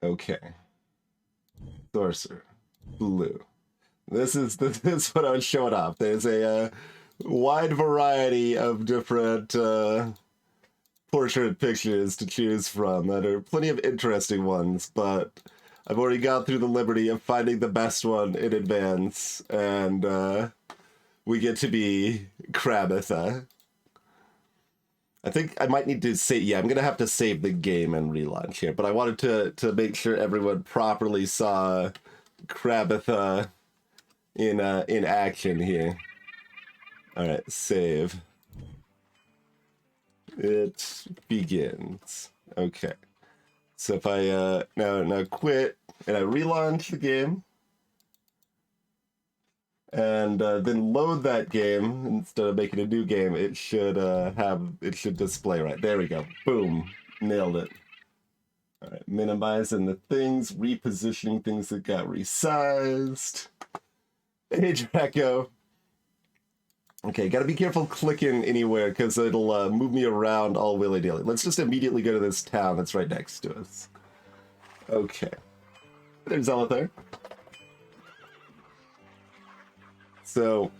Okay. Sorcerer. Blue. This is what I was showing off. There's a wide variety of different portrait pictures to choose from that are plenty of interesting ones, but I've already gone through the liberty of finding the best one in advance, and we get to be Krabitha. I think I might need to save. Yeah, I'm gonna have to save the game and relaunch here. But I wanted to make sure everyone properly saw Krabitha in action here. All right, save. It begins. Okay. So if I now quit and I relaunch the game, and then load that game instead of making a new game, it should display right. There we go. Boom. Nailed it. All right, minimizing the things, repositioning things that got resized. Hey, Draco. Okay, gotta be careful clicking anywhere because it'll move me around all willy-nilly. Let's just immediately go to this town that's right next to us. Okay. There's Zelither. So,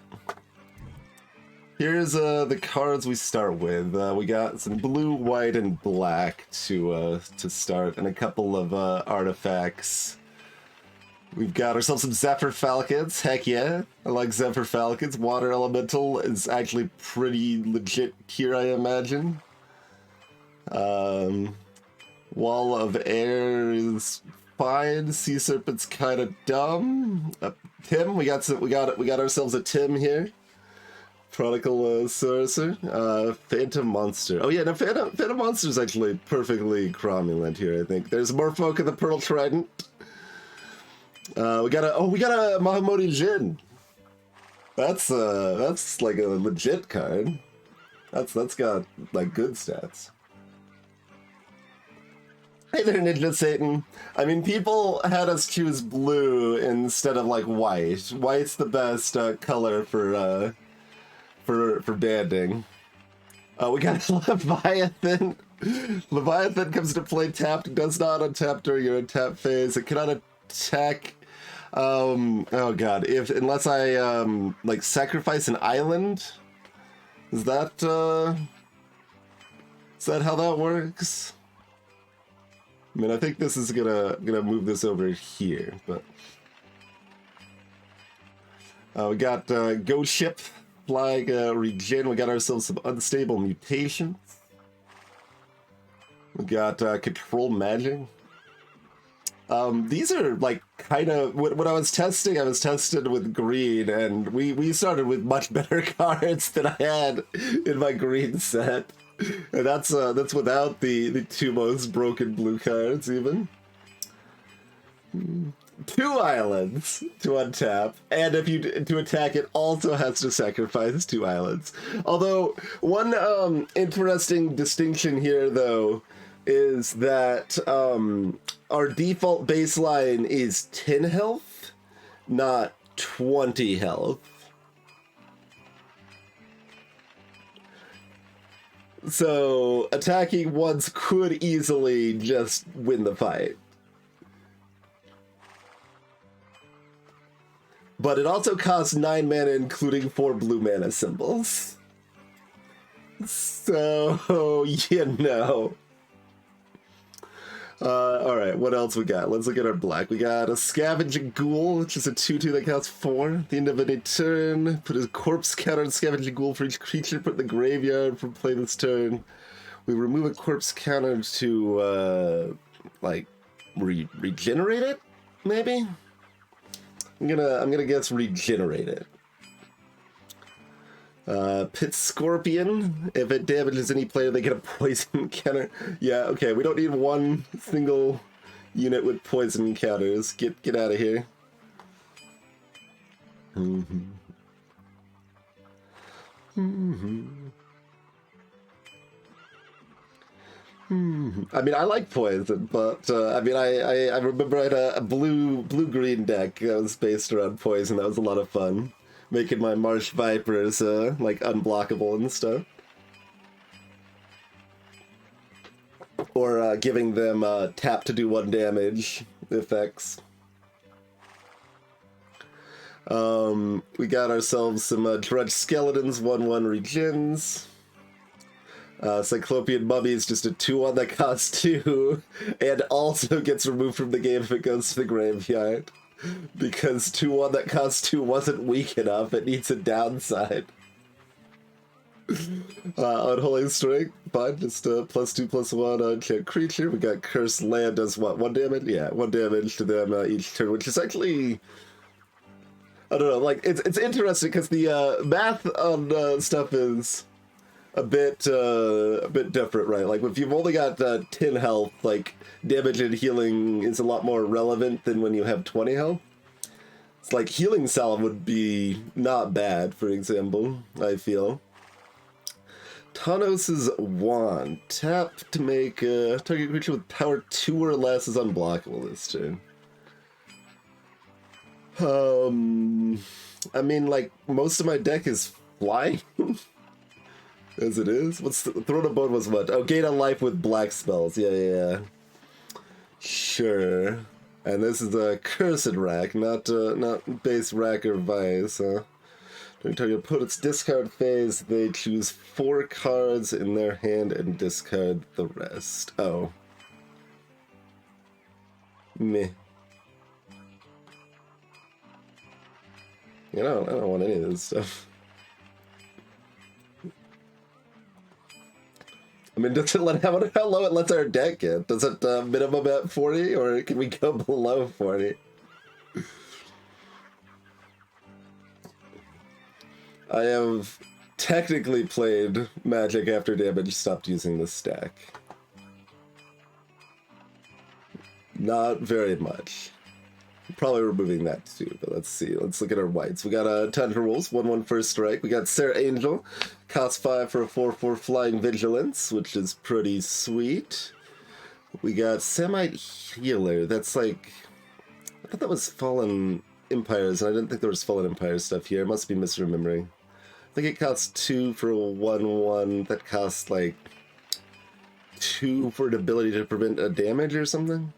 here's the cards we start with. We got some blue, white, and black to start, and a couple of artifacts. We've got ourselves some Zephyr Falcons. Heck yeah, I like Zephyr Falcons. Water Elemental is actually pretty legit here, I imagine. Wall of Air is fine. Sea Serpent's kind of dumb. Tim, we got ourselves a Tim here. Prodigal Sorcerer. Phantom Monster. Oh yeah, no, Phantom Monster is actually perfectly cromulent here. I think there's Merfolk of the Pearl Trident. We got a Mahamoti Jin. That's like a legit card. That's got like good stats. Hey there, Ninja Satan. I mean, people had us choose blue instead of like white. White's the best color for banding. We got Leviathan. Leviathan comes to play tapped. Does not untap during your untap phase. It cannot attack. Oh god. Unless I like sacrifice an island. Is that how that works? I mean, I think this is gonna move this over here, but we got Ghost Ship, Flag Regen. We got ourselves some Unstable Mutations. We got Control Magic. These are like kind of when I was tested with green, and we started with much better cards than I had in my green set. And that's without the two most broken blue cards even. 2 islands to untap, and if you to attack, it also has to sacrifice 2 islands. Although one interesting distinction here, though, is that our default baseline is 10 health, not 20 health. So attacking once could easily just win the fight. But it also costs 9 mana, including 4 blue mana symbols. So, you know. Alright, what else we got? Let's look at our black. We got a Scavenging Ghoul, which is a 2/2 that costs 4. At the end of any turn, put a corpse counter on Scavenging Ghoul for each creature put in the graveyard from play this turn. We remove a corpse counter to, like, regenerate it, maybe? I'm gonna guess regenerate it. Pit Scorpion. If it damages any player, they get a poison counter. Yeah, okay, we don't need one single unit with poison counters. Get out of here. I mean, I like poison, but I mean, I remember I had a blue-green deck that was based around poison. That was a lot of fun. Making my Marsh Vipers, like, unblockable and stuff. or giving them tap to do 1 damage effects. We got ourselves some Dredge Skeletons, 1/1 regens. Cyclopean Mummy is just a 2/1 that costs 2, and also gets removed from the game if it goes to the graveyard. Because 2/1 that costs 2 wasn't weak enough, it needs a downside. Unholy Strength, fine, just +2/+1 unchecked creature. We got Cursed Land, does what, 1 damage? Yeah, 1 damage to them each turn, which is actually... I don't know, like, it's interesting, because the math on stuff is a bit different, right? Like, if you've only got 10 health, like, damage and healing is a lot more relevant than when you have 20 health. It's like, Healing Salve would be not bad, for example, I feel. Tanos' Wand. Tap to make target creature with power 2 or less is unblockable this turn. I mean, like, most of my deck is flying. As it is. What's the Throne of Bone was what? Oh, gain a life with black spells. Yeah. Sure. And this is a Cursed Rack, not base Rack or Vice. During target opponent's discard phase, they choose 4 cards in their hand and discard the rest. Oh. Meh. You know, I don't want any of this stuff. I mean, does it I wonder how low it lets our deck get. Does it minimum at 40, or can we go below 40? I have technically played Magic after Damage stopped using this stack. Not very much. Probably removing that too, but let's see. Let's look at our whites. We got Tundra Wolves, 1/1 first strike. We got Sarah Angel, cost 5 for a 4/4 Flying Vigilance, which is pretty sweet. We got Semite Healer. That's like... I thought that was Fallen Empires, and I didn't think there was Fallen Empire stuff here. I must be misremembering. I think it costs 2 for a 1/1 that costs like 2 for an ability to prevent a damage or something?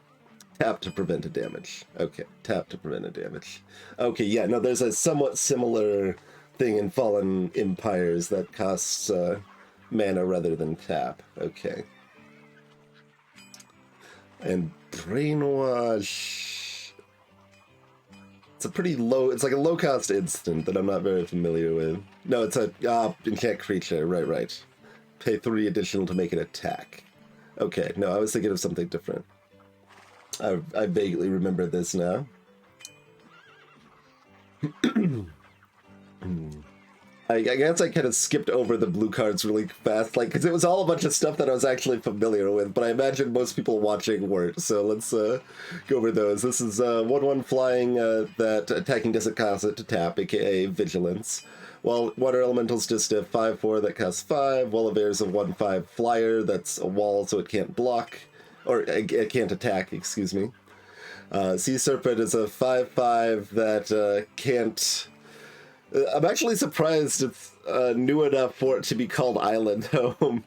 Tap to prevent a damage. Okay, tap to prevent a damage. Okay, yeah, no, there's a somewhat similar thing in Fallen Empires that costs mana rather than tap. Okay. And Brainwash... It's a pretty low... It's like a low-cost instant that I'm not very familiar with. No, it's a... enchant creature. Right. Pay 3 additional to make it attack. Okay, no, I was thinking of something different. I vaguely remember this now. I guess I kind of skipped over the blue cards really fast, like, because it was all a bunch of stuff that I was actually familiar with, but I imagine most people watching weren't, so let's go over those. This is 1/1 flying that attacking doesn't cost it to tap, aka Vigilance. While Water Elemental's just a 5/4 that costs 5. Wall of Air is a 1/5 flyer that's a wall, so it can't block. Or it can't attack, excuse me. Sea Serpent is a 5/5 that can't... I'm actually surprised it's new enough for it to be called Island Home.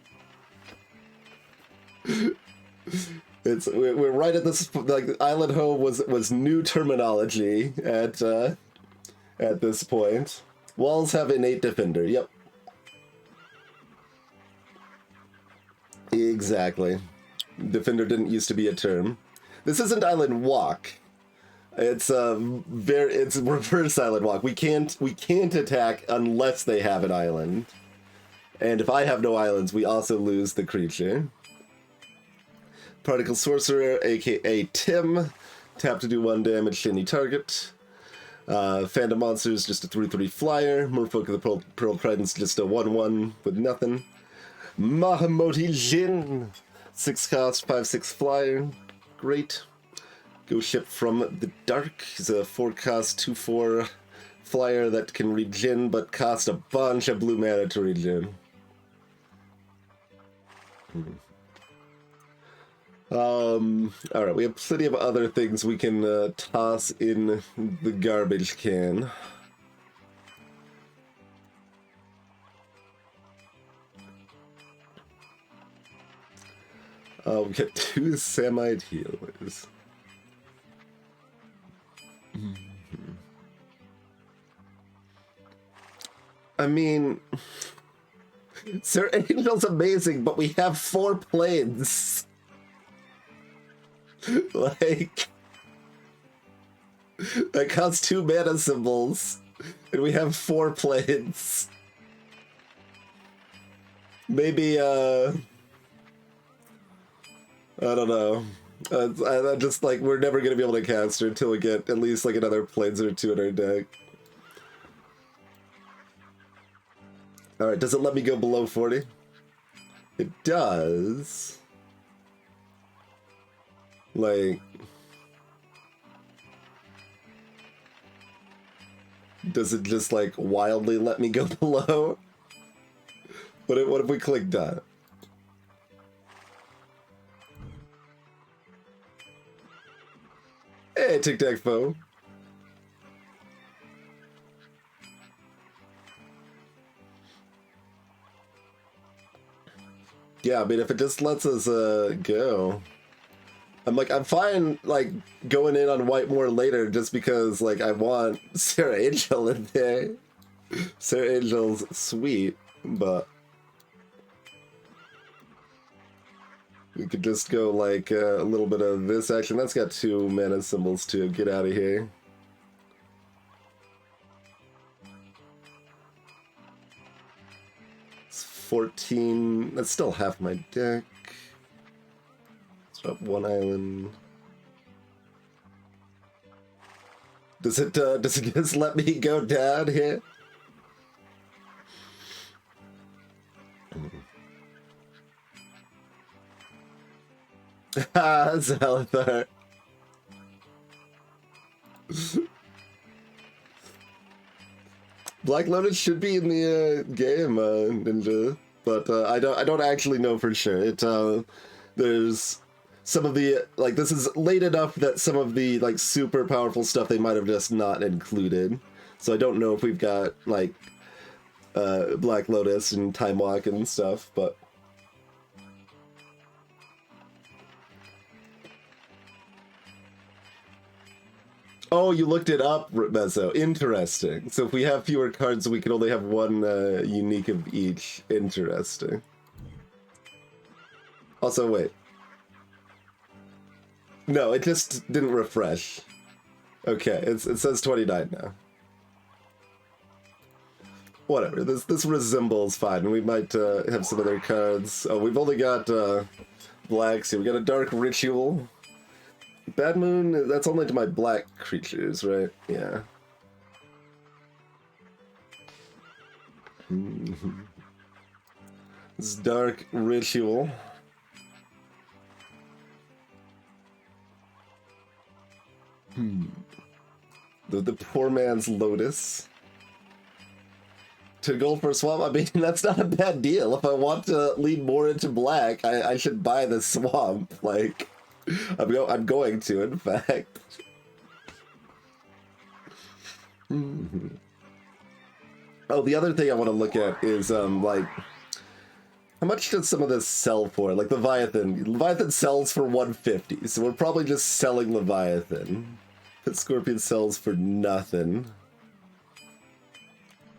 We're right at this... Like, Island Home was new terminology at this point. Walls have innate defender, yep. Exactly. Defender didn't used to be a term. This isn't Island Walk. It's it's reverse Island Walk. We can't attack unless they have an island. And if I have no islands, we also lose the creature. Particle Sorcerer, aka Tim. Tap to do 1 damage to any target. Phantom Monsters, just a 3/3 flyer. Merfolk of the Pearl Trident's just a 1/1 with nothing. Mahamoti Jin. 6 cost, 5/6 flyer. Great. Go Ship from the Dark. He's a 4 cost, 2/4 flyer that can regen, but cost a bunch of blue mana to regen. Alright, we have plenty of other things we can toss in the garbage can. We get 2 Samite healers. I mean, Sir Angel's amazing, but we have 4 planes. Like, that costs 2 mana symbols, and we have 4 planes. Maybe, I don't know. I just, like, we're never gonna be able to cast her until we get at least, like, another planes or 2 in our deck. Alright, does it let me go below 40? It does. Like... Does it just, like, wildly let me go below? What if we click done? Hey, tic-tac-foe. Yeah, I mean, if it just lets us go. I'm fine, like, going in on white more later just because, like, I want Sarah Angel in there. Sarah Angel's sweet, but... we could just go, like, a little bit of this action. That's got 2 mana symbols to get out of here. It's 14. That's still half my deck. Let's drop 1 island. Does it just let me go down here? Ah, Zalithar. Black Lotus should be in the game, Ninja, but I don't actually know for sure. There's some of the, like, this is late enough that some of the, like, super powerful stuff they might have just not included. So I don't know if we've got, like, Black Lotus and Time Walk and stuff, but... Oh, you looked it up, Mezzo. Interesting. So if we have fewer cards, we can only have 1 unique of each. Interesting. Also, wait. No, it just didn't refresh. Okay, it says 29 now. Whatever, this resembles fine. We might have some other cards. Oh, we've only got blacks here. We got a Dark Ritual. Bad Moon, that's only to my black creatures, right? Yeah. This Dark Ritual. The poor man's Lotus. To gold for a swamp, I mean, that's not a bad deal. If I want to lean more into black, I should buy the swamp. Like, I'm going to, in fact. Oh, the other thing I want to look at is, like, how much does some of this sell for? Like, Leviathan. Leviathan sells for 150, so we're probably just selling Leviathan. But Scorpion sells for nothing.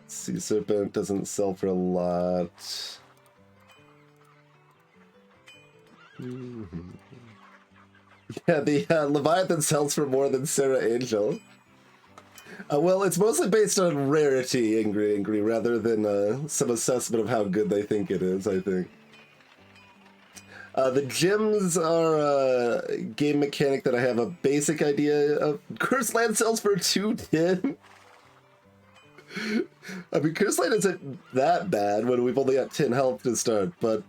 Sea Serpent doesn't sell for a lot. Yeah, the Leviathan sells for more than Sarah Angel. Well, it's mostly based on rarity, Ingrid, rather than some assessment of how good they think it is, I think. The gems are a game mechanic that I have a basic idea of. Cursed Land sells for 210. I mean, Cursed Land isn't that bad when we've only got 10 health to start, but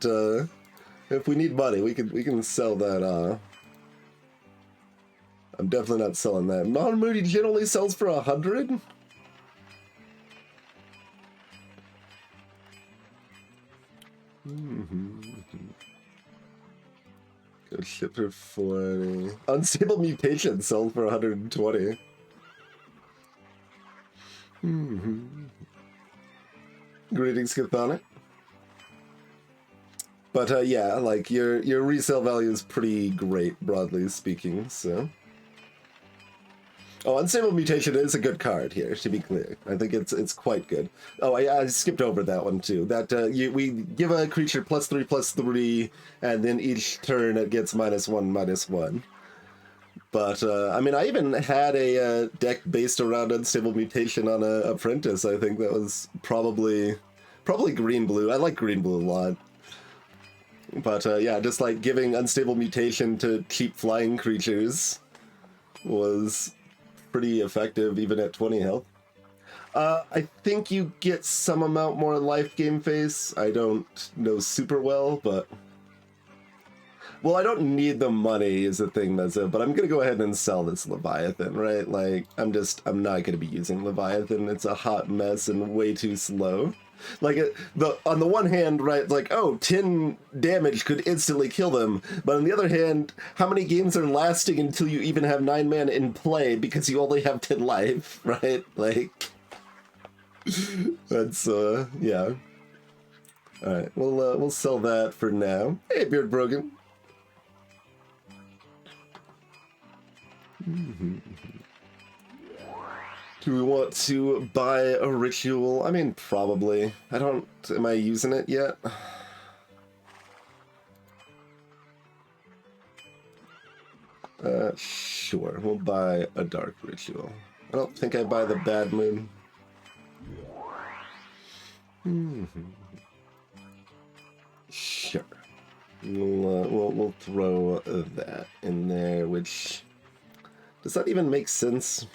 if we need money, we can sell that. I'm definitely not selling that. Non-Moody Gin only sells for 100? Go ship for 40. Unstable Mutation sold for 120. Greetings, Chthonic. But yeah, like your resale value is pretty great, broadly speaking. So, oh, Unstable Mutation is a good card here. To be clear, I think it's quite good. Oh, I skipped over that one too. That we give a creature +3/+3, and then each turn it gets -1/-1. But I mean, I even had a deck based around Unstable Mutation on a Apprentice. I think that was probably green-blue. I like green-blue a lot. But yeah, just like giving Unstable Mutation to cheap flying creatures was pretty effective, even at 20 health. I think you get some amount more life game phase. I don't know super well, but... Well, I don't need the money is the thing, that's it, but I'm gonna go ahead and sell this Leviathan, right? Like, I'm not gonna be using Leviathan. It's a hot mess and way too slow. Like, on the one hand, right, like, oh, 10 damage could instantly kill them, but on the other hand, how many games are lasting until you even have 9 mana in play because you only have 10 life, right? Like, that's, yeah. Alright, we'll sell that for now. Hey, Beard Brogan. Do we want to buy a ritual? I mean, probably. Am I using it yet? Sure, we'll buy a dark ritual. I don't think I buy the Bad Moon. Sure. We'll throw that in there, which... Does that even make sense?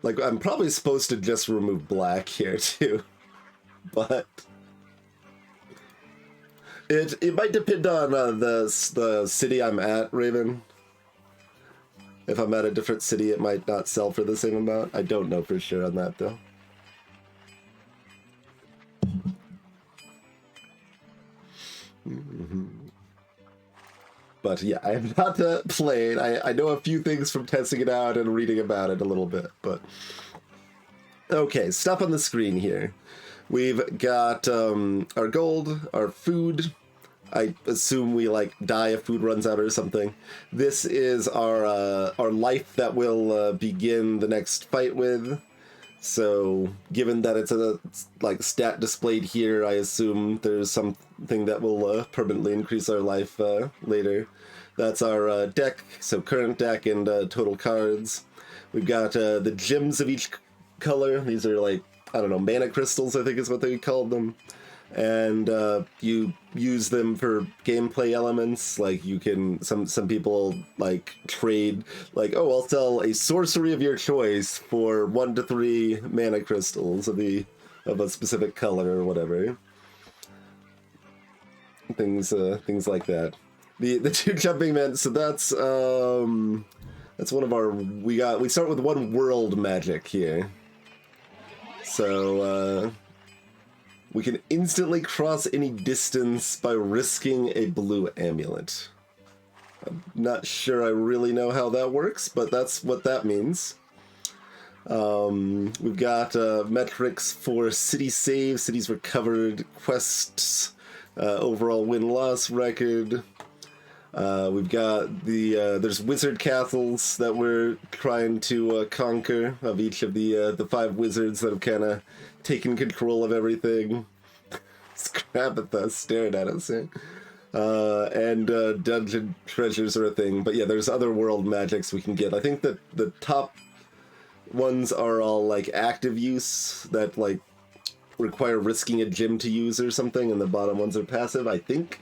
Like, I'm probably supposed to just remove black here, too. But... It might depend on the city I'm at, Raven. If I'm at a different city, it might not sell for the same amount. I don't know for sure on that, though. But yeah, I have not played. I know a few things from testing it out and reading about it a little bit, but... Okay, stuff on the screen here. We've got our gold, our food. I assume we, like, die if food runs out or something. This is our life that we'll begin the next fight with. So, given that it's a, like, stat displayed here, I assume there's something that will permanently increase our life later. That's our deck, so current deck and total cards. We've got the gems of each color. These are, like, I don't know, mana crystals, I think is what they called them. And you use them for gameplay elements. Like, you can, some people, like, trade, like, oh, I'll sell a sorcery of your choice for 1 to 3 mana crystals of a specific color or whatever. Things like that. The 2 jumping men, so that's one of our, we start with 1 world magic here. So, we can instantly cross any distance by risking a blue amulet. I'm not sure I really know how that works, but that's what that means. We've got metrics for city save, cities recovered, quests, overall win-loss record. We've got there's wizard castles that we're trying to conquer, of each of the 5 wizards that have kind of taken control of everything. Scrabatha staring at us here. And dungeon treasures are a thing, but yeah, there's other world magics we can get. I think that the top ones are all like active use that like require risking a gem to use or something, and the bottom ones are passive, I think,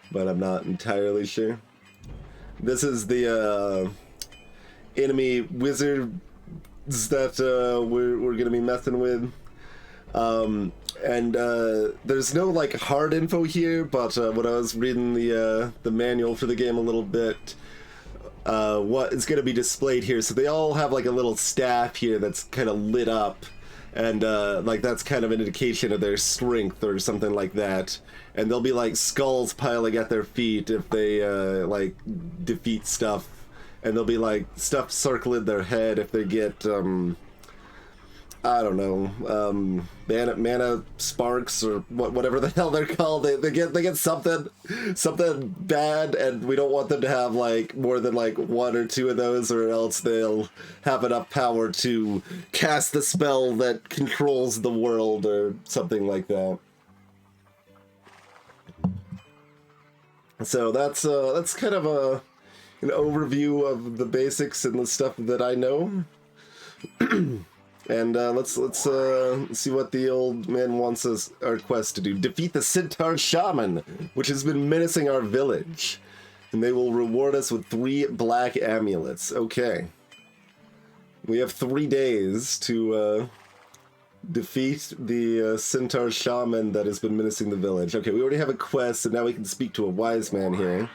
but I'm not entirely sure. This is the enemy wizards that we're gonna be messing with. And there's no like hard info here, but when I was reading the manual for the game a little bit, what is going to be displayed here, so they all have like a little staff here that's kind of lit up, and like that's kind of an indication of their strength or something like that, and there'll be like skulls piling at their feet if they like defeat stuff, and there'll be like stuff circling their head if they get I don't know, mana sparks or whatever the hell they're called. They get something bad, and we don't want them to have like more than like one or two of those, or else they'll have enough power to cast the spell that controls the world or something like that. So that's kind of an overview of the basics and the stuff that I know. And let's see what the old man wants our quest to do. Defeat the Centaur Shaman, which has been menacing our village. And they will reward us with 3 black amulets. Okay. We have 3 days to defeat the Centaur Shaman that has been menacing the village. Okay, we already have a quest, and now we can speak to a wise man here.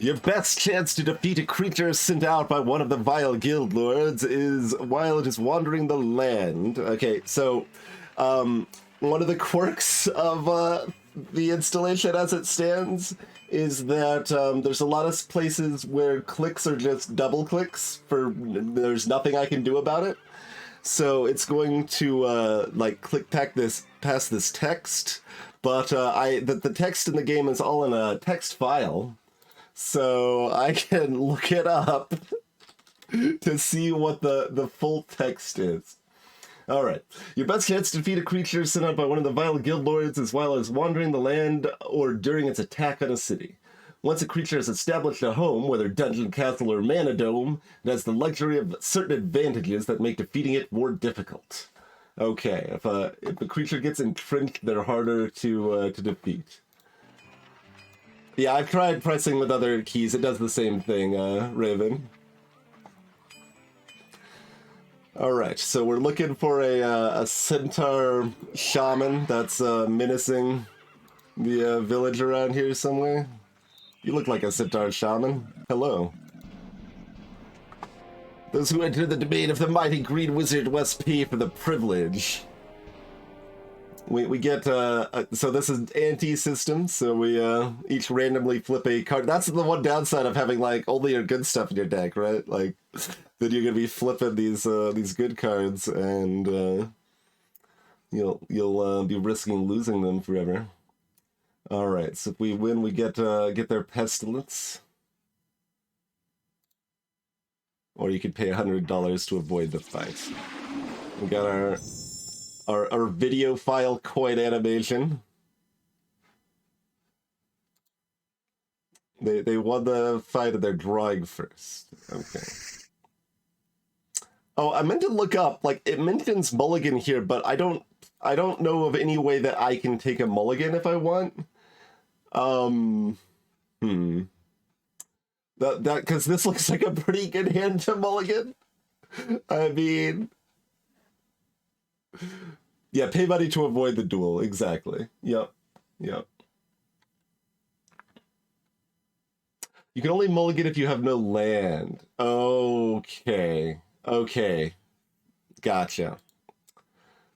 Your best chance to defeat a creature sent out by one of the vile guild lords is while it is wandering the land. Okay, so one of the quirks of the installation as it stands is that there's a lot of places where clicks are just double clicks for there's nothing I can do about it. So it's going to like click past this text, but the text in the game is all in a text file. So I can look it up to see what the full text is. Alright. Your best chance to defeat a creature sent out by one of the vile guild lords is while it's wandering the land or during its attack on a city. Once a creature has established a home, whether dungeon, castle, or mana dome, it has the luxury of certain advantages that make defeating it more difficult. Okay, if a creature gets entrenched, they're harder to defeat. Yeah, I've tried pressing with other keys. It does the same thing, Raven. Alright, so we're looking for a Centaur Shaman that's menacing the village around here somewhere. You look like a Centaur Shaman. Hello. Those who enter the domain of the mighty green wizard must pay for the privilege. We get, so this is anti-system, so we each randomly flip a card. That's the one downside of having, like, only your good stuff in your deck, right? Like, then you're gonna be flipping these good cards, and you'll be risking losing them forever. Alright, so if we win, we get their Pestilence. Or you could pay $100 to avoid the fight. We got our video file coin animation. They won the fight and they're drawing first. Okay. Oh, I meant to look up, like, it mentions mulligan here, but I don't know of any way that I can take a mulligan if I want. That because this looks like a pretty good hand to mulligan. I mean, yeah, pay money to avoid the duel. Exactly. Yep. You can only mulligan if you have no land. Okay. Gotcha.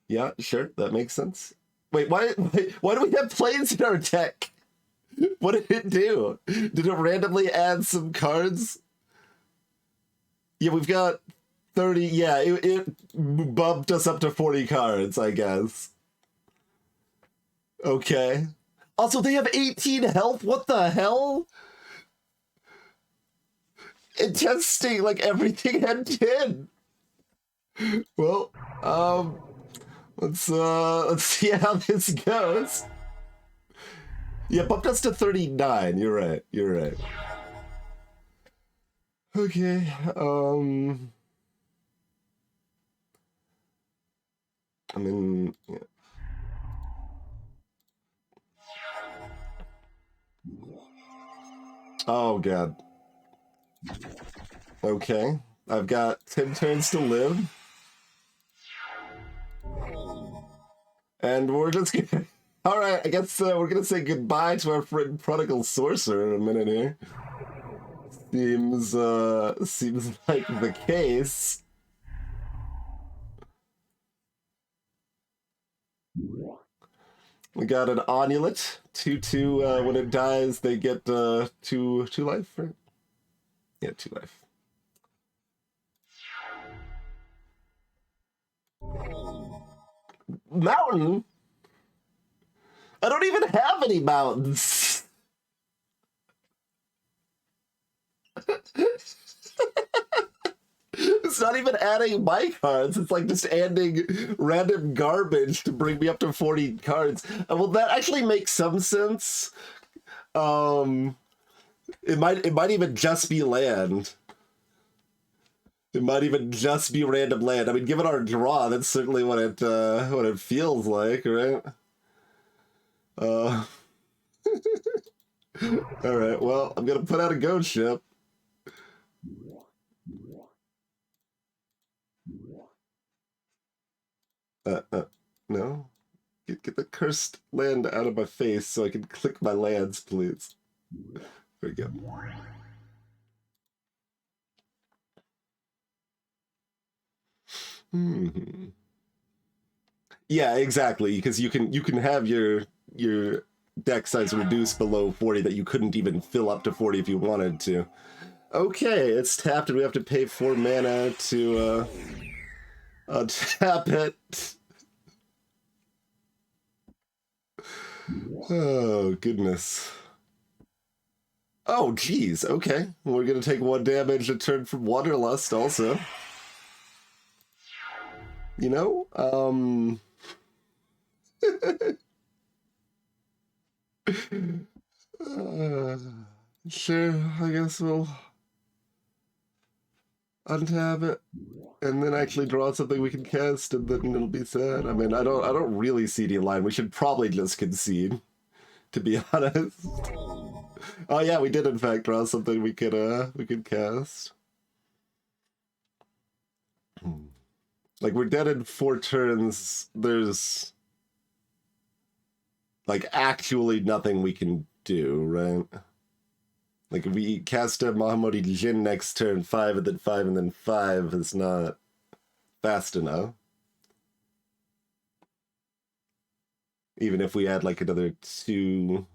Yeah, sure. That makes sense. Wait, why do we have planes in our deck? What did it do? Did it randomly add some cards? Yeah, we've got 30. Yeah, it bumped us up to 40 cards, I guess. Okay. Also, they have 18 health? What the hell? It testing like everything had 10. Well, let's see how this goes. Yeah, bumped us to 39. You're right. Okay, I mean, yeah. Oh, God. Okay, I've got 10 turns to live. And we're just gonna... Alright, I guess we're gonna say goodbye to our friend Prodigal Sorcerer in a minute here. Seems like the case. We got an Onulet. 2/2, when it dies, they get 2 life, right? Yeah, 2 life. Mountain? I don't even have any mountains. It's not even adding my cards. It's like just adding random garbage to bring me up to 40 cards. Well, that actually makes some sense. Um, it might even just be land. It might even just be random land. I mean, given our draw, that's certainly what it feels like, right? Uh, all right. Well, I'm gonna put out a ghost ship. No. Get the cursed land out of my face so I can click my lands, please. There we go. Hmm. Yeah, exactly. Because you can have your deck size reduced below 40 that you couldn't even fill up to 40 if you wanted to. Okay, it's tapped and we have to pay 4 mana to tap it. Oh goodness. Oh geez, okay. We're gonna take 1 damage a turn from Wanderlust also. You know, sure, I guess we'll untap it and then actually draw something we can cast, and then it'll be sad. I mean, I don't really see any line. We should probably just concede, to be honest. Oh yeah, we did in fact draw something we could cast. Like, we're dead in 4 turns. There's like actually nothing we can do, right? Like, if we cast a Mahamodi Jin next turn, 5 and then 5 and then 5 is not fast enough. Even if we add like another 2.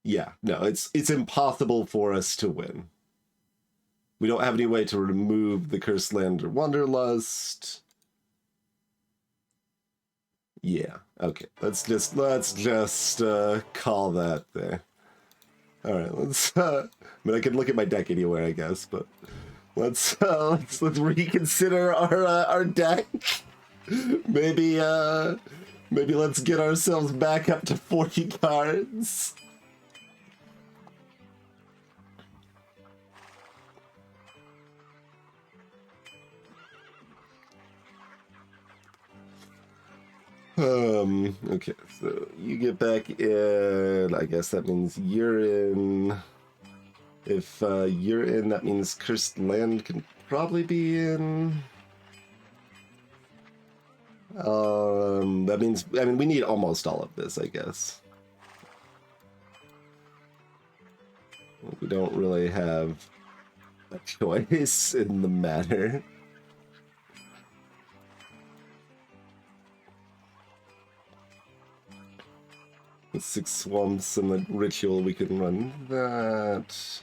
Yeah, no, it's impossible for us to win. We don't have any way to remove the Cursed Land or Wanderlust. Yeah, okay. Let's just call that there. All right, let's. I mean, I can look at my deck anywhere, I guess, but let's reconsider our deck. Maybe let's get ourselves back up to 40 cards. Okay, so you get back in. I guess that means you're in. If you're in, that means Cursed Land can probably be in. That means, I mean, we need almost all of this, I guess. We don't really have a choice in the matter. With 6 swamps and the ritual, we can run that.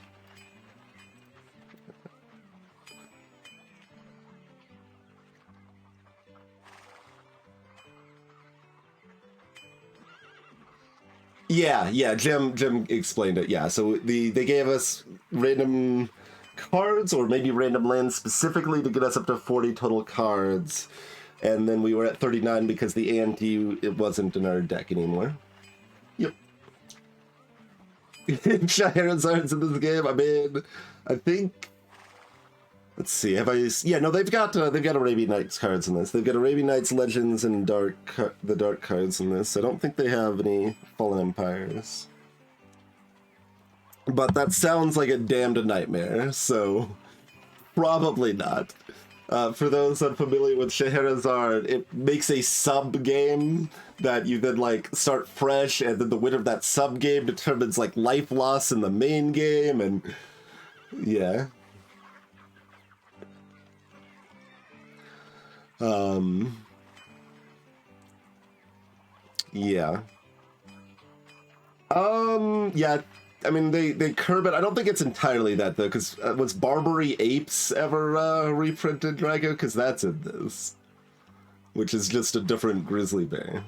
Yeah, Jim explained it. Yeah, so they gave us random cards, or maybe random lands specifically to get us up to 40 total cards, and then we were at 39 because the ante, it wasn't in our deck anymore. Yep. Shahrazad's in this game. I mean, I think. Let's see. Have I? Yeah, no. They've got Arabian Nights cards in this. They've got Arabian Nights, Legends, and the Dark cards in this. I don't think they have any Fallen Empires. But that sounds like a damned nightmare, so probably not. For those unfamiliar with Scheherazade, it makes a sub game that you then like start fresh, and then the winner of that sub game determines like life loss in the main game, and yeah. Yeah. Yeah. I mean, they curb it. I don't think it's entirely that, though, because was Barbary Apes ever reprinted, Drago? Because that's in this. Which is just a different grizzly bear.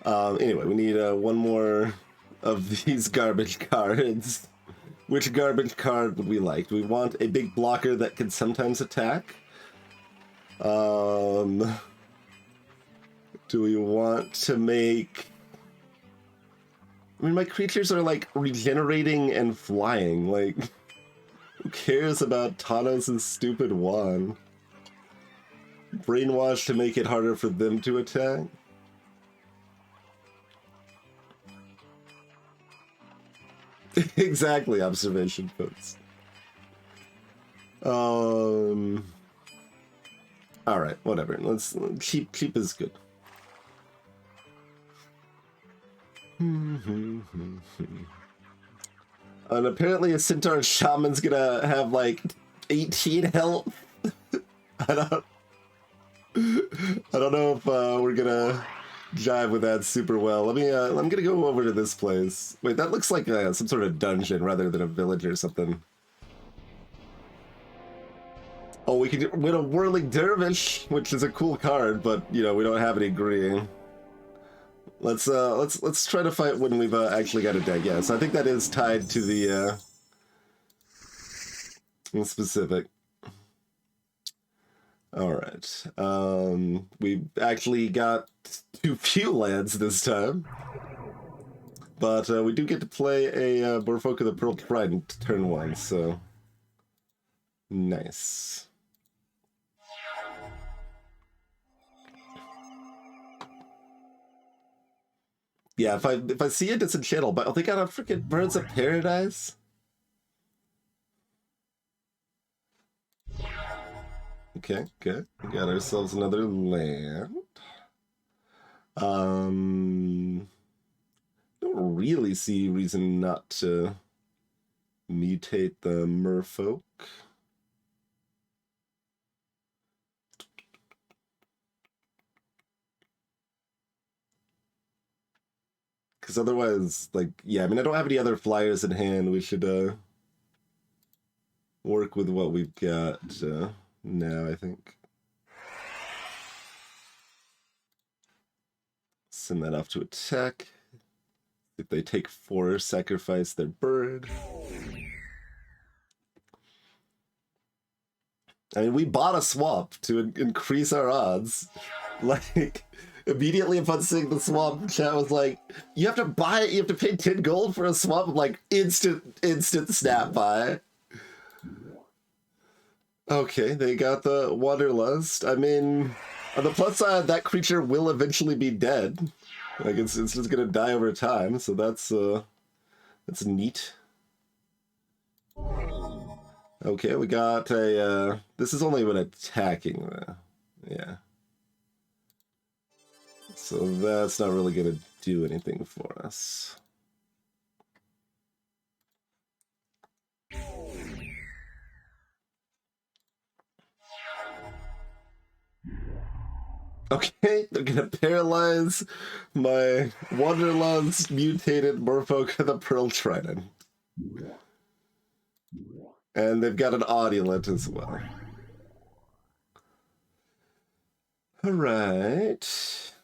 Anyway, we need one more of these garbage cards. Which garbage card would we like? Do we want a big blocker that can sometimes attack? Do we want to make... I mean, my creatures are, like, regenerating and flying. Like, who cares about Thanos' stupid wand? Brainwash to make it harder for them to attack? Exactly, observation posts. Alright, whatever. Let's cheap is good. And apparently a Centaur Shaman's gonna have like 18 health. I don't know if we're gonna jive with that super well. I'm gonna go over to this place. Wait, that looks like some sort of dungeon rather than a village or something. Oh, we can win a Whirling Dervish, which is a cool card, but you know we don't have any green. Let's try to fight when we've actually got a deck. Yeah, so I think that is tied to the specific. All right. We actually got too few lands this time, but we do get to play a Merfolk of the Pearl Trident turn 1, so nice. Yeah, if I see it, it's a channel, but they got a freaking Birds of Paradise. Okay, good. We got ourselves another land. Don't really see reason not to mutate the Merfolk. Because otherwise, like, yeah, I mean, I don't have any other flyers in hand. We should work with what we've got now, I think. Send that off to attack. If they take 4, sacrifice their bird. I mean, we bought a swamp to increase our odds. Like, immediately upon seeing the swamp, chat was like, you have to buy it, you have to pay 10 gold for a swamp. I'm like, instant snap buy. Okay, they got the Wanderlust. I mean, on the plus side, that creature will eventually be dead. Like, it's just gonna die over time, so that's neat. Okay, we got a, this is only when attacking, yeah. So that's not really gonna do anything for us. Okay, they're gonna paralyze my Wanderlust mutated Merfolk of the Pearl Trident. And they've got an Audulent as well. Alright.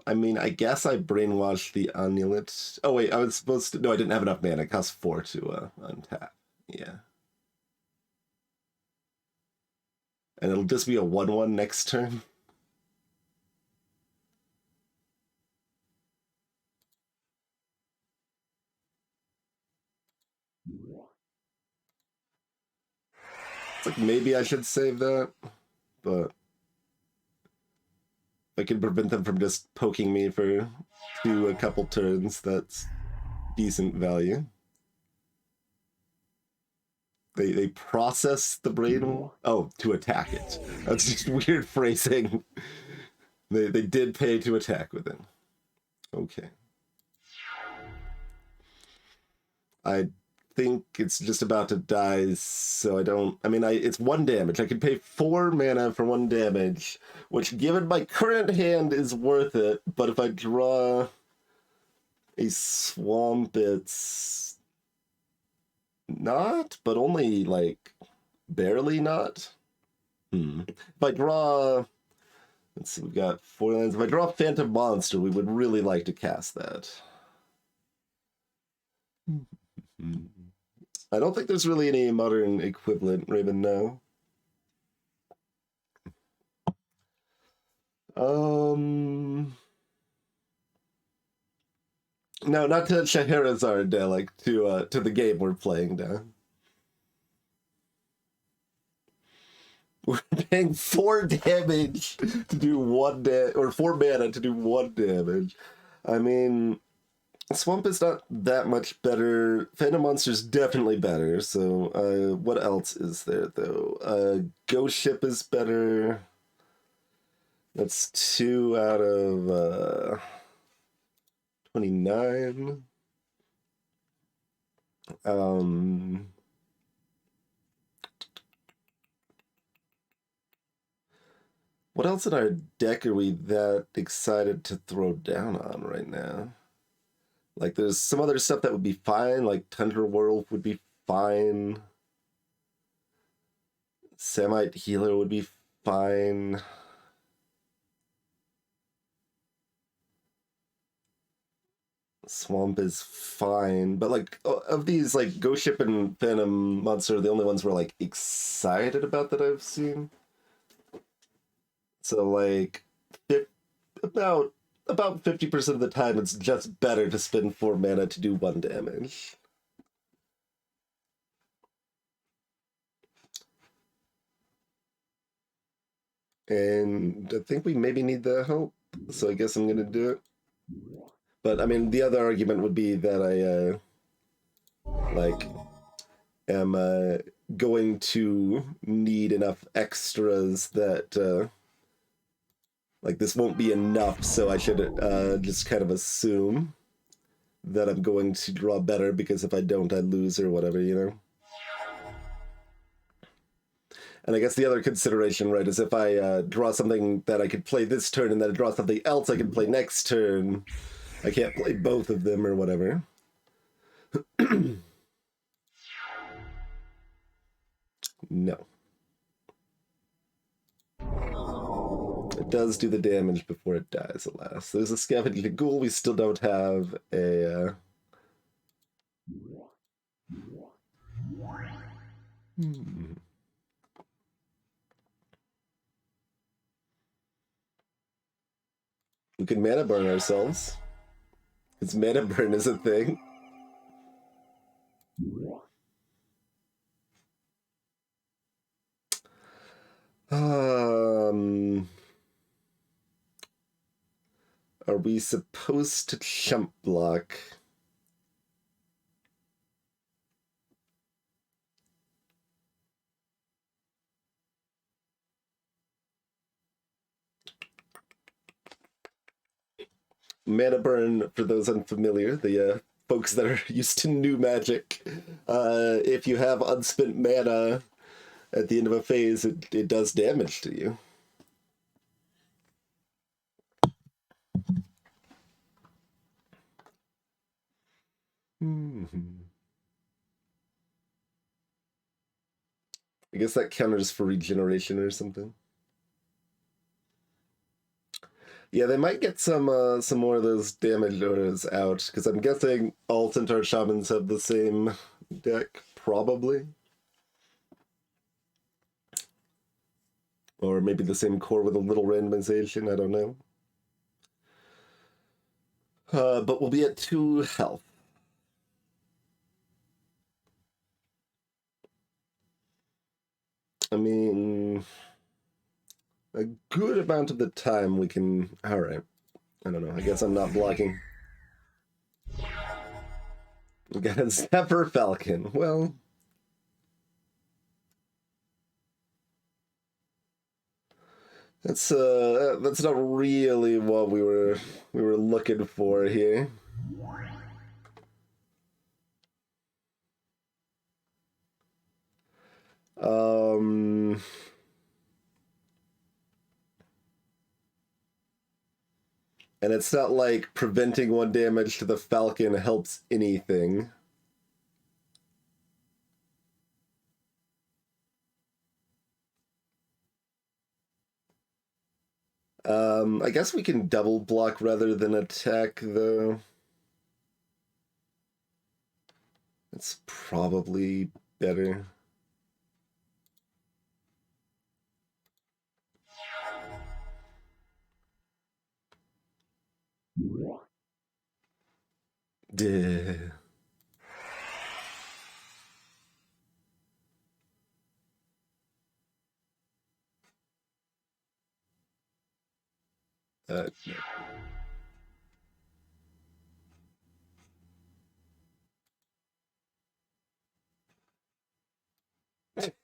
I mean, I guess I brainwashed the Amulet. Oh wait, I was supposed to... No, I didn't have enough mana. It costs 4 to untap. Yeah. And it'll just be a 1/1 next turn. It's like, maybe I should save that, but if I can prevent them from just poking me for a couple turns, that's decent value. They process the brain. Oh, to attack it. That's just weird phrasing. They did pay to attack with it. Okay. I think it's just about to die, so I don't... I mean, it's 1 damage. I could pay 4 mana for 1 damage, which, given my current hand, is worth it, but if I draw a swamp, it's not, but only, like, barely not. If I draw... Let's see, we've got 4 lands. If I draw Phantom Monster, we would really like to cast that. I don't think there's really any modern equivalent, Raven, no. No, not to Scheherazade, like, to the game we're playing now. We're paying 4 damage to do 1 damage, or 4 mana to do 1 damage. I mean, Swamp is not that much better. Phantom Monster's definitely better, so, what else is there, though? Ghost Ship is better. That's 2 out of, 29. What else in our deck are we that excited to throw down on right now? Like, there's some other stuff that would be fine, like Tundra World would be fine. Samite Healer would be fine. Swamp is fine, but like of these, like Ghost Ship and Phantom Monster are the only ones we're like excited about that I've seen. So like about 50% of the time it's just better to spend 4 mana to do 1 damage. And I think we maybe need the help, so I guess I'm gonna do it. But I mean, the other argument would be that I like am going to need enough extras that like this won't be enough, so I should just kind of assume that I'm going to draw better, because if I don't, I lose or whatever, you know? And I guess the other consideration, right, is if I draw something that I could play this turn and then I draw something else I can play next turn, I can't play both of them or whatever. No. It does do the damage before it dies, alas. There's a Scavenging Ghoul. We still don't have a... We can mana burn ourselves. Because mana burn is a thing. Are we supposed to chump block? Mana burn, for those unfamiliar, the folks that are used to new magic, if you have unspent mana at the end of a phase, it does damage to you. I guess that counters for regeneration or something. Yeah, they might get some more of those damage auras out, because I'm guessing all Centaur Shamans have the same deck, probably. Or maybe the same core with a little randomization, I don't know. But we'll be at 2 health. I mean, a good amount of the time we can... Alright. I don't know, I guess I'm not blocking. We got a Zephyr Falcon. Well... That's not really what we were looking for here. Um, and it's not like preventing one damage to the Falcon helps anything. I guess we can double block rather than attack, though. It's probably better. Duh. No.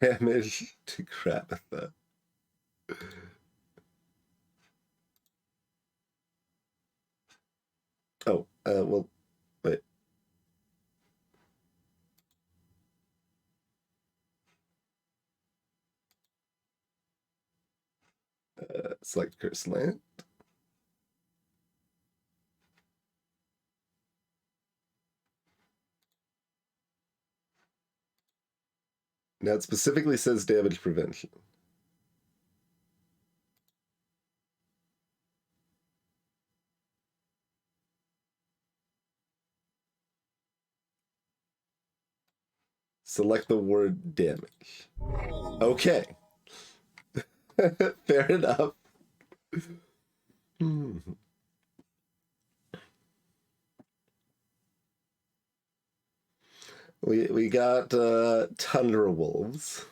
Damage to Krabitha. Oh, well, wait. Select Curse Land. Now it specifically says damage prevention. Select the word damage. Okay. Fair enough. We got Tundra Wolves.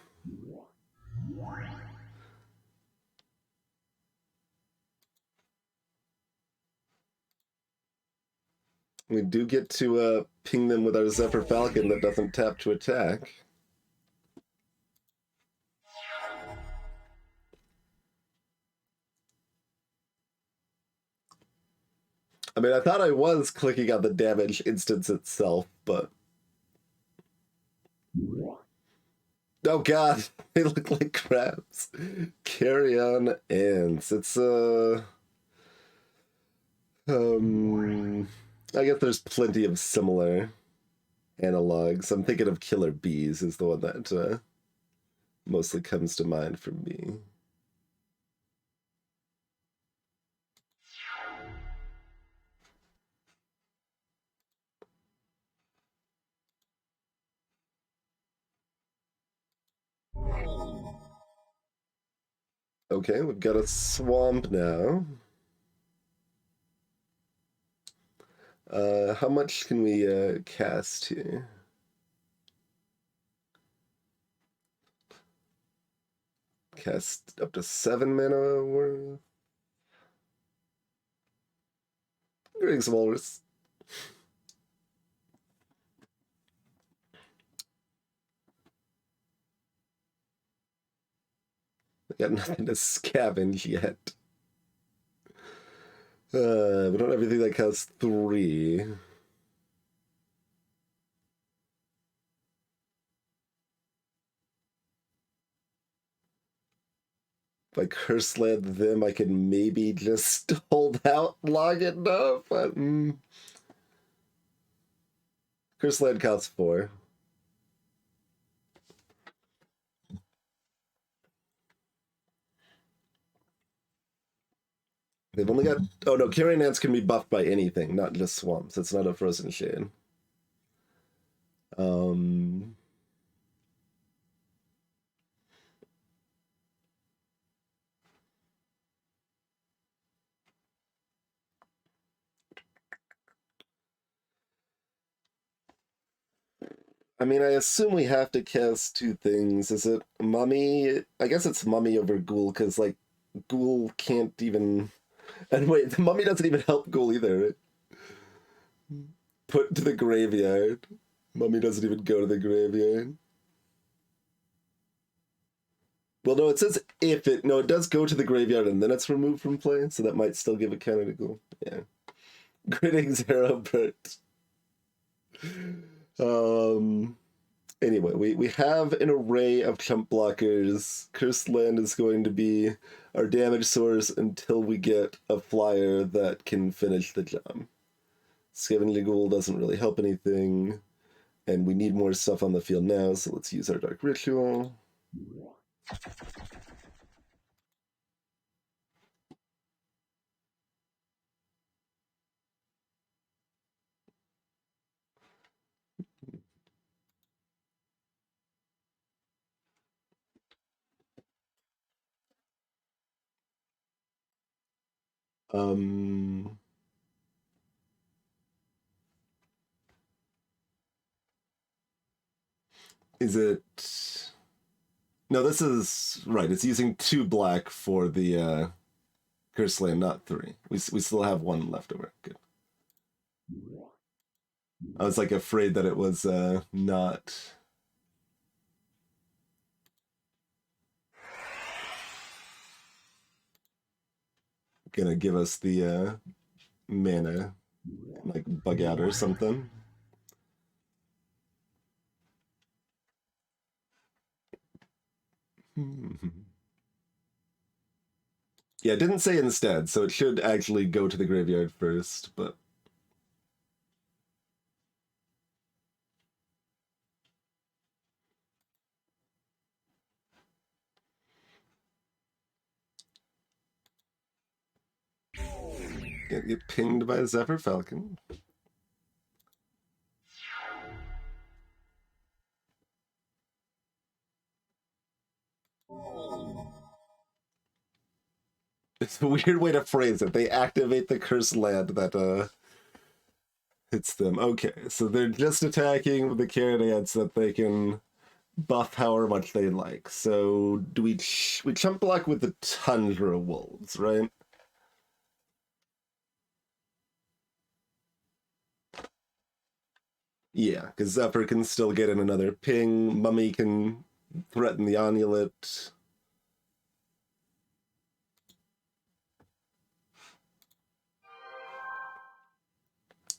We do get to ping them with our Zephyr Falcon that doesn't tap to attack. I mean, I thought I was clicking on the damage instance itself, but... Oh god, they look like crabs. Carry on ants. It's I guess there's plenty of similar analogs. I'm thinking of Killer Bees is the one that mostly comes to mind for me. Okay, we've got a swamp now. How much can we cast here? Cast up to 7 mana worth. Greetings, Walrus. We got nothing to scavenge yet. We don't have anything that costs 3. If I curse land them, I can maybe just hold out long enough. But, curse land costs 4. They've only got... Oh no, Carrion Ants can be buffed by anything, not just swamps. It's not a frozen shade. I mean, I assume we have to cast 2 things. Is it Mummy? I guess it's Mummy over Ghoul, because, like, Ghoul can't even... And wait, the Mummy doesn't even help Ghoul either. Put to the graveyard. Mummy doesn't even go to the graveyard. Well, no, it says if it... No, it does go to the graveyard and then it's removed from play, so that might still give a counter to Ghoul. Yeah. Greetings, Arrowbert. Anyway, we have an array of chump blockers. Cursed Land is going to be our damage source until we get a flyer that can finish the job. Scavenging Ghoul doesn't really help anything, and we need more stuff on the field now, so let's use our Dark Ritual. Is it... No, this is... Right, it's using 2 black for the Cursed Land, not 3. We still have 1 left over. Good. I was like afraid that it was not... gonna give us the mana, like bug out or something. Yeah, it didn't say instead, so it should actually go to the graveyard first, but... Get pinged by a Zephyr Falcon. It's a weird way to phrase it. They activate the Cursed Land that hits them. Okay, so they're just attacking with the Carronads that they can buff however much they like. So do we chump block with the Tundra Wolves, right? Yeah, because Zephyr can still get in another ping. Mummy can threaten the Onulet.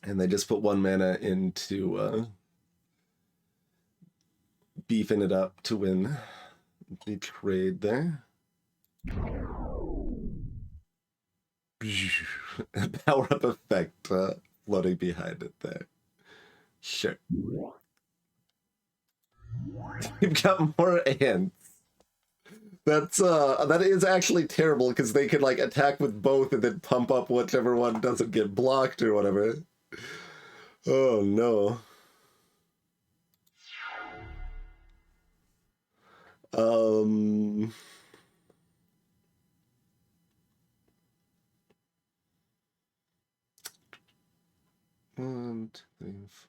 And they just put 1 mana into beefing it up to win the trade there. Power up effect floating behind it there. Sure. We've got more ants. That is actually terrible because they could like attack with both and then pump up whichever one doesn't get blocked or whatever. Oh no. Um 1, 2, 3, 4.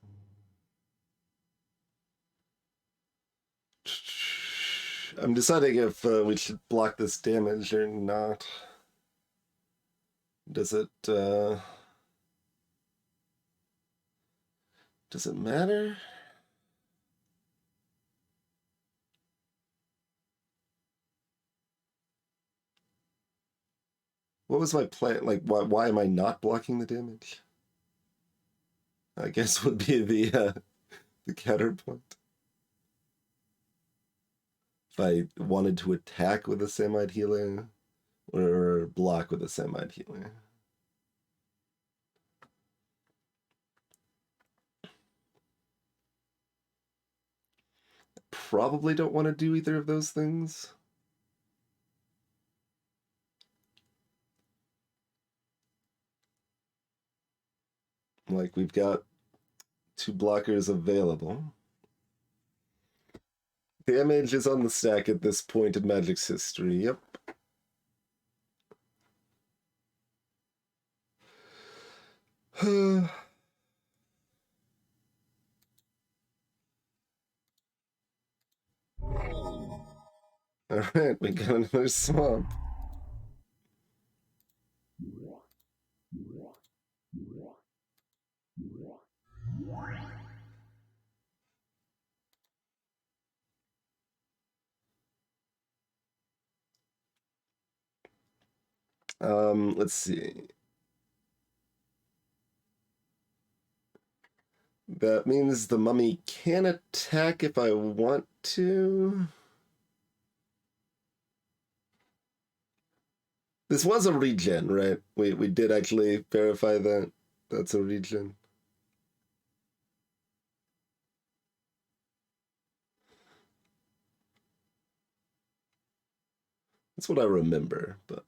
I'm deciding if we should block this damage or not. Does it matter? What was my plan? Like, why am I not blocking the damage? I guess would be the counterpoint. If I wanted to attack with a Samite Healer or block with a Samite Healer. Probably don't want to do either of those things. Like, we've got 2 blockers available. Damage is on the stack at this point in Magic's history. Yep. Alright, we got another swamp. Let's see. That means the mummy can attack if I want to. This was a regen, right? We did actually verify that. That's a regen. That's what I remember, but...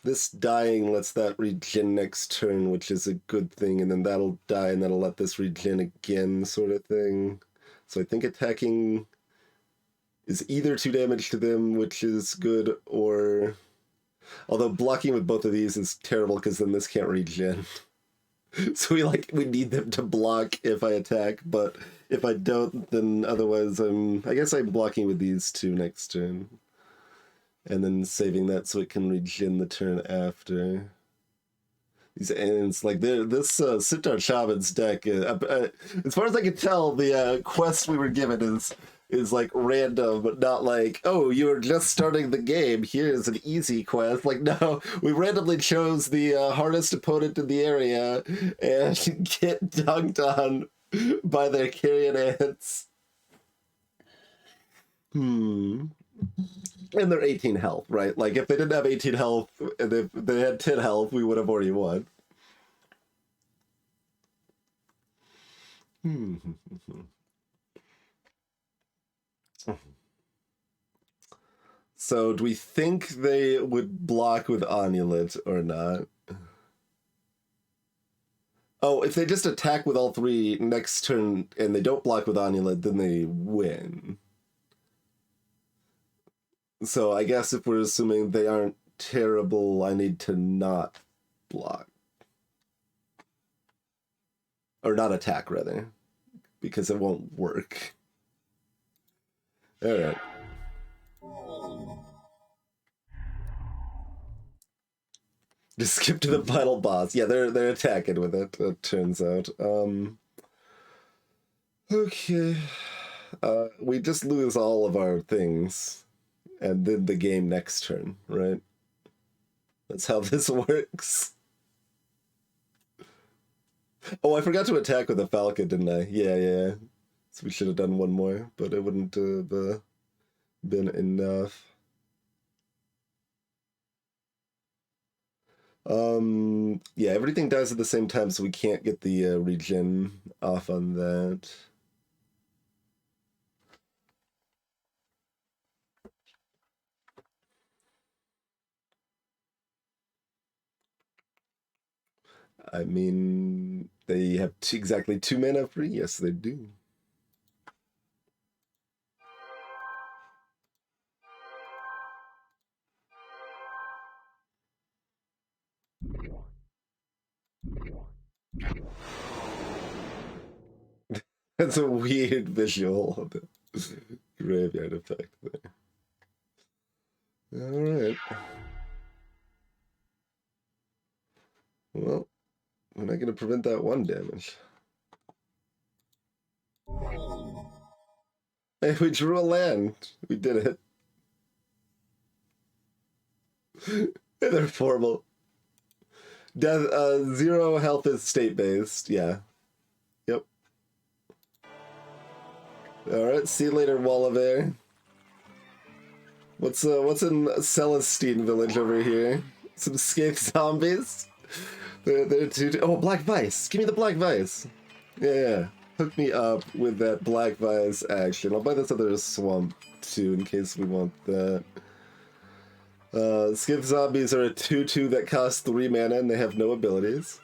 This dying lets that regen next turn, which is a good thing, and then that'll die and that'll let this regen again, sort of thing. So I think attacking is either 2 damage to them, which is good, or... Although blocking with both of these is terrible, because then this can't regen. So we need them to block if I attack, but if I don't, then otherwise I guess I'm blocking with these 2 next turn. And then saving that so it can regen the turn after. These ends, like this Sitar Shaman's deck, as far as I can tell, the quest we were given is like random, but not like, oh, you were just starting the game, here's an easy quest. Like, no, we randomly chose the hardest opponent in the area and get dunked on by their carrion ants. And they're 18 health, right? Like, if they didn't have 18 health, and if they had 10 health, we would have already won. So, do we think they would block with Amulet or not? Oh, if they just attack with all 3 next turn and they don't block with Amulet, then they win. So I guess if we're assuming they aren't terrible, I need to not block. Or not attack, rather. Because it won't work. Alright. Just skip to the final boss. Yeah, they're attacking with it turns out. Okay. We just lose all of our things. And then the game next turn, right? That's how this works. Oh, I forgot to attack with a falcon, didn't I? Yeah. So we should have done one more, but it wouldn't have been enough. Yeah, everything dies at the same time, so we can't get the regen off on that. I mean, they have exactly 2 mana free? Yes, they do. That's a weird visual of the graveyard effect there. Alright. Well, we're not going to prevent that 1 damage. Hey, we drew a land. We did it. They're formal. Death, 0 health is state-based, yeah. Yep. Alright, see you later, Wallabear. What's in Celestine Village over here? Some skink zombies? They're too... Oh, Black Vice! Give me the Black Vice! Yeah. Hook me up with that Black Vice action. I'll buy this other swamp, too, in case we want that. Skip zombies are a 2/2 that cost 3 mana and they have no abilities.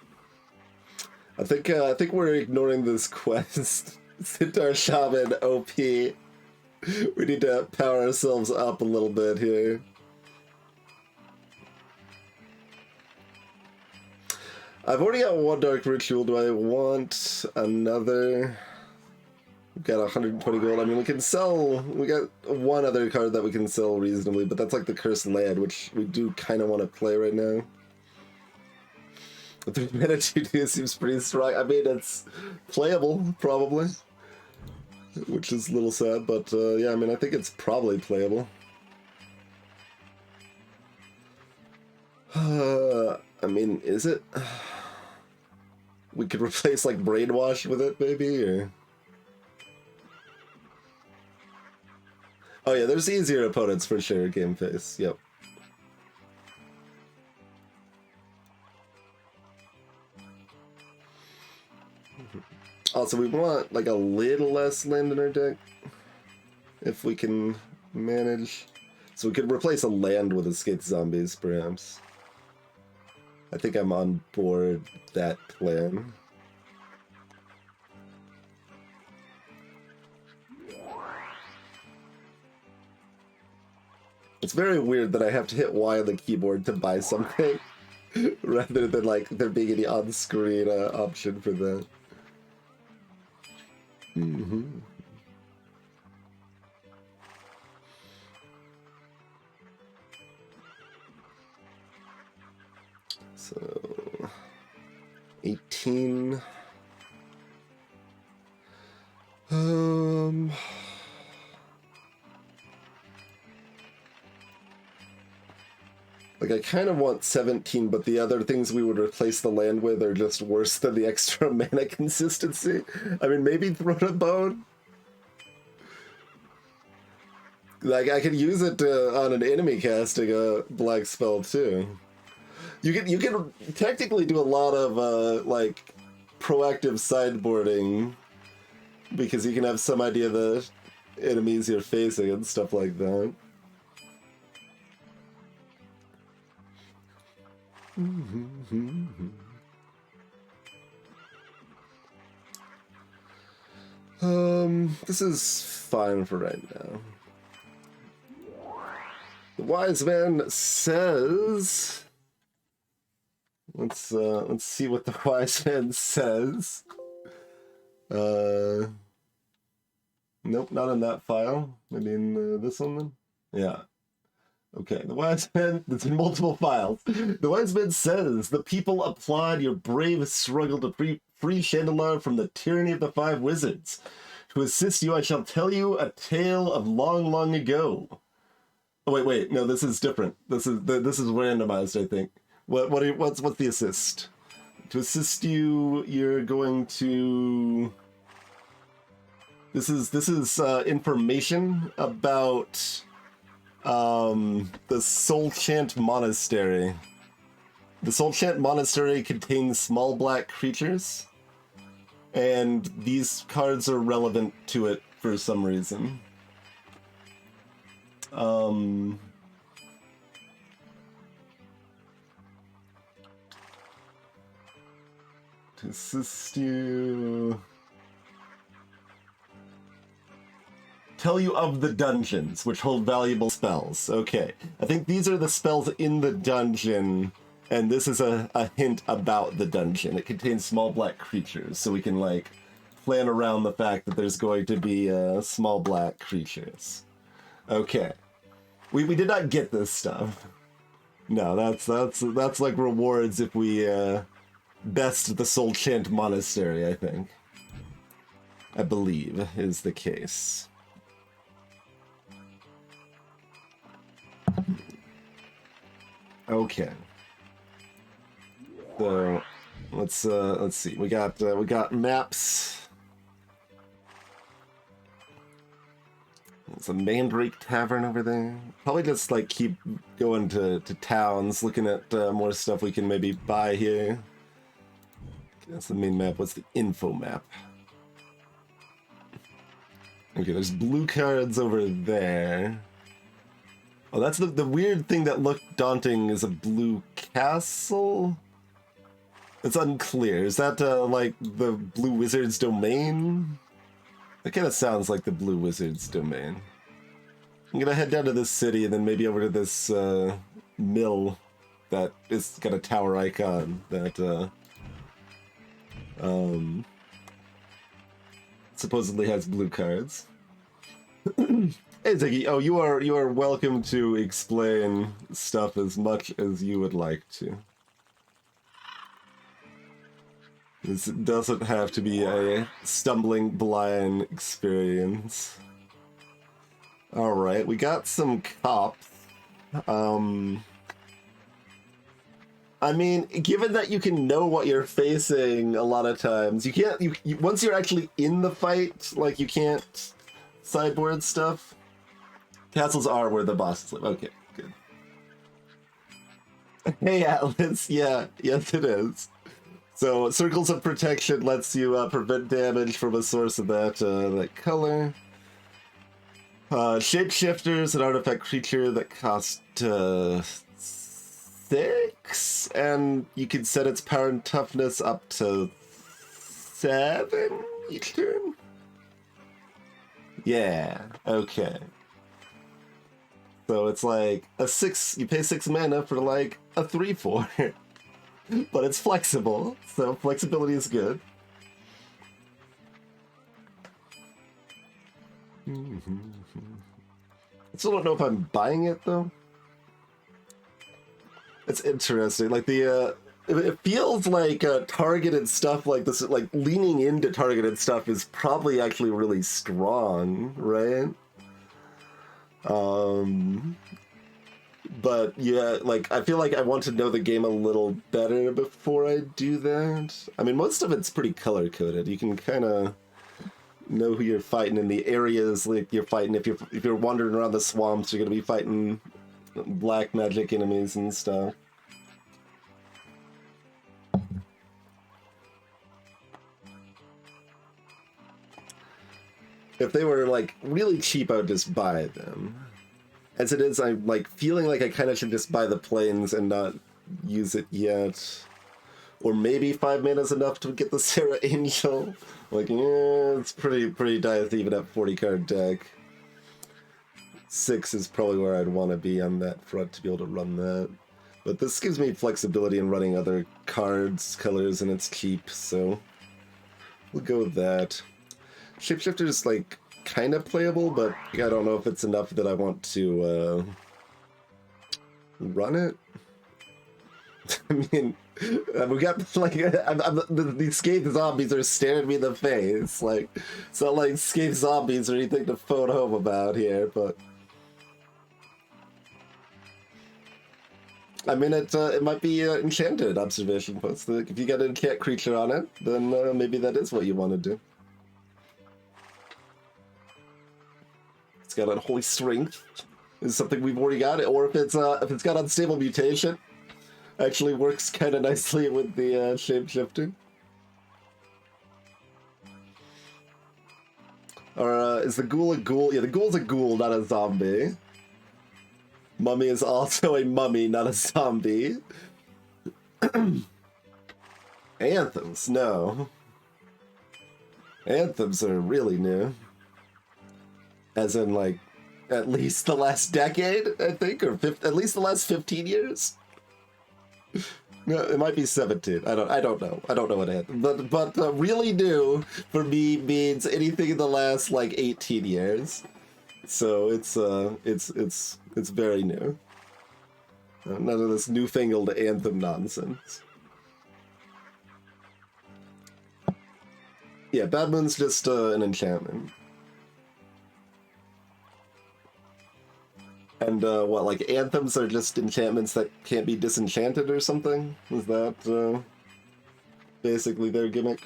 I think we're ignoring this quest. Sitar Shaman OP. We need to power ourselves up a little bit here. I've already got 1 Dark Ritual. Do I want another? We've got 120 gold. I mean, we can sell... We got 1 other card that we can sell reasonably, but that's like the Cursed Land, which we do kind of want to play right now. The 3 mana 2/2 seems pretty strong. I mean, it's playable, probably. Which is a little sad, but yeah, I mean, I think it's probably playable. I mean, is it? We could replace like brainwash with it, maybe, or. Oh yeah, there's easier opponents for sure. Game face. Yep. Also, we want like a little less land in our deck, if we can manage. So we could replace a land with escape zombies, perhaps. I think I'm on board that plan. It's very weird that I have to hit Y on the keyboard to buy something, rather than like there being any on-screen option for that. Mm-hmm. So 18. Like, I kind of want 17, but the other things we would replace the land with are just worse than the extra mana consistency. I mean, maybe Throat of Bone? Like, I could use it on an enemy casting a black spell, too. You can technically do a lot of, like, proactive sideboarding, because you can have some idea of the enemies you're facing and stuff like that. This is fine for right now. The wise man says, let's see what the wise man says. Nope, not in that file. Maybe in this one then? Yeah. Okay, the wise man, it's in multiple files. The wise man says, the people applaud your brave struggle to free Shandalar from the tyranny of the five wizards. To assist you, I shall tell you a tale of long, long ago. Oh, wait, no, this is different. This is randomized, I think. What's the assist? To assist you, you're going to... This is information about the Soul Chant Monastery. The Soul Chant Monastery contains small black creatures, and these cards are relevant to it for some reason. To assist you... Tell you of the dungeons, which hold valuable spells. Okay, I think these are the spells in the dungeon, and this is a hint about the dungeon. It contains small black creatures, so we can, like, plan around the fact that there's going to be small black creatures. Okay. We did not get this stuff. No, that's like rewards if we best the Soul Chant Monastery, I think. I believe is the case. Okay. So let's see. We got maps. There's a Mandrake Tavern over there. Probably just like keep going to towns, looking at more stuff we can maybe buy here. That's the main map. What's the info map? Okay, there's blue cards over there. Oh, that's the weird thing that looked daunting is a blue castle? It's unclear. Is that like the Blue Wizard's domain? That kind of sounds like the Blue Wizard's domain. I'm gonna head down to this city and then maybe over to this mill that is got a tower icon that supposedly has blue cards. Hey Ziggy, oh, you are welcome to explain stuff as much as you would like to. This doesn't have to be a stumbling blind experience. Alright, we got some cops. I mean, given that you can know what you're facing a lot of times, you can't, once you're actually in the fight, like, you can't sideboard stuff. Castles are where the bosses live. Okay, good. Hey, Atlas. Yeah, yes, it is. So, Circles of Protection lets you prevent damage from a source of that color. Shapeshifters, an artifact creature that costs 6, and you can set its power and toughness up to 7 each turn? Yeah, okay. So it's like a 6, you pay 6 mana for like a 3/4. But it's flexible, so flexibility is good. I still don't know if I'm buying it though. It's interesting. Like it feels like targeted stuff like this, like leaning into targeted stuff is probably actually really strong, right? But yeah, like I feel like I want to know the game a little better before I do that. I mean, most of it's pretty color coded. You can kind of know who you're fighting in the areas like you're fighting. If you're wandering around the swamps, you're gonna be fighting black magic enemies and stuff. If they were like really cheap, I would just buy them. As it is, I'm like feeling like I kind of should just buy the planes and not use it yet. Or maybe 5 mana is enough to get the Sarah Angel. Like, yeah, it's pretty dicey even at 40 card deck. 6 is probably where I'd want to be on that front to be able to run that. But this gives me flexibility in running other cards, colors, and it's cheap, so we'll go with that. Shapeshifter's like kind of playable, but I don't know if it's enough that I want to run it. I mean, we got like the Scathe zombies are staring me in the face. Like, it's not like Scathe zombies or anything to phone home about here, but I mean, it might be enchanted observation post. If you got an enchant creature on it, then maybe that is what you want to do. It's got Unholy Strength, is something we've already got, or if it's got Unstable Mutation, actually works kind of nicely with the shapeshifting. Or is the ghoul a ghoul? Yeah, the ghoul's a ghoul, not a zombie. Mummy is also a mummy, not a zombie. Anthems, no. Anthems are really new. As in, like, at least the last decade, I think, or at least the last 15 years. No, it might be 17. I don't know. I don't know what it is. But really new for me means anything in the last like 18 years. So it's very new. None of this newfangled anthem nonsense. Yeah, Bad Moon's just an enchantment. And what, like anthems are just enchantments that can't be disenchanted or something? Is that basically their gimmick?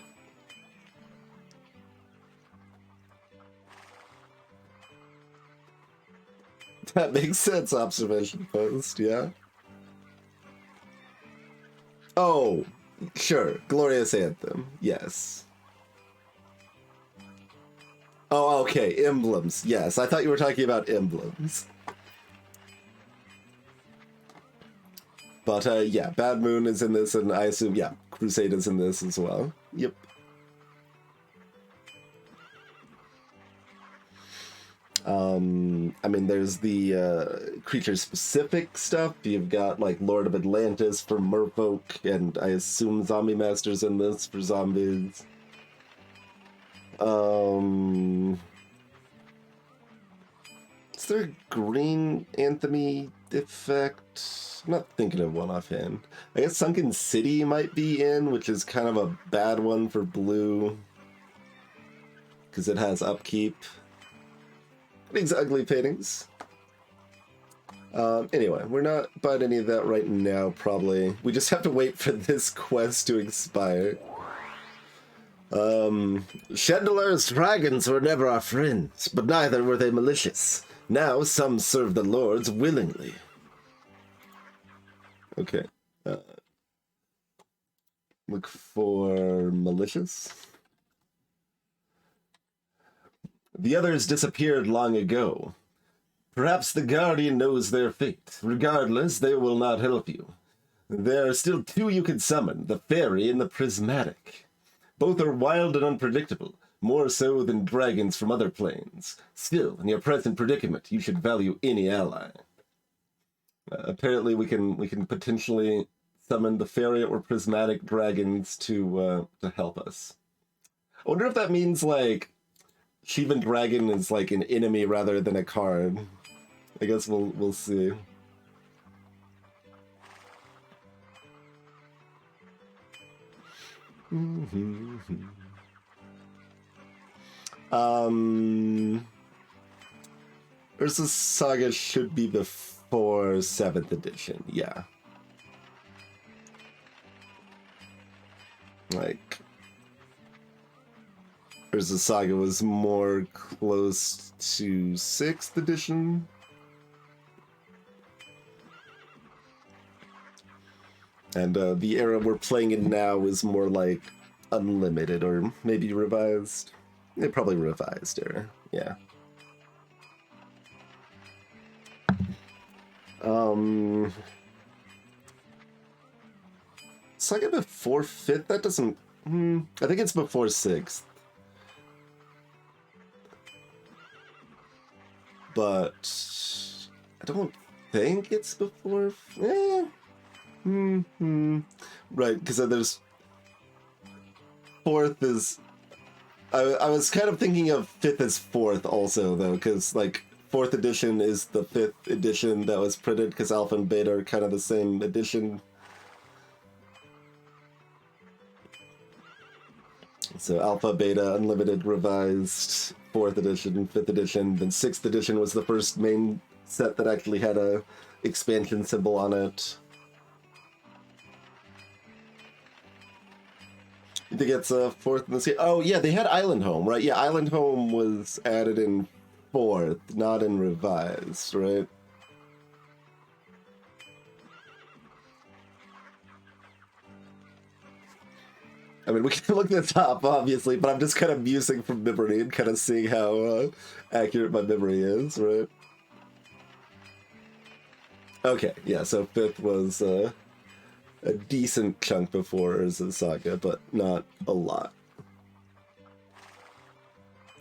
That makes sense, observation post, yeah. Oh, sure, Glorious Anthem, yes. Oh, okay, emblems, yes. I thought you were talking about emblems. But yeah, Bad Moon is in this, and I assume, yeah, Crusade is in this as well. Yep. I mean, there's the creature-specific stuff. You've got, like, Lord of Atlantis for Merfolk, and I assume Zombie Master's in this for zombies. Is there a green Anthemy effect? I'm not thinking of one offhand. I guess Sunken City might be in, which is kind of a bad one for blue. Because it has upkeep. These ugly paintings. Anyway, we're not buying any of that right now, probably. We just have to wait for this quest to expire. Shandalar's dragons were never our friends, but neither were they malicious. Now some serve the lords willingly. Okay. Look for malicious. The others disappeared long ago. Perhaps the Guardian knows their fate. Regardless, they will not help you. There are still two you can summon, the Fairy and the Prismatic. Both are wild and unpredictable, more so than dragons from other planes. Still, in your present predicament, you should value any ally. Apparently, we can potentially summon the Fairy or Prismatic dragons to help us. I wonder if that means, like, Shivan Dragon is like an enemy rather than a card. I guess we'll see. Urza's Saga should be before 7th edition, yeah. Like, Urza's Saga was more close to 6th edition. And the era we're playing in now is more like unlimited, or maybe revised. They probably revised era, yeah. Saga before 5th? That doesn't... I think it's before 6th. But I don't think it's before... Right, because there's... 4th is... I was kind of thinking of 5th as 4th also, though, because, like, 4th edition is the 5th edition that was printed, because Alpha and Beta are kind of the same edition. So Alpha, Beta, Unlimited, Revised, 4th edition, 5th edition, then 6th edition was the first main set that actually had a expansion symbol on it. You think it's 4th in the series? Oh yeah, they had Island Home, right? Yeah, Island Home was added in 4th, not in Revised, right? I mean, we can look this up, obviously, but I'm just kind of musing from memory and kind of seeing how accurate my memory is, right? Okay, yeah, so 5th was a decent chunk before Urza's Saga, but not a lot.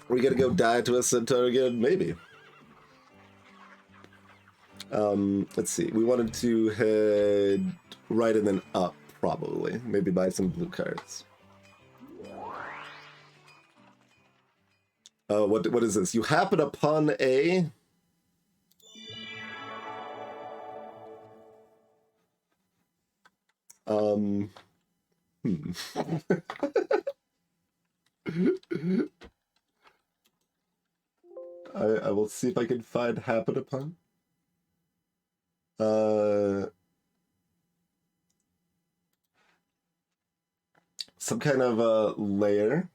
Are we gonna go die to a centaur again? Maybe. Let's see. We wanted to head right and then up, probably. Maybe buy some blue cards. What is this? You happen upon a... I will see if I can find happen upon. Some kind of layer.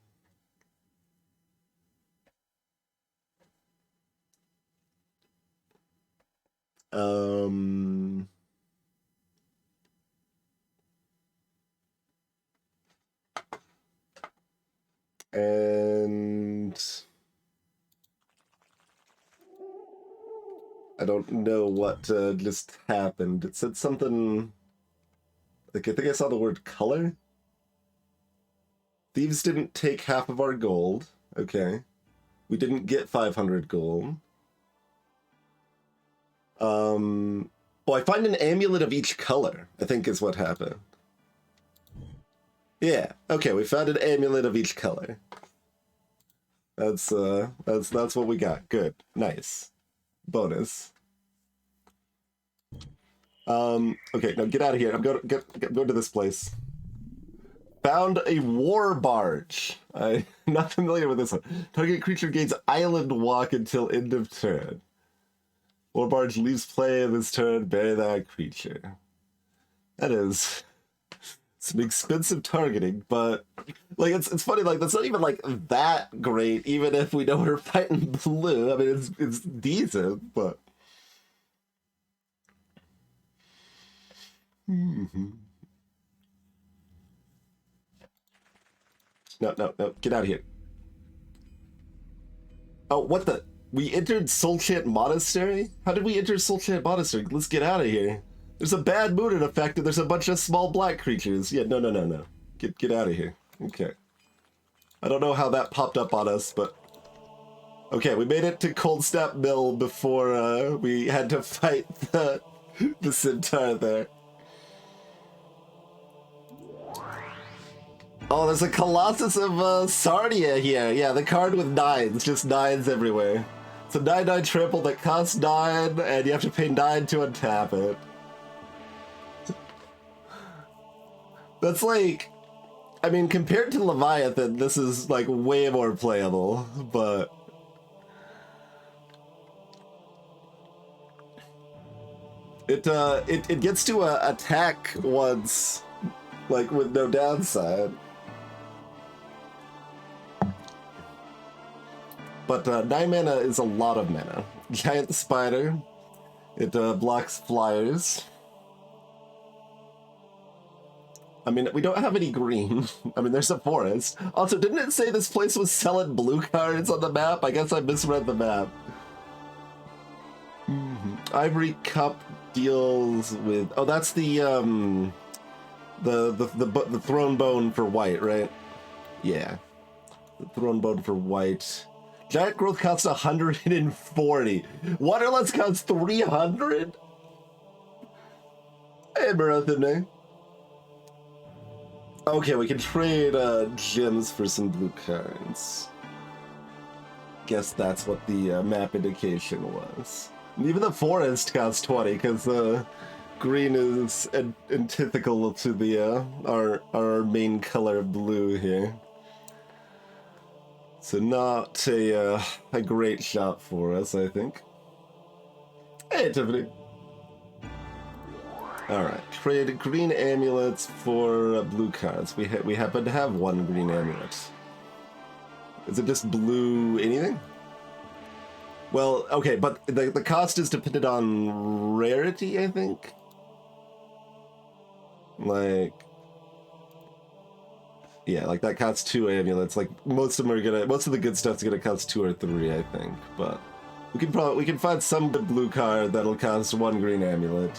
And I don't know what just happened. It said something, like, I think I saw the word color. Thieves didn't take half of our gold. Okay. We didn't get 500 gold. Well, I find an amulet of each color, I think is what happened. Yeah, okay, we found an amulet of each color. That's what we got. Good. Nice. Bonus. Okay, now get out of here. I'm going to this place. Found a war barge. I'm not familiar with this one. Target creature gains island walk until end of turn. Warbarge leaves play this turn, bury that creature. That is some expensive targeting, but like it's funny, like that's not even like that great, even if we know we're fighting blue. I mean it's decent, but no, no, get out of here. Oh, what the? We entered Soulchant Monastery? How did we enter Soulchant Monastery? Let's get out of here. There's a bad mood in effect and there's a bunch of small black creatures. Yeah, no. Get out of here. Okay. I don't know how that popped up on us, but... Okay, we made it to Cold Snap Mill before we had to fight the centaur there. Oh, there's a Colossus of Sardia here. Yeah, the card with 9s. Just 9s everywhere. It's a 9/9 triple that costs 9, and you have to pay 9 to untap it. That's like... I mean, compared to Leviathan, this is like way more playable, but... It gets to attack once, like with no downside. But 9 mana is a lot of mana. Giant Spider. It blocks flyers. I mean, we don't have any green. I mean, there's a forest. Also, didn't it say this place was selling blue cards on the map? I guess I misread the map. Ivory Cup deals with... Oh, that's the Throne Bone for white, right? Yeah. The Throne Bone for white. Giant Growth costs 140. Waterlust costs 300? Hey, Marathon. Okay, we can trade gems for some blue cards. Guess that's what the map indication was. And even the forest costs 20, because green is antithetical to the our main color blue here. So not a great shot for us, I think. Hey, Tiffany. All right, trade green amulets for blue cards. We happen to have one green amulet. Is it just blue anything? Well, okay, but the cost is dependent on rarity, I think. Like, yeah, like that costs 2 amulets. Like most of the good stuff's gonna cost 2 or 3, I think. But we can find some good blue card that'll cost 1 green amulet,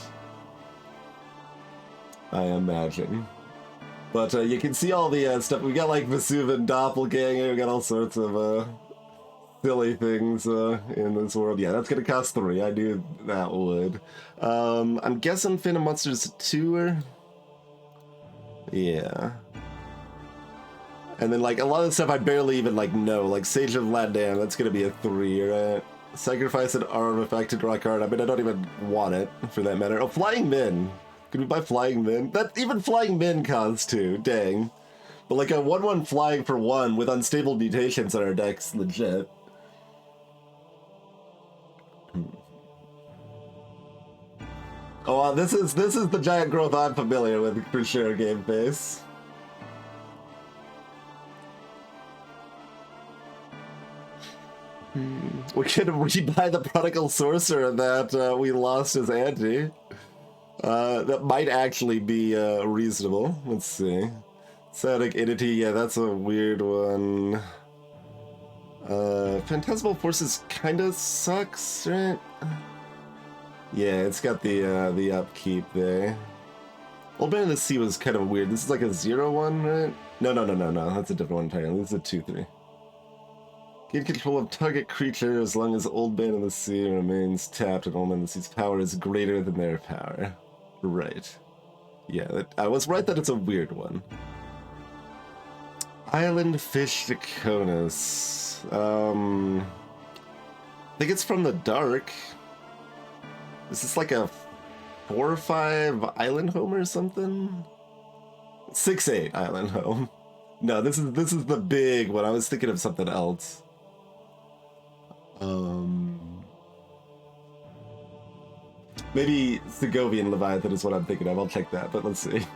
I imagine. But you can see all the stuff. We got like Vesuvian Doppelganger. We got all sorts of silly things in this world. Yeah, that's gonna cost 3. I knew that would. I'm guessing Phantom Monster's a 2er. Yeah. And then like a lot of the stuff I barely even like know. Like Sage of Ladam, that's gonna be a 3, right? Sacrifice an artifact to draw a card. I mean, I don't even want it for that matter. Oh, Flying Min. Could we buy Flying Min? That even Flying Min costs 2. Dang. But like a 1/1 flying for 1 with unstable mutations on our deck's legit. Oh, this is the giant growth I'm familiar with for sure, game face. We could rebuy the Prodigal Sorcerer that we lost as ante. That might actually be reasonable. Let's see. Static Entity, yeah, that's a weird one. Phantasmal Forces kinda sucks, right? Yeah, it's got the upkeep there. Old Man of the Sea was kind of weird. This is like a 0/1, right? No, that's a different one entirely. This is a 2/3. Gain control of target creature as long as Old Man of the Sea remains tapped and Old Man of the Sea's power is greater than their power. Right. Yeah, I was right that it's a weird one. Island Fish Dakonis. I think it's from the dark. Is this like a 4 or 5 island home or something? 6/8 island home. No, this is the big one. I was thinking of something else. Maybe Segovian Leviathan is what I'm thinking of. I'll check that, but let's see.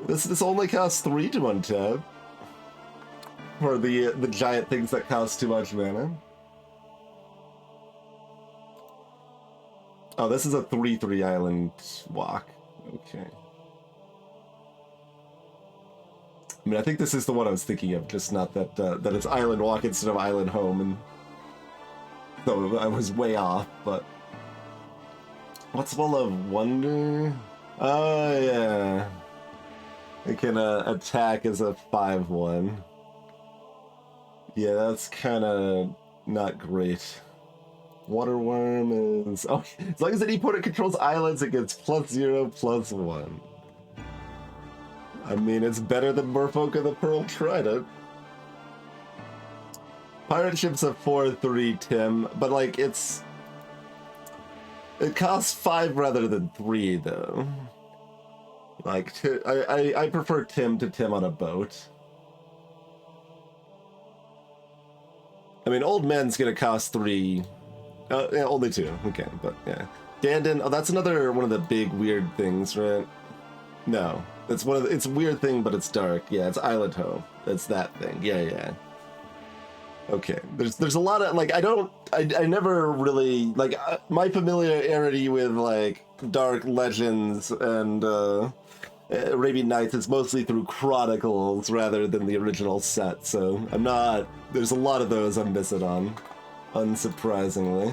This only costs 3 to untap for the giant things that cost too much mana. Oh, this is a 3/3 island walk. Okay. I mean, I think this is the one I was thinking of, just not that that it's island walk instead of island home, and so I was way off. But what's Wall of Wonder? Oh yeah, it can attack as a 5/1. Yeah, that's kind of not great. Water Worm is... Oh, as long as any opponent controls islands, it gets +0/+1. I mean, it's better than Merfolk of the Pearl Trident. Pirate Ship's a 4/3 Tim, but like it costs 5 rather than 3 though. Like I prefer Tim to Tim on a boat. I mean, Old Man's gonna cost 3. Yeah, only 2. Okay, but yeah. Gandon, oh, that's another one of the big weird things, right? No, it's one of the, it's a weird thing, but it's dark. Yeah, it's Island Ho. It's that thing. Yeah, yeah. Okay, there's a lot of like I never really like my familiarity with like Dark Legends and Arabian Nights is mostly through Chronicles rather than the original set. So I'm not. There's a lot of those I'm missing on. Unsurprisingly.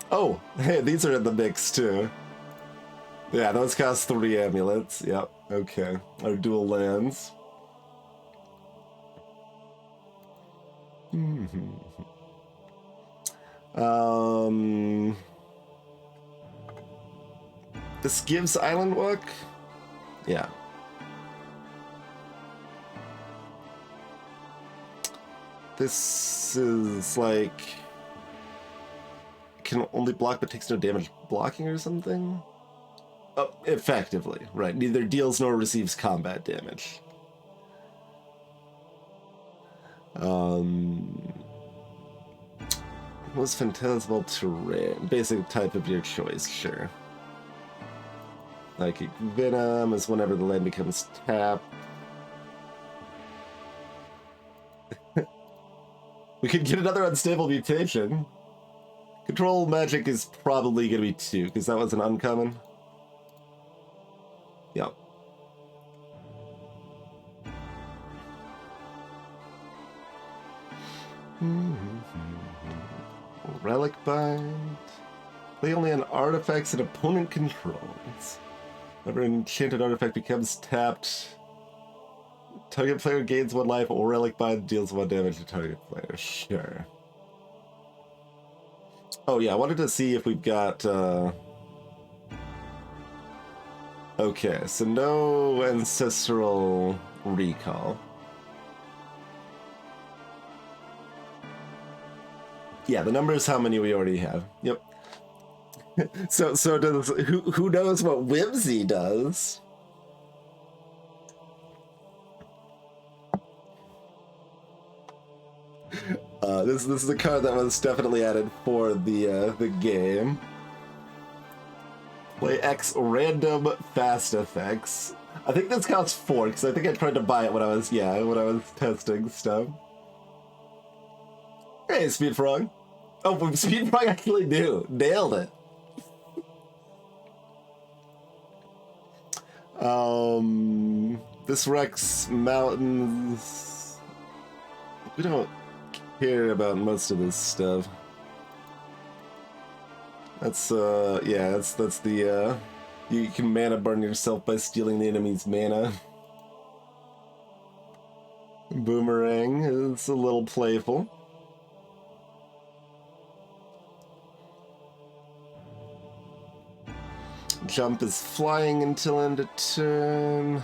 Oh, hey, these are in the mix too. Yeah, those cost 3 amulets. Yep, okay. Our dual lands. This gives Island Walk? Yeah. This is like... Can only block but takes no damage blocking or something? Oh, effectively, right. Neither deals nor receives combat damage. Most phantasmal terrain. Basic type of your choice, sure. Like Venom is whenever the land becomes tapped. We could get another unstable mutation. Control magic is probably going to be 2, because that was an uncommon. Yep. Relic Bind. Play only on artifacts that opponent controls. Whenever an enchanted artifact becomes tapped, target player gains 1 life, or Relic Bind deals 1 damage to target player. Sure. Oh yeah, I wanted to see if we've got... Okay, so no Ancestral Recall. Yeah, the number is how many we already have. Yep. So does who knows what Whimsy does? This is a card that was definitely added for the game. Play X random fast effects. I think this costs 4 because I think I tried to buy it when I was testing stuff. Hey, Speed Frog. Oh, Speed Frog actually nailed it. This wrecks mountains. We don't care about most of this stuff. That's yeah, that's the you can mana burn yourself by stealing the enemy's mana. Boomerang is a little playful. Jump is flying until end of turn.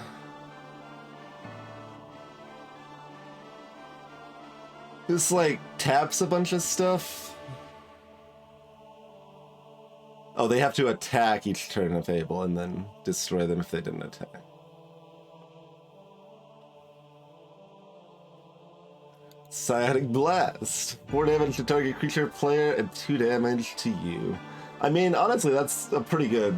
This like taps a bunch of stuff. Oh, they have to attack each turn if able, and then destroy them if they didn't attack. Psionic Blast. 4 damage to target creature player and 2 damage to you. I mean, honestly, that's a pretty good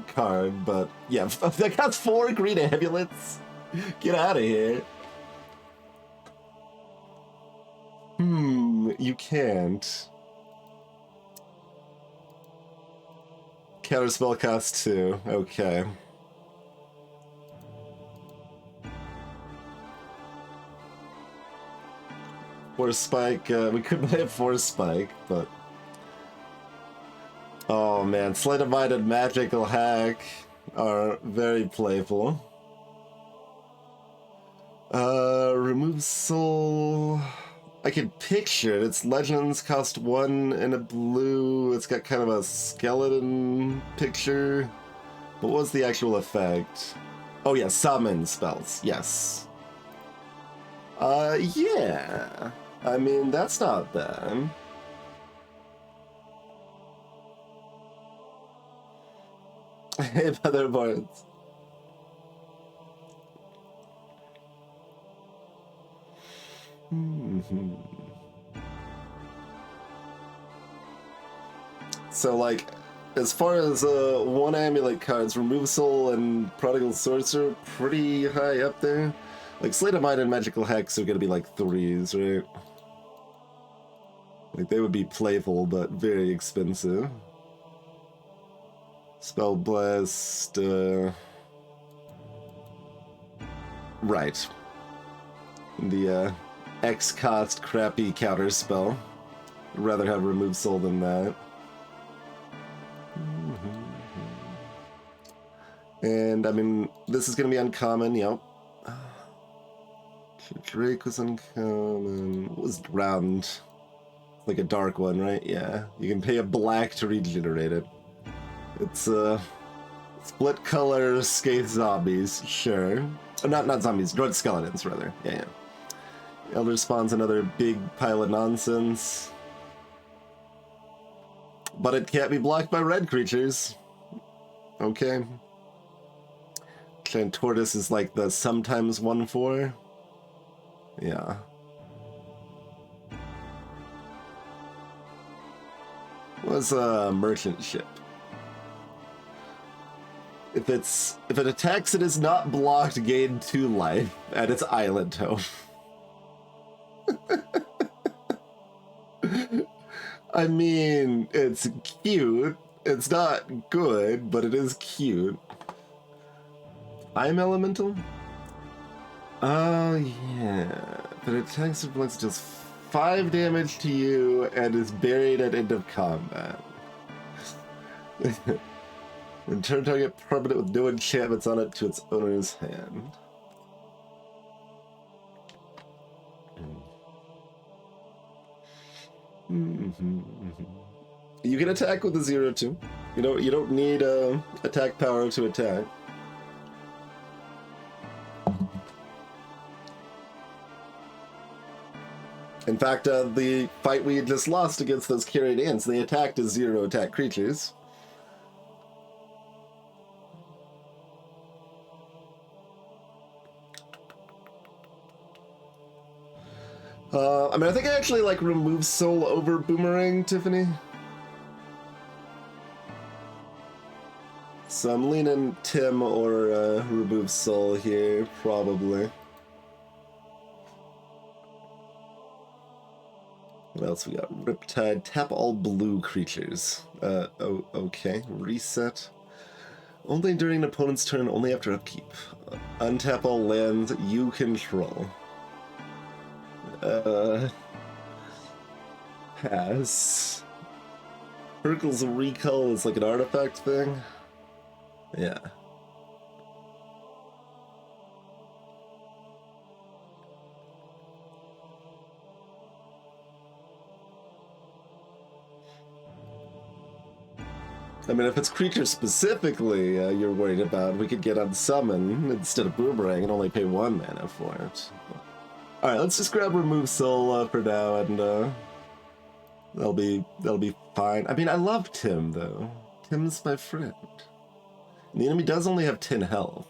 card, but yeah, that got 4 green amulets. Get out of here. You can't. Counterspell cost 2. Okay. Force Spike, we could play a Force Spike, but... Oh man, Sleight of Mind and Magical Hack are very playful. Remove Soul... I can picture it. Its legends cost 1 and a blue. It's got kind of a skeleton picture. What was the actual effect? Oh yeah, summon spells. Yes. Yeah. I mean, that's not bad. Hey, motherboards. So, like, as far as 1 amulet cards, Remove Soul and Prodigal Sorcerer, pretty high up there. Like, Sleight of Mind and Magical Hex are gonna be like 3s, right? Like, they would be playful, but very expensive. Spell Blast, right. The, X-cost crappy counter spell. I'd rather have Remove Soul than that. And, I mean, this is gonna be uncommon, yep. Drake was uncommon. What was round? Like a dark one, right? Yeah. You can pay a black to regenerate it. It's, split color Scathe Zombies, sure. Oh, not zombies, Dread Skeletons, rather. Yeah. Elder spawns another big pile of nonsense. But it can't be blocked by red creatures. Okay. Giant Tortoise is like the sometimes 1/4. Yeah. Was a merchant ship. If it attacks, it is not blocked, gain 2 life at its island home. I mean, it's cute. It's not good, but it is cute. I'm Elemental? Oh, yeah. But it attacks and blocks just 5 damage to you and is buried at end of combat. Return target permanent with no enchantments on it to its owner's hand. You can attack with a 0/2. You don't need attack power to attack. In fact, the fight we just lost against those carried ants, they attacked as 0 attack creatures. I mean, I think I actually like Remove Soul over Boomerang, Tiffany. So I'm leaning Tim or Remove Soul here, probably. What else we got? Riptide. Tap all blue creatures. Okay. Reset. Only during an opponent's turn, only after upkeep. Untap all lands you control. Pass. Hercule's Recall is like an artifact thing. Yeah. I mean, if it's creature specifically you're worried about, we could get Unsummon instead of Boomerang and only pay 1 mana for it. Alright, let's just grab Remove Soul for now, and that'll be fine. I mean, I love Tim, though. Tim's my friend. And the enemy does only have 10 health.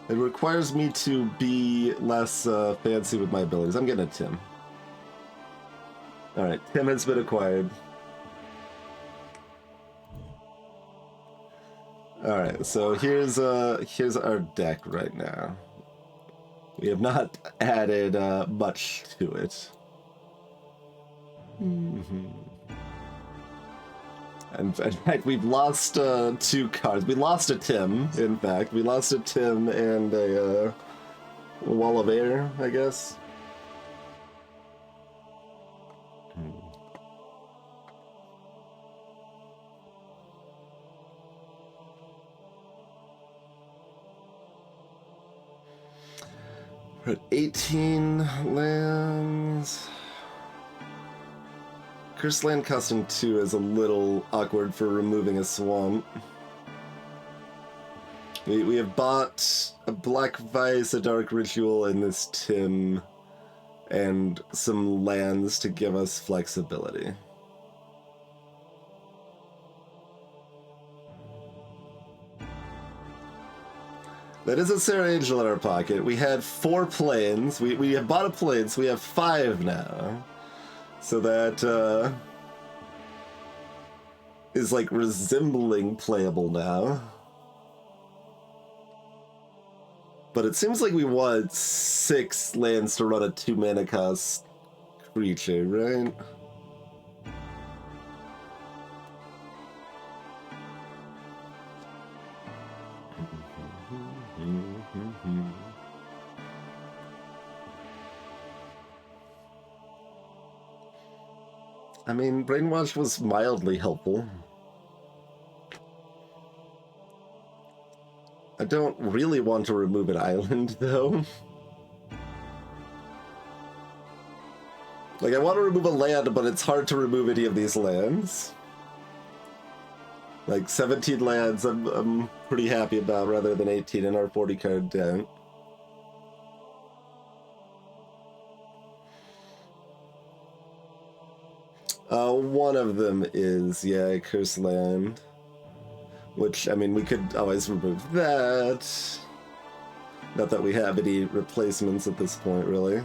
It requires me to be less fancy with my abilities. I'm getting a Tim. Alright, Tim has been acquired. Alright, so here's our deck right now. We have not added much to it. Mm-hmm. And in fact, we've lost 2 cards. We lost a Tim, in fact. We lost a Tim and a Wall of Air, I guess. We're at 18 lands. Cursed Land Custom 2 is a little awkward for removing a swamp. We have bought a Black Vice, a Dark Ritual, and this Tim, and some lands to give us flexibility. That is a Sarah Angel in our pocket. We had 4 planes. We have bought a plane, so we have 5 now. So that is like resembling playable now. But it seems like we want 6 lands to run a 2-mana cost creature, right? I mean, Brainwash was mildly helpful. I don't really want to remove an island, though. Like, I want to remove a land, but it's hard to remove any of these lands. Like, 17 lands I'm pretty happy about, rather than 18 in our 40-card deck. One of them is, yeah, Cursed Land. Which, I mean, we could always remove that. Not that we have any replacements at this point, really.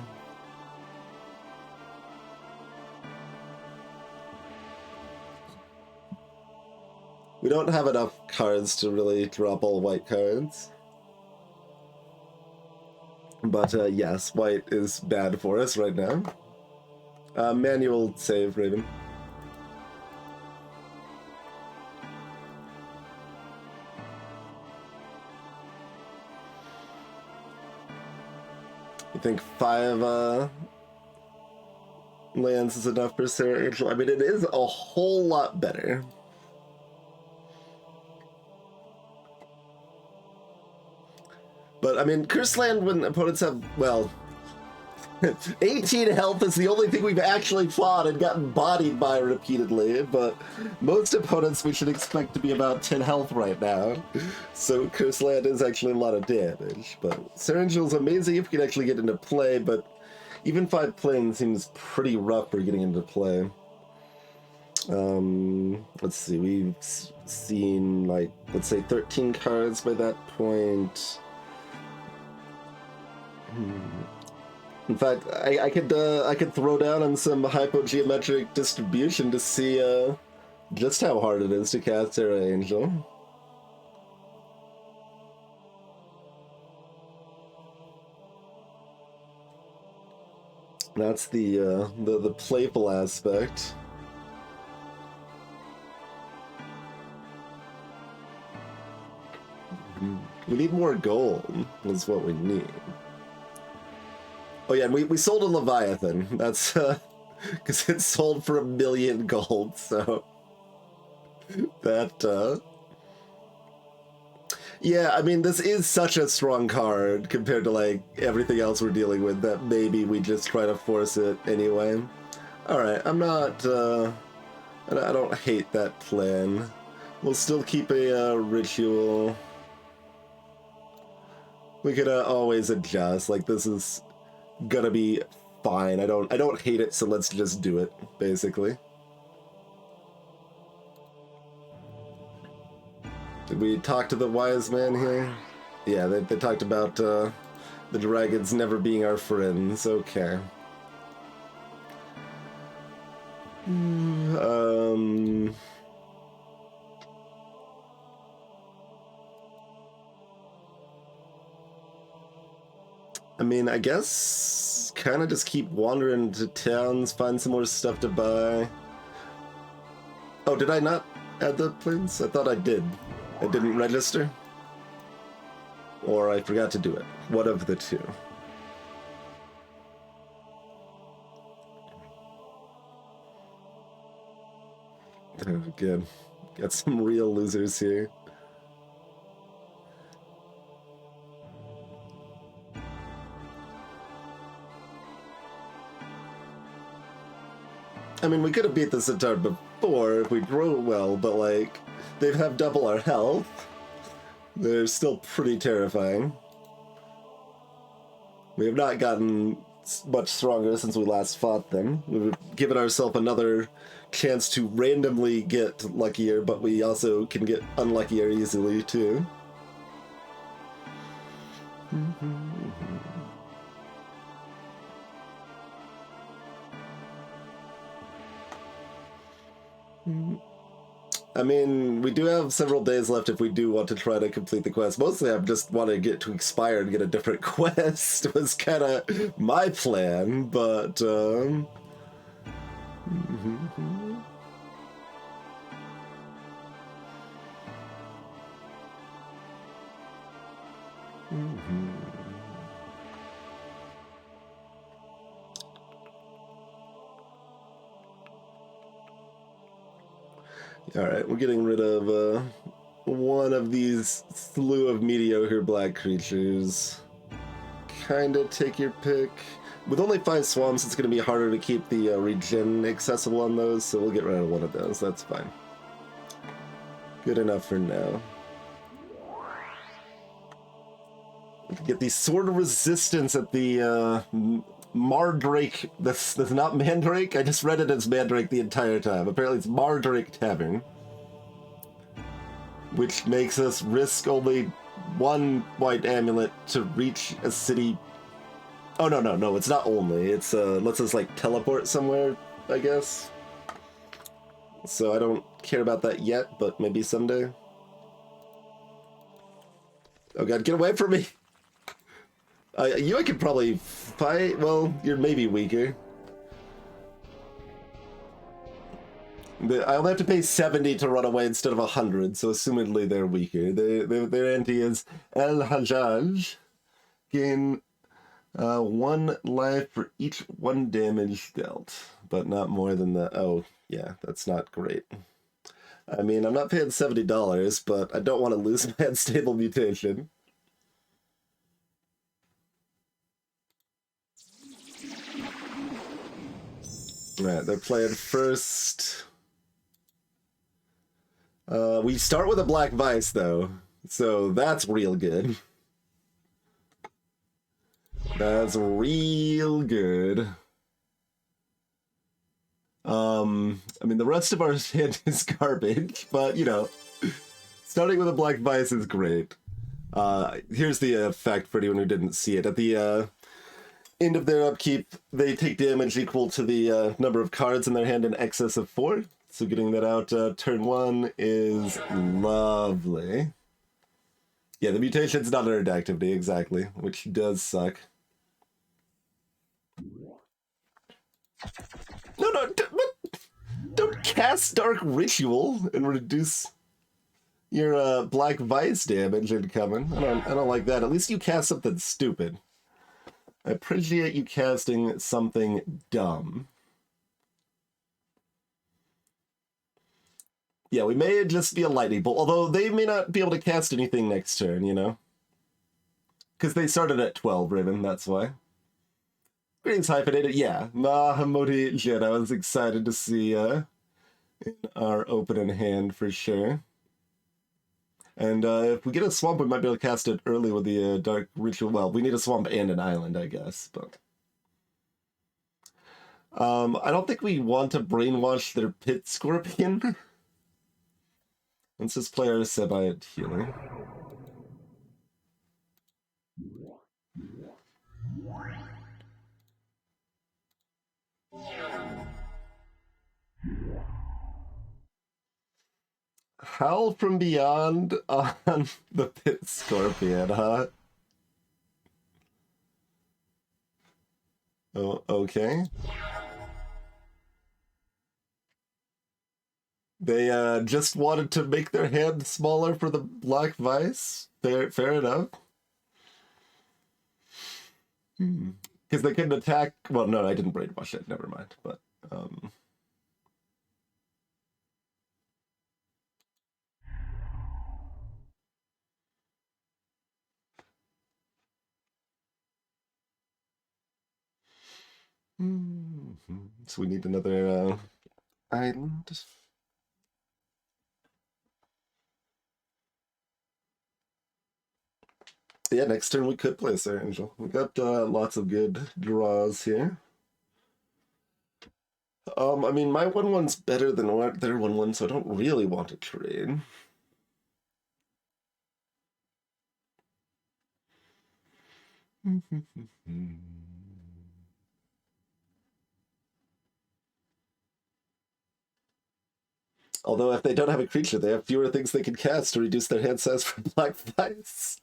We don't have enough cards to really drop all white cards. But, yes, white is bad for us right now. Manual save, Raven. You think 5 lands is enough for Sarah Angel? I mean, it is a whole lot better. But, I mean, Cursed Land, when opponents have, well, 18 health is the only thing we've actually fought and gotten bodied by repeatedly, but most opponents we should expect to be about 10 health right now. So Cursed Land is actually a lot of damage. But Sarah Angel's amazing if we can actually get into play, but even 5 planes seems pretty rough for getting into play. Let's see, we've seen, like, let's say 13 cards by that point. In fact, I could throw down on some hypogeometric distribution to see just how hard it is to cast Sarah Angel. That's the playful aspect. We need more gold, is what we need. Oh yeah, and we sold a Leviathan. That's because it sold for 1 million gold, so that yeah, I mean, this is such a strong card compared to like everything else we're dealing with that maybe we just try to force it anyway. Alright, I'm not I don't hate that plan. We'll still keep a ritual. We could always adjust, like this is gonna be fine. I don't hate it, so let's just do it, basically. Did we talk to the wise man here? Yeah, they talked about the dragons never being our friends. Okay. Um... I mean, I guess kind of just keep wandering to towns, find some more stuff to buy. Oh, did I not add the plans? I thought I did. I didn't register? Or I forgot to do it. One of the two. Oh, good. Got some real losers here. I mean, we could have beat the Centaur before if we drew well, but like, they have double our health. They're still pretty terrifying. We have not gotten much stronger since we last fought them. We've given ourselves another chance to randomly get luckier, but we also can get unluckier easily too. I mean, we do have several days left if we do want to try to complete the quest. Mostly I just want to get to expire and get a different quest. It was kind of my plan, but all right, we're getting rid of one of these slew of mediocre black creatures. Kinda take your pick. With only 5 swamps, it's going to be harder to keep the regen accessible on those, so we'll get rid of one of those. That's fine. Good enough for now. Get the Sword of Resistance at the Mardrake. That's not Mandrake. I just read it as Mandrake the entire time. Apparently it's Mardrake Tavern, which makes us risk only 1 white amulet to reach a city. Oh no, it's not only. It's lets us like teleport somewhere, I guess. So I don't care about that yet, but maybe someday. Oh god, get away from me! You I could probably fight. Well, you're maybe weaker. I only have to pay 70 to run away instead of 100, so assumedly they're weaker. Their ante is El Hajjaj. Gain 1 life for each 1 damage dealt, but not more than the. Oh, yeah, that's not great. I mean, I'm not paying $70, but I don't want to lose my unstable mutation. Alright, they're playing first. We start with a Black Vice, though, so that's real good. That's real good. I mean, the rest of our hand is garbage, but, you know, starting with a Black Vice is great. Here's the effect for anyone who didn't see it. At the end of their upkeep, they take damage equal to the number of cards in their hand in excess of 4. So getting that out turn 1 is lovely. Yeah, the mutation's not earned activity, exactly, which does suck. No, don't cast Dark Ritual and reduce your Black Vice damage incoming. I don't like that. At least you cast something stupid. I appreciate you casting something dumb. Yeah, we may just be a lightning bolt, although they may not be able to cast anything next turn, you know? Because they started at 12, Raven, that's why. Greetings, Hyphenated. Yeah, Mahamoti Jed. I was excited to see in our opening hand for sure. And if we get a swamp, we might be able to cast it early with the Dark Ritual. Well, we need a swamp and an island, I guess, but... I don't think we want to brainwash their Pit Scorpion. Let's just play our Sebite healer. Howl from Beyond on the Pit Scorpion, huh? Oh, okay. They just wanted to make their hand smaller for the Black Vice. Fair enough. Because they couldn't attack. Well, no, I didn't brainwash it. Never mind. But so we need another island. Yeah, next turn we could play Sir Angel. We got lots of good draws here. I mean, my 1/1's better than their 1/1, so I don't really want to trade. Although if they don't have a creature, they have fewer things they can cast to reduce their hand size for Black Vice.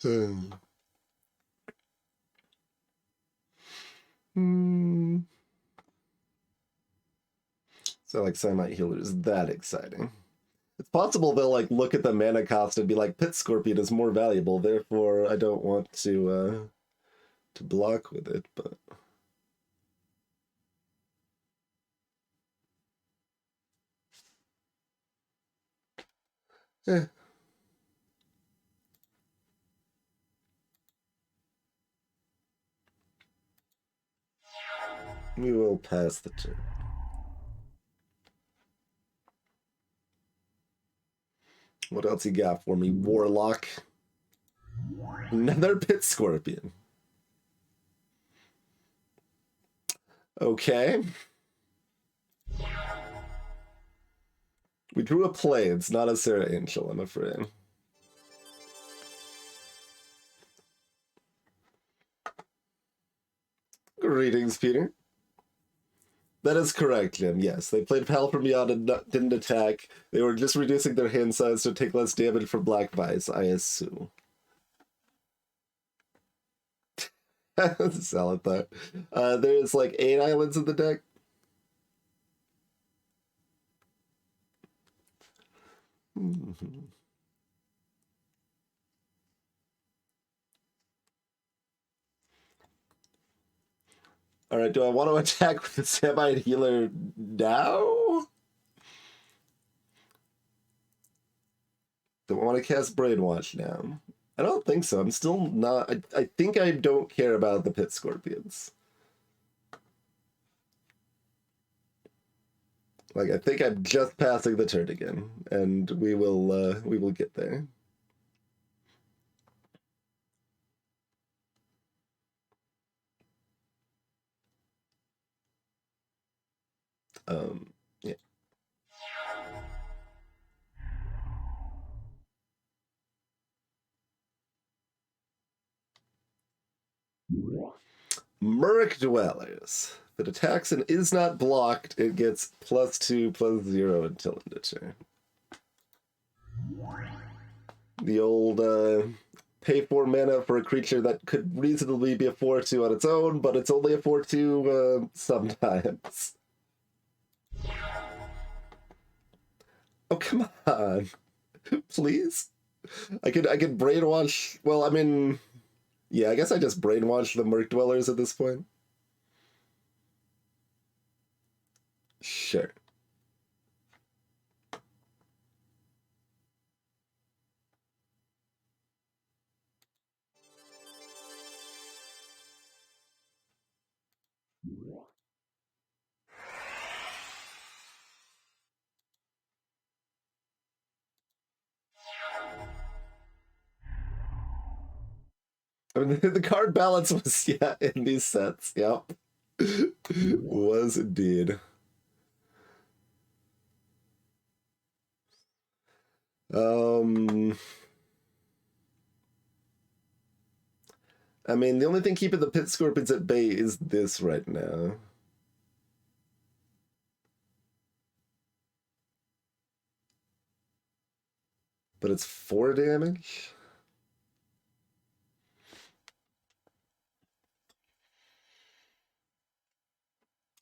So like Samite Healer is that exciting. It's possible they'll like look at the mana cost and be like, Pit Scorpion is more valuable, therefore I don't want to block with it, but eh. We will pass the turn. What else you got for me, Warlock? Another Pit Scorpion. Okay. We drew a play. It's not a Sarah Angel, I'm afraid. Greetings, Peter. That is correct, Jim. Yes, they played Pal from Beyond and didn't attack. They were just reducing their hand size to take less damage from Black Vice, I assume. Solid thought. There's like 8 islands in the deck. All right, do I want to attack with the Samite Healer now? Do I want to cast Brainwash now? I don't think so. I'm still not... I think I don't care about the Pit Scorpions. Like, I think I'm just passing the turn again, and we will get there. Yeah. Murk Dwellers. If it attacks and is not blocked, it gets +2/+0 until end of turn. The old pay 4 mana for a creature that could reasonably be a 4/2 on its own, but it's only a 4/2 sometimes. Oh, come on. Please? I could brainwash... Well, I mean... Yeah, I guess I just brainwash the Murk Dwellers at this point. Sure. I mean, the card balance was, yeah, in these sets. Yep. Was indeed. Um... I mean, the only thing keeping the pit scorpions at bay is this right now. But it's 4 damage?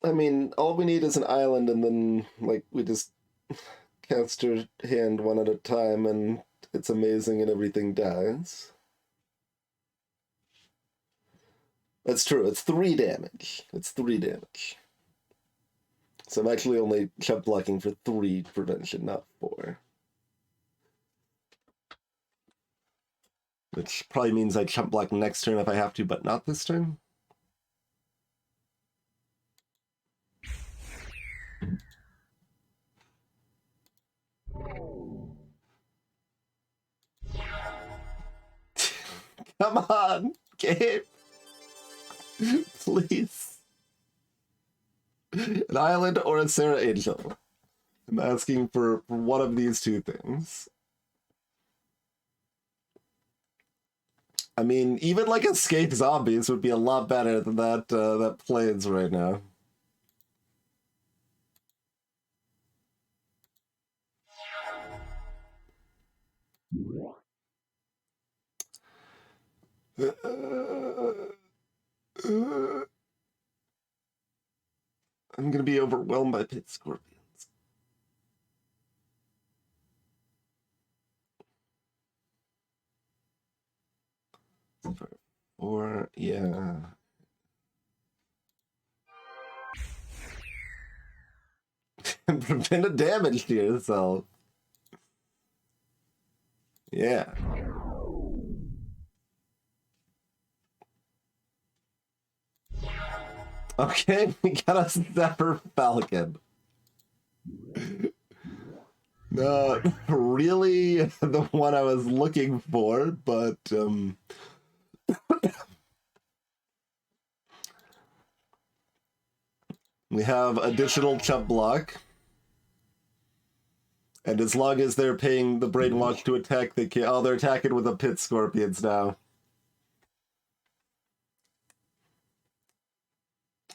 I mean, all we need is an island, and then, like, we just cast our hand one at a time, and it's amazing and everything dies. That's true. It's 3 damage. It's 3 damage. So I'm actually only chump blocking for 3 prevention, not 4. Which probably means I chump block next turn if I have to, but not this turn. Come on, game. Please. An island or a Sarah Angel. I'm asking for one of these 2 things. I mean, even like escape zombies would be a lot better than that planes right now. I'm gonna be overwhelmed by pit scorpions. 4, yeah. Prevent a damage to yourself. Yeah. Okay, we got a Zephyr Falcon. Not really the one I was looking for, but we have additional chump block. And as long as they're paying the brainwash to attack, they can. Oh, they're attacking with the pit scorpions now.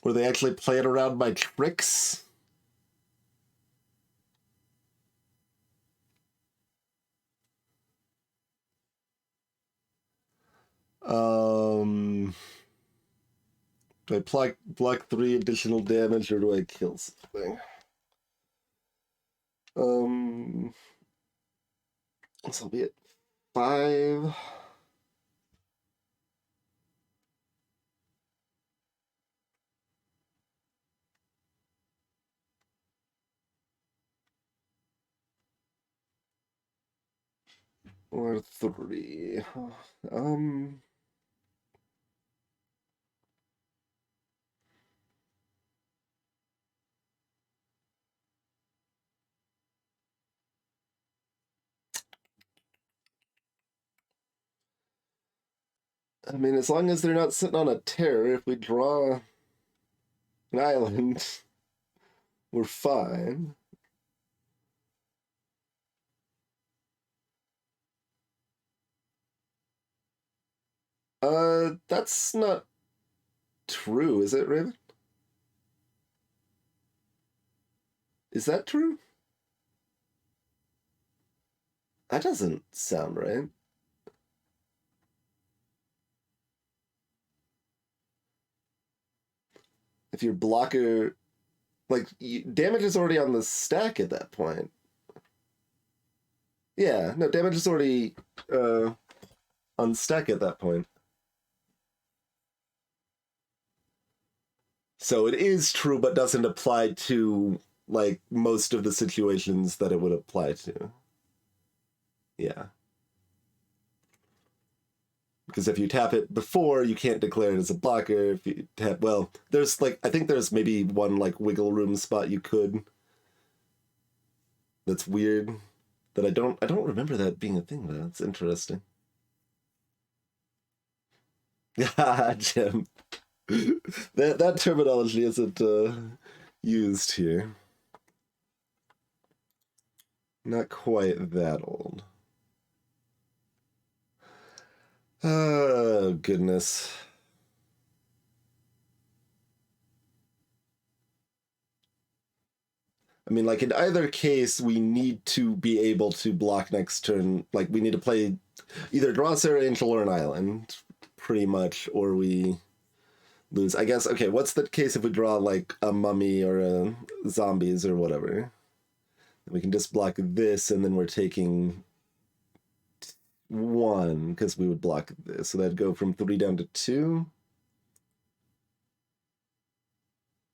Were they actually playing around my tricks? Do I block 3 additional damage, or do I kill something? This will be at 5. Or 3. I mean, as long as they're not sitting on a terror, if we draw an island, we're fine. That's not true, is it, Raven? Is that true? That doesn't sound right. If your blocker, like, damage is already on the stack at that point. Yeah, no, damage is already on stack at that point. So it is true, but doesn't apply to, like, most of the situations that it would apply to. Yeah. Because if you tap it before, you can't declare it as a blocker. If you tap, well, there's like, I think there's maybe one like wiggle room spot you could. That's weird. That I don't remember that being a thing though. That's interesting. Yeah, Jim. That terminology isn't used here. Not quite that old. Oh, goodness. I mean, like, in either case, we need to be able to block next turn. Like, we need to play either draw Sarah Angel or an island, pretty much, or we lose. I guess, okay, what's the case if we draw, like, a mummy or a zombies or whatever? We can just block this, and then we're taking 1, because we would block this. So that'd go from 3 down to 2.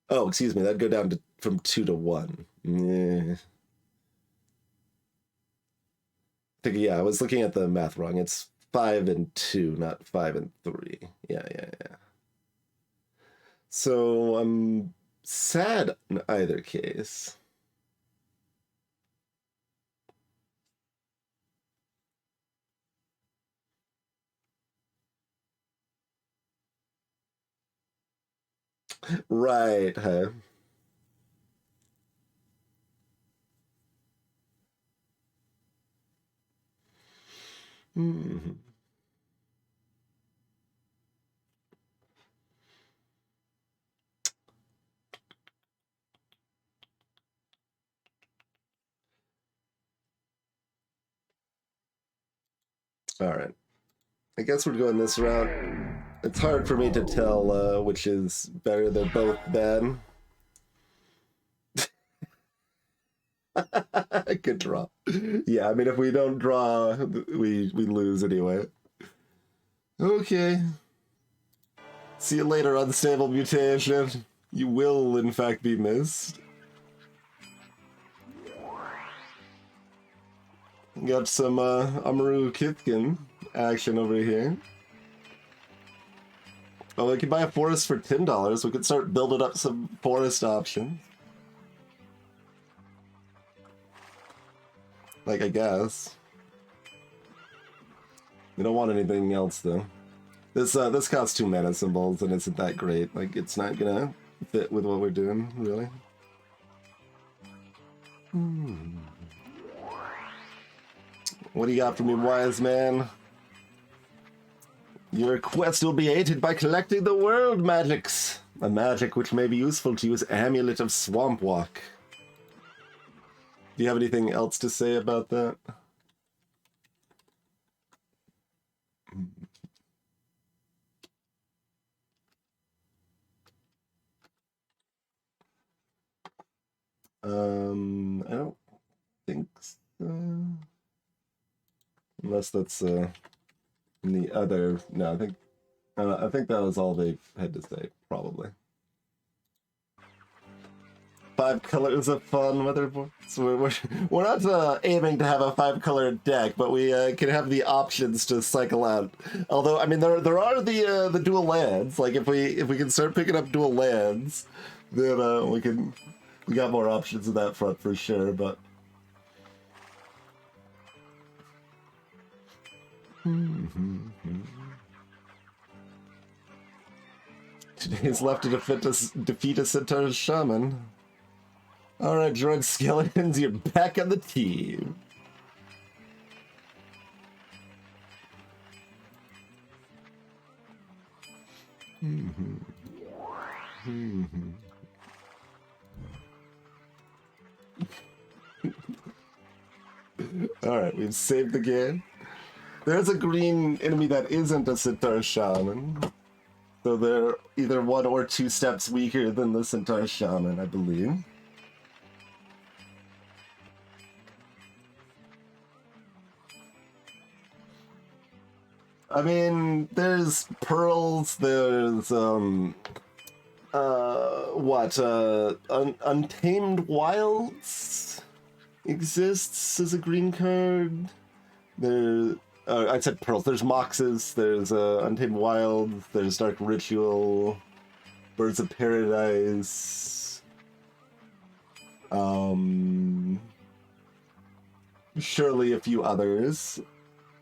Oh, excuse me, that'd go down to from 2 to 1. Yeah. Yeah, I was looking at the math wrong. It's 5 and 2, not 5 and 3. Yeah. So I'm sad in either case. Right, huh? Hmm. All right. I guess we're going this route. It's hard for me to tell which is better. They're both bad. Good draw. Yeah, I mean, if we don't draw, we lose anyway. Okay. See you later, unstable mutation. You will, in fact, be missed. Got some Amaru Kithkin action over here. Oh, we can buy a forest for $10. We could start building up some forest options. Like, I guess. We don't want anything else, though. This costs 2 mana symbols and isn't that great. Like, it's not gonna fit with what we're doing, really. What do you got for me, wise man? Your quest will be aided by collecting the world magics. A magic which may be useful to use Amulet of Swamp Walk. Do you have anything else to say about that? I don't think so. Unless that's in the other. No, I think that was all they had to say, probably. 5 colors of fun, motherboard. So we're not aiming to have a 5-color deck, but we can have the options to cycle out. Although, I mean, there are the dual lands. Like if we can start picking up dual lands, then we got more options in that front for sure. But today's left to defeat a Centaur Shaman. All right, droid skeletons, you're back on the team. All right, we've saved the game. There's a green enemy that isn't a Centaur Shaman. So they're either 1 or 2 steps weaker than the Centaur Shaman, I believe. I mean, there's pearls, there's, Untamed Wilds exists as a green card. There, I said pearls. There's Moxes. There's Untamed Wilds. There's Dark Ritual. Birds of Paradise. Surely a few others.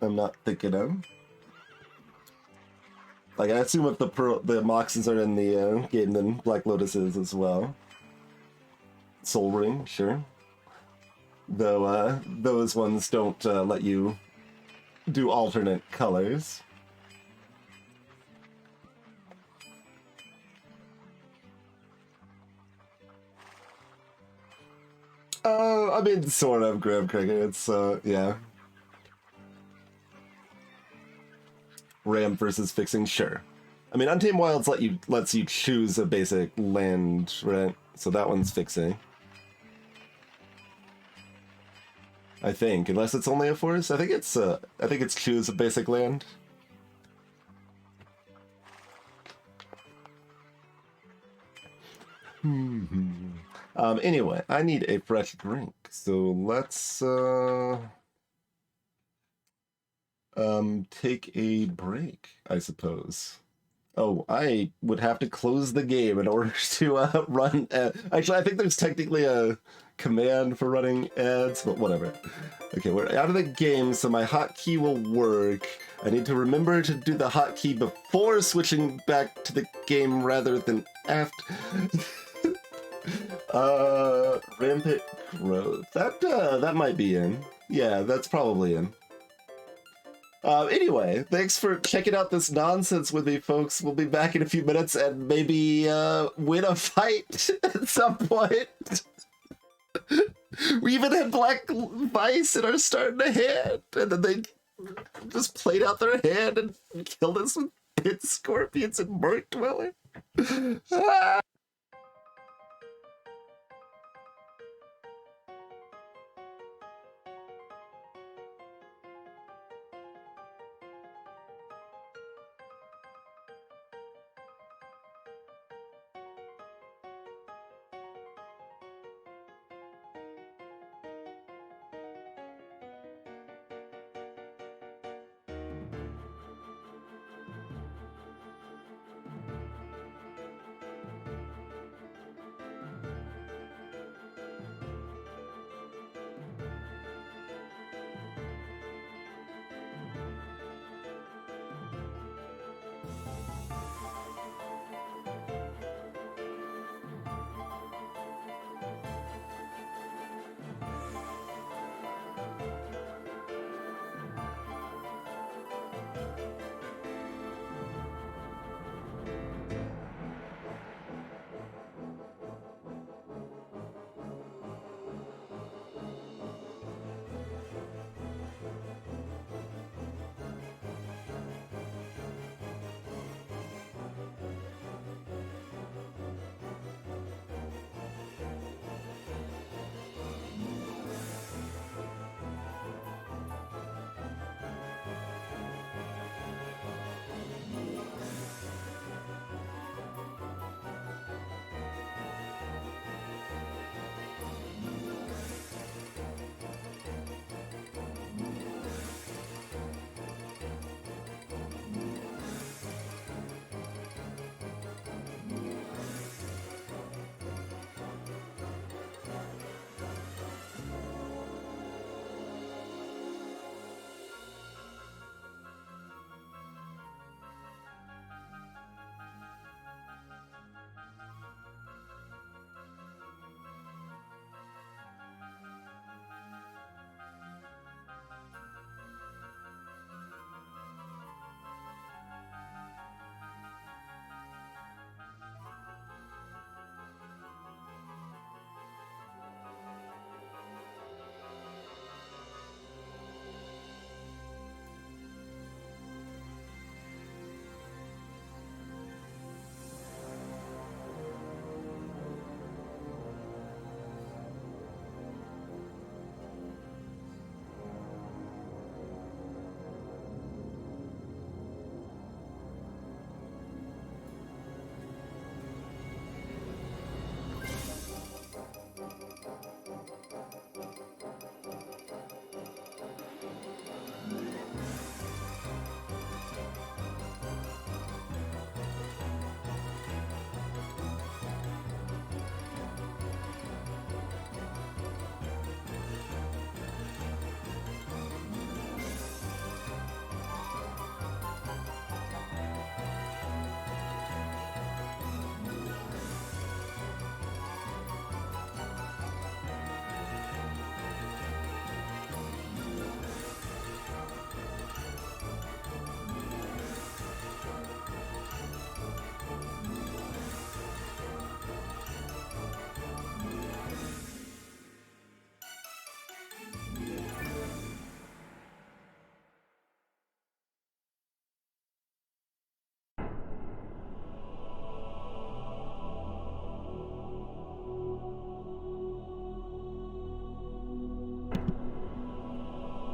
I'm not thinking of. Like I assume if the Moxes are in the game, then Black Lotus is as well. Soul Ring, sure. Though those ones don't let you do alternate colors. I mean, sort of, Graham Crickets, yeah. Ram versus fixing, sure. I mean, Untamed Wilds lets you choose a basic land, right? So that one's fixing. I think, unless it's only a forest. I think it's choose a basic land. Anyway, I need a fresh drink, so let's take a break, I suppose. Oh, I would have to close the game in order to run. Actually, I think there's technically a command for running ads, but whatever. Okay, we're out of the game, so my hotkey will work. I need to remember to do the hotkey before switching back to the game rather than after. Rampant growth. That might be in. Yeah, that's probably in. Anyway, thanks for checking out this nonsense with me, folks. We'll be back in a few minutes and maybe win a fight at some point. We even had Black Vice in our starting hand, and then they just played out their hand and killed us with pit scorpions and Merc Dweller.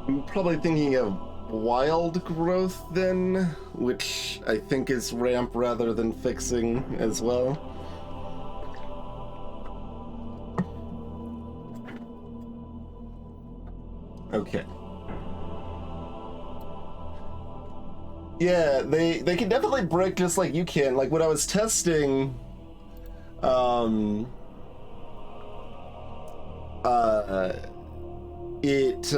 I'm probably thinking of wild growth then, which I think is ramp rather than fixing as well. Okay. Yeah, they can definitely brick just like you can. Like when I was testing it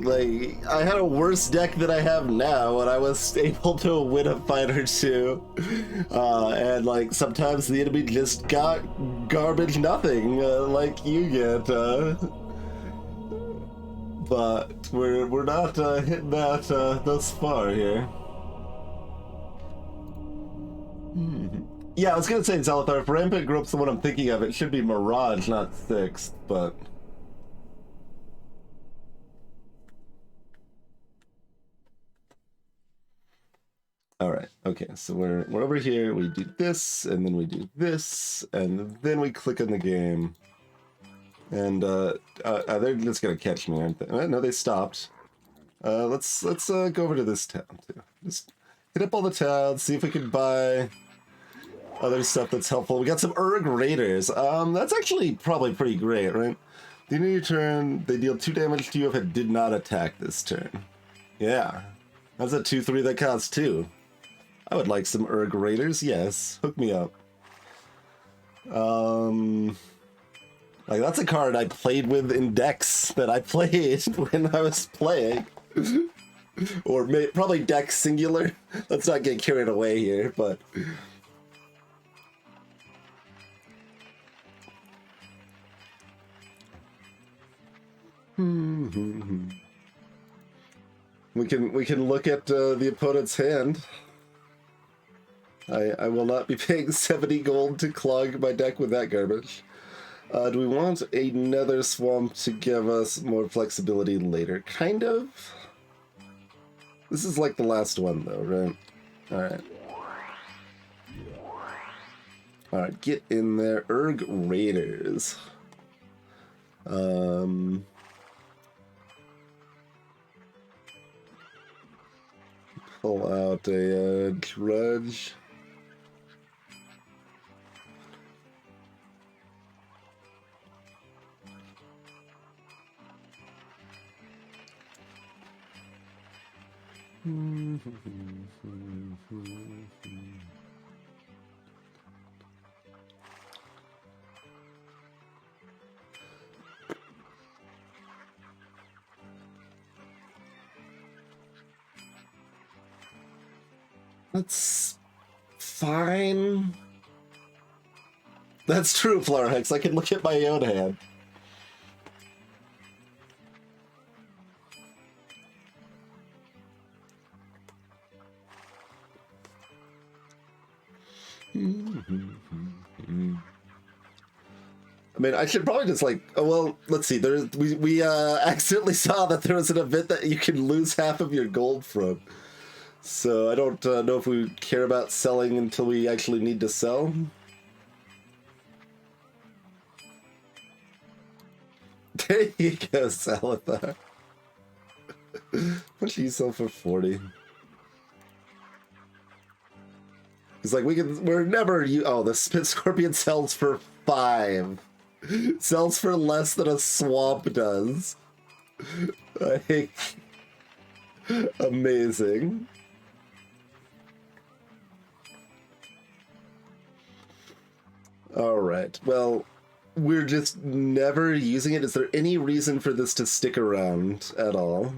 like I had a worse deck than I have now, and I was able to win a fight or two. And like sometimes the enemy just got garbage nothing, like you get. But we're not hitting that thus far here. Yeah, I was gonna say Zalathar. If Rampant Grope's the one I'm thinking of, it should be Mirage, not Sixth, but. All right. Okay. So we're over here. We do this, and then we do this, and then we click on the game. And they're just gonna catch me, aren't they? No, they stopped. Let's go over to this town too. Just hit up all the towns, see if we can buy other stuff that's helpful. We got some Urg Raiders. That's actually probably pretty great, right? The end of your turn, they deal 2 damage to you if it did not attack this turn. Yeah, that's a 2/3 that costs 2. I would like some Urg Raiders. Yes, hook me up. Like that's a card I played with in decks that I played when I was playing. Or probably deck singular. Let's not get carried away here, but. We can look at the opponent's hand. I will not be paying 70 gold to clog my deck with that garbage. Do we want another swamp to give us more flexibility later? Kind of. This is like the last one though, right? Alright. Alright, get in there. Urg Raiders. Pull out a Drudge. That's fine. That's true, Florhex. I can look at my own hand. I mean, I should probably just like, oh, well, let's see. We accidentally saw that there was an event that you can lose half of your gold from. So I don't know if we care about selling until we actually need to sell. There you go, Zalathar. What should you sell for 40? It's like we're never oh, the Spit Scorpion sells for 5. Sells for less than a swamp does. Like, amazing. All right. Well, we're just never using it. Is there any reason for this to stick around at all?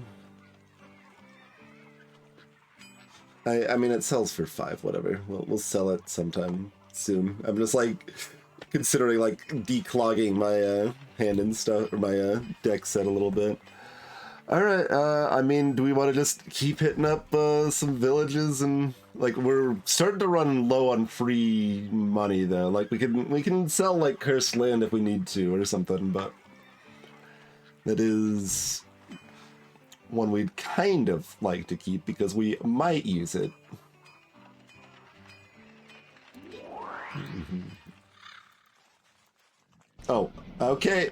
I mean, it sells for 5, whatever. We'll sell it sometime soon. I'm just like considering like declogging my hand and stuff, or my deck set a little bit. All right. I mean, do we want to just keep hitting up some villages, and like we're starting to run low on free money though. Like we can sell like cursed land if we need to or something, but that is one we'd kind of like to keep because we might use it. Oh, okay.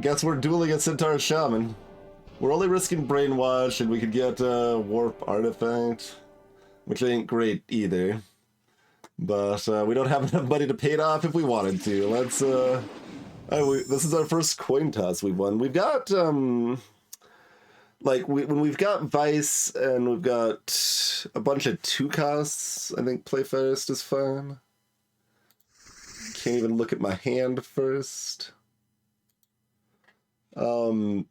Guess we're dueling a Centaur Shaman. We're only risking Brainwash, and we could get a Warp Artifact, which ain't great either. But we don't have enough money to pay it off if we wanted to. Let's, this is our first coin toss we've won. We've got, like, when we've got Vice and we've got a bunch of 2 costs, I think Play First is fine. Can't even look at my hand first. Alright,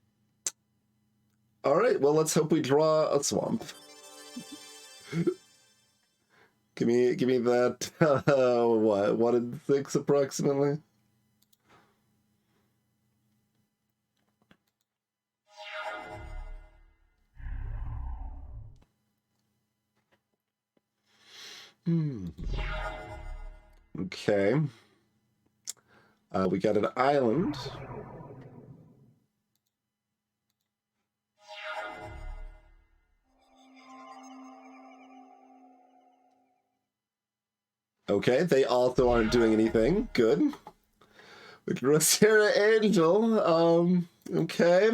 well, let's hope we draw a swamp. Give me that, what, 1 in 6 approximately? Okay. We got an island. Okay, they also aren't doing anything. Good. We can Rosera Angel. Okay.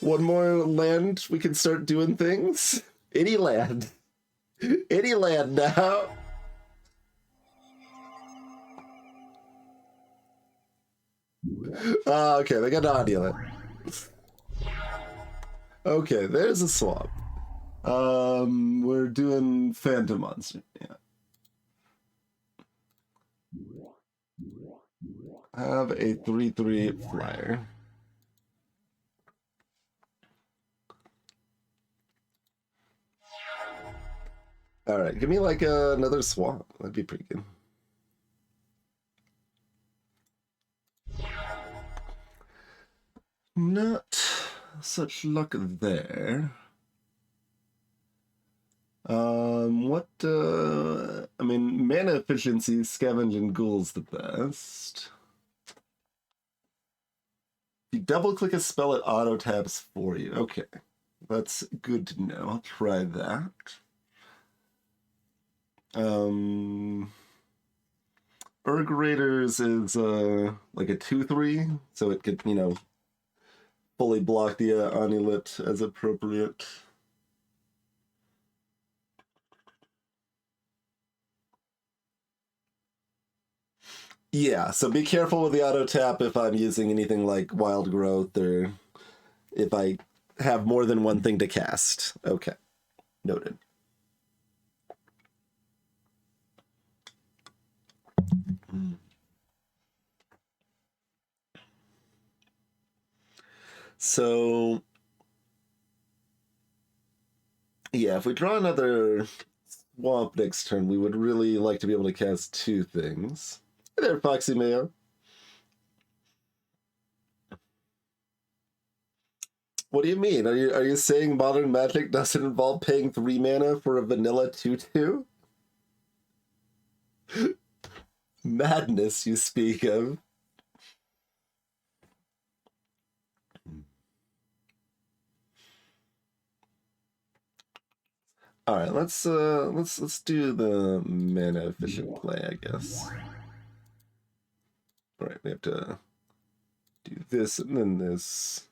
1 more land, we can start doing things. Any land. Any land now. Okay, they got Nodula. Okay, there's a swamp. We're doing Phantom Monster. Yeah. Have a 3/3 flyer. Alright, give me like another swamp. That'd be pretty good. Not such luck there. What, I mean, mana efficiency, Scavenge and Ghoul's the best. If you double-click a spell, it auto-taps for you. Okay, that's good to know. I'll try that. Urg Raiders is, like a 2/3, so it could, you know, fully block the Amulet as appropriate. Yeah, so be careful with the auto tap if I'm using anything like Wild Growth or if I have more than 1 thing to cast. Okay, noted. So, yeah, if we draw another swamp next turn, we would really like to be able to cast 2 things. Hey there, Foxy Mayo. What do you mean? Are you saying Modern Magic doesn't involve paying 3 mana for a vanilla 2/2? Madness you speak of. All right, let's do the mana efficient play, I guess. All right, we have to do this and then this.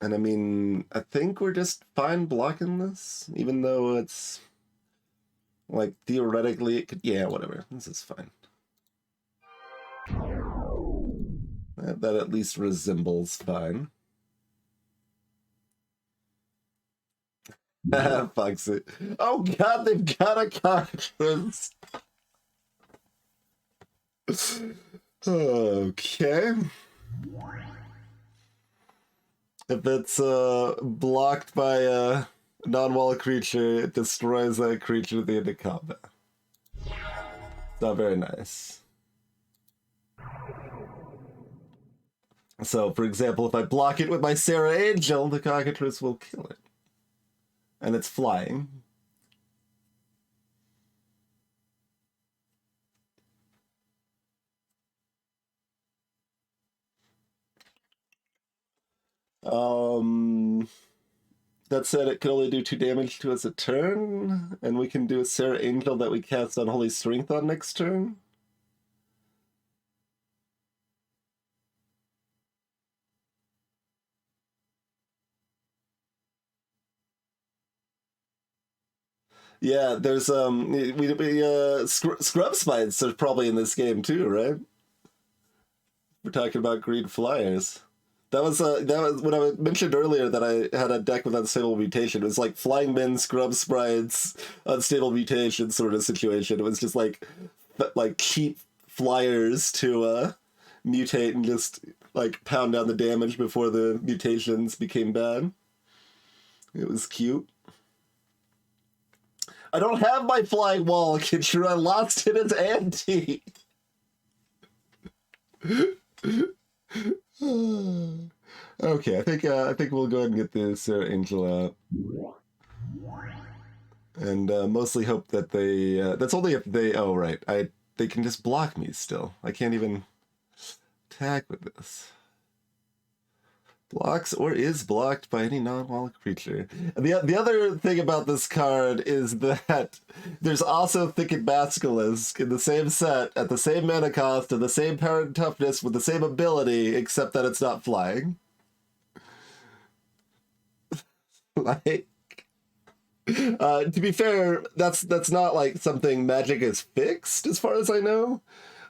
And I mean, I think we're just fine blocking this, even though it's like theoretically it could. Yeah, whatever. This is fine. That at least resembles fine. Fucks it. Oh god, they've got a conscience. Okay. If it's blocked by a non-wall creature, it destroys that creature at the end of combat. Not very nice. So, for example, if I block it with my Sarah Angel, the cockatrice will kill it. And it's flying. Um, that said, it can only do 2 damage to us a turn, and we can do a Sarah Angel that we cast Unholy Strength on next turn. Yeah, there's scrub spines are probably in this game too, right? We're talking about green flyers. That was when I mentioned earlier that I had a deck with unstable mutation. It was like flying men, scrub sprites, unstable mutation sort of situation. It was just like cheap flyers to mutate and just like pound down the damage before the mutations became bad. It was cute. I don't have my flying wall, Kitcher. I lost it as ante. Okay, I think we'll go ahead and get this Angel out, and mostly hope that they. That's only if they. Oh right, they can just block me still. I can't even attack with this. Blocks or is blocked by any non-wall creature. The other thing about this card is that there's also Thicket Basilisk in the same set at the same mana cost and the same power and toughness with the same ability, except that it's not flying. Like, to be fair, that's not like something Magic is fixed as far as I know.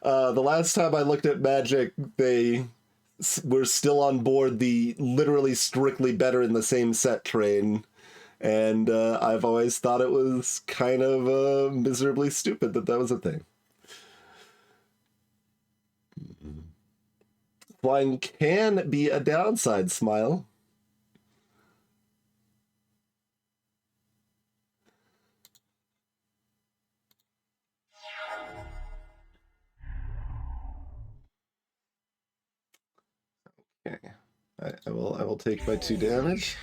The last time I looked at Magic, they were still on board the literally strictly better in the same set train. And I've always thought it was kind of miserably stupid that that was a thing. Flying can be a downside, Smile. Okay. I will take my 2 damage.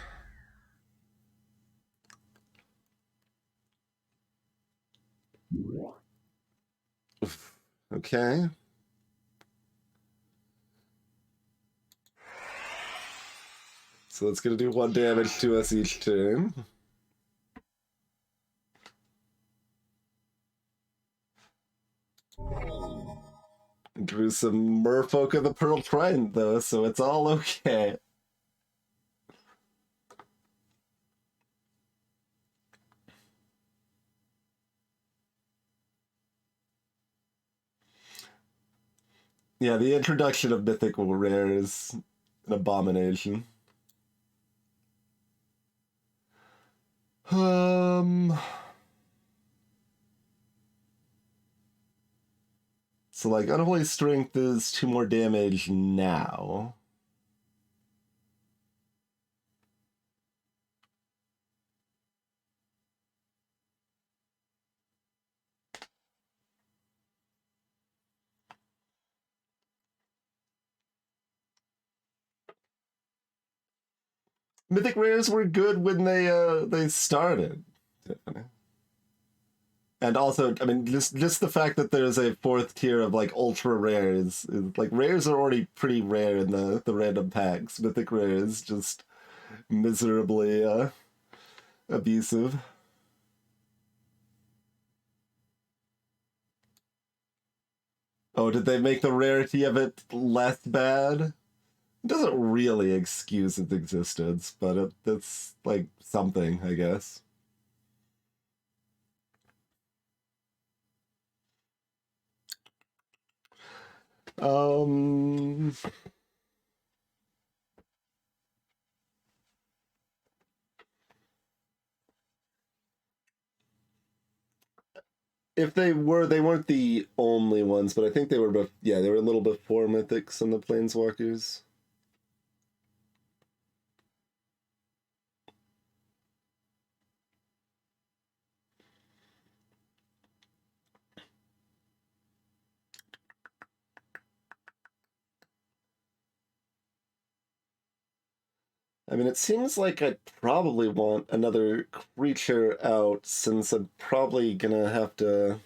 Okay. So that's going to do 1 damage to us each turn. Drew some Merfolk of the Pearl Trident, though, so it's all okay. Yeah, the introduction of mythical rare is an abomination. Um. So, like, Unholy Strength is 2 more damage now. Mythic rares were good when they started, Tiffany. And also, I mean, just the fact that there's a 4th tier of like ultra rares is like rares are already pretty rare in the random packs. Mythic rares just miserably abusive. Oh, did they make the rarity of it less bad? It doesn't really excuse its existence, but it's like something, I guess. Um, if they weren't the only ones, but I think they were. Yeah, they were a little before Mythics and the Planeswalkers. I mean, it seems like I'd probably want another creature out since I'm probably gonna have to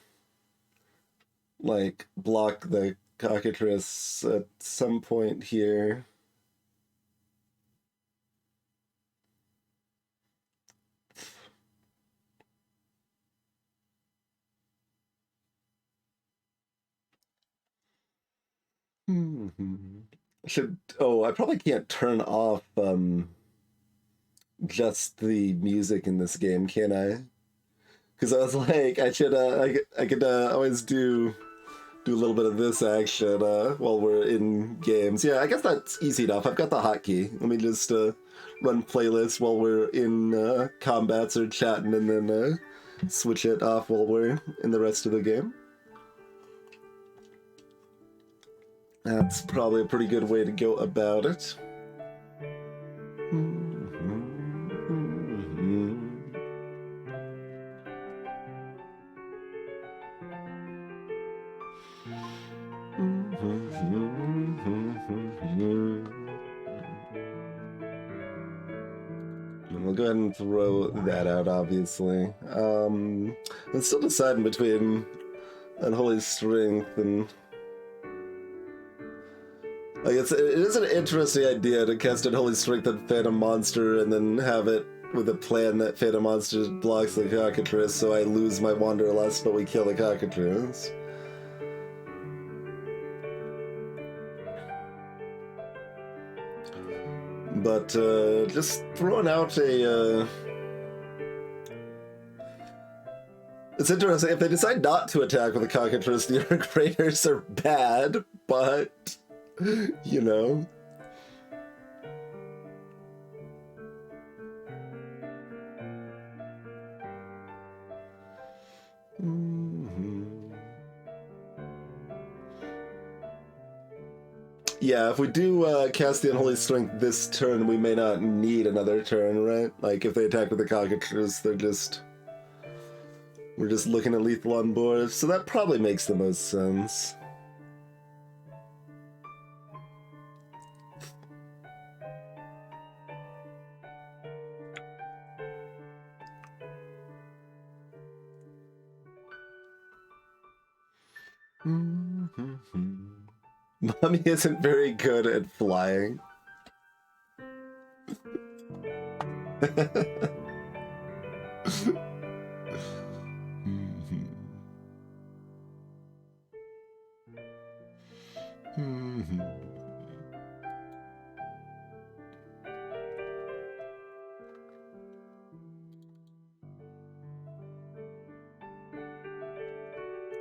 like block the cockatrice at some point here. Should I probably can't turn off just the music in this game, can I? Because I was like, I should I could always do a little bit of this action while we're in games. Yeah, I guess that's easy enough. I've got the hotkey. Let me just run playlists while we're in combats or chatting, and then switch it off while we're in the rest of the game. That's probably a pretty good way to go about it. We'll go ahead and throw that out, obviously. I'm still deciding between Unholy Strength and... Like, it is an interesting idea to cast Unholy Strength on Phantom Monster and then have it with a plan that Phantom Monster blocks the Cockatrice, so I lose my Wanderlust, but we kill the Cockatrice. But just throwing out a... It's interesting, if they decide not to attack with the Cockatrice, the Arc Raiders are bad, but... You know. Yeah, if we do cast the Unholy Strength this turn, we may not need another turn, right? Like, if they attack with the Cockatrice, we're just looking at lethal on board, so that probably makes the most sense. Mommy isn't very good at flying.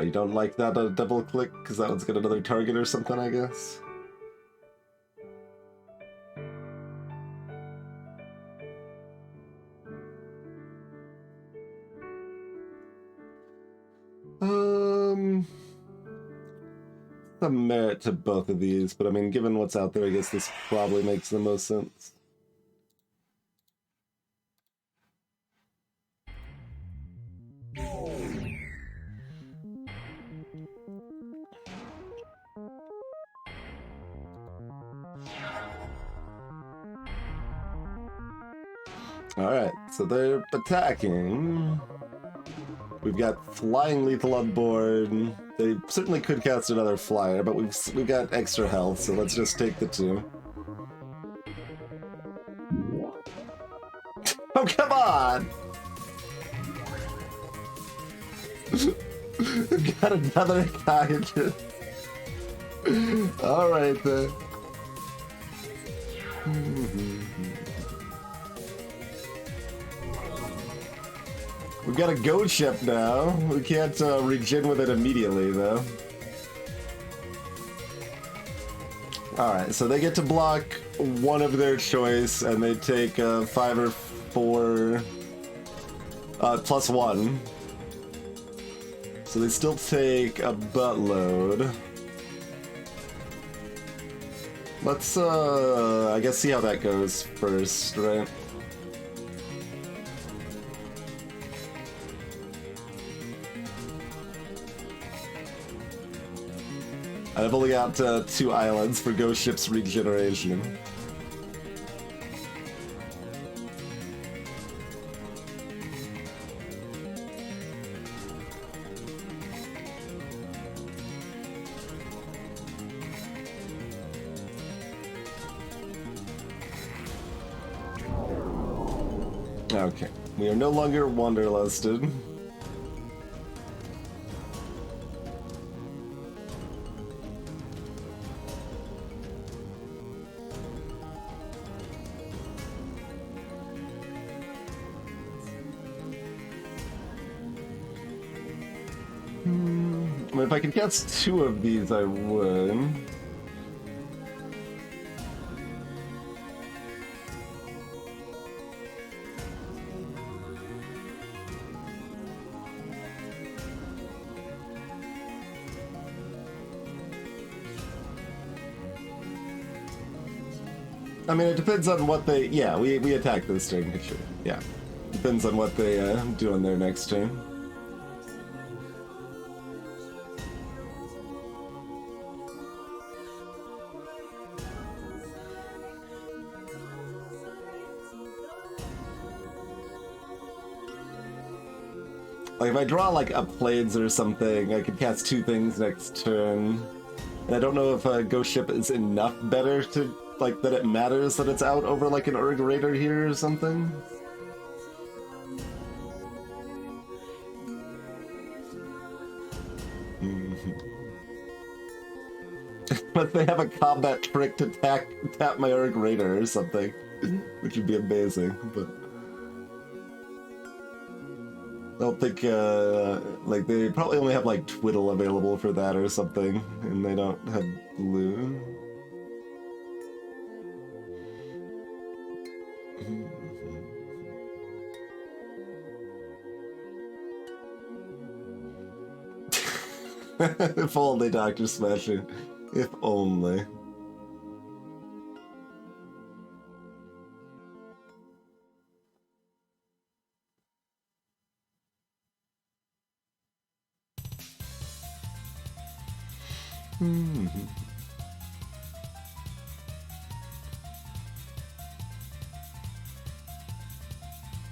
Oh, you don't like that double click because that one's got another target or something, I guess? Some merit to both of these, but I mean, given what's out there, I guess this probably makes the most sense. Alright, so they're attacking. We've got flying lethal on board. They certainly could cast another flyer, but we've got extra health, so let's just take the 2. Oh, come on! We've got another Cockatrice. Alright then. We've got a goat ship now. We can't regen with it immediately, though. Alright, so they get to block one of their choice, and they take 5 or 4 plus 1. So they still take a buttload. Let's, I guess, see how that goes first, right? I've only got 2 islands for ghost ships regeneration. Okay, we are no longer wanderlusted. if I could cast 2 of these, I would. I mean, it depends on what they... Yeah, we attack this turn, for sure. Yeah. Depends on what they do on their next turn. Like, if I draw, like, a Plains or something, I could cast 2 things next turn. And I don't know if a Ghost Ship is enough better to, like, that it matters that it's out over, like, an Urg Raider here or something. But they have a combat trick to tap my Urg Raider or something, which would be amazing, but... I don't think, like, they probably only have, like, Twiddle available for that or something, and they don't have blue. If only, Dr. Smasher. If only.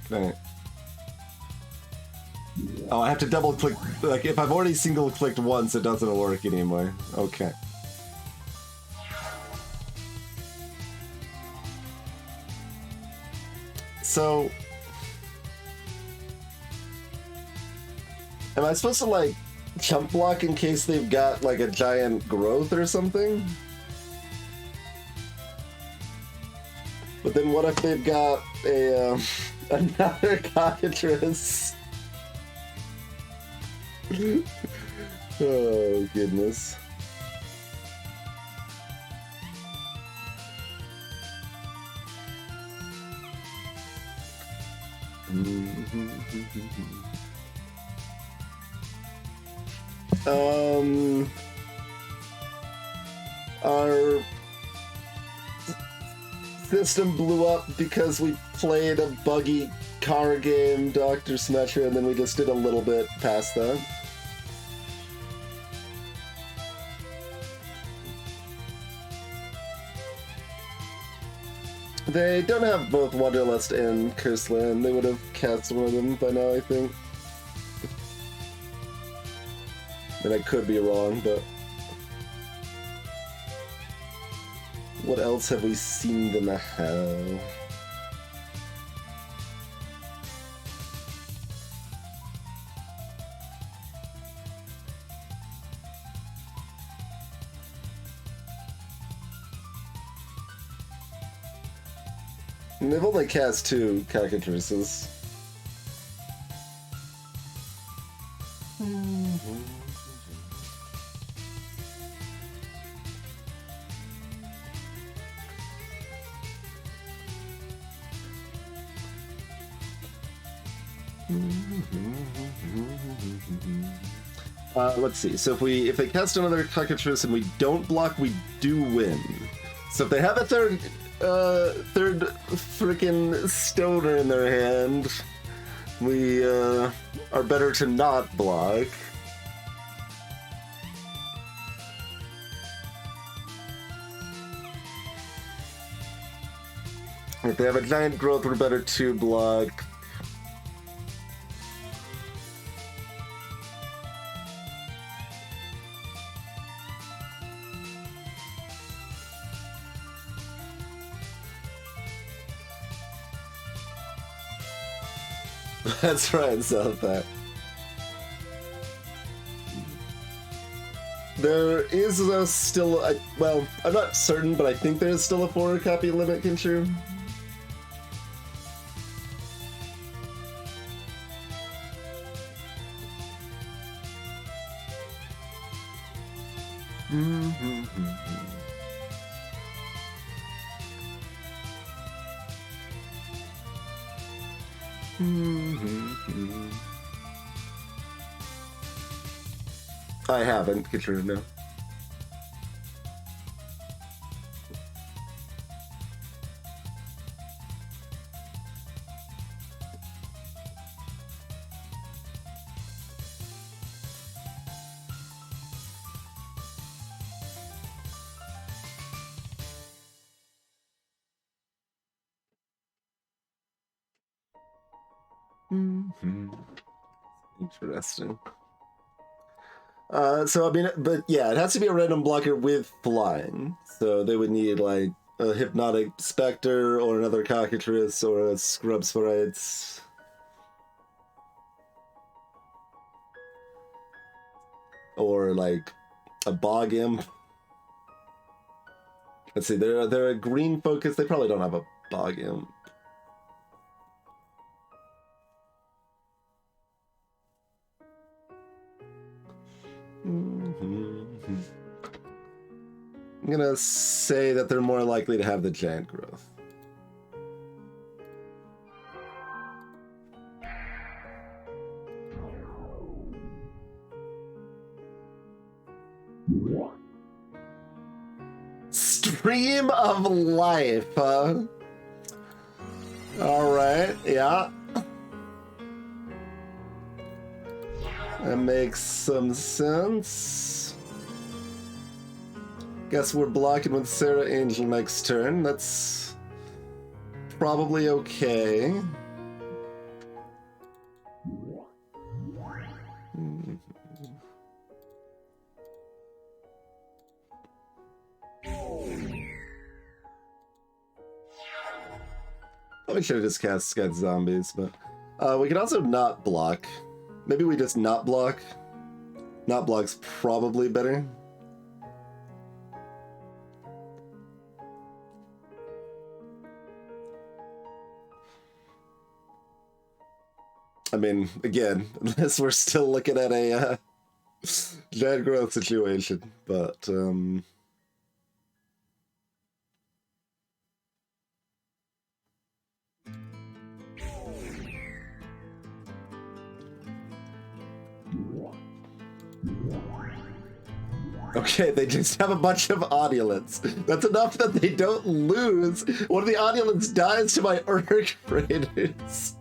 Right. Oh, I have to double click. Like, if I've already single clicked once, it doesn't work anymore. Okay. So, am I supposed to, like, chump block in case they've got, like, a giant growth or something? But then what if they've got a, another cockatrice? Oh, goodness. Our system blew up because we played a buggy car game, Dr. Smasher, and then we just did a little bit past that. They don't have both Wanderlust and Curseland. They would have cast one of them by now, I think. And I could be wrong, but... What else have we seen them have? And they've only cast 2 cockatrices. Let's see. So if they cast another cockatrice and we don't block, we do win. So if they have a third freaking stoner in their hand, we are better to not block. If they have a giant growth, we're better to block. That's right, South Park. There is still a, well, I'm not certain, but I think there's still a 4-copy limit, Kinshru. I haven't, Katrina, no. Interesting. So I mean, but yeah, it has to be a random blocker with flying. So they would need like a hypnotic specter or another cockatrice or a scrub sprites. Or like a bog imp. Let's see, they're a green focus. They probably don't have a bog imp. I'm gonna say that they're more likely to have the giant growth. Stream of life, huh? Alright, yeah. That makes some sense. Guess we're blocking with Sarah Angel next turn. That's probably okay. Probably should have just cast Scat Zombies, but we can also not block. Maybe we just not block. Not block's probably better. I mean, again, unless we're still looking at a giant growth situation, but okay, they just have a bunch of Audulets. That's enough that they don't lose. One of the Audulets dies to my Urk Raiders.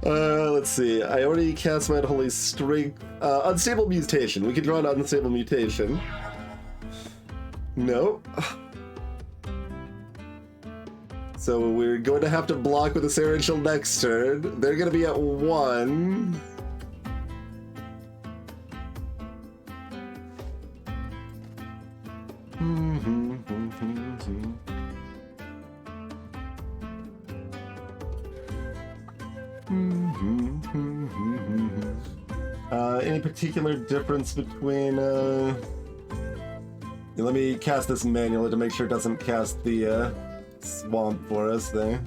Let's see. I already cast my Unholy Strength. Unstable Mutation. We can draw an Unstable Mutation. No. So we're going to have to block with a Serential next turn. They're going to be at 1. Any particular difference between let me cast this manually to make sure it doesn't cast the swamp for us there.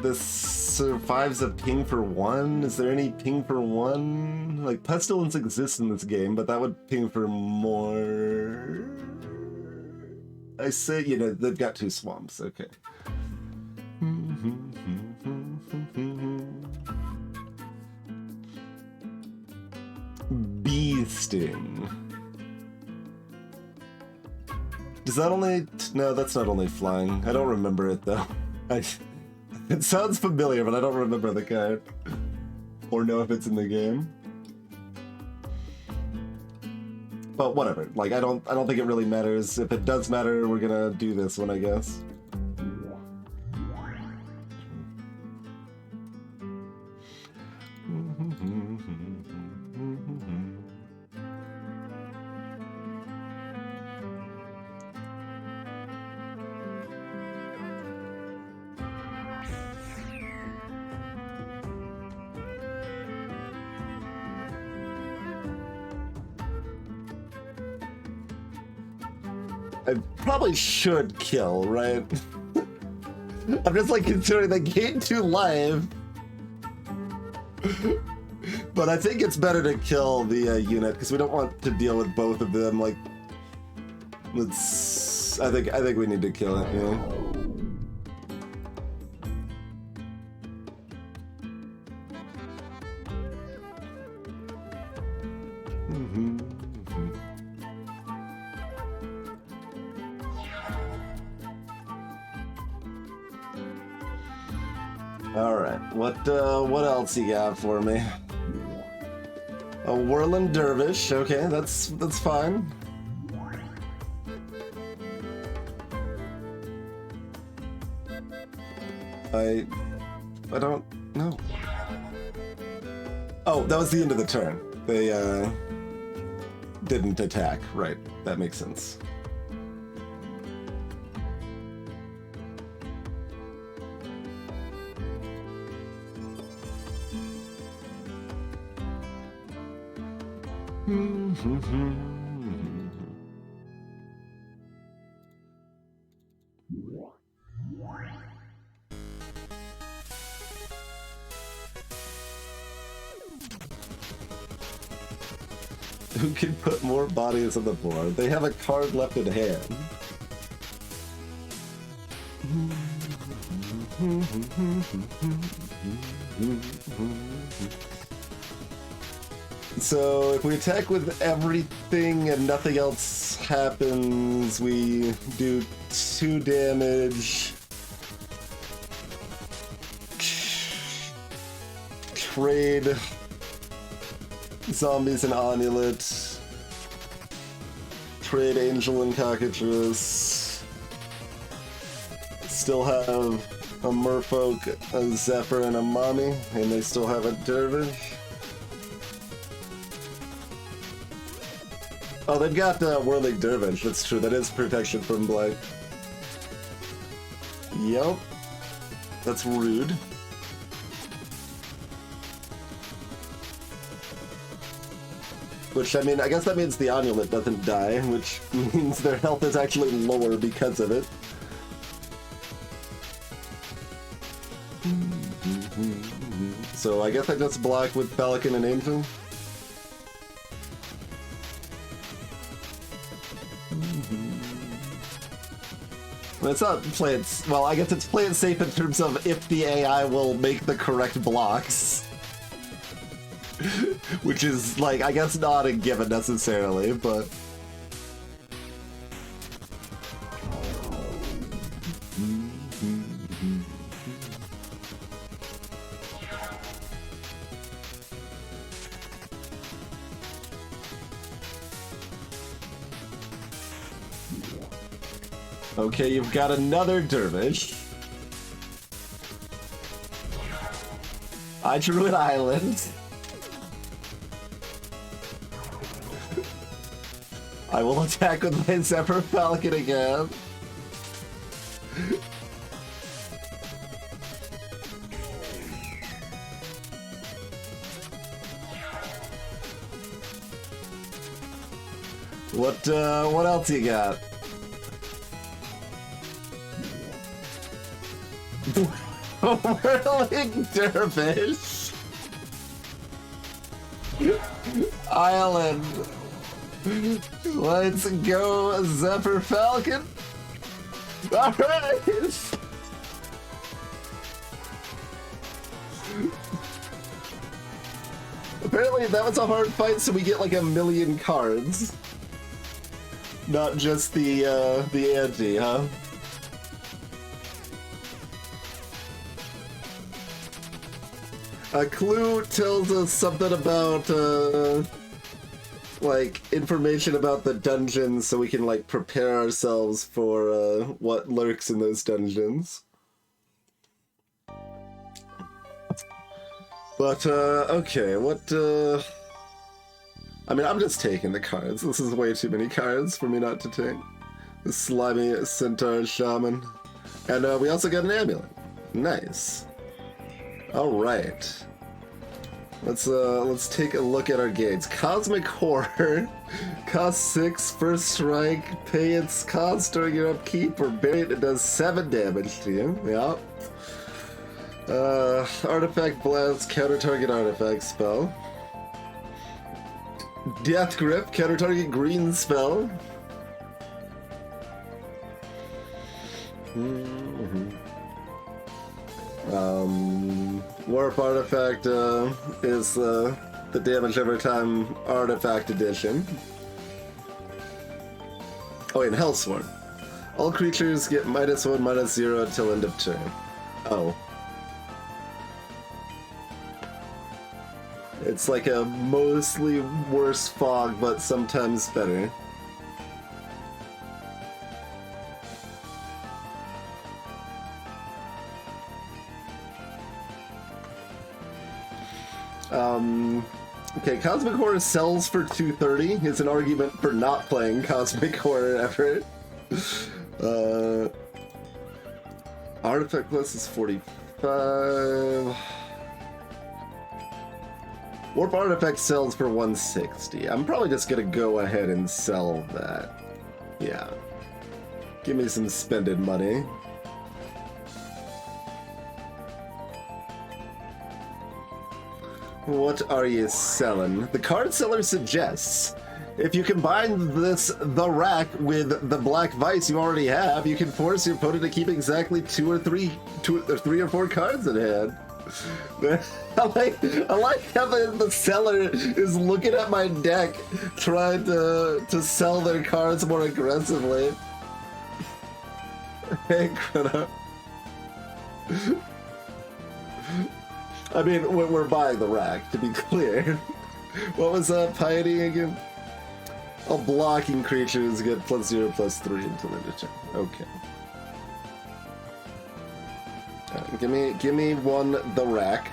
This survives a ping for 1? Is there any ping for 1? Like, Pestilence exists in this game, but that would ping for more. I say, you know, they've got 2 swamps, okay. Bee Sting. Does that only... No, that's not only flying. I don't remember it, though. It sounds familiar, but I don't remember the card. Or know if it's in the game. But whatever. Like, I don't think it really matters. If it does matter, we're gonna do this one, I guess. I probably should kill, right? I'm just like considering they gain 2 life. But I think it's better to kill the unit because we don't want to deal with both of them. Like, let's. I think we need to kill it. Yeah. All right, what else you got for me? A whirling dervish. Okay, that's fine. I don't know. Oh, that was the end of the turn. They didn't attack. Right, that makes sense. Who can put more bodies on the board? They have a card left in hand. So if we attack with everything and nothing else happens, we do 2 damage. Trade zombies and Onulet. Trade Angel and Cockatrice. Still have a Merfolk, a Zephyr, and a Mommy, and they still have a Dervish. Oh, they've got the Whirling Dervish, that's true, that is protection from blight. Yup. That's rude. Which, I mean, I guess that means the Onulet doesn't die, which means their health is actually lower because of it. So I guess I just block with Pelican and Angel. Well, it's not playing... Well, I guess it's playing safe in terms of if the AI will make the correct blocks. Which is, like, I guess not a given necessarily, but... Okay, you've got another Dervish. I drew an island. I will attack with my Zephyr Falcon again. What else you got? Whirling Dervish. Island. Let's go, Zephyr Falcon. Alright. Apparently that was a hard fight, so we get like 1,000,000 cards. Not just the ante, huh? A clue tells us something about, like, information about the dungeons so we can, like, prepare ourselves for, what lurks in those dungeons. But, okay, what, I mean, I'm just taking the cards. This is way too many cards for me not to take. The Slimy Centaur Shaman. And, we also got an amulet. Nice. Alright. Let's take a look at our gates. Cosmic Horror. Cost 6, first strike, pay its cost during your upkeep, or bury it, it does 7 damage to you. Yeah. Artifact Blast, counter target artifact spell. Death Grip, counter target green spell. Warp Artifact is the damage every time artifact edition. Oh, and Hellsworn. All creatures get -1, -0 until end of turn. Oh. It's like a mostly worse fog, but sometimes better. Okay, Cosmic Horror sells for 230. It's an argument for not playing Cosmic Horror ever. Artifact Plus is 45. Warp Artifact sells for 160. I'm probably just gonna go ahead and sell that. Yeah. Give me some spended money. What are you selling? The card seller suggests if you combine the rack with the black vice you already have, you can force your opponent to keep exactly two or three or four cards in hand. I like how the seller is looking at my deck, trying to sell their cards more aggressively. Hey, Greta. I mean, we're buying the rack, to be clear. What was Piety again? All blocking creatures get +0/+3 until end of turn. Okay. Give me one the rack.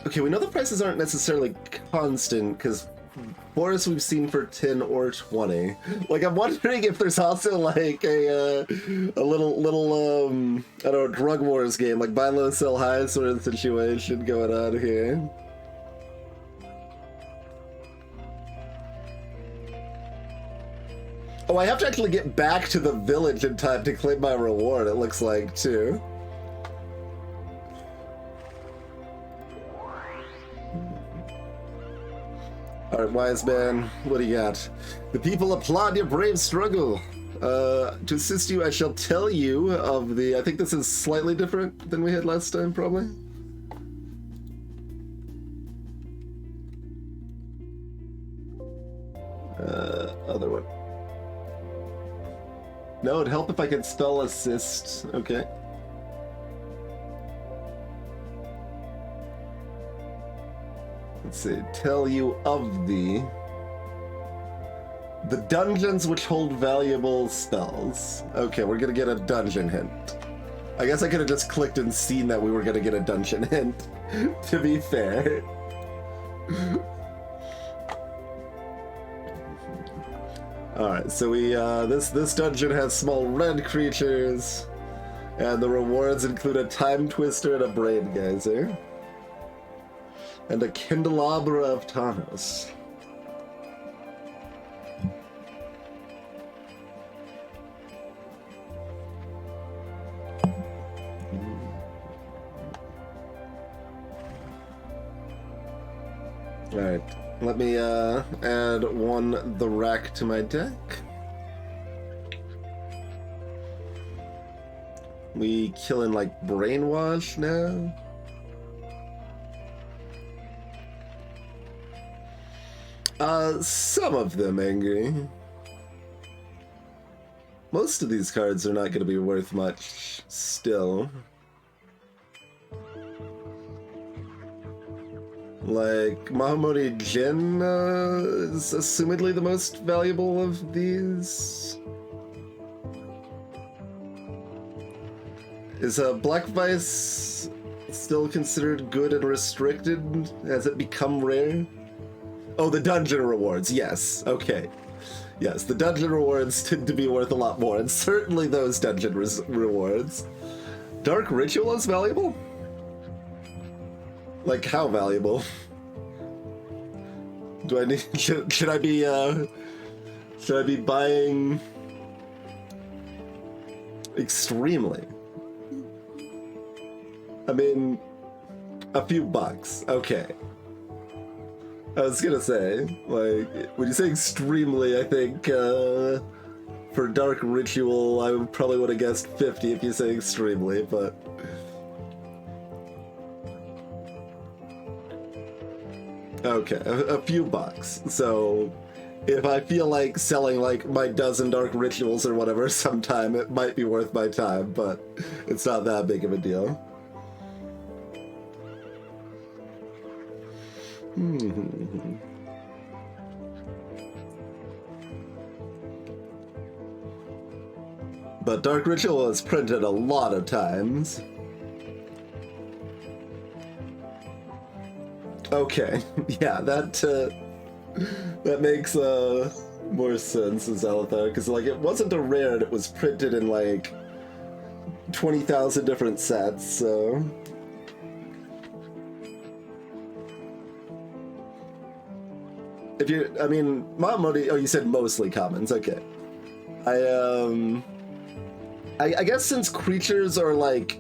Okay, we know the prices aren't necessarily constant because Boris we've seen for 10 or 20. Like, I'm wondering if there's also like a little I don't know, drug wars game, like buy low sell high sort of situation going on here. Oh, I have to actually get back to the village in time to claim my reward, it looks like, too. Alright, wise man, what do you got? The people applaud your brave struggle. To assist you, I shall tell you of the... I think this is slightly different than we had last time, probably. Other one. No, it'd help if I could spell assist. Okay. Let's see. Tell you of the dungeons which hold valuable spells. Okay, we're gonna get a dungeon hint. I guess I could have just clicked and seen that we were gonna get a dungeon hint, to be fair. Alright, so we, this dungeon has small red creatures, and the rewards include a Time Twister and a Brain Geyser, and a Candelabra of Tanos. Alright, let me add one the rack to my deck. We killing like Brainwash now. Some of them angry. Most of these cards are not going to be worth much still. Like, Mahamori Jin is assumedly the most valuable of these. Is Black Vice still considered good and restricted? Has it become rare? Oh, the dungeon rewards, yes, okay. Yes, the dungeon rewards tend to be worth a lot more, and certainly those dungeon rewards. Dark Ritual is valuable? Like, how valuable? Do I need... Should I be buying... Extremely? I mean... A few bucks. Okay. I was gonna say, like, when you say extremely, I think, for Dark Ritual, I probably would have guessed 50 if you say extremely, but... Okay, a few bucks. So, if I feel like selling, like, my dozen Dark Rituals or whatever sometime, it might be worth my time, but it's not that big of a deal. But Dark Ritual is printed a lot of times. Okay, yeah, that makes more sense as Alethar, because like it wasn't a rare and it was printed in like 20,000 different sets, so... If you, I mean, Mamori, oh, you said mostly commons, okay. I guess since creatures are like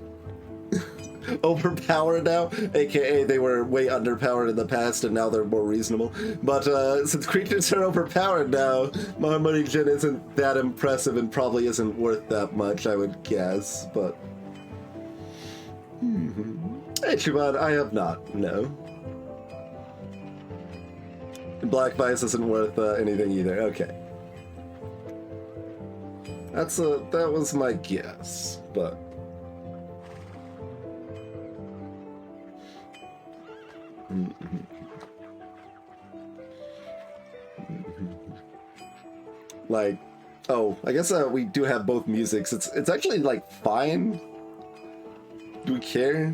overpowered now, aka they were way underpowered in the past and now they're more reasonable, but since creatures are overpowered now, Mamori Jin isn't that impressive and probably isn't worth that much, I would guess, but... Hey, Chubad, I have not, no. Black Vice isn't worth anything either. Okay. That was my guess, but... Like, oh, I guess we do have both musics. It's actually like fine. Do we care?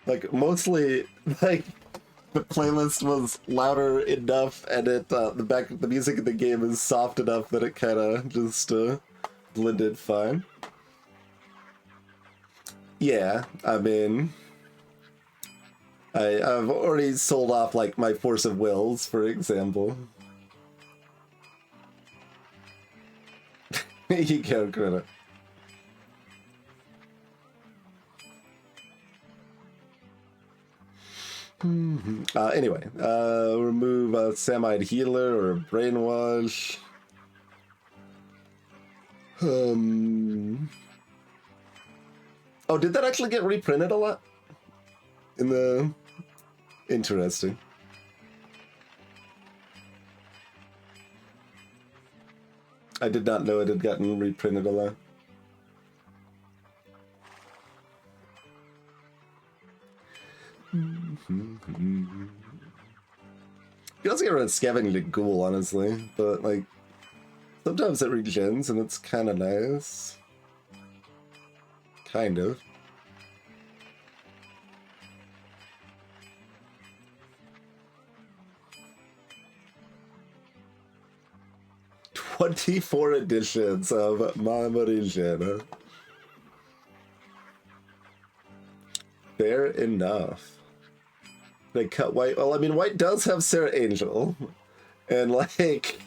Like mostly like the playlist was louder enough, and the music in the game is soft enough that it kind of just blended fine. Yeah, I mean, I've already sold off like my Force of Wills, for example. You go, Greta. Anyway, remove a Samite Healer or a Brainwash. Oh, did that actually get reprinted a lot? In the... Interesting. I did not know it had gotten reprinted a lot. You also get rid of Scavenging the Ghoul, honestly, but like sometimes it regens and it's kind of nice. Kind of. "24 editions of Mamori Jin." Fair enough. They cut White. Well, I mean, White does have Sarah Angel, and like,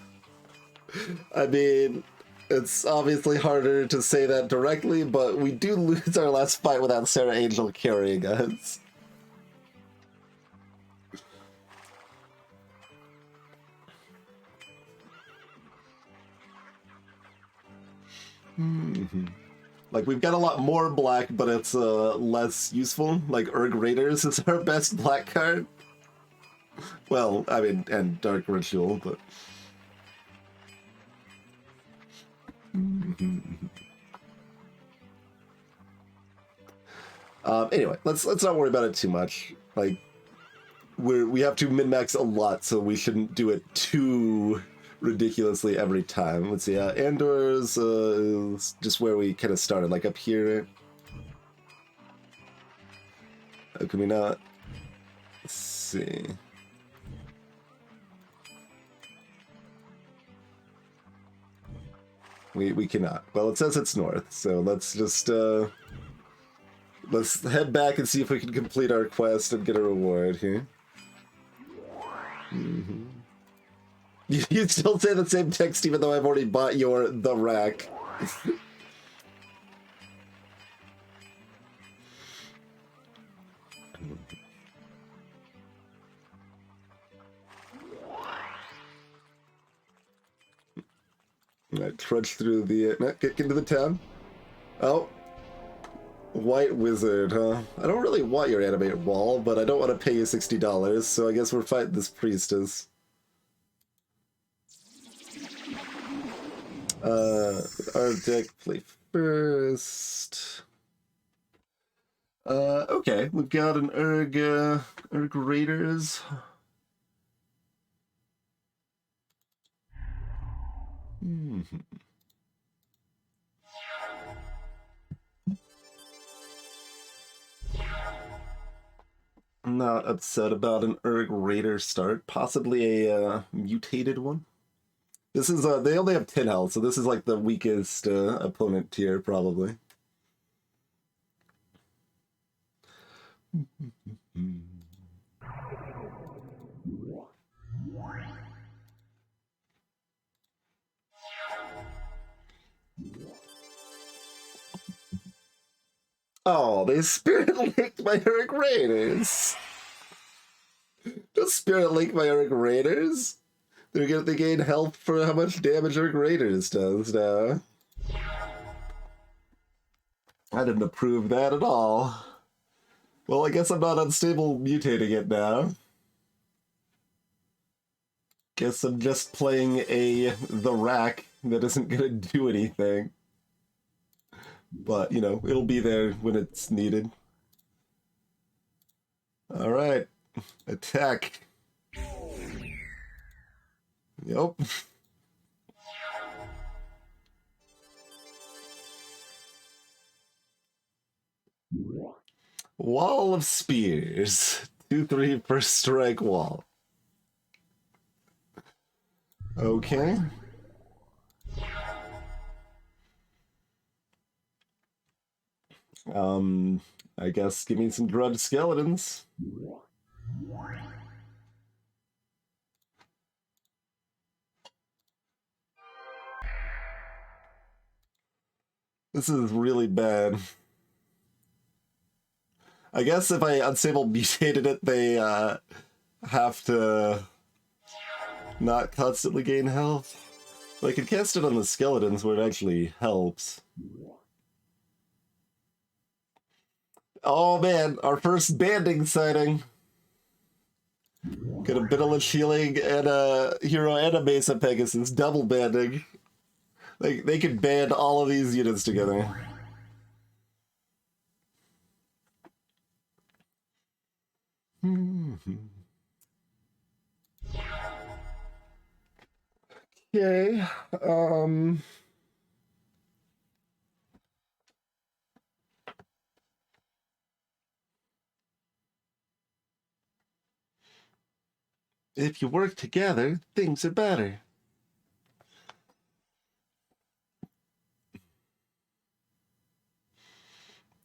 I mean, it's obviously harder to say that directly, but we do lose our last fight without Sarah Angel carrying us. Like, we've got a lot more black, but it's less useful. Like, Urg Raiders is our best black card. Well, I mean, and Dark Ritual, but... Anyway, let's not worry about it too much. Like, we have to min-max a lot, so we shouldn't do it too ridiculously every time. Let's see, Andor's is just where we kind of started, like up here. How can we not? Let's see. We cannot. Well, it says it's north, so let's just let's head back and see if we can complete our quest and get a reward here. You still say the same text even though I've already bought your The Rack. I trudge through the... get into the town. Oh. White Wizard, huh? I don't really want your animated wall, but I don't want to pay you $60, so I guess we're fighting this priestess. Our deck play first. Okay, we've got an Erg Raiders. I'm not upset about an Erg Raider start. Possibly a mutated one. This is they only have 10 health, so this is like the weakest opponent tier, probably. Oh, they Spirit Linked my Erg Raiders. Don't Spirit Link my Erg Raiders. They gain health for how much damage Erg Raiders does now. I didn't approve that at all. Well, I guess I'm not unstable mutating it now. Guess I'm just playing the rack that isn't gonna do anything. But, you know, it'll be there when it's needed. Alright. Attack. Yep. Wall of Spears. 2/3 first strike wall. Okay. I guess give me some grudge skeletons. This is really bad. I guess if I unstable mutated it, they have to not constantly gain health. But I could cast it on the skeletons where it actually helps. Oh man, our first banding sighting. Got a Bitterness Healing and a Hero and a Mesa Pegasus, double banding. They could band all of these units together. Okay, if you work together, things are better.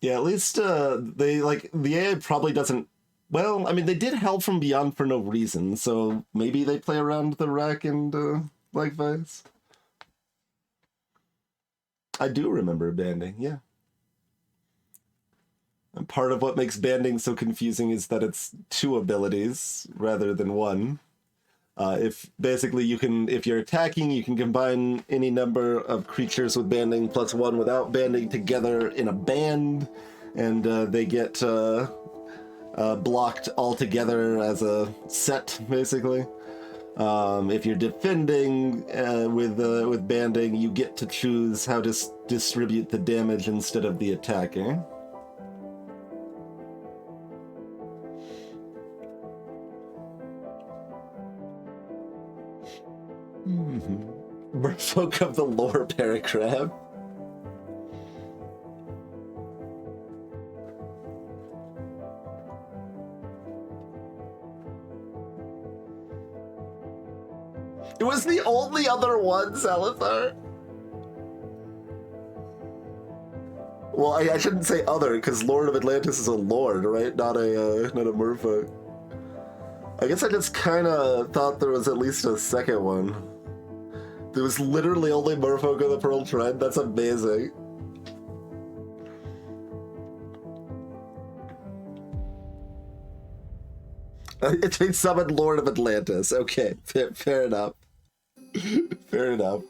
Yeah, at least they like the AI probably doesn't. Well, I mean, they did Hell from Beyond for no reason, so maybe they play around the rack and likewise. I do remember banding, yeah. And part of what makes banding so confusing is that it's 2 abilities rather than 1. If basically you can, if you're attacking, you can combine any number of creatures with banding plus 1 without banding together in a band, and they get blocked all together as a set, basically. If you're defending with banding, you get to choose how to distribute the damage instead of the attacker. Merfolk of the Lore paragraph. It was the only other one, Salazar. Well, I shouldn't say other, because Lord of Atlantis is a lord, right? Not a merfolk. I guess I just kind of thought there was at least a second one. There was literally only Merfolk of the Pearl Trend. That's amazing. They summoned Lord of Atlantis. Okay, fair enough. Fair enough.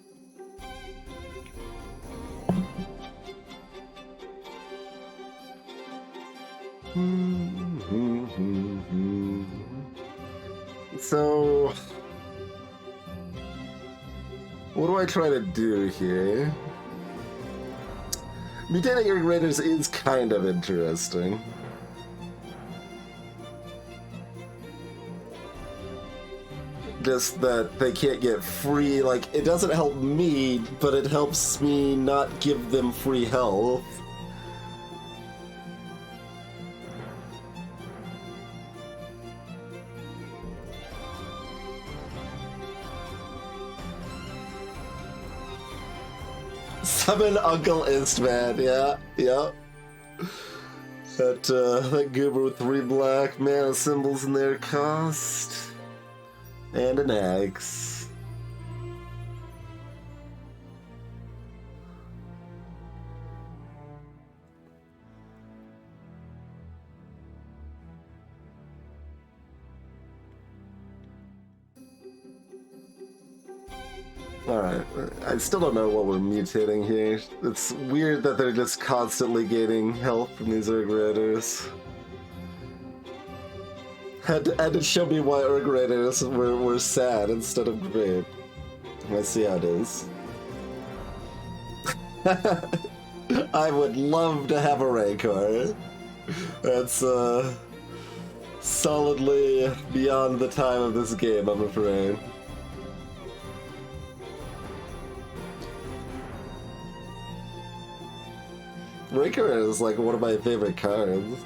So, what do I try to do here? Mutating Erg Raiders is kind of interesting. Just that they can't get free, like, it doesn't help me, but it helps me not give them free health. Summon Uncle Istman, yeah. That goober with 3 black mana symbols in their cost. And an axe. Alright, I still don't know what we're mutating here. It's weird that they're just constantly gaining health from these Erg Raiders. Had to show me why Erg Raiders were sad instead of great. I see how it is. I would love to have a Rancor. That's solidly beyond the time of this game, I'm afraid. Rancor is like one of my favorite cards.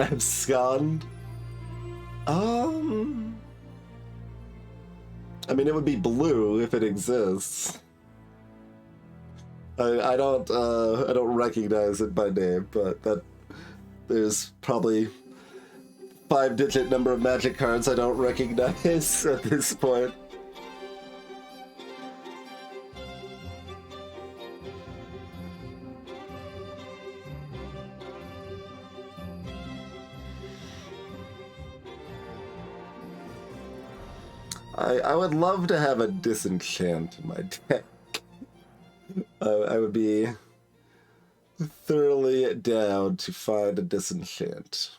Abscond? I mean, it would be blue if it exists. I don't recognize it by name, but there's probably 5-digit number of Magic cards I don't recognize at this point. I would love to have a disenchant in my deck. I would be thoroughly down to find a disenchant.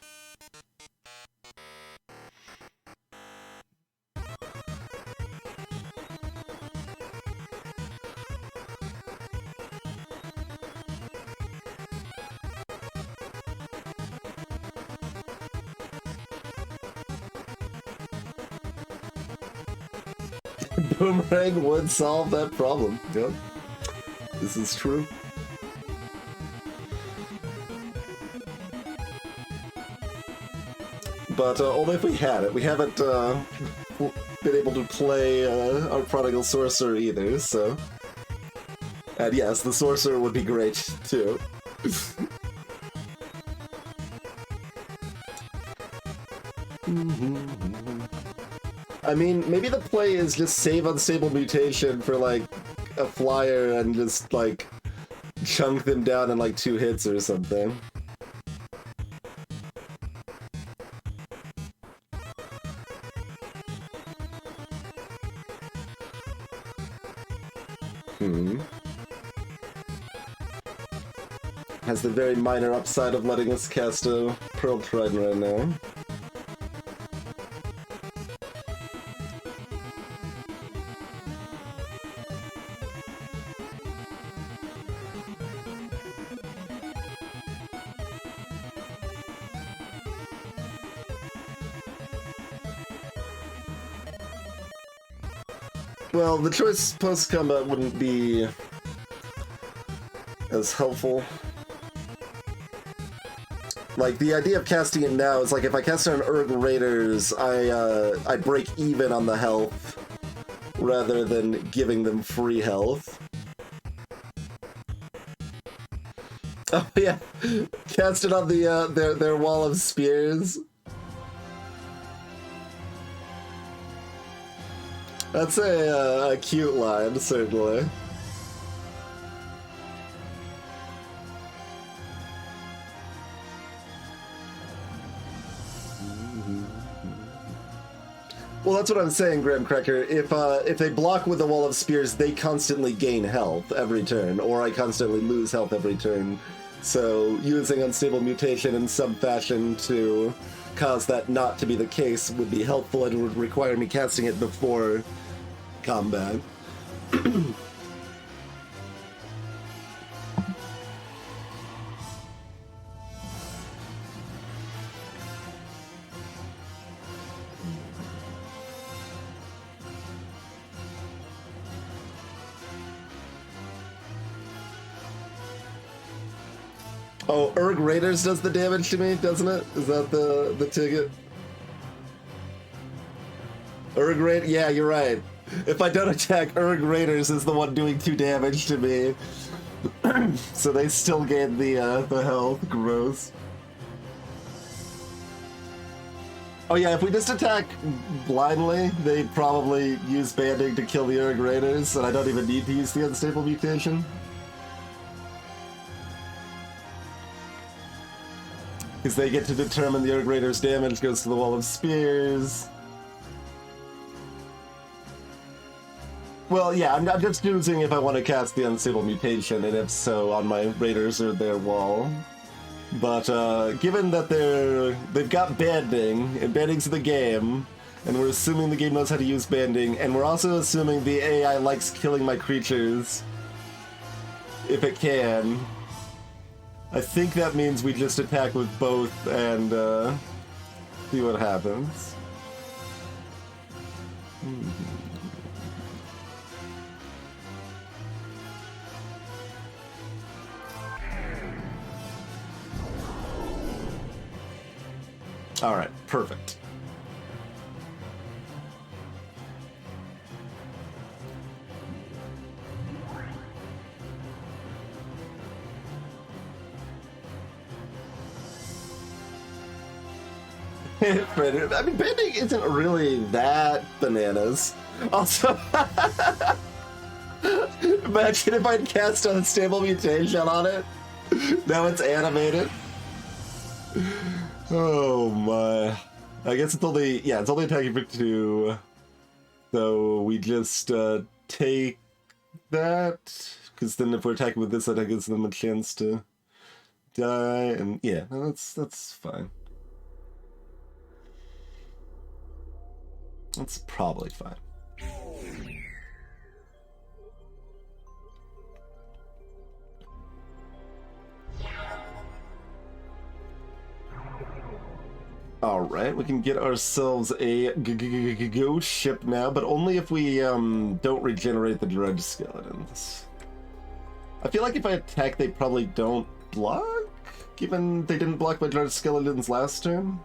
Boomerang would solve that problem. Yep. This is true. But only if we had it. We haven't been able to play our Prodigal Sorcerer either, so... And yes, the Sorcerer would be great, too. I mean, maybe the play is just save Unstable Mutation for, like, a flyer and just, like, chunk them down in, like, 2 hits or something. Has the very minor upside of letting us cast a Pearl Trident right now. Well, the choice post-combat wouldn't be as helpful. Like, the idea of casting it now is like, if I cast it on Erg Raiders, I break even on the health, rather than giving them free health. Oh yeah, cast it on the their wall of spears. That's a cute line, certainly. Well, that's what I'm saying, Graham Cracker. If they block with the Wall of Spears, they constantly gain health every turn, or I constantly lose health every turn. So using Unstable Mutation in some fashion to cause that not to be the case would be helpful, and it would require me casting it before combat. Oh, Urg Raiders does the damage to me, doesn't it? Is that the ticket? Urg Raid? Yeah, you're right. If I don't attack, Urg Raiders is the one doing 2 damage to me. So they still gain the health. Gross. Oh yeah, if we just attack blindly, they'd probably use banding to kill the Urg Raiders, and I don't even need to use the Unstable Mutation. Because they get to determine the Urg Raider's damage goes to the Wall of Spears. Well, yeah, I'm just choosing if I want to cast the Unstable Mutation, and if so, on my Raiders or their wall. But given that they've got banding, and banding's the game, and we're assuming the game knows how to use banding, and we're also assuming the AI likes killing my creatures, if it can, I think that means we just attack with both and see what happens. All right, perfect. I mean, bending isn't really that bananas. Also, imagine if I'd cast Unstable Mutation on it. Now it's animated. Oh my. I guess it's only, yeah, it's only attacking for 2. So we just take that. Because then if we're attacking with this, that gives them a chance to die. And yeah, that's fine. That's probably fine. Alright, we can get ourselves a ghost ship now, but only if we don't regenerate the Dredge Skeletons. I feel like if I attack, they probably don't block, given they didn't block my Dredge Skeletons last turn.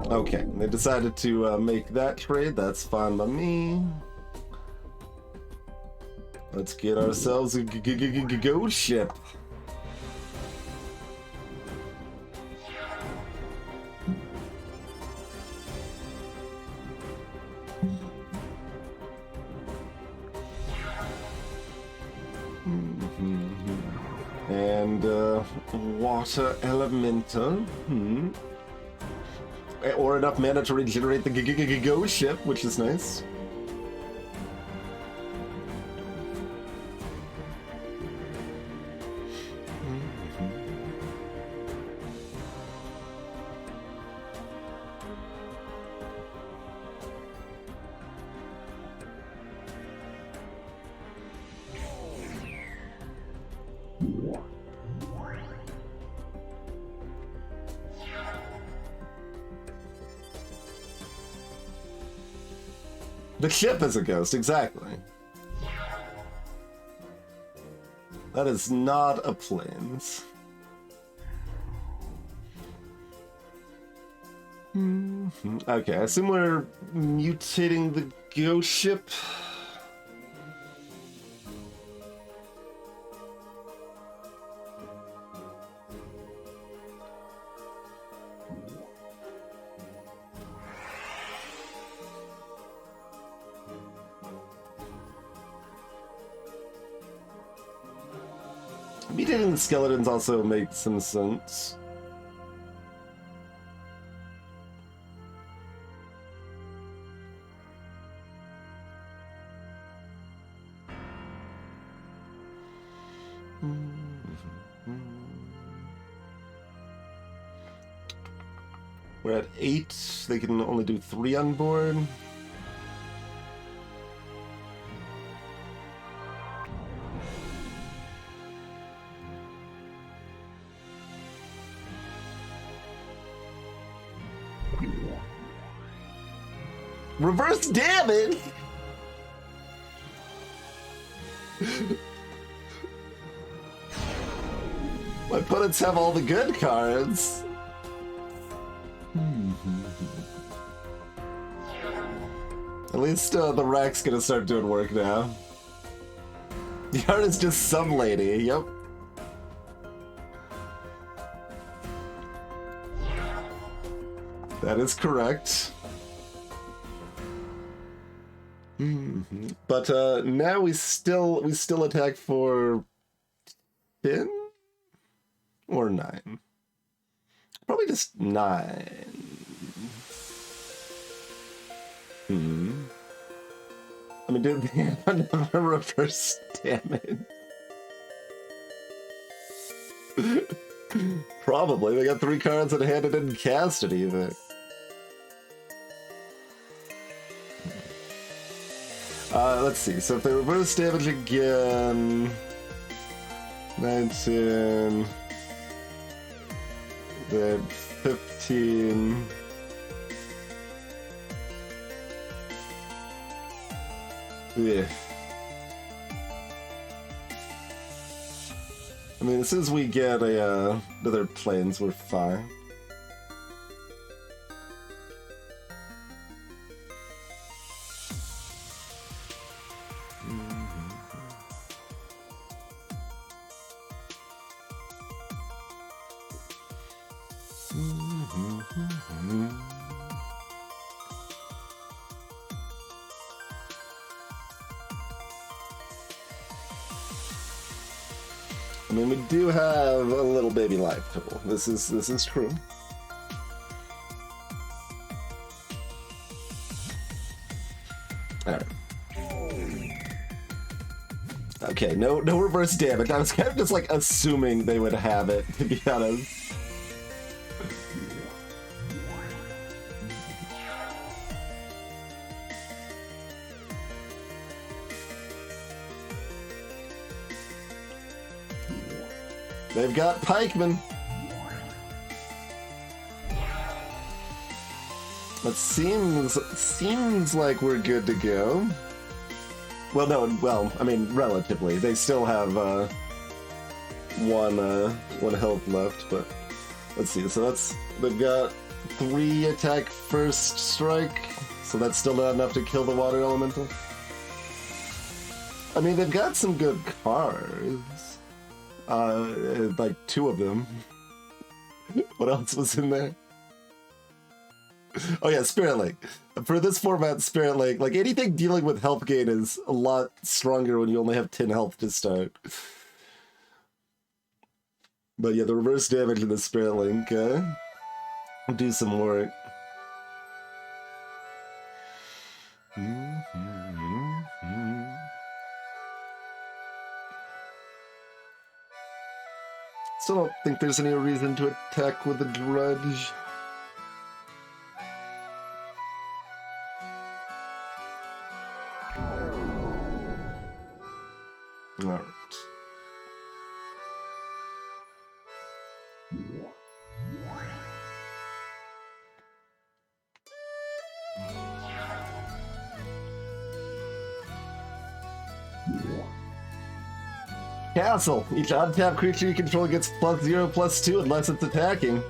Okay, they decided to make that trade. That's fine by me. Let's get ourselves a ghost ship. And water elemental. Or enough mana to regenerate the ghost ship, which is nice. The ship is a ghost, exactly. That is not a plains. Okay, I assume we're mutating the ghost ship. Mutating the skeletons also makes some sense. We're at 8. They can only do 3 on board. Reverse damage! My opponents have all the good cards. At least the rack's gonna start doing work now. The art is just some lady, yep. That is correct. But now we still attack for 10 or 9. Probably just 9. I mean, did they have another reverse damage? Probably. They got 3 cards in hand and didn't cast it either. Let's see. So if they reverse damage again, 19, then 15. Yeah. I mean, as soon as we get another planes, we're fine. I mean, we do have a little baby life tool. This is true. All right. Okay, no reverse damage. I was kind of just like assuming they would have it, to be honest. They've got pikemen. It seems like we're good to go. Well, no, I mean, relatively. They still have one health left, but let's see. So they've got 3 attack first strike, so that's still not enough to kill the water elemental. I mean, they've got some good cards. Like 2 of them. What else was in there? Oh yeah, Spirit Link. For this format, Spirit Link, like anything dealing with health gain is a lot stronger when you only have 10 health to start. But yeah, the reverse damage in the Spirit Link do some work. Still don't think there's any reason to attack with a Drudge. Alright. Castle. Each untapped creature you control gets +0/+2 unless it's attacking.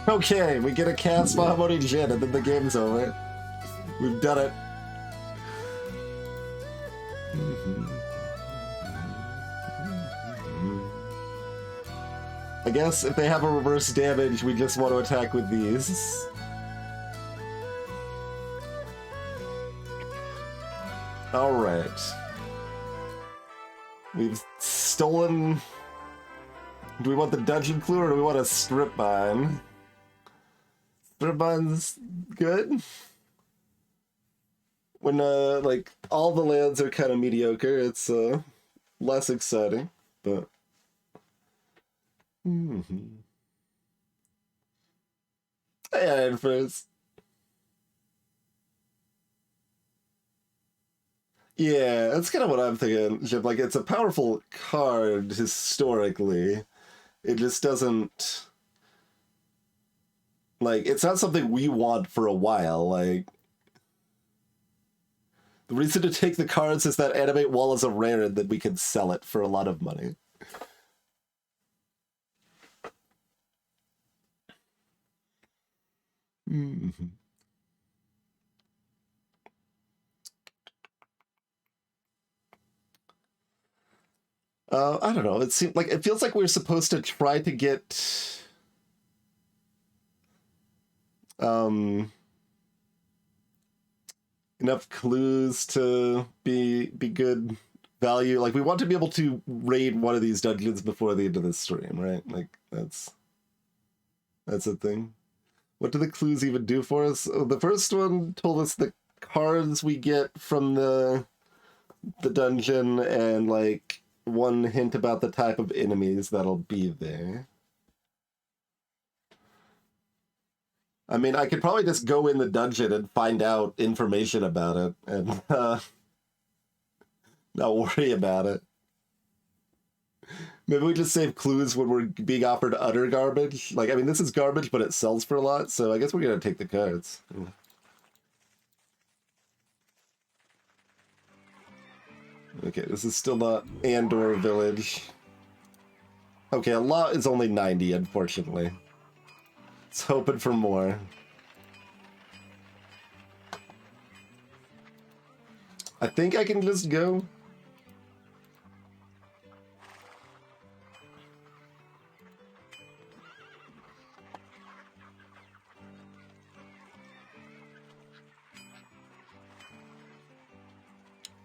Okay, we get a cast Mahamoni Jin and then the game's over. We've done it. I guess if they have a reverse damage, we just want to attack with these. Alright. We've stolen... Do we want the dungeon clue or do we want a strip mine? Strip mine's good. When, like, all the lands are kind of mediocre, it's, less exciting, but... Hey, Iron Fizz. Yeah, that's kind of what I'm thinking, Jim. Like, it's a powerful card historically. It just doesn't... Like, it's not something we want for a while. Like, the reason to take the cards is that Animate Wall is a rare and then we can sell it for a lot of money. I don't know. It seems like it feels like we're supposed to try to get enough clues to be good value. Like, we want to be able to raid one of these dungeons before the end of the stream, right? Like, that's a thing. What do the clues even do for us? Oh, the first one told us the cards we get from the dungeon and, like, one hint about the type of enemies that'll be there. I mean, I could probably just go in the dungeon and find out information about it and not worry about it. Maybe we just save clues when we're being offered utter garbage. Like, I mean, this is garbage, but it sells for a lot, so I guess we're gonna take the cards. Okay, this is still not Andor Village. Okay, a lot is only 90, unfortunately. It's hoping for more. I think I can just go.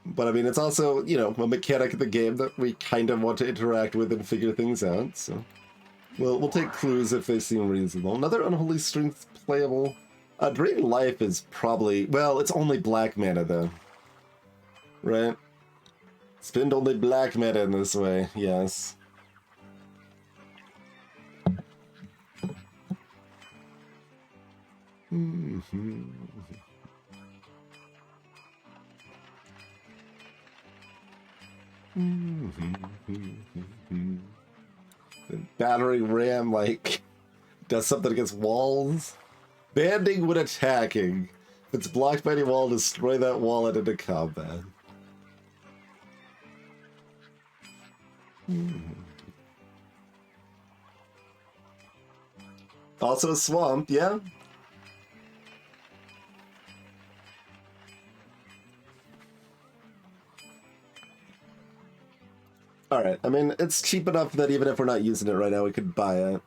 But I mean, it's also, you know, a mechanic of the game that we kind of want to interact with and figure things out, so... We'll take clues if they seem reasonable. Another Unholy Strength playable. Drain Life is probably... Well, it's only black mana, though. Right? Spend only black mana in this way, yes. The battering ram, like, does something against walls. Banding when attacking. If it's blocked by any wall, destroy that wall and into combat. Also a swamp, yeah? Alright, I mean, it's cheap enough that even if we're not using it right now, we could buy it.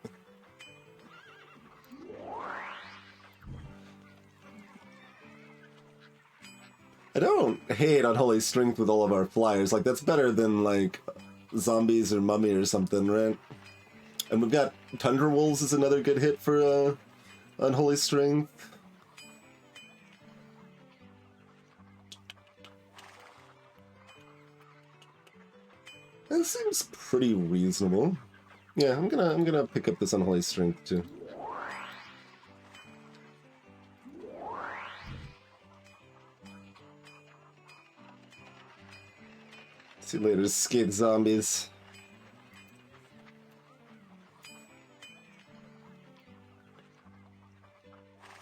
I don't hate Unholy Strength with all of our flyers. Like, that's better than, like, zombies or mummy or something, right? And we've got Tundra Wolves is another good hit for Unholy Strength. That seems pretty reasonable. Yeah, I'm gonna pick up this Unholy Strength too. See you later, skate zombies.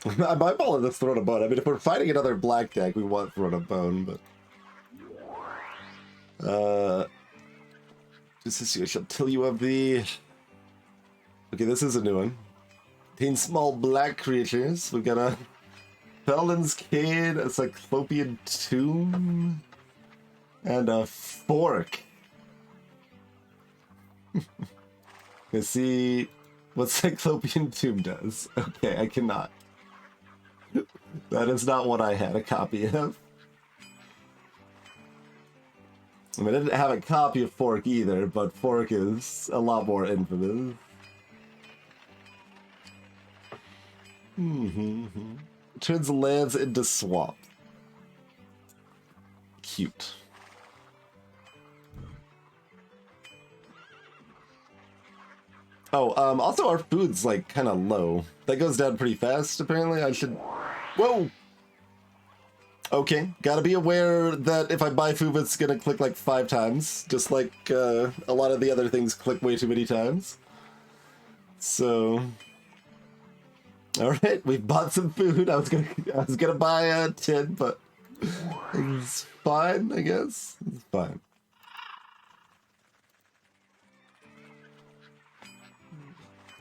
I might call it the Throne of Bone. I mean, if we're fighting another black deck, we want Throne of Bone, but... This is, I shall tell you of the... Okay, this is a new one. 10 small black creatures. We've got a Felon's Cade, a Cyclopean Tomb, and a Fork. Let's see what Cyclopean Tomb does. Okay, I cannot. That is not what I had a copy of. I mean, I didn't have a copy of Fork either, but Fork is a lot more infamous. Turns lands into swamp. Cute. Oh, also our food's like kind of low. That goes down pretty fast, apparently. I should... Whoa! Okay, gotta be aware that if I buy food, it's gonna click like 5 times, just like a lot of the other things click way too many times. So... Alright, we've bought some food. I was gonna buy a tin, but it's fine, I guess. It's fine.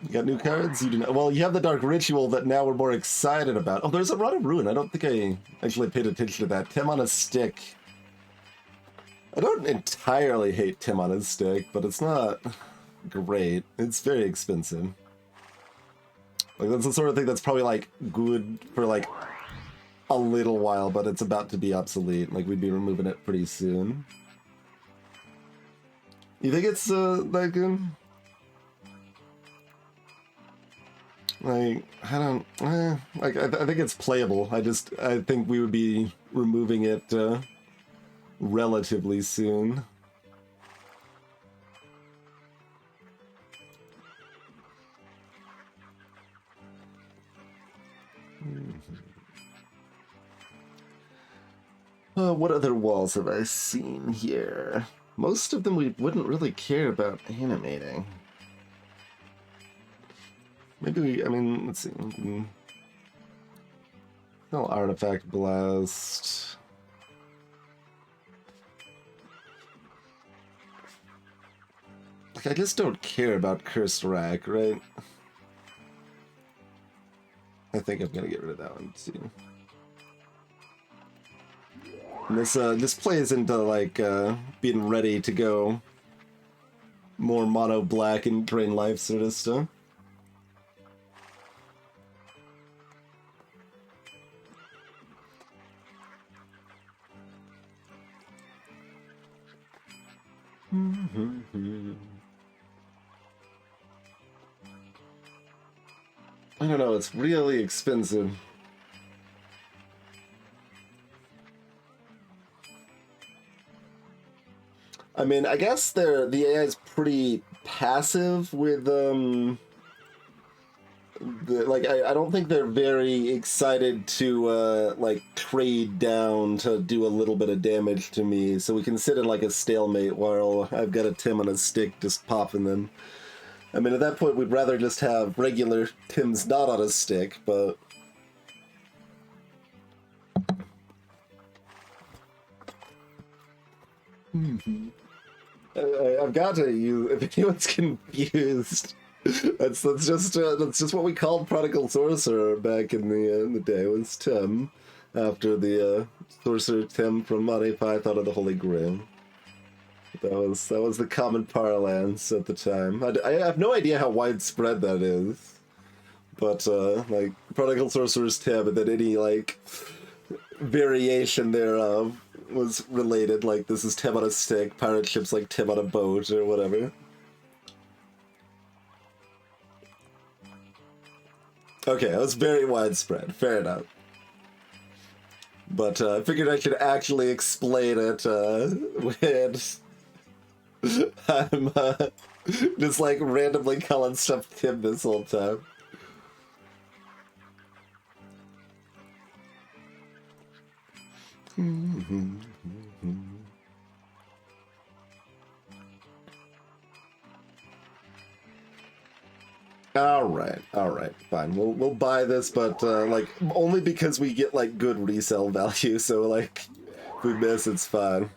You got new cards? You do not. Well, you have the Dark Ritual that now we're more excited about. Oh, there's a Rod of Ruin. I don't think I actually paid attention to that. Tim on a stick. I don't entirely hate Tim on his stick, but it's not great. It's very expensive. Like, that's the sort of thing that's probably, like, good for, like, a little while, but it's about to be obsolete. Like, we'd be removing it pretty soon. You think it's, that good? Like, I don't, like, I think it's playable. I think we would be removing it, relatively soon. What other walls have I seen here? Most of them we wouldn't really care about animating. Maybe we, I mean, let's see. No artifact blast. Like, I just don't care about Cursed Rack, right? I think I'm gonna get rid of that one too. And this plays into like being ready to go more mono black and drain life sort of stuff. I don't know, it's really expensive. I mean, I guess the AI is pretty passive with I don't think they're very excited to like trade down to do a little bit of damage to me, so we can sit in like a stalemate while I've got a Tim on a stick just popping them. I mean, at that point, we'd rather just have regular Tims not on a stick, but... I've got to use... If anyone's confused, that's just what we called Prodigal Sorcerer back in the day. It was Tim, after the Sorcerer Tim from Monty Python of the Holy Grail. That was the common parlance at the time. I have no idea how widespread that is, but like Prodigal Sorcerer's Tim, and then any like variation thereof was related. Like this is Tim on a stick, pirate ships like Tim on a boat, or whatever. Okay, that was very widespread. Fair enough. But I figured I should actually explain it when I'm just like randomly calling stuff Tim this whole time. All right, fine. We'll buy this, but like only because we get like good resale value. So like, if we miss, it's fine.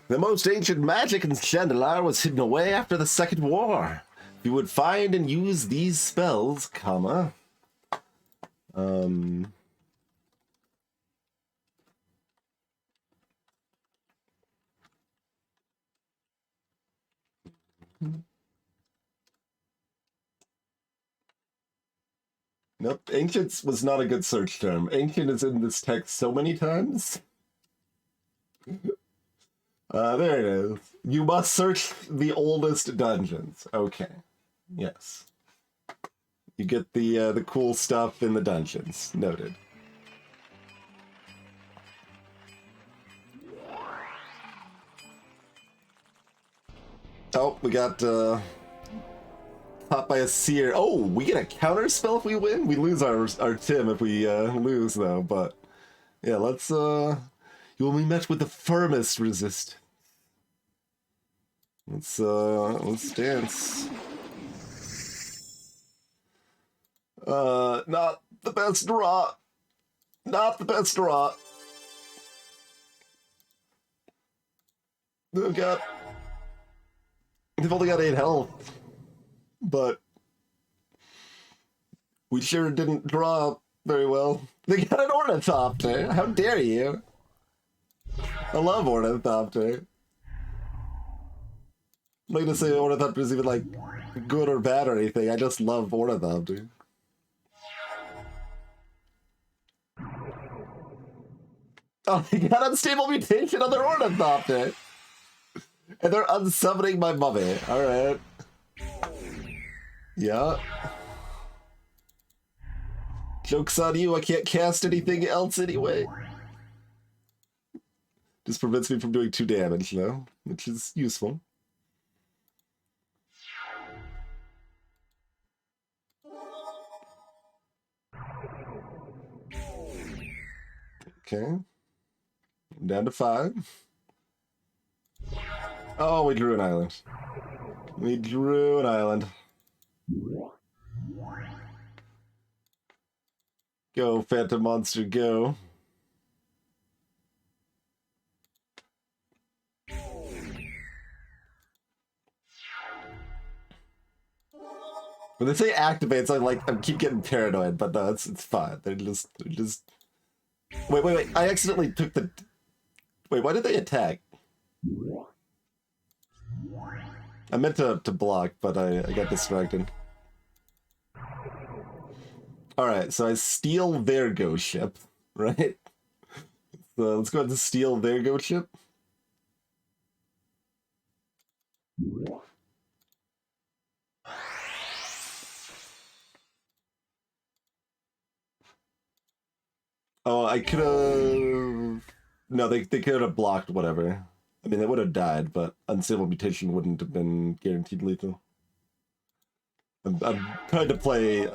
The most ancient magic in Shandalar was hidden away after the Second War. You would find and use these spells, comma. Nope, ancient was not a good search term. Ancient is in this text so many times. There it is. You must search the oldest dungeons. Okay. Yes. You get the cool stuff in the dungeons. Noted. Oh, we got caught by a seer. Oh, we get a counter spell if we win. We lose our Tim if we lose though. But yeah, let's you will be met with the firmest resist. Let's dance. Not the best draw. Not the best draw. Oh god. They've only got 8 health. But we sure didn't draw very well. They got an Ornithopter. How dare you? I love Ornithopter. I'm not gonna say Ornithopter is even like good or bad or anything. I just love Ornithopter. Oh, they got unstable mutation on their Ornithopter. And they're unsummoning my mummy. Alright. Yeah. Joke's on you, I can't cast anything else anyway. Just prevents me from doing 2 damage, though, which is useful. Okay. I'm down to 5. Oh, we drew an island. We drew an island. Go, Phantom Monster, go. When they say activates, I keep getting paranoid, but no, it's fine. They're just Wait. I accidentally took the Wait, why did they attack? I meant to block, but I got distracted. Alright, so I steal their ghost ship, right? So let's go ahead and steal their ghost ship. Oh, I could have... No, they could have blocked whatever. I mean, they would have died, but unstable mutation wouldn't have been guaranteed lethal. I'm trying to play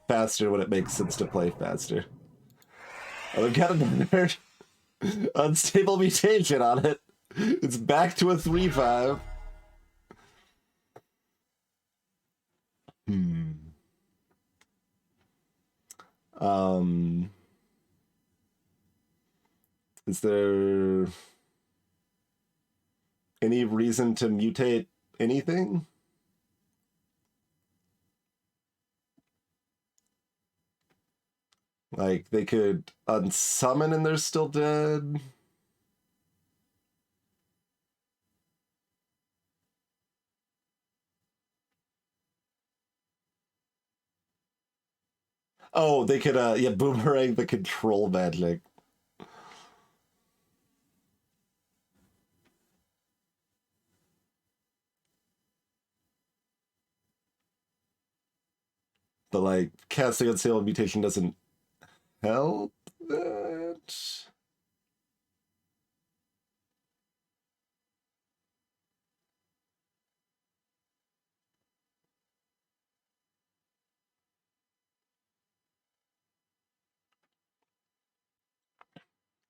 faster when it makes sense to play faster. Oh, I've got another unstable mutation on it. It's back to a 3/5. Is there any reason to mutate anything? Like, they could unsummon and they're still dead? Oh, they could, yeah, boomerang the control magic. But, like, casting unstable mutation doesn't help that?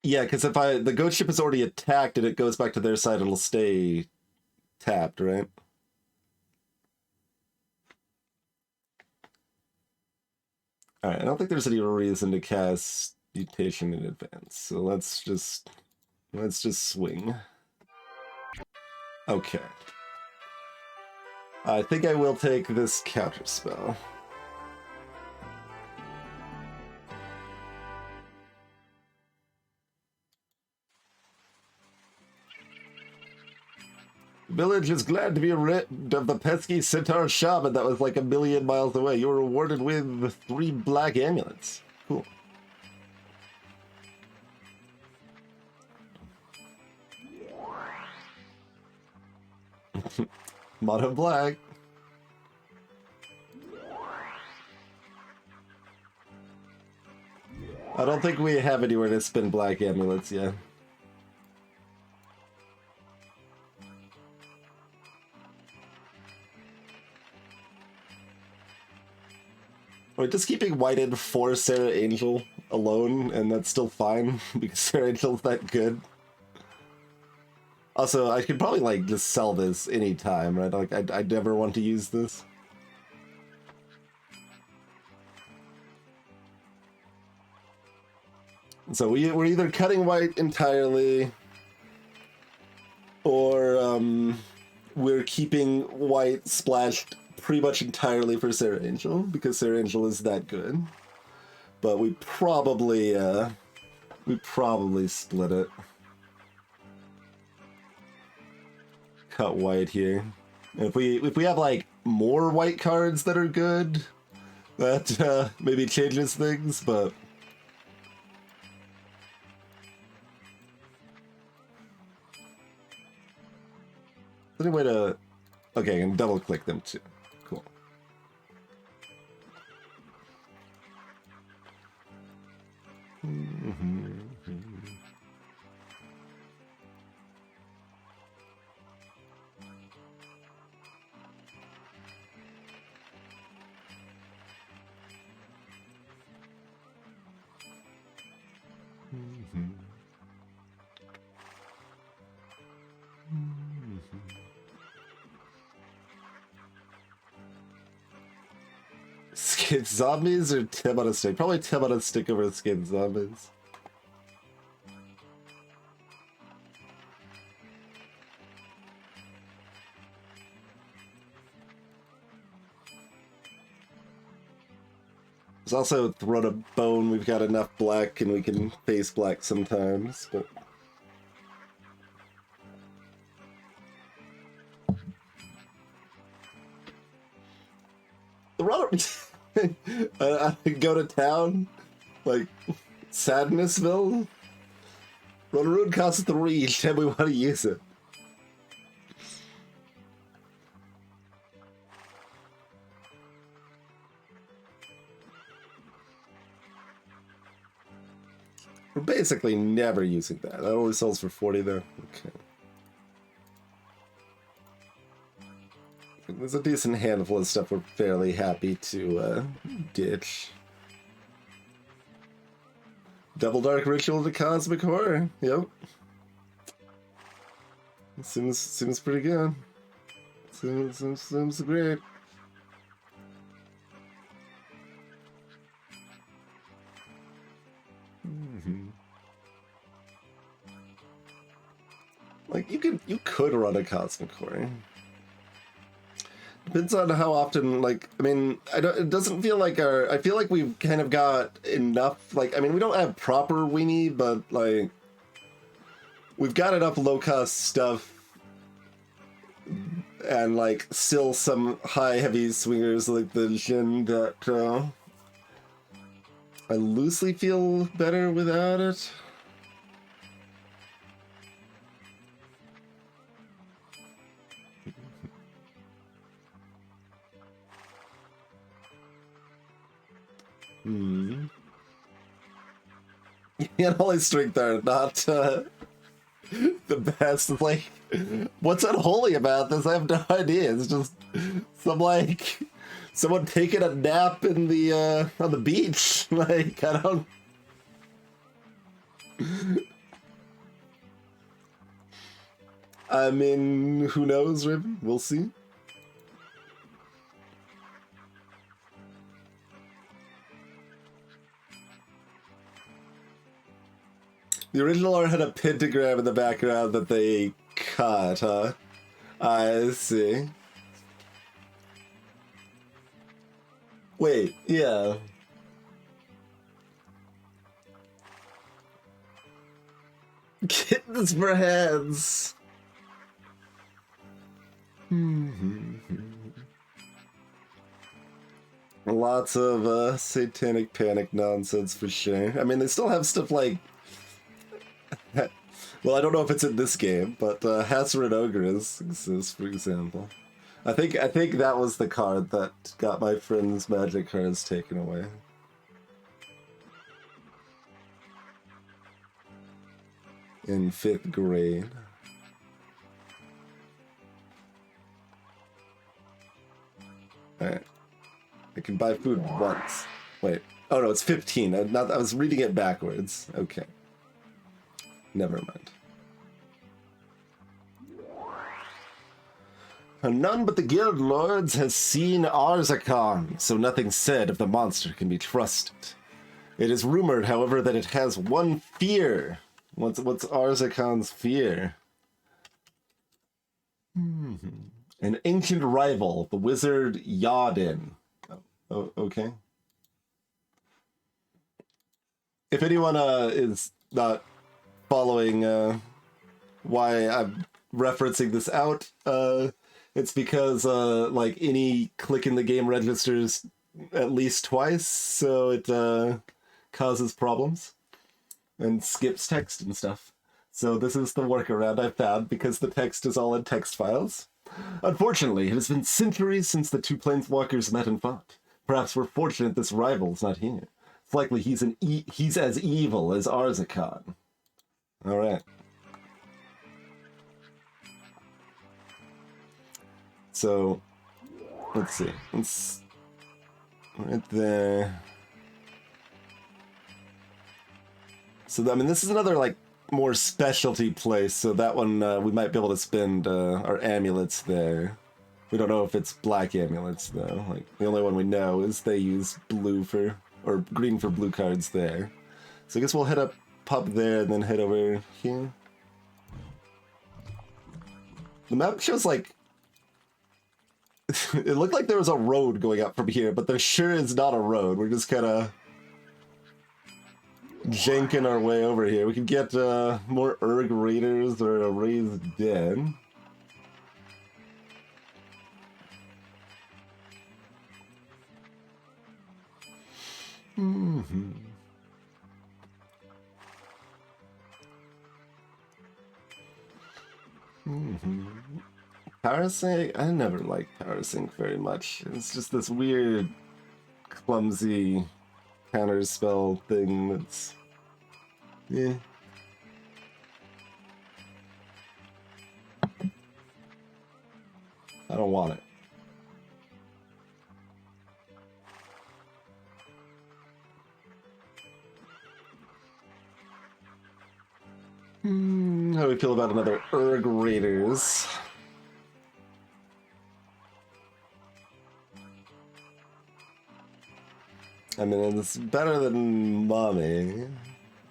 Yeah, because if the ghost ship is already attacked and it goes back to their side, it'll stay tapped, right? Alright, I don't think there's any reason to cast mutation in advance, so let's just swing. Okay. I think I will take this counter spell. Village is glad to be rid of the pesky centaur shaman that was like a million miles away. You were rewarded with 3 black amulets. Cool. Mono black. I don't think we have anywhere to spin black amulets yet. We're just keeping white in for Sarah Angel alone, and that's still fine, because Sarah Angel's that good. Also, I could probably, like, just sell this anytime, right? Like, I'd never want to use this. So we're either cutting white entirely, or we're keeping white splashed pretty much entirely for Sarah Angel, because Sarah Angel is that good. But we probably split it. Cut white here. If we have like more white cards that are good, that maybe changes things, but is there any way to... Okay, I can double click them too. Cool. Skid zombies or Tim on a stick? Probably Tim on a stick over skid zombies. There's also Throne of Bone. We've got enough black and we can face black sometimes, but... The runner... I go to town, like, Sadnessville? Runner costs 3 each time we want to use it. We're basically never using that. That only sells for 40 though. Okay. There's a decent handful of stuff we're fairly happy to ditch. Double Dark Ritual to Cosmic Horror. Yep. Seems pretty good. Seems great. Like you could run a Cosmic Horror. Depends on how often, like, I mean, it doesn't feel like I feel like we've kind of got enough, like, I mean, we don't have proper weenie, but, like, we've got enough low-cost stuff, and, like, still some high-heavy swingers like the Jin that, I loosely feel better without it. Yeah, Holy Strength are not the best. Like, what's unholy about this? I have no idea. It's just some, like, someone taking a nap in the on the beach. Like, I don't... I mean, who knows, Raven? We'll see. The original art had a pentagram in the background that they cut, huh? I see. Wait, yeah. Kittens for hands. Lots of satanic panic nonsense for sure. I mean, they still have stuff like... Well, I don't know if it's in this game, but Hasserin Ogres exists, for example. I think that was the card that got my friend's magic cards taken away. In 5th grade. Alright. I can buy food once. Wait. Oh no, it's 15. I was reading it backwards. Okay. Never mind. None but the guild lords has seen Arzakon, so nothing said of the monster can be trusted. It is rumored, however, that it has one fear. What's Arzakon's fear? An ancient rival, the wizard Yadin. Oh, okay. If anyone is not following why I'm referencing this out, it's because like any click in the game registers at least twice, so it causes problems and skips text and stuff. So this is the workaround I've found because the text is all in text files. Unfortunately, it has been centuries since the two planeswalkers met and fought. Perhaps we're fortunate this rival's not here. It's likely he's as evil as Arzakon. All right. So, let's see. It's right there. So, I mean, this is another, like, more specialty place, so that one we might be able to spend our amulets there. We don't know if it's black amulets, though. Like, the only one we know is they use blue for, or green for blue cards there. So I guess we'll head up there and then head over here. The map shows, like, it looked like there was a road going up from here, but there sure is not a road. We're just kind of janking our way over here. We could get more Urg Raiders or a Raised Dead. Power Sync? I never liked Power Sync very much. It's just this weird, clumsy counter spell thing that's... yeah. I don't want it. How do we feel about another Urg Raiders? I mean, it's better than Mommy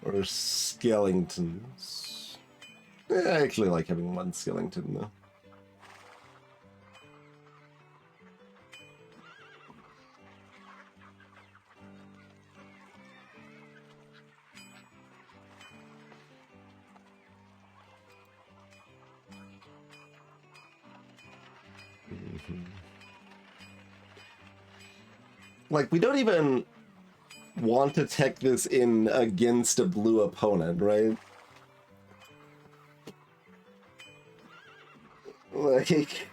or Skellingtons. Yeah, I actually like having one Skellington, though. Like, we don't even want to tech this in against a blue opponent, right? Like,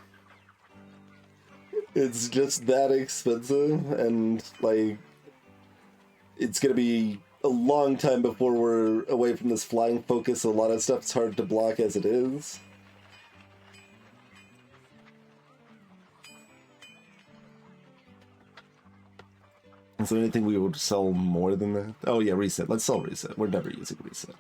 it's just that expensive, and, like, it's gonna be a long time before we're away from this flying focus. A lot of stuff's hard to block as it is. Is there anything we would sell more than that? Oh yeah, reset. Let's sell reset. We're never using reset.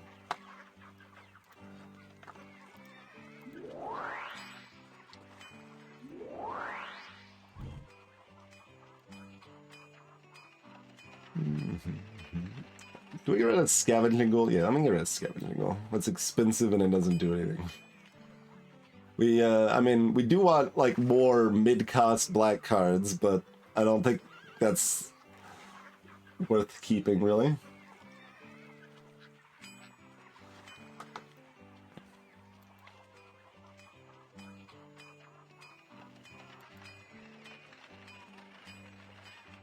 Do we get rid of Scavenging Gold? Yeah, I'm gonna get rid of Scavenging Gold. It's expensive and it doesn't do anything. We, I mean, we do want, like, more mid-cost black cards, but I don't think that's worth keeping, really.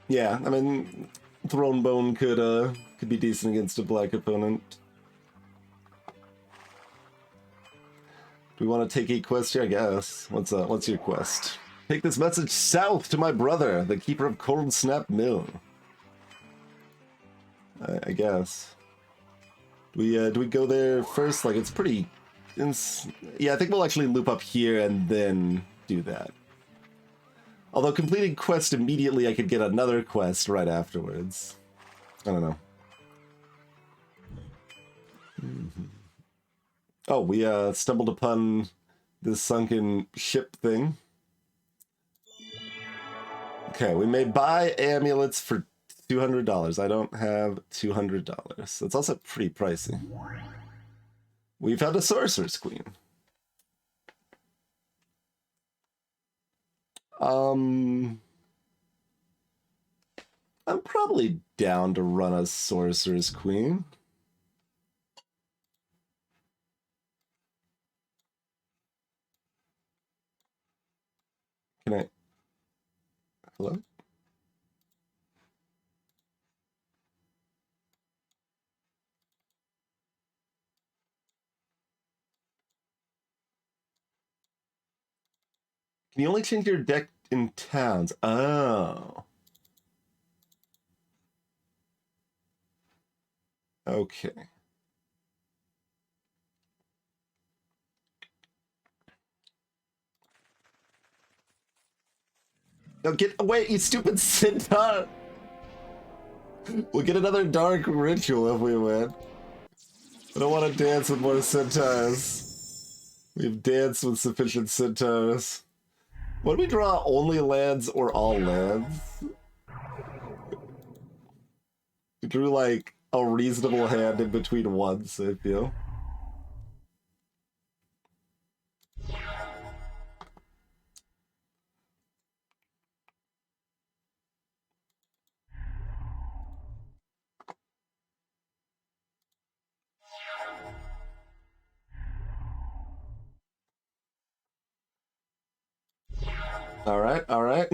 Yeah, I mean, Thronebone could be decent against a black opponent. Do we want to take a quest here? I guess. What's your quest? Take this message south to my brother, the keeper of Cold Snap Mill. I guess. Do we go there first? Like, it's pretty... yeah, I think we'll actually loop up here and then do that. Although completing quest immediately, I could get another quest right afterwards. I don't know. Oh, we stumbled upon this sunken ship thing. Okay, we may buy amulets for $200. I don't have $200. It's also pretty pricey. We found a sorcerer's queen. I'm probably down to run a sorcerer's queen. Can I... Hello? Can you only change your deck in towns? Oh. Okay. No, get away, you stupid centaur! We'll get another dark ritual if we win. I don't want to dance with more centaurs. We've danced with sufficient centaurs. When we draw only lands or all lands? We drew like a reasonable hand in between ones, I feel. Alright, alright.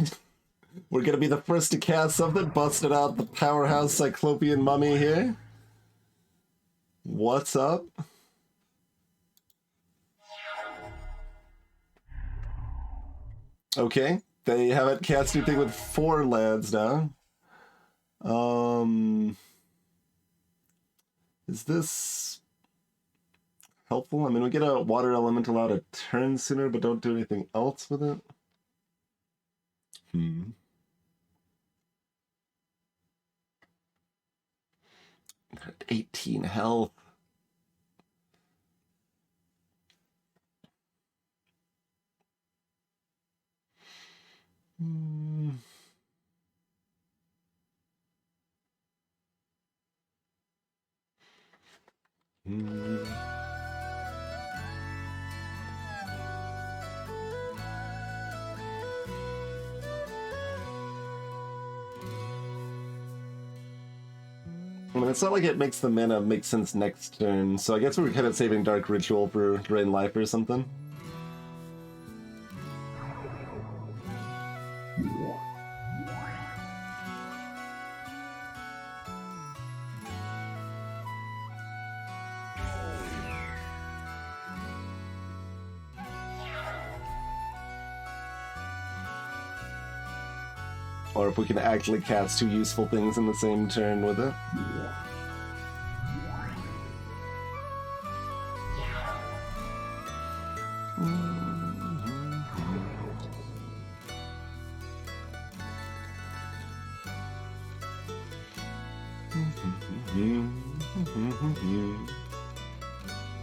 We're gonna be the first to cast something, busted out the powerhouse Cyclopean mummy here. What's up? Okay, they haven't cast anything with 4 lands now. Is this helpful? I mean, we get a water elemental out a turn sooner, but don't do anything else with it. 18 health. I mean, it's not like it makes the mana make sense next turn, so I guess we're kind of saving Dark Ritual for Drain Life or something. Or if we can actually cast 2 useful things in the same turn with it.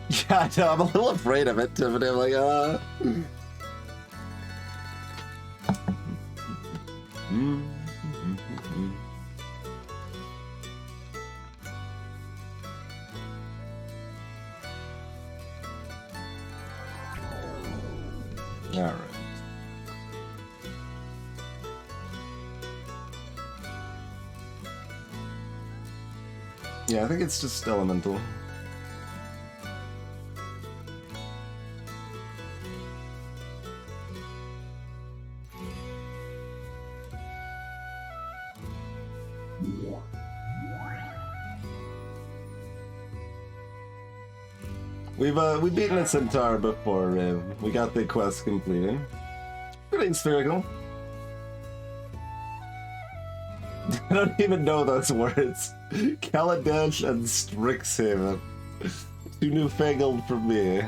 Yeah, I know, I'm a little afraid of it, Tiffany. I'm like, Alright. Yeah, I think it's just elemental. We've beaten a centaur before. We got the quest completed. Pretty spherical. I don't even know those words. Kaladesh and Strixhaven. Too newfangled for me.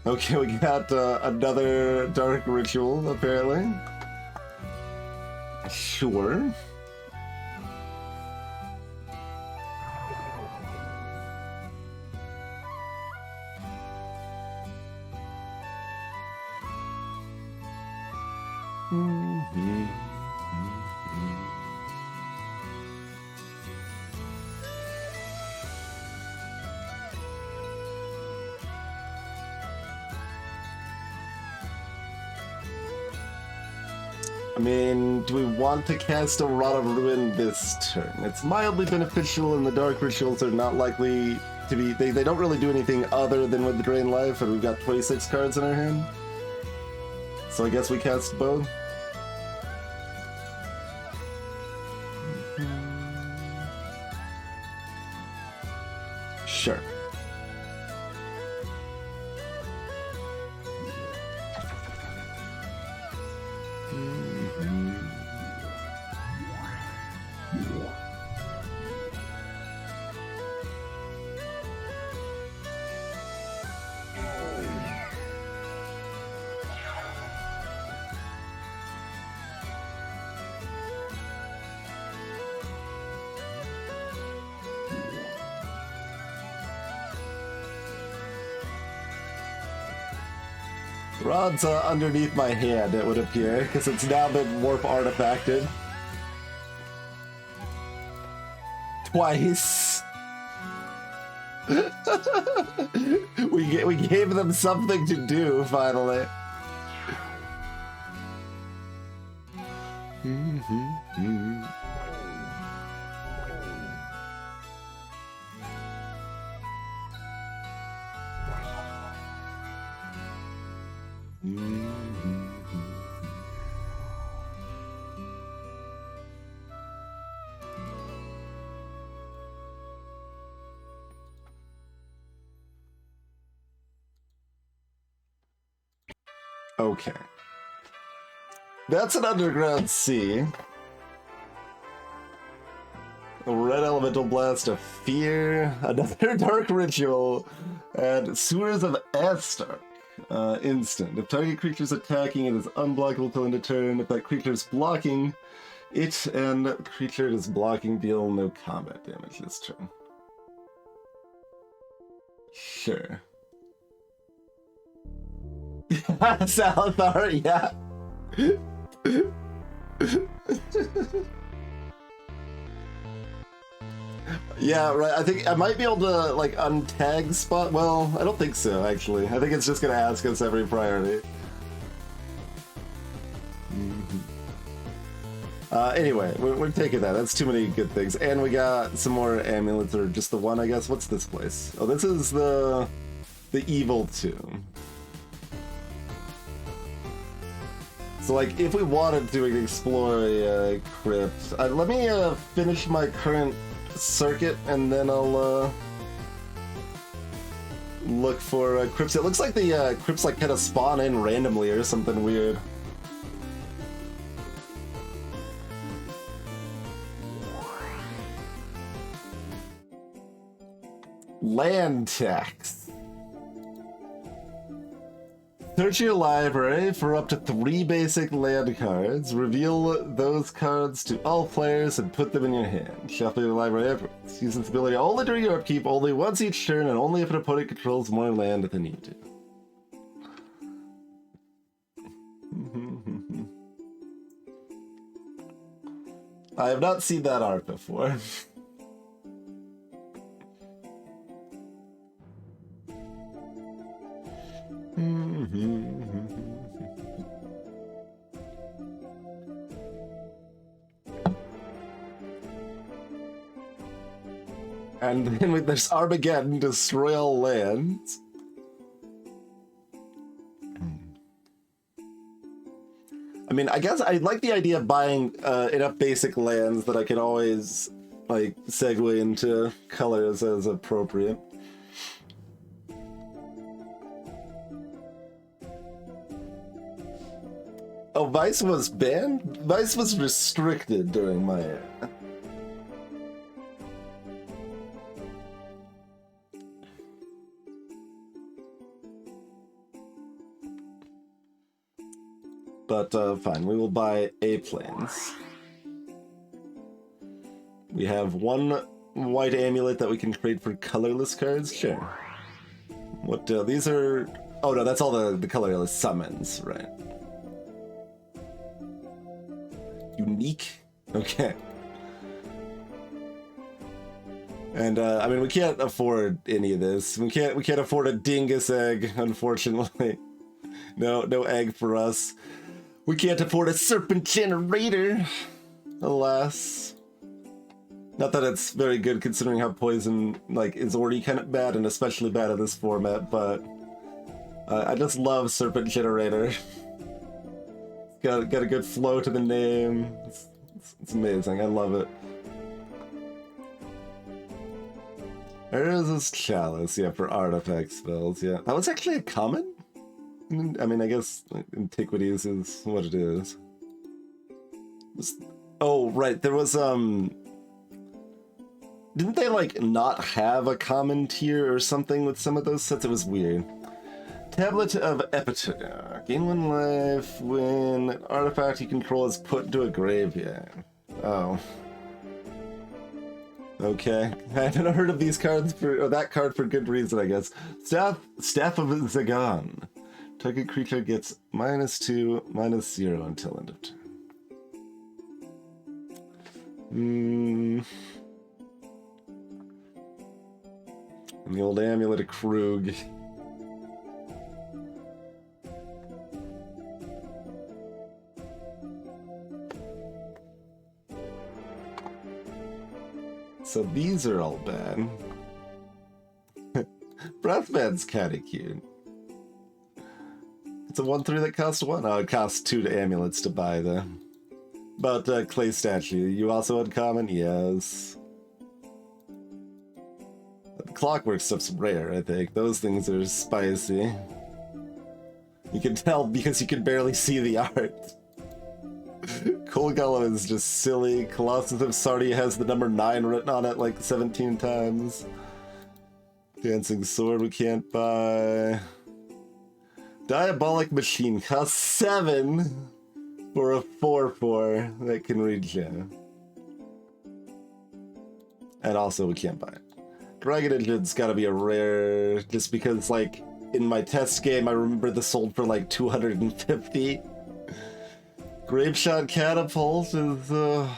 Okay, we got another dark ritual, apparently. Sure. I mean, do we want to cast a Rod of Ruin this turn? It's mildly beneficial, and the Dark Rituals are not likely to be... They don't really do anything other than with the Drain Life, and we've got 26 cards in our hand. So I guess we cast both. Sure. Rod's underneath my hand, it would appear, because it's now been warp artifacted. Twice. we gave them something to do, finally. Okay. That's an Underground Sea. A Red Elemental Blast of Fear, another Dark Ritual, and Sewers of Astark. Instant. If target creature's attacking, it is unblockable till end of turn. If that creature's blocking, it and the creature it is blocking deal no combat damage this turn. Sure. Salazar, yeah. Yeah, right. I think I might be able to, like, untag spot. Well, I don't think so, actually. I think it's just going to ask us every priority. Anyway, we're taking that. That's too many good things. And we got some more amulets, or just the one, I guess. What's this place? Oh, this is the Evil Tomb. So, like, if we wanted to, we could explore a crypt. Let me finish my current circuit, and then I'll look for crypts. It looks like the crypts like kind of spawn in randomly or something weird. Land tax. Search your library for up to 3 basic land cards. Reveal those cards to all players and put them in your hand. Shuffle your library afterwards. Use this ability only during your upkeep, only once each turn, and only if an opponent controls more land than you do. I have not seen that art before. And then there's Armageddon, destroy all lands. I mean, I guess I like the idea of buying enough basic lands that I can always like segue into colors as appropriate. Oh, Vice was banned? Vice was restricted during my era. But fine, we will buy A-planes. We have one white amulet that we can trade for colorless cards? Sure. What, these are... Oh no, that's all the colorless summons, right. Unique? Okay. And, I mean, we can't afford any of this. We can't afford a dingus egg, unfortunately. No egg for us. We can't afford a serpent generator, alas. Not that it's very good considering how poison, like, is already kind of bad and especially bad in this format, but I just love serpent generator. Got a good flow to the name. It's amazing. I love it. There is this chalice, yeah, for artifact spells, yeah. That was actually a common? I mean, I guess Antiquities is what it is. Oh, right, there was, didn't they, like, not have a common tier or something with some of those sets? It was weird. Tablet of Epitaph. Gain 1 life when an artifact you control is put into a graveyard. Oh. Okay. I haven't heard of these cards or that card for good reason, I guess. Staff of Zagan. Target creature gets -2, -0 until end of turn. And the old Amulet of Krug. So these are all bad. Breathman's kinda cute. It's a 1/3 that costs 1. Oh, it costs 2 to amulets to buy though. But Clay Statue, you also uncommon? Yes. The Clockwork stuff's rare, I think. Those things are spicy. You can tell because you can barely see the art. Cold Golem is just silly. Colossus of Sardia has the number 9 written on it like 17 times. Dancing Sword we can't buy. Diabolic Machine costs 7 for a 4/4 that can regen. And also we can't buy it. Dragon Engine's gotta be a rare, just because, like, in my test game I remember this sold for like 250. Grapeshot Catapult is a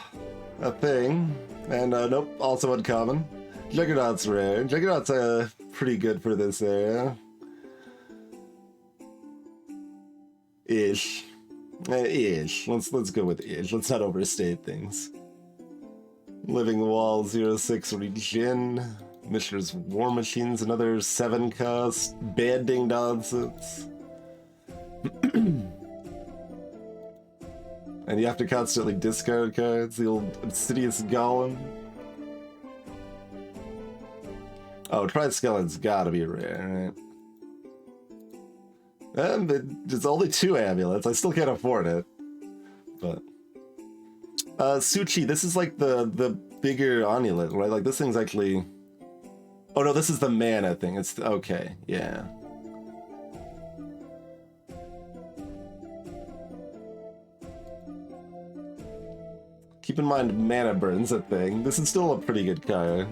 thing. And nope, also uncommon. Juggernaut's rare. Juggernaut's pretty good for this area. Ish. Ish. Let's go with ish. Let's not overstate things. Living Wall 06 regen. Mishra's War Machines, another 7 cost. Banding nonsense. And you have to constantly discard cards. The old Insidious Golem. Oh, Triskeleton's gotta be rare, right? And there's only 2 amulets. I still can't afford it. But Suchi, this is like the bigger amulet, right? Like this thing's actually... Oh no, this is the mana thing. It's okay, yeah. Keep in mind, mana burn's a thing. This is still a pretty good card.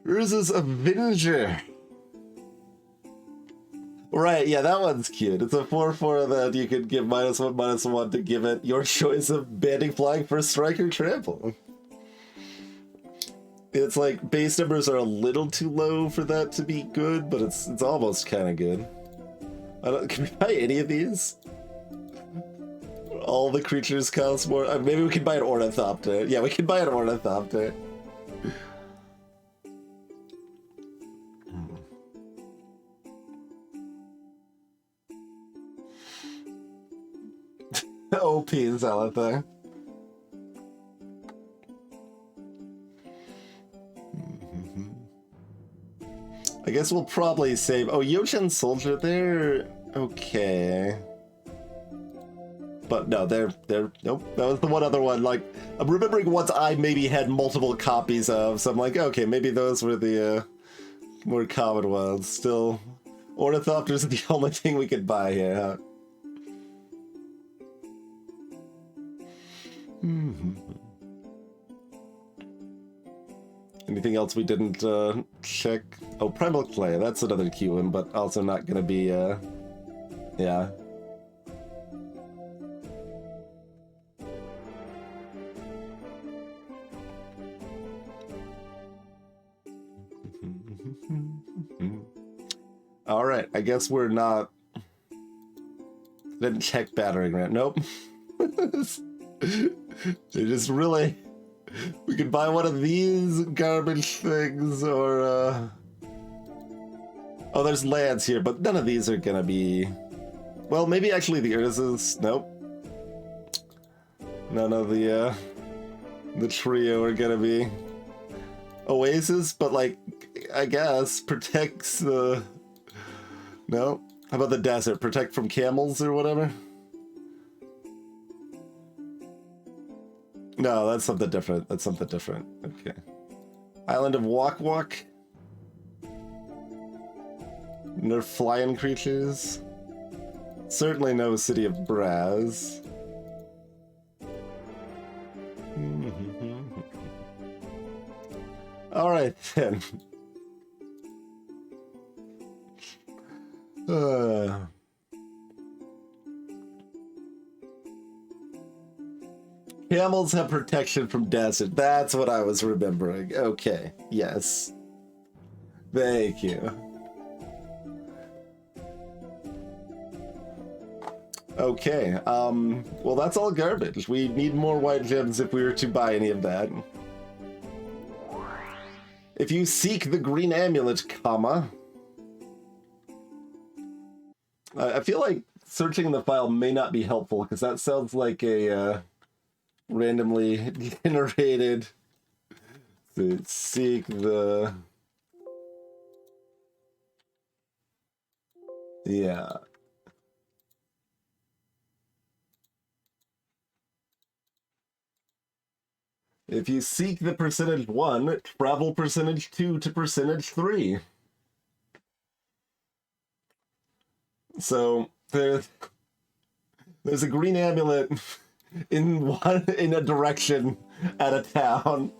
Urza's Avenger. Right, yeah, that one's cute. It's a 4/4 that you could give -1/-1 to give it your choice of banding flying for strike or trample. It's like base numbers are a little too low for that to be good, but it's almost kind of good. Can we buy any of these? All the creatures cost more. Maybe we can buy an Ornithopter. Yeah, we can buy an Ornithopter. OP Zalathar. I guess we'll probably save... Oh, Yoshin Soldier, they're... okay. But no, they're... Nope, that was the one other one. Like, I'm remembering ones I maybe had multiple copies of, so I'm like, okay, maybe those were the more common ones. Still, Ornithopters are the only thing we could buy here, huh? Anything else we didn't check? Oh, Primal Clay, that's another key one, but also not gonna be, yeah. Alright, I guess we're not... Didn't check battering ram. Nope. They just really... We could buy one of these garbage things, or, Oh, there's lands here, but none of these are gonna be... Well, maybe actually the Urzas. Nope. None of the trio are gonna be... Oasis, but, like, I guess, protects the... No? How about the desert? Protect from camels or whatever? No, that's something different. That's something different. Okay. Island of Walk Walk. Nerf flying creatures. Certainly no City of Brass. Alright then. Camels have protection from desert. That's what I was remembering. Okay, yes. Thank you. Okay, well that's all garbage. We need more white gems if we were to buy any of that. If you seek the green amulet, comma... I feel like searching the file may not be helpful, because that sounds like a randomly generated... So seek the... Yeah. If you seek the percentage 1, travel percentage 2 to percentage 3. So there's a green amulet in a direction at a town.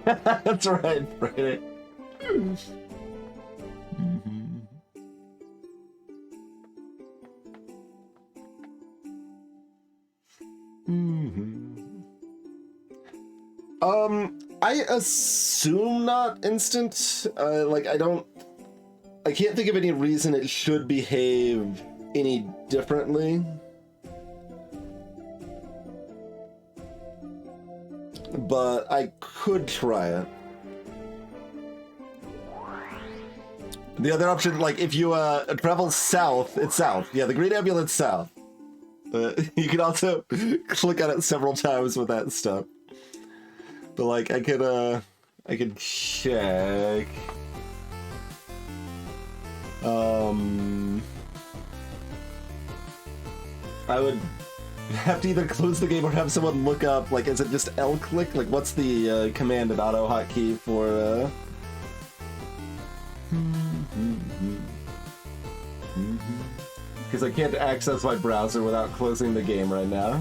That's right, Friday. I assume not instant. Like, I can't think of any reason it should behave any differently. But I could try it. The other option, like, if you travel south, it's south. Yeah, the green amulet's south. You can also click on it several times with that stuff. But, like, I could check. I would have to either close the game or have someone look up, like, is it just L-click? Like, what's the command and auto hotkey for, Because I can't access my browser without closing the game right now.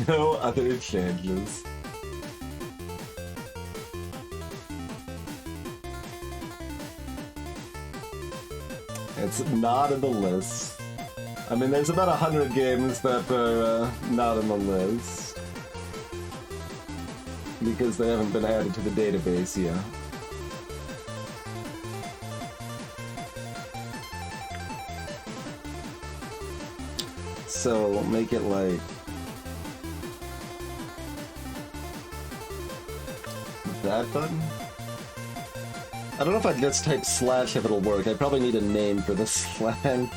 No other changes. It's not in the list. I mean, there's about 100 games that are not in the list. because they haven't been added to the database yet. So make it like that button? I don't know if I'd just type slash if it'll work. I probably need a name for the slash.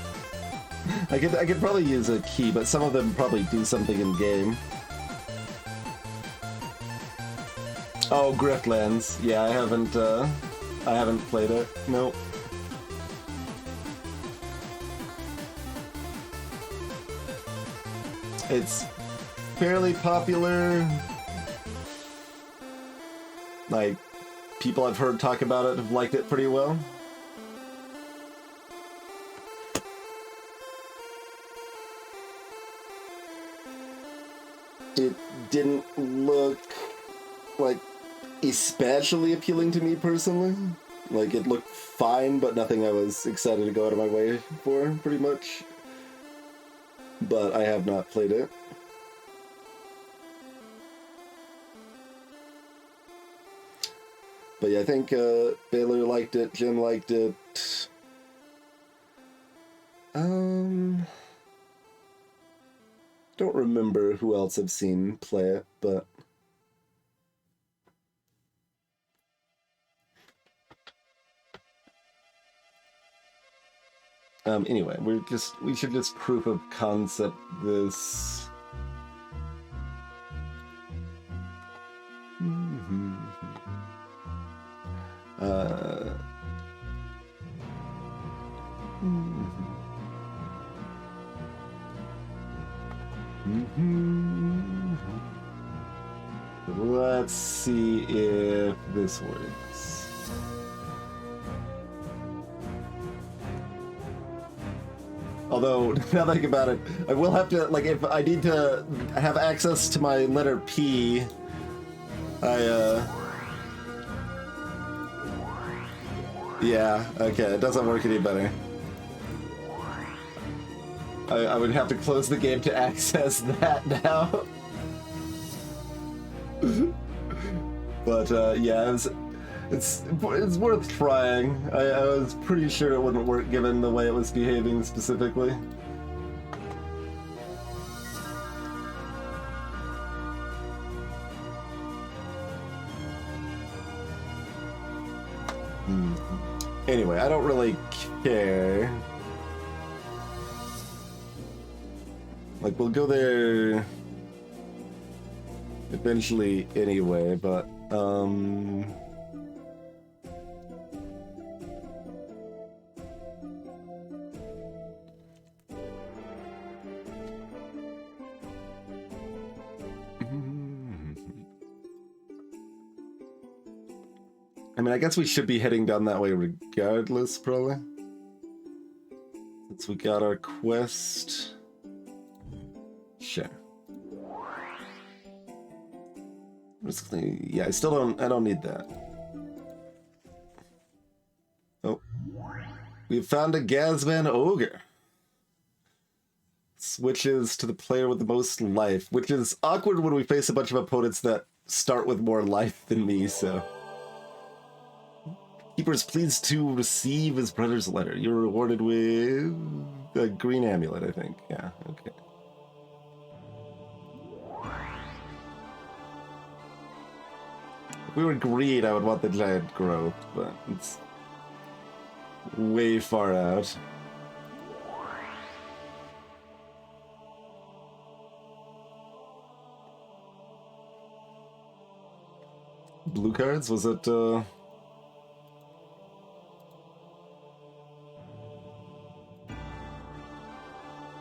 I could probably use a key, but some of them probably do something in game. Oh, Griftlands. Yeah, I haven't played it. Nope. It's fairly popular. Like, people I've heard talk about it have liked it pretty well. It didn't look like especially appealing to me personally. Like, it looked fine, but nothing I was excited to go out of my way for, pretty much. But I have not played it. But yeah, I think Baylor liked it, Jim liked it. Don't remember who else I've seen play it, but anyway, we should just proof of concept this. Let's see if this works. Although, now that I think about it, I will have to, like, if I need to have access to my letter P, yeah, okay, it doesn't work any better. I would have to close the game to access that now. But, yeah, it's worth trying. I was pretty sure it wouldn't work given the way it was behaving specifically. Anyway, I don't really care. Like, we'll go there eventually anyway, but, I mean, I guess we should be heading down that way regardless, probably. Since we got our quest. Sure. Yeah, I don't need that. Oh. We've found a Gazman Ogre. Switches to the player with the most life, which is awkward when we face a bunch of opponents that start with more life than me, so. Keeper is pleased to receive his brother's letter. You're rewarded with a green amulet, I think. Yeah, okay. If we were green, I would want the giant growth, but it's way far out. Blue cards? Was it,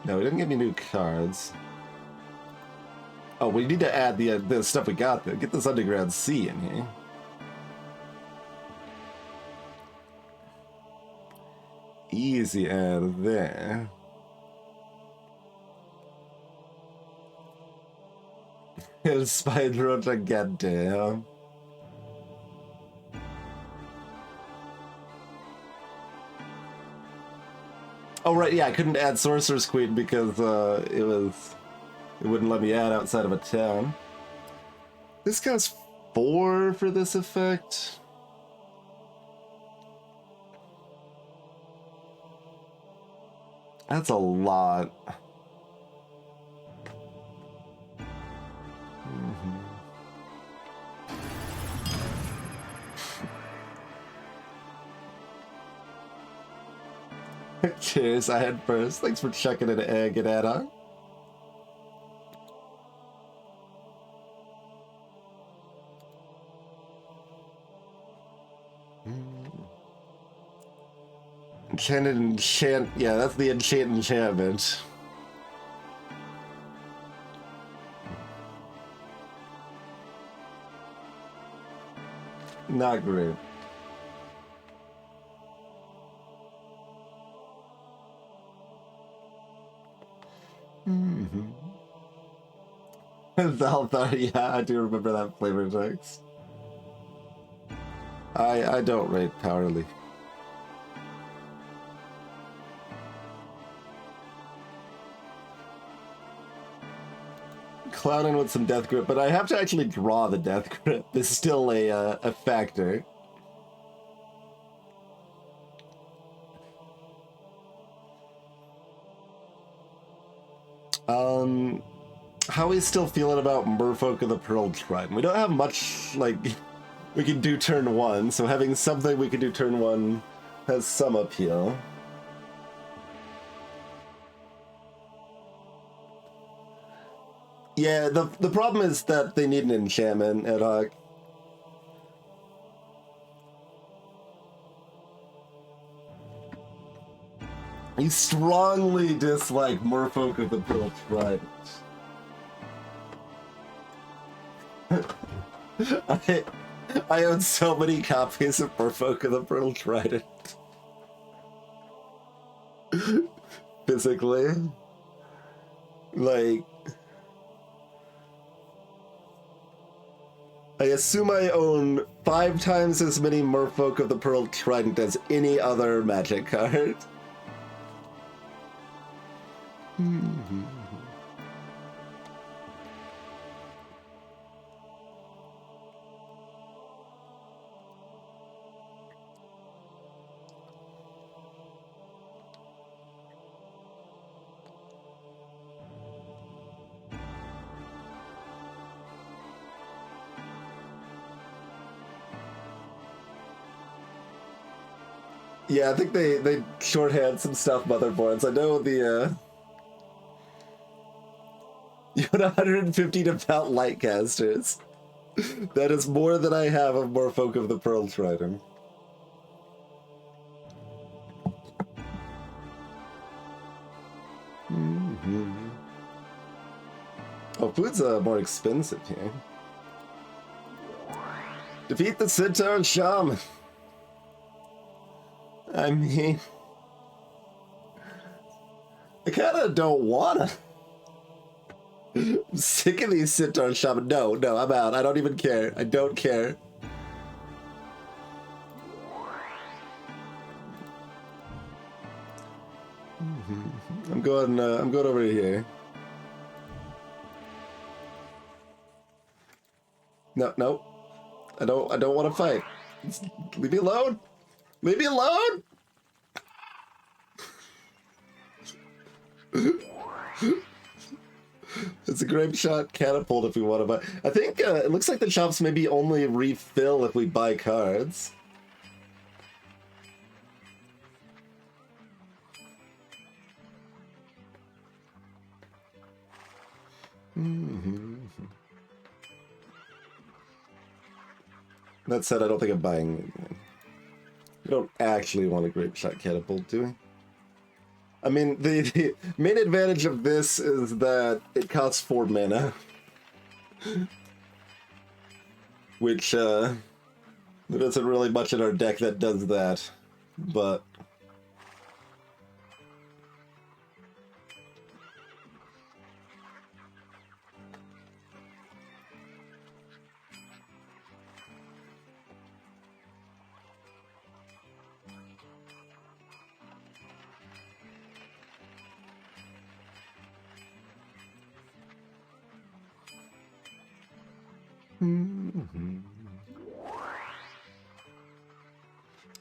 No, we didn't get any new cards. Oh, we need to add the stuff we got there. Get this underground sea in here. Easy add there. El Spydro Gigante. Oh right, yeah, I couldn't add Sorcerer's Queen because it wouldn't let me add outside of a town. This guy's 4 for this effect. That's a lot. Cheers, I had first. Thanks for chucking an egg and add-on. Enchanted enchant. Yeah, that's the enchantment. Not great. Valthar, yeah, I do remember that flavor text. I don't rate Powerly. Clowning with some death grip, but I have to actually draw the death grip. It's still a factor. How are we still feeling about Merfolk of the Pearl Trident? We don't have much, like, we can do turn 1, so having something we can do turn 1 has some appeal. Yeah, the problem is that they need an enchantment ad hoc. You strongly dislike Merfolk of the Pearl Trident. I own so many copies of Merfolk of the Pearl Trident. Physically. Like, I assume I own 5 times as many Merfolk of the Pearl Trident as any other Magic card. Yeah, I think they shorthand some stuff motherboards. I know the you had 150 devout lightcasters. That is more than I have of Merfolk of the Pearl Trident. Oh, food's more expensive here. Defeat the Centaur Shaman. I mean, I kinda don't wanna. I'm sick of these Centaur Shaman. No, I'm out. I don't even care. I don't care. I'm going over here. No. I don't want to fight. Leave me alone. Leave me alone. It's a grape shot catapult if we want to buy. I think it looks like the shops maybe only refill if we buy cards. That said, I don't think I'm buying anything. We don't actually want a grape shot catapult, do we? I mean, the main advantage of this is that it costs 4 mana. Which, there isn't really much in our deck that does that, but...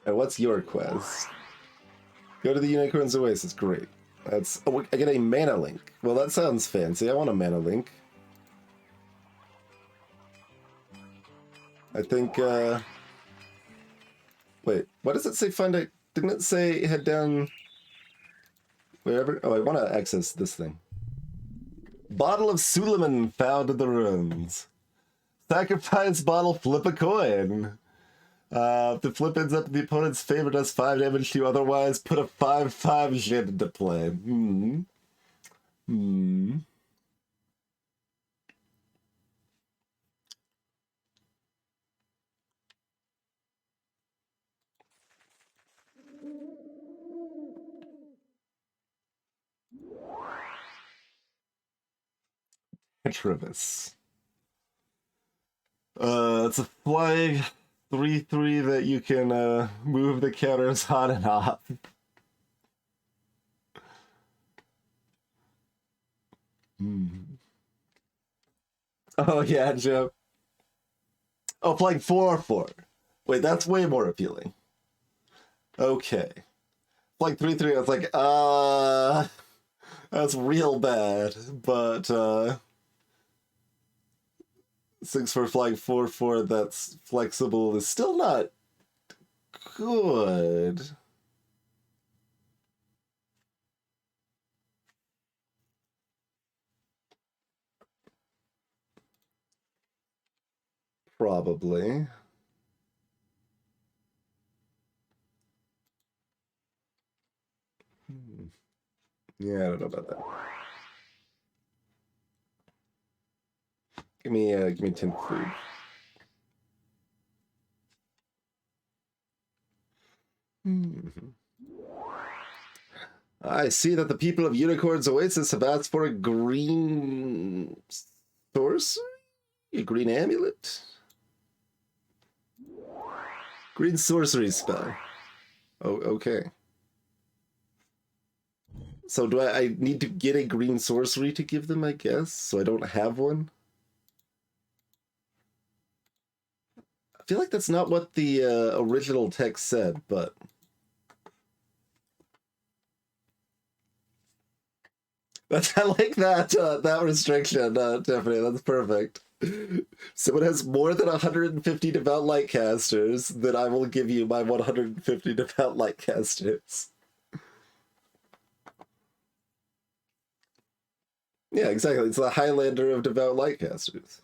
And what's your quest? Go to the Unicorn's Oasis. Great. That's... Oh, I get a mana link. Well, that sounds fancy. I want a mana link. I think, wait, what does it say? Find a... Didn't it say head down... Wherever... Oh, I want to access this thing. Bottle of Suleiman found in the ruins. Sacrifice bottle, flip a coin. If the flip ends up in the opponent's favor, does 5 damage to you. Otherwise, put a 5/5 shit into play. Petrivus. It's a flying 3/3 that you can move the counters on and off. Oh yeah, Joe. Oh, playing 4/4. Wait, that's way more appealing. Okay. Playing 3/3, I was like, that's real bad. But 6 for flying 4/4 that's flexible is still not good. Probably. Yeah, I don't know about that. Give me 10 food. I see that the people of Unicorn's Oasis have asked for a green sorcery? A green amulet? Green sorcery spell. Oh, okay. So do I need to get a green sorcery to give them, I guess? So I don't have one? I feel like that's not what the original text said, but... I like that that restriction, Tiffany. That's perfect. So it has more than 150 devout light casters, then I will give you my 150 devout light casters. Yeah, exactly. It's the Highlander of devout light casters.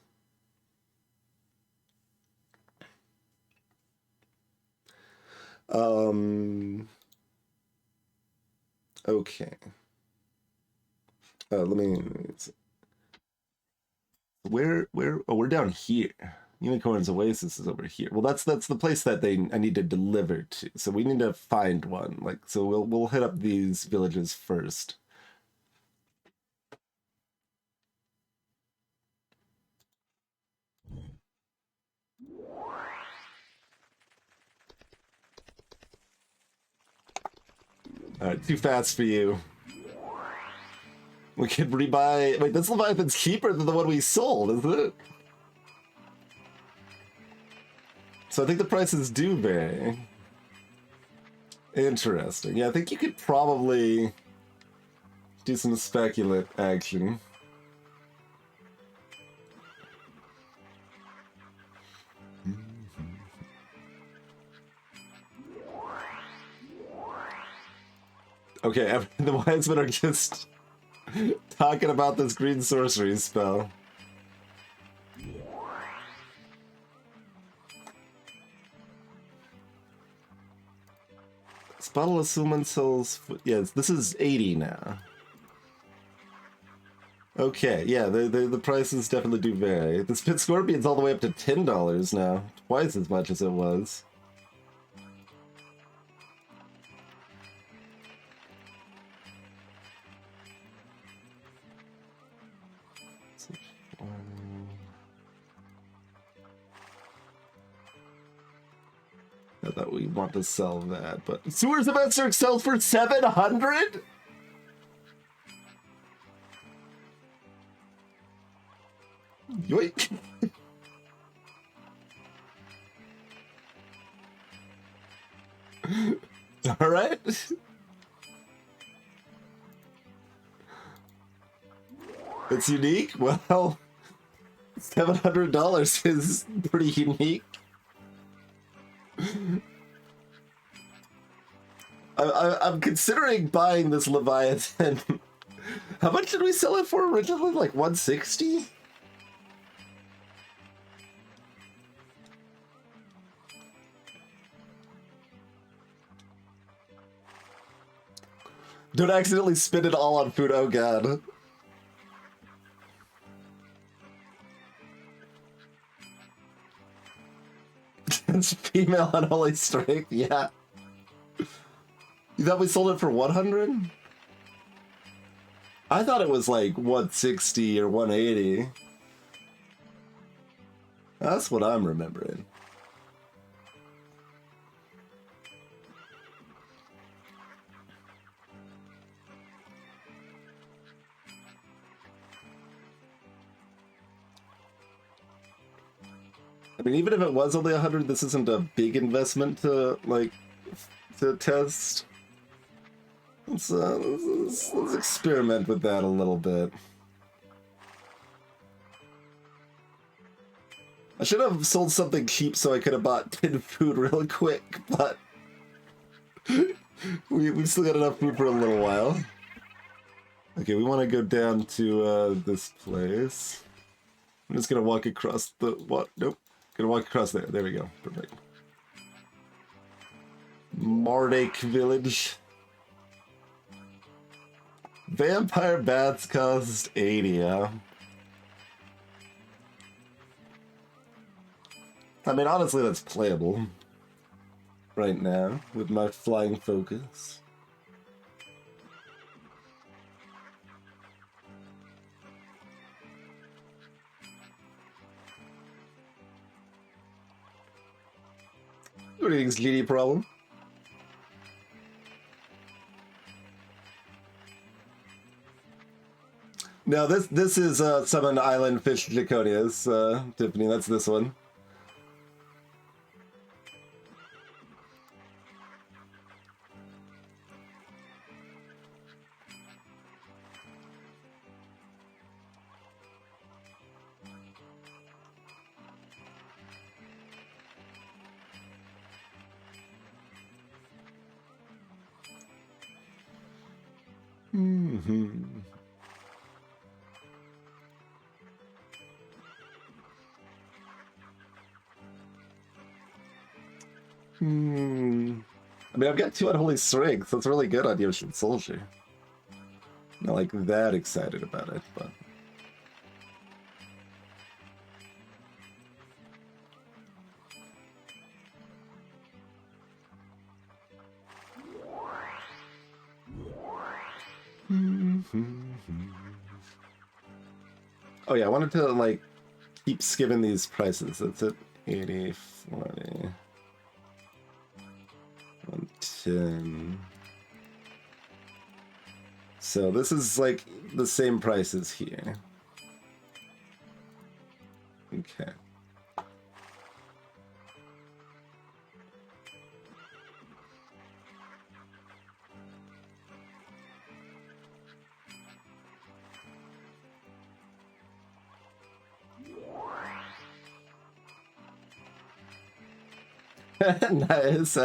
Okay. Let me see. Where oh, we're down here. Unicorn's Oasis is over here. Well, that's the place that I need to deliver to. So we need to find one. Like, so we'll hit up these villages first. Alright, too fast for you. We could rebuy... Wait, this Leviathan's cheaper than the one we sold, isn't it? So I think the prices do vary. Interesting. Yeah, I think you could probably do some speculate action. Okay, the wise men are just talking about this green sorcery spell. This bottle of Suleiman sells... Yes, this is 80 now. Okay, yeah, the prices definitely do vary. The Spit Scorpion's all the way up to $10 now. Twice as much as it was. I thought we want to sell that, but Sewers of Esther sells for 700? Yoink. All right. It's unique. Well, $700 is pretty unique. I'm considering buying this Leviathan. How much did we sell it for originally? Like 160? Don't accidentally spend it all on food. Oh god. It's female unholy strength. Yeah. You thought we sold it for 100? I thought it was like 160 or 180. That's what I'm remembering. I mean, even if it was only 100, this isn't a big investment to, like, to test. Let's experiment with that a little bit. I should have sold something cheap so I could have bought tin food real quick, but we've still got enough food for a little while. Okay, we want to go down to this place. I'm just gonna walk across the what? Nope. Gonna walk across there. There we go. Perfect. Mardake Village. Vampire bats cost 80, huh? I mean, honestly, that's playable right now with my flying focus. What do you think's GD problem? No, this is Summon Island Fish Draconias, Tiffany, that's this one. Mm-hmm. I mean, I've got 2 unholy strength, so it's really good on Yoshi Soldier. Not like that excited about it, but. Oh yeah, I wanted to like keep skimming these prices. That's it. 80, 40, 110. So this is like the same prices here. Okay. Nice.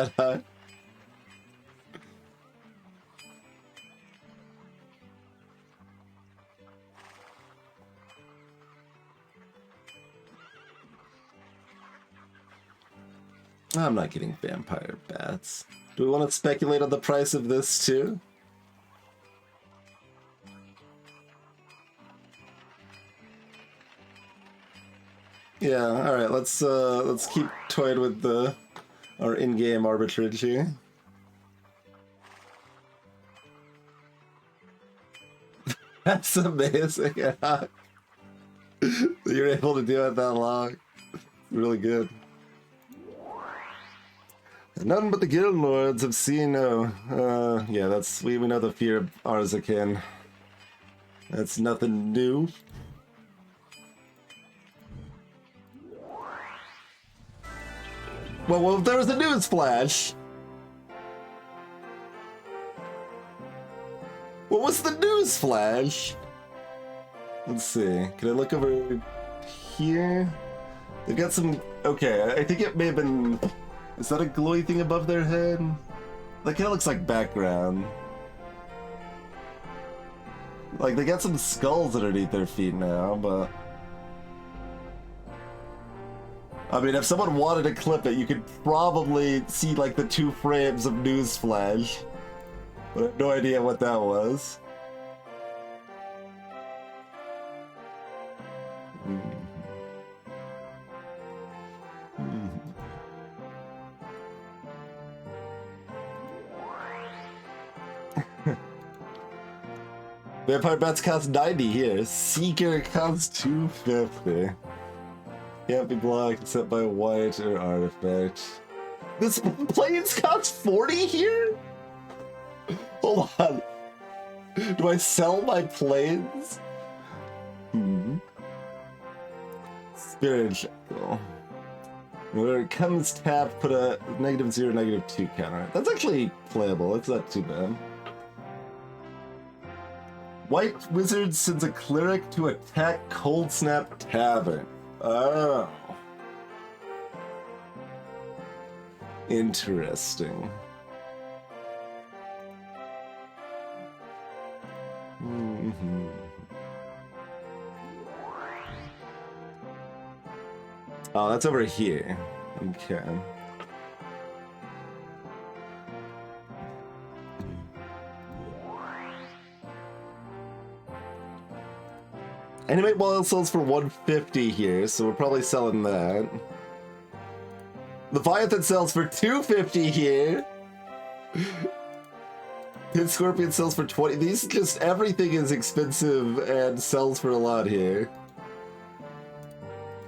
I'm not getting vampire bats. Do we want to speculate on the price of this too? Yeah, all right. Let's keep toying with our in-game arbitrage here. That's amazing. You're able to do it that long. Really good. None but the guild lords have seen yeah, that's we know the fear of Arzakin. That's nothing new. Well, there was a news flash. What was the news flash? Let's see. Can I look over here? They've got some... Okay, I think it may have been... Is that a glowy thing above their head? That kind of looks like background. Like, they got some skulls underneath their feet now, but... I mean, if someone wanted to clip it, you could probably see, like, the 2 frames of newsflash. But I have no idea what that was. Vampire bats cost 90 here. Seeker costs 250. Can't be blocked except by white or artifact. This planes cost 40 here? Hold on. Do I sell my planes? Spirit Shackle. Where it comes tapped, put a -0, -2 counter. That's actually playable. It's not too bad. White Wizard sends a cleric to attack Cold Snap Tavern. Oh. Interesting. Oh, that's over here. Okay. Animate Wall sells for 150 here, so we're probably selling that. Leviathan sells for 250 here. His Scorpion sells for 20. These just, everything is expensive and sells for a lot here.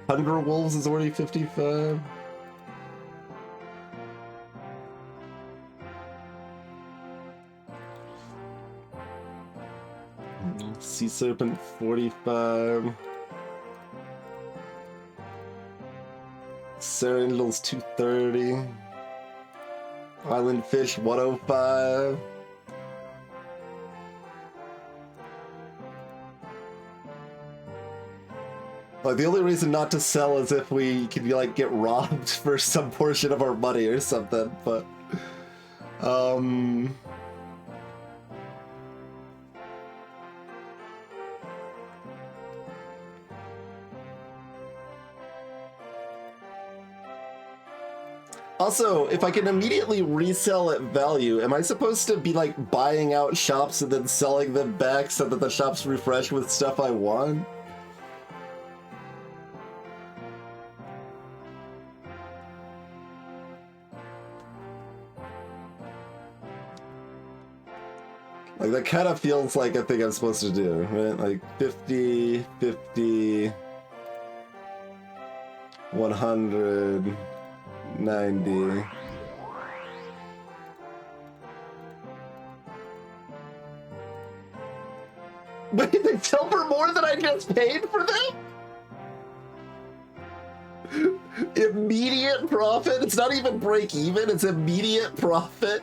Hunger Wolves is already 55. Sea Serpent 45. Serendals 230. Island Fish 105. Like, the only reason not to sell is if we could, like, get robbed for some portion of our money or something, but... Also, if I can immediately resell at value, am I supposed to be, like, buying out shops and then selling them back so that the shops refresh with stuff I want? Like, that kind of feels like a thing I'm supposed to do, right? Like, 50, 50, 100, 90. Wait, they sell for more than I just paid for them? Immediate profit? It's not even break even, it's immediate profit.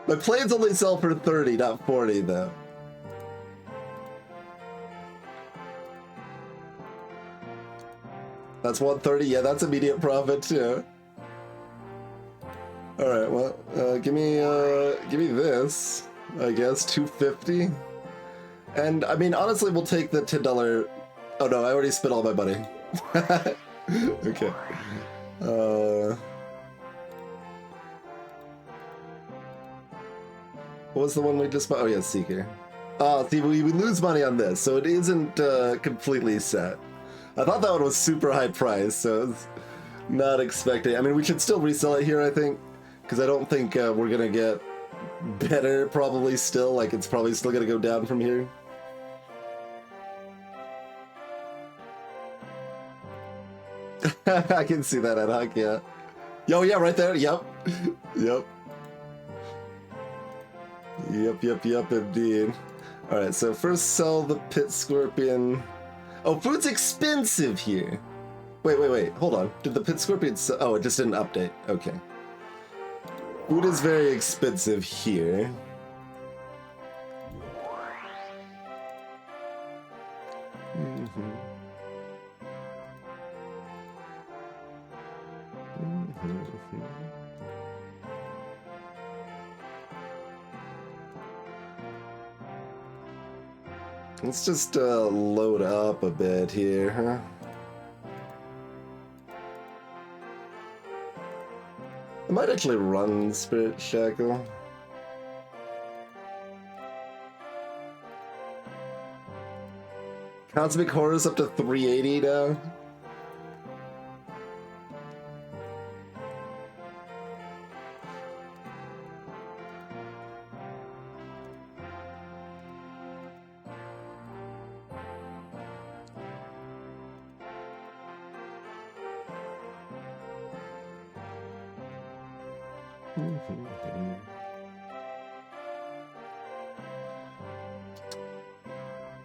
My plans only sell for 30, not 40 though. That's 130, yeah, that's immediate profit too. Alright, well, give me this, I guess, 250. And, I mean, honestly, we'll take the $10... Oh, no, I already spent all my money. Okay. What was the one we just bought? Oh, yeah, Seeker. Oh, see, we lose money on this, so it isn't completely set. I thought that one was super high price, so it's not expecting... I mean, we should still resell it here, I think, because I don't think we're gonna get better, probably, still. Like, it's probably still gonna go down from here. I can see that ad hoc, yeah. Yo, yeah, right there, yep. Yep. Yep, indeed. Alright, so first sell the pit scorpion. Oh, food's expensive here. Wait, hold on. Did the pit scorpion sell? Oh, it just didn't update. Okay. Food is very expensive here. Let's just load up a bit here, huh? I might actually run Spirit Shackle. Cosmic Horror's up to 380 now.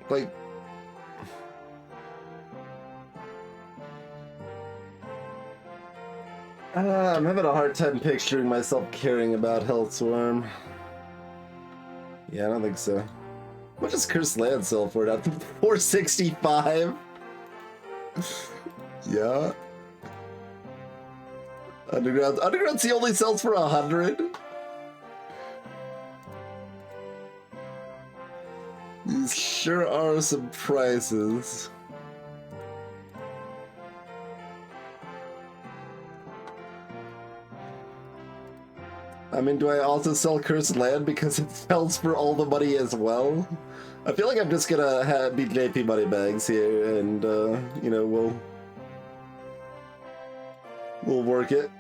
Like, I'm having a hard time picturing myself caring about Hellswarm. Yeah, I don't think so. What does Cursed Land sell for now? 465? Yeah. Underground Sea only sells for 100? These sure are some prices. I mean, do I also sell Cursed Land because it sells for all the money as well? I feel like I'm just gonna be JP Moneybags here, and you know, we'll work it.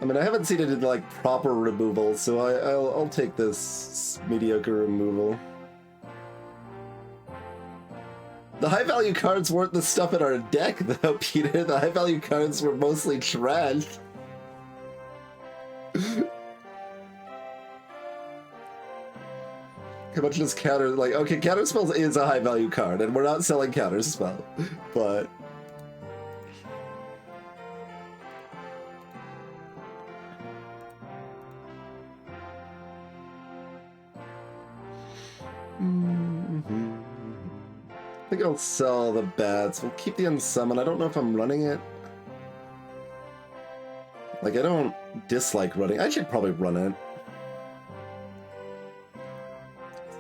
I mean, I haven't seen it in like proper removal, so I'll take this mediocre removal. The high value cards weren't the stuff in our deck, though, Peter. The high value cards were mostly trash. How much does counter, like, okay, Counterspells is a high value card, and we're not selling Counterspell, but... I think I'll sell the bats. We'll keep the unsummon. I don't know if I'm running it. Like, I don't dislike running. I should probably run it.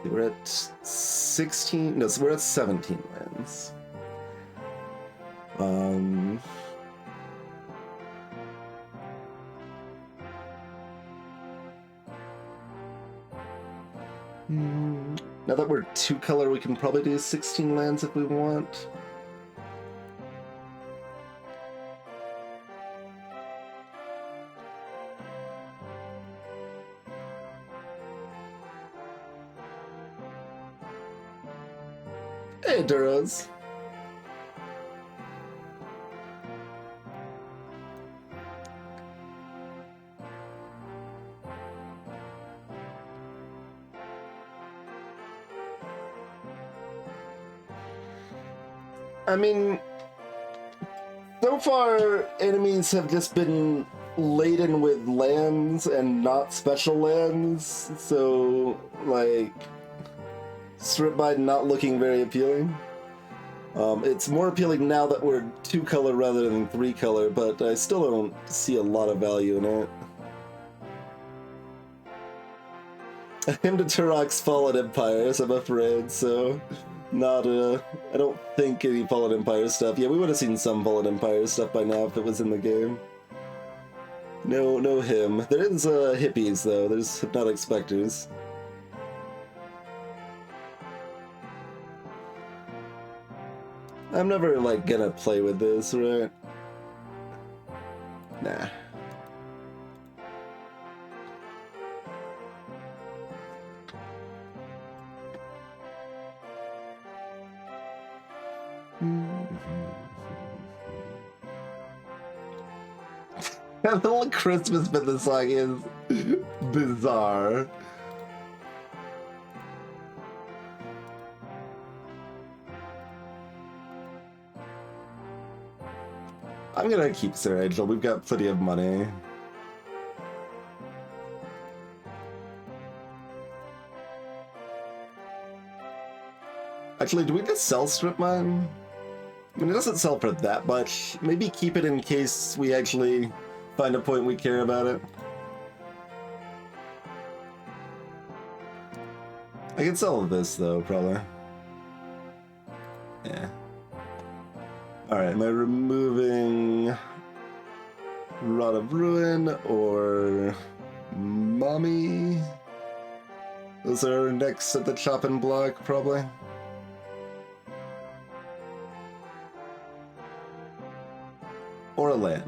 We're at 16. No, so we're at 17 lands. Now that we're 2-color, we can probably do 16 lands if we want. Hey, Duros. I mean, so far, enemies have just been laden with lands and not special lands, so, like, Strip Mine not looking very appealing. It's more appealing now that we're 2-color rather than 3-color, but I still don't see a lot of value in it. Him to Turok's Fallen Empires, I'm afraid, so... Not, I don't think any Fallen Empire stuff. Yeah, we would have seen some Fallen Empire stuff by now if it was in the game. No him. There is, hippies, though. There's Hypnotic Specters. I'm never, like, gonna play with this, right? Nah. That little Christmas bit in the song is bizarre. I'm gonna keep Sir Angel. We've got plenty of money. Actually, do we just sell strip mine? I mean, it doesn't sell for that much. Maybe keep it in case we actually find a point we care about it. I can sell this, though, probably. Yeah. Alright, am I removing Rod of Ruin or Mommy? Those are next at the chopping block, probably. Or a land.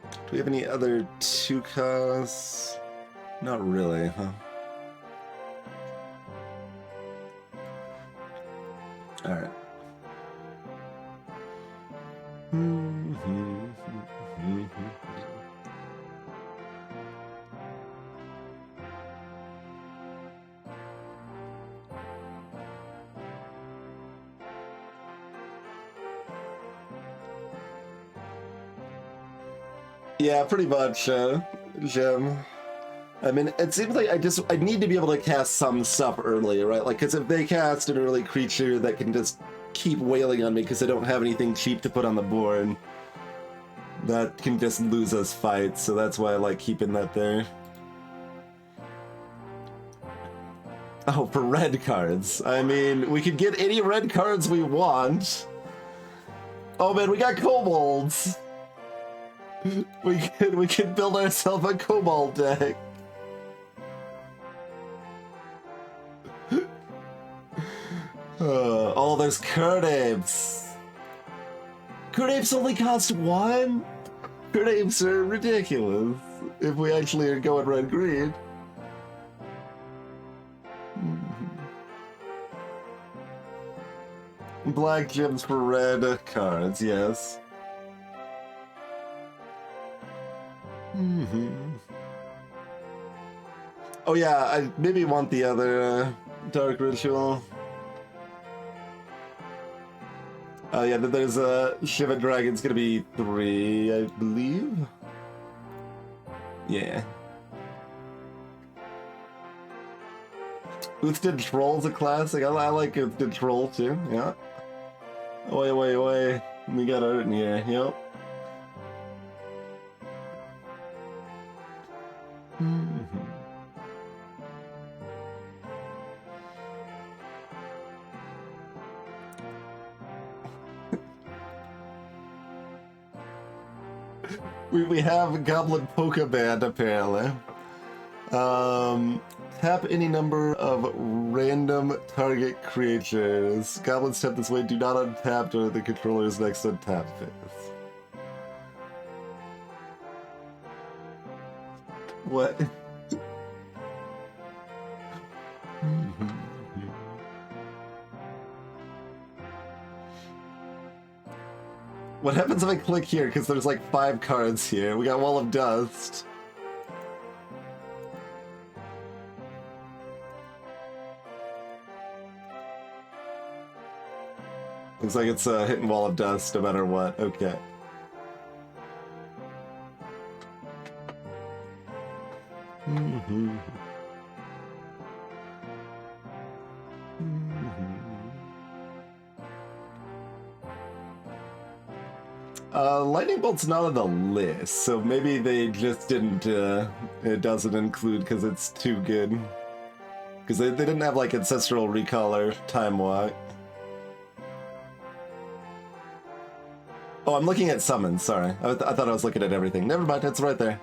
Do we have any other 2 costs? Not really, huh? Alright. Yeah, pretty much, Jim. I mean, it seems like I need to be able to cast some stuff early, right? Like, because if they cast an early creature that can just keep wailing on me because I don't have anything cheap to put on the board, that can just lose us fights, so that's why I like keeping that there. Oh, for red cards. I mean, we could get any red cards we want. Oh man, we got kobolds! We could build ourselves a kobold deck. Oh, there's Curd Apes. Curd Apes only cost 1? Curd Apes are ridiculous if we actually are going red-green. Black gems for red cards, yes. Oh yeah, I maybe want the other Dark Ritual. Oh yeah, there's a Shiva Dragon's gonna be 3, I believe. Yeah. Uthid Troll's a classic. I like Uthid Troll too, yeah. Wait. We got art in here, yep. We have Goblin Polka Band apparently. Tap any number of random target creatures. Goblins tap this way, do not untap during the controller's next untap phase. What? What happens if I click here? Because there's like 5 cards here. We got Wall of Dust. Looks like it's hitting Wall of Dust no matter what. Okay. Lightning Bolt's not on the list, so maybe they just didn't, it doesn't include because it's too good. Because they didn't have, like, Ancestral Recall or Time Walk. Oh, I'm looking at summons, sorry. I thought I was looking at everything. Never mind, it's right there.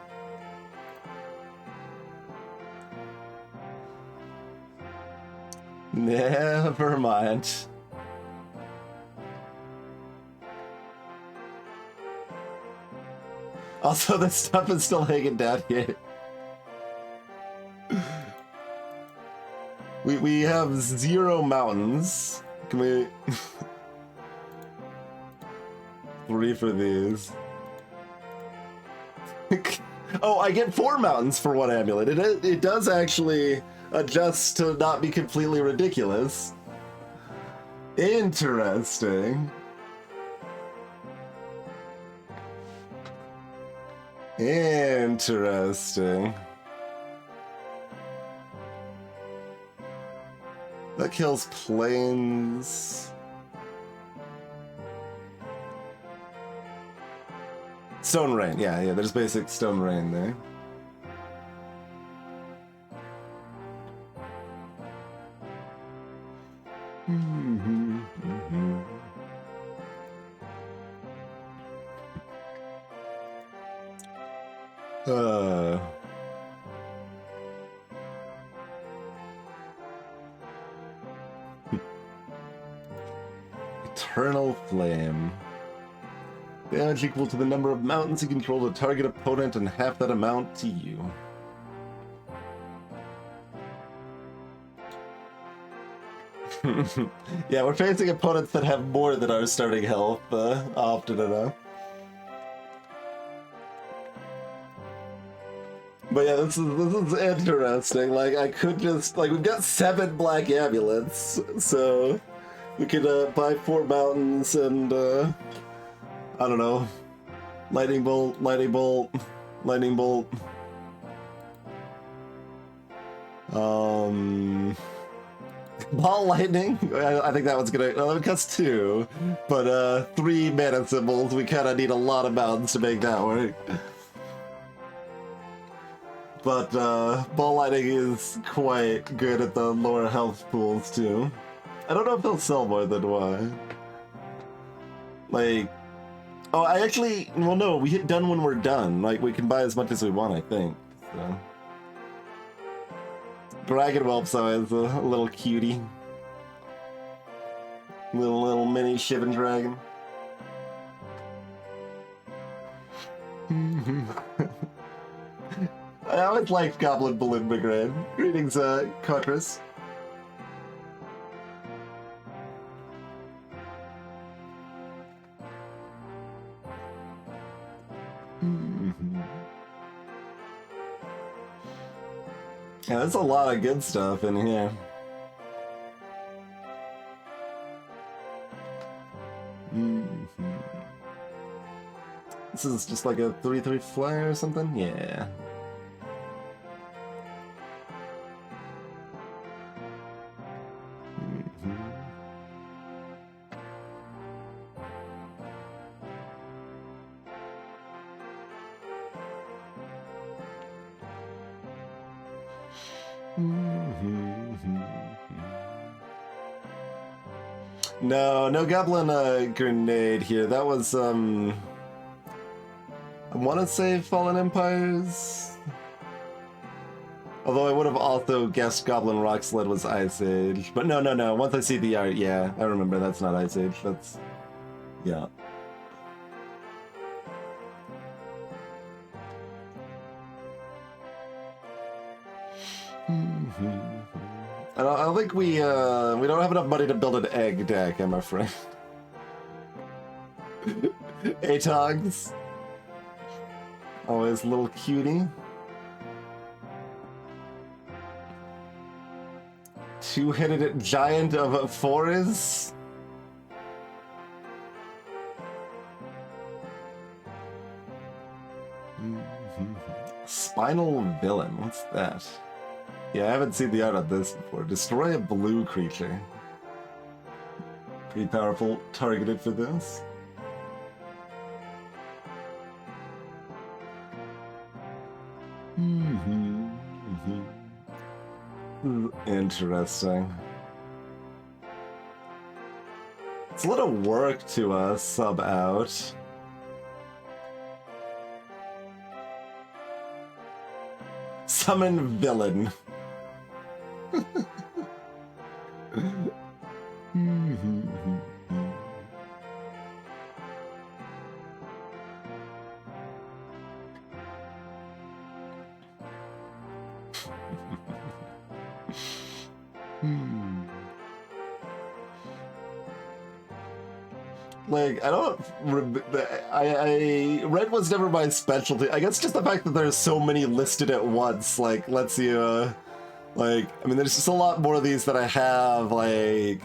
Never mind. Also, this stuff is still hanging down here. We have 0 mountains. Can we... 3 for these. Oh, I get 4 mountains for 1 amulet. It does actually adjust to not be completely ridiculous. Interesting. Interesting. That kills planes. Stone rain, yeah, there's basic stone rain there. Eternal Flame. Damage equal to the number of mountains you control to target opponent and half that amount to you. Yeah, we're facing opponents that have more than our starting health often enough. But yeah, this is interesting. Like, I could just... Like, we've got 7 black amulets, so... We could buy 4 mountains and, I don't know. Lightning bolt, lightning bolt, lightning bolt. Ball lightning. I think that one's gonna. Well, it costs 2, but 3 mana symbols. We kind of need a lot of mountains to make that work. But ball lightning is quite good at the lower health pools too. I don't know if they'll sell more than 1. Like, oh, I actually, well, no, we hit done when we're done. Like, we can buy as much as we want, I think. So. Dragon Whelp, so is a little cutie. Little mini Shivan dragon. I always liked Goblin Balloon Migraine. Greetings, Cotris. Yeah, there's a lot of good stuff in here. This is just like a 3/3 flyer or something? Yeah. No goblin grenade here. That was I want to say Fallen Empires. Although I would have also guessed Goblin Rock Sled was Ice Age. But no. Once I see the art, yeah, I remember that's not Ice Age. That's yeah. I don't think we don't have enough money to build an egg deck, I'm afraid. Atogs. Always a little cutie. 2-headed giant of forest. Spinal villain, what's that? Yeah, I haven't seen the art on this before. Destroy a blue creature. Pretty powerful, targeted for this. Interesting. It's a lot of work to sub out. Summon villain. Like, I don't... Red was never my specialty. I guess just the fact that there's so many listed at once, like, lets you, like... I mean, there's just a lot more of these that I have, like...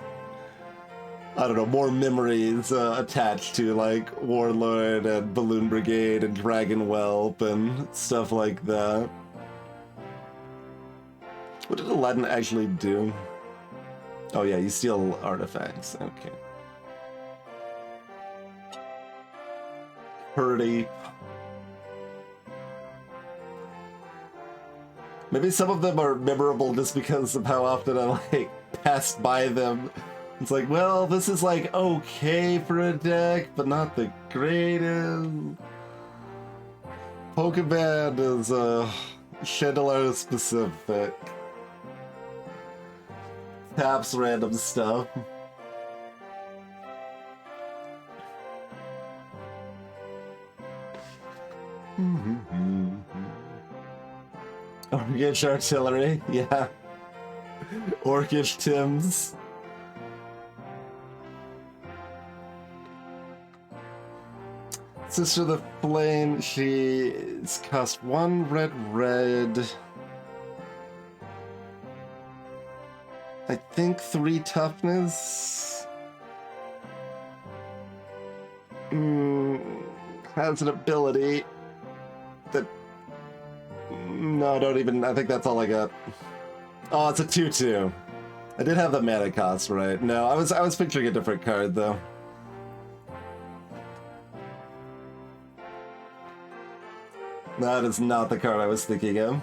I don't know, more memories attached to, like, Warlord and Balloon Brigade and Dragon Whelp and stuff like that. What did Aladdin actually do? Oh yeah, you steal artifacts. Okay. Pretty. Maybe some of them are memorable just because of how often I, like, passed by them. It's like, well, this is, like, okay for a deck, but not the greatest. Pokemon is, Shandalar specific. Taps random stuff. Orcish Artillery, yeah. Orcish Tims. Sister of the Flame, she's cost 1 red. I think 3 toughness. Has an ability that... No, I don't even... I think that's all I got. Oh, it's a 2/2. I did have the mana cost, right? No, I was picturing a different card, though. That is not the card I was thinking of.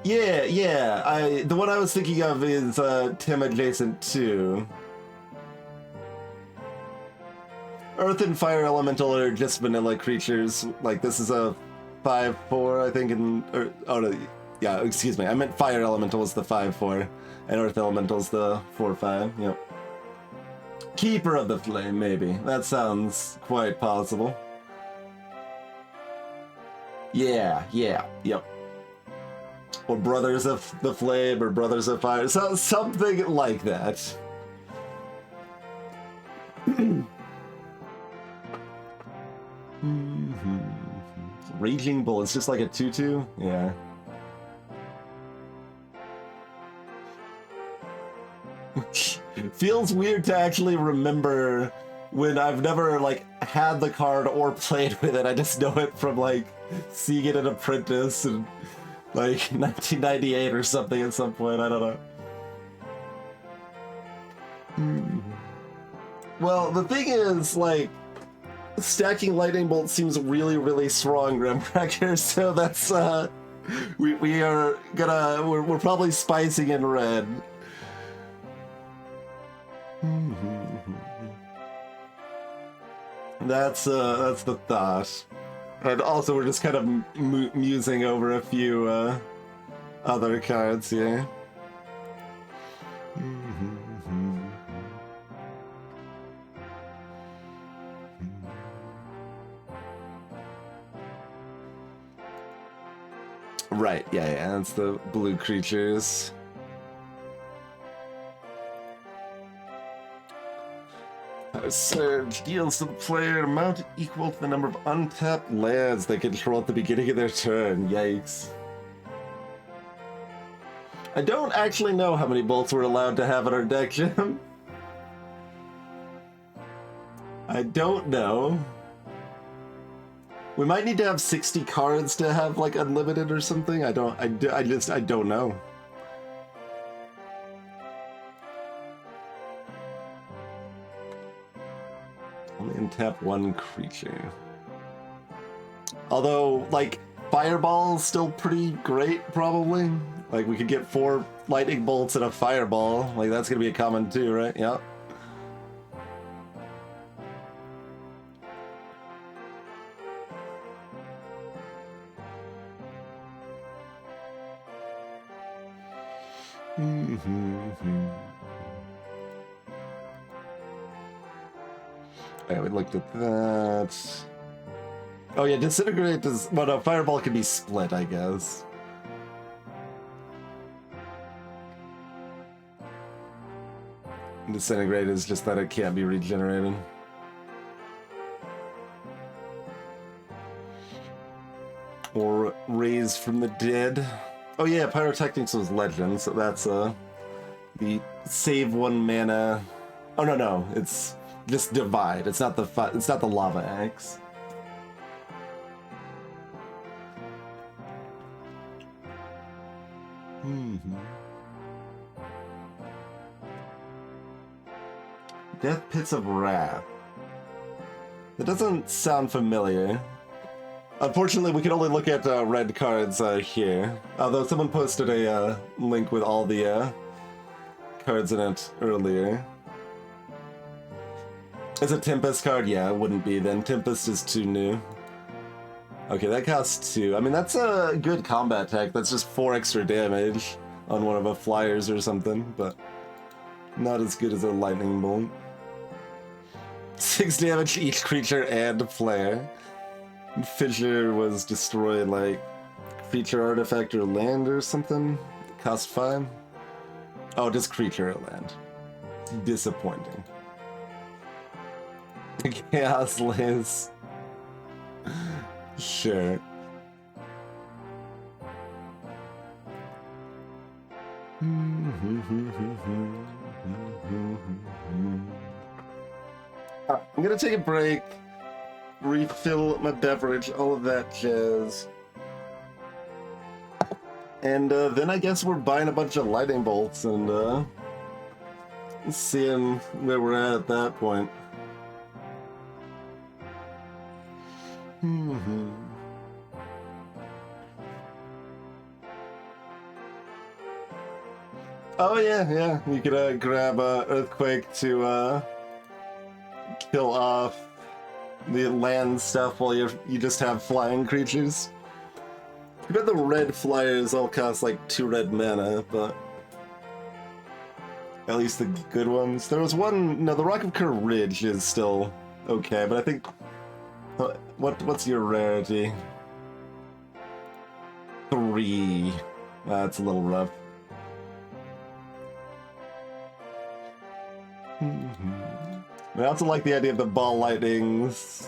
Yeah. The one I was thinking of is Tim adjacent to. Earth and Fire Elemental are just vanilla creatures. Like, this is a 5/4, I think, yeah, excuse me. I meant Fire Elemental was the 5/4, and Earth Elemental is the 4/5, yep. Keeper of the Flame, maybe. That sounds quite possible. Yeah, yep. Or Brothers of the Flame, or Brothers of Fire, so something like that. Raging Bull, it's just like a 2/2? Yeah. Feels weird to actually remember when I've never, like, had the card or played with it. I just know it from, like, seeing it in Apprentice and, like, 1998 or something at some point. I don't know. Well, the thing is, like, stacking Lightning Bolt seems really, really strong, Grimcracker, so that's, we're probably spicing in red. That's the thought. And also we're just kind of musing over a few, other cards, yeah. Right, yeah, that's the blue creatures. Surge deals to the player an amount equal to the number of untapped lands they control at the beginning of their turn. Yikes. I don't actually know how many bolts we're allowed to have in our deck, Jim. I don't know. We might need to have 60 cards to have, like, unlimited or something. I don't know. Only untap 1 creature. Although, like, Fireball's still pretty great, probably. Like, we could get 4 lightning bolts and a fireball. Like, that's gonna be a common too, right? Yeah. Yeah, we looked at that. Oh yeah, disintegrate is... Well, no, fireball can be split, I guess. Disintegrate is just that it can't be regenerated. Or raised from the dead. Oh yeah, Pyrotechnics was legend, so that's the save 1 mana. Oh no, it's just divide. It's not the lava axe. Death Pits of Wrath. That doesn't sound familiar. Unfortunately, we can only look at red cards here. Although someone posted a link with all the cards in it earlier. Is a Tempest card? Yeah, it wouldn't be then. Tempest is too new. Okay, that costs 2. I mean, that's a good combat tech. That's just 4 extra damage on one of the flyers or something, but not as good as a lightning bolt. 6 damage to each creature and flare. Fissure was destroyed like creature, artifact, or land or something. Cost 5. Oh, just creature or land. Disappointing. Chaos Liz. Sure. I'm gonna take a break, refill my beverage, all of that jazz. And then I guess we're buying a bunch of lightning bolts and seeing where we're at that point. Oh yeah, you could grab Earthquake to kill off the land stuff while you just have flying creatures. I bet the red flyers all cost like 2 red mana, but at least the good ones. There was one. No, the Rock of Courage is still okay, but I think what's your rarity? 3. That's a little rough. I also like the idea of the ball lightnings.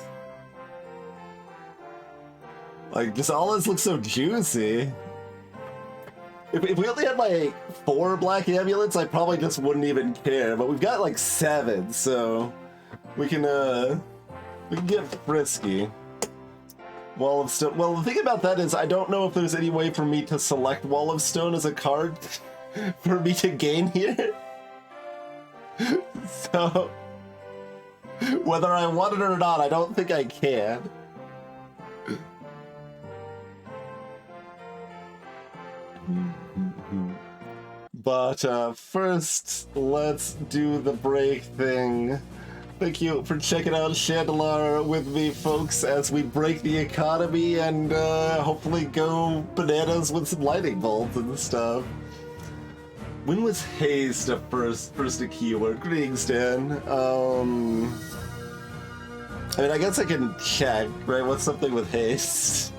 Like, just all this looks so juicy. If we only had like 4 black amulets, I probably just wouldn't even care. But we've got like 7, so we can get frisky. Wall of Stone. Well, the thing about that is I don't know if there's any way for me to select Wall of Stone as a card for me to gain here. So, whether I want it or not, I don't think I can. But first, let's do the break thing. Thank you for checking out Shandalar with me, folks, as we break the economy and hopefully go bananas with some lightning bolts and stuff. When was haste a first a keyword? Greetings, Dan. I mean, I guess I can check, right? What's something with haste?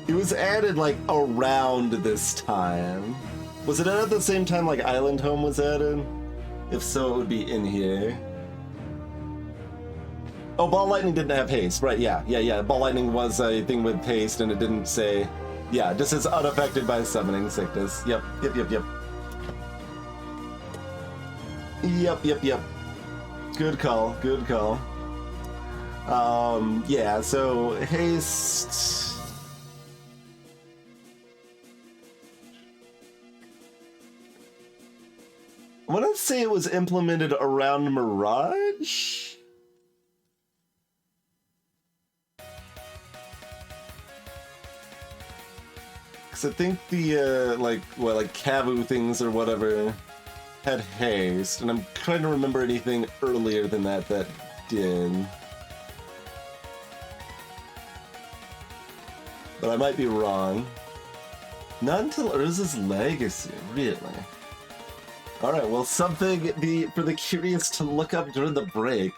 It was added, like, around this time. Was it added at the same time, like, Island Home was added? If so, it would be in here. Oh, Ball Lightning didn't have haste. Right, yeah. Ball Lightning was a thing with haste, and it didn't say... Yeah, this is unaffected by summoning sickness. Yep. Yep. Good call. Yeah, so haste... I want to say it was implemented around Mirage? Because I think the, like Kavu things or whatever had haste, and I'm trying to remember anything earlier than that did. But I might be wrong. Not until Urza's Legacy, really. All right, well, something for the curious to look up during the break.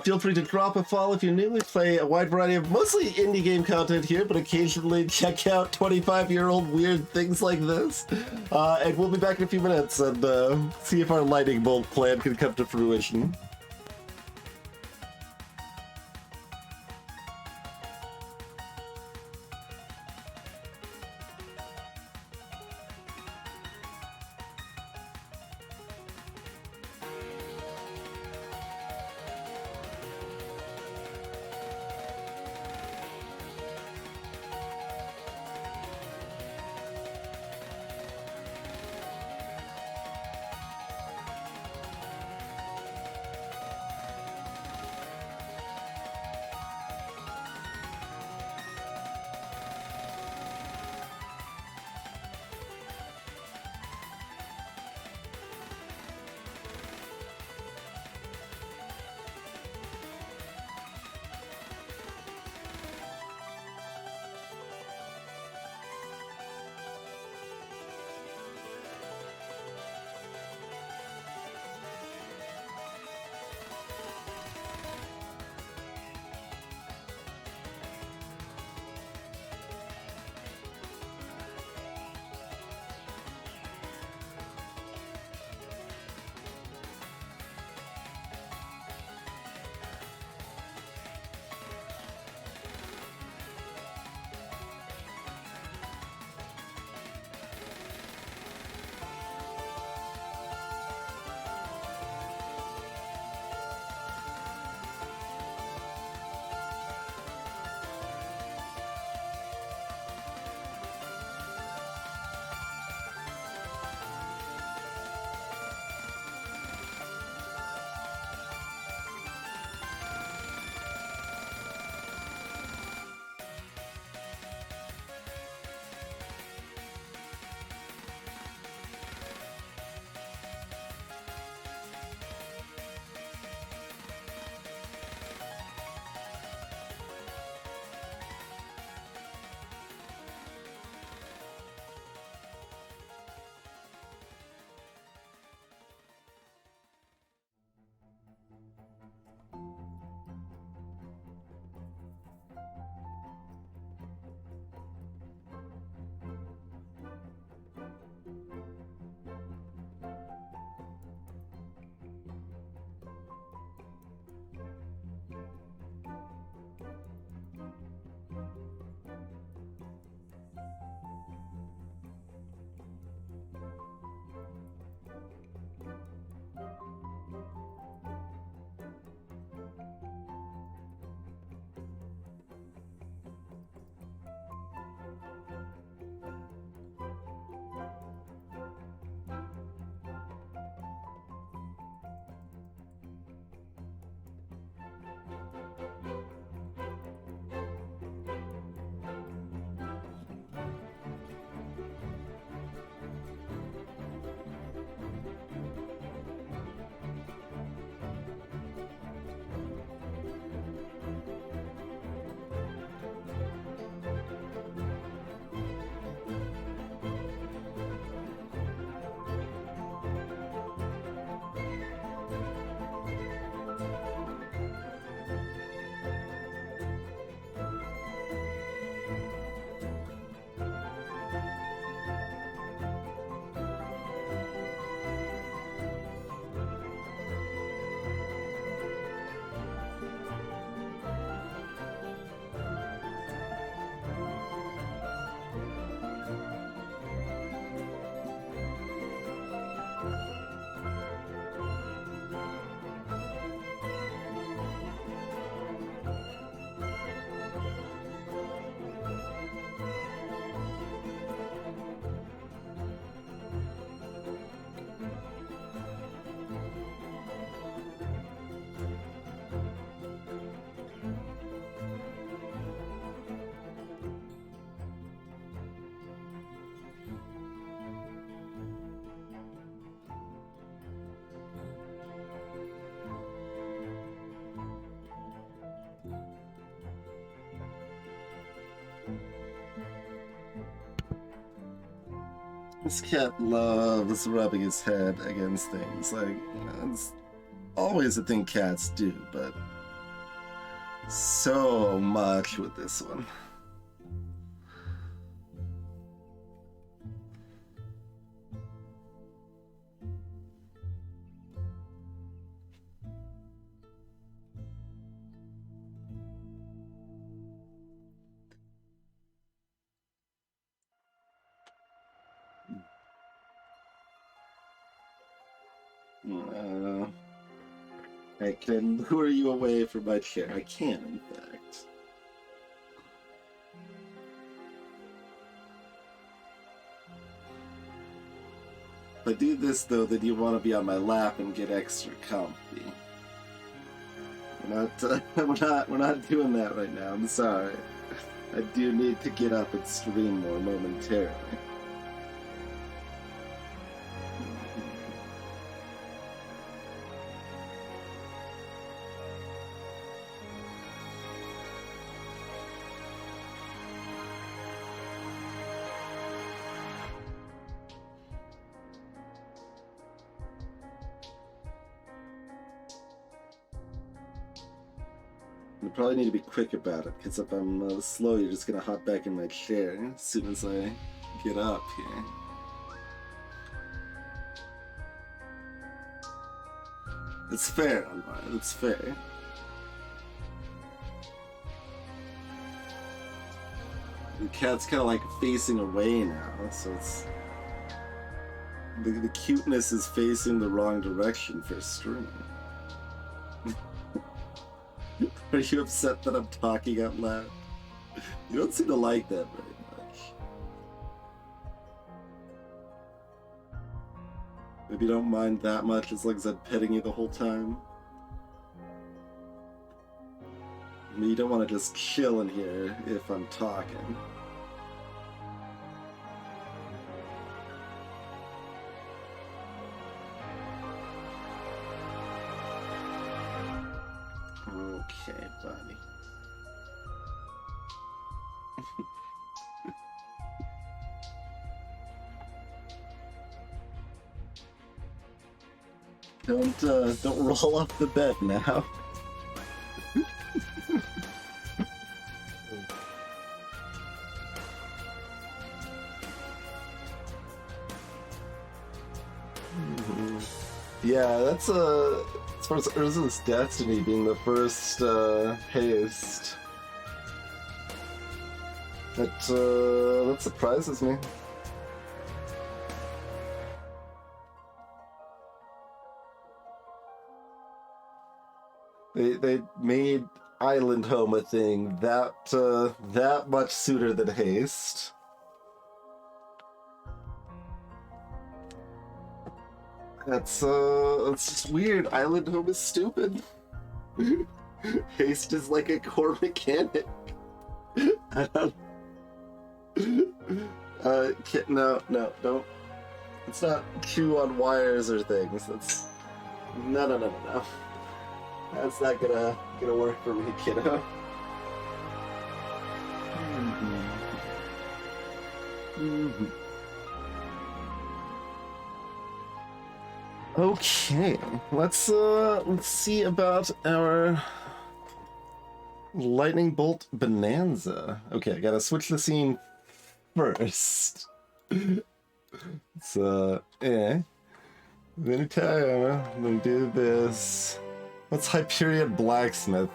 Feel free to drop a follow if you're new. We play a wide variety of mostly indie game content here, but occasionally check out 25-year-old weird things like this. And we'll be back in a few minutes and see if our lightning bolt plan can come to fruition. This cat loves rubbing his head against things. Like, you know, it's always a thing cats do, but so much with this one. I can lure you away from my chair. I can, in fact. If I do this, though, then you want to be on my lap and get extra comfy. We're not doing that right now. I'm sorry. I do need to get up and stream more momentarily. I probably need to be quick about it, because if I'm slow, you're just gonna hop back in my chair as soon as I get up here. It's fair, Alvaro, it's fair. The cat's kind of like facing away now, so it's... The cuteness is facing the wrong direction for stream. Are you upset that I'm talking out loud? You don't seem to like that very much. Maybe you don't mind that much as long as I'm petting you the whole time. I mean, you don't want to just chill in here if I'm talking. Okay, buddy. Don't roll off the bed now. Yeah, that's as far as Urza's Destiny being the first haste. That surprises me. They made Island Home a thing that much sooner than haste. That's just weird. Island Home is stupid. Haste is like a core mechanic. I don't... no, don't. Let's not chew on wires or things. That's... No. That's not gonna work for me, kiddo. Okay, let's see about our lightning bolt bonanza. Okay, I gotta switch the scene first. It's then do this. What's Hyperion Blacksmith?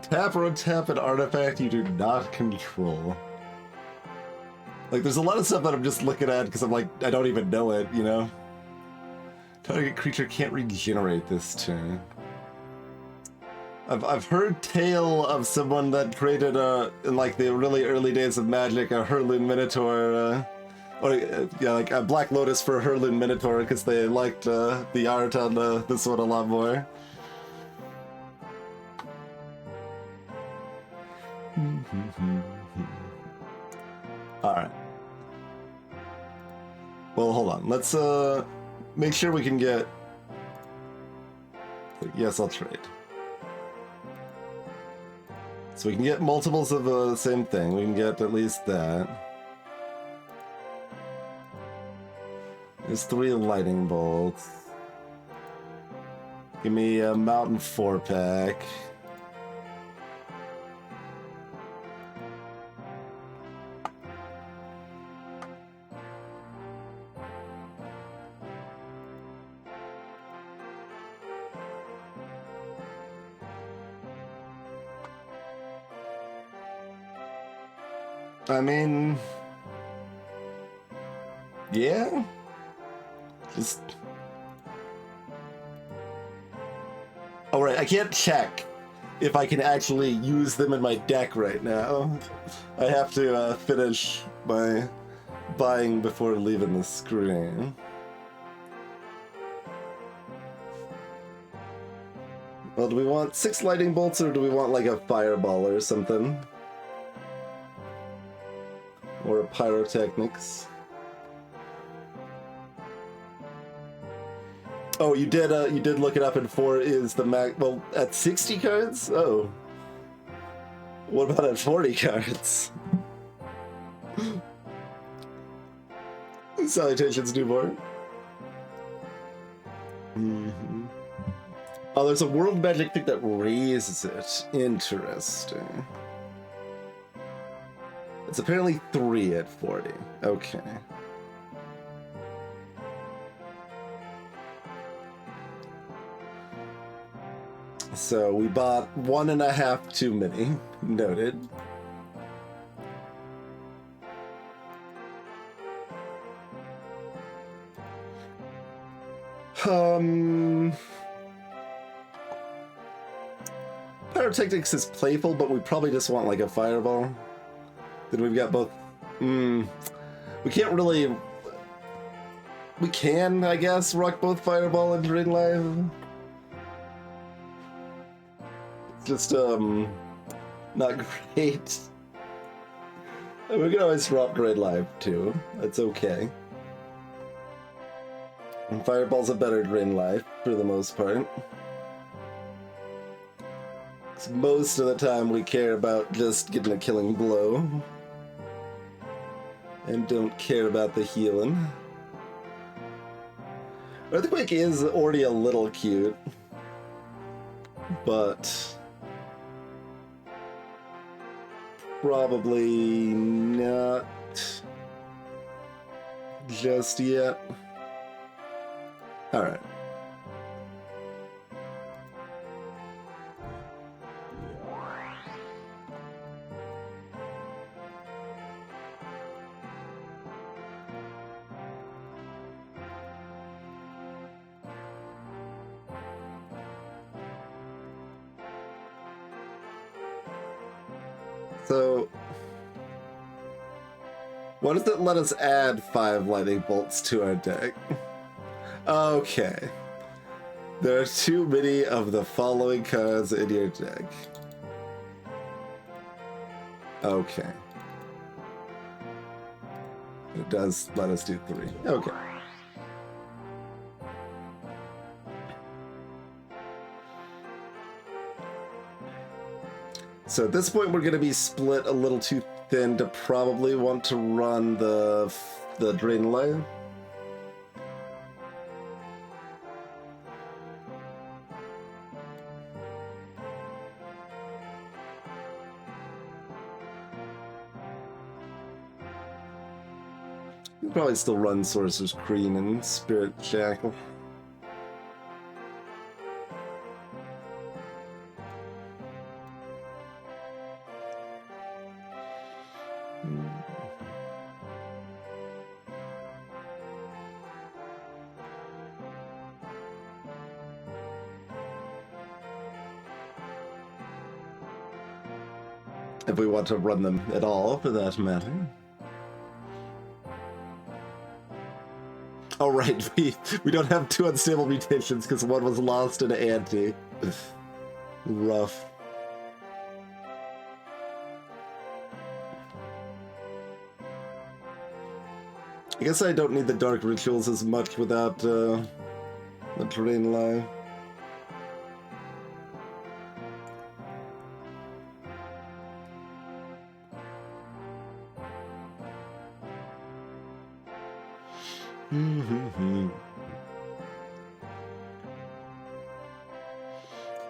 Tap or untap an artifact you do not control. Like, there's a lot of stuff that I'm just looking at because I'm like, I don't even know it, you know? Target creature can't regenerate this turn. I've heard tale of someone that created in like the really early days of Magic a Hurloon Minotaur, yeah, like a Black Lotus for a Hurloon Minotaur because they liked the art on this one a lot more. Alright. Well, hold on. Let's make sure we can get... Yes, I'll trade. So we can get multiples of the same thing. We can get at least that. There's 3 lightning bolts. Give me a mountain 4-pack. I mean, yeah, just, all right, I can't check if I can actually use them in my deck right now. I have to finish my buying before leaving the screen. Well, do we want 6 lightning bolts or do we want like a fireball or something? Or a pyrotechnics? Oh, you did look it up, and 4 is the max. Well, at 60 cards? Oh. What about at 40 cards? Salutations, newborn. Mm-hmm. Oh, there's a world magic thing that raises it. Interesting. It's apparently 3 at 40. Okay. So we bought 1.5 too many. Noted. Pyrotechnics is playful, but we probably just want like a fireball. Then we've got both. We can't really. We can, I guess, rock both fireball and drain life. It's just not great. We can always drop drain life too. That's okay. And fireball's a better drain life for the most part. Most of the time we care about just getting a killing blow. And don't care about the healing. Earthquake is already a little cute. But probably not just yet. Alright. So, why does it let us add 5 lightning bolts to our deck? Okay. There are too many of the following cards in your deck. Okay. It does let us do 3. Okay. So at this point, we're going to be split a little too thin to probably want to run the drain line. We'll probably still run Sorcerer's Queen and Spirit Shackle. If we want to run them at all, for that matter. Oh right, we don't have 2 unstable mutations because one was lost in Ante. Rough. I guess I don't need the dark rituals as much without the drain line.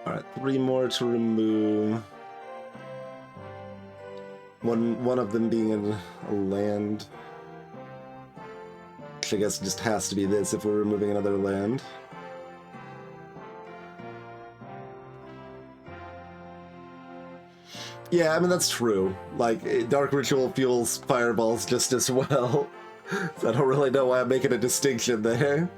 Alright, 3 more to remove. One of them being a land. Which I guess just has to be this if we're removing another land. Yeah, I mean, that's true. Like, Dark Ritual fuels fireballs just as well. So I don't really know why I'm making a distinction there.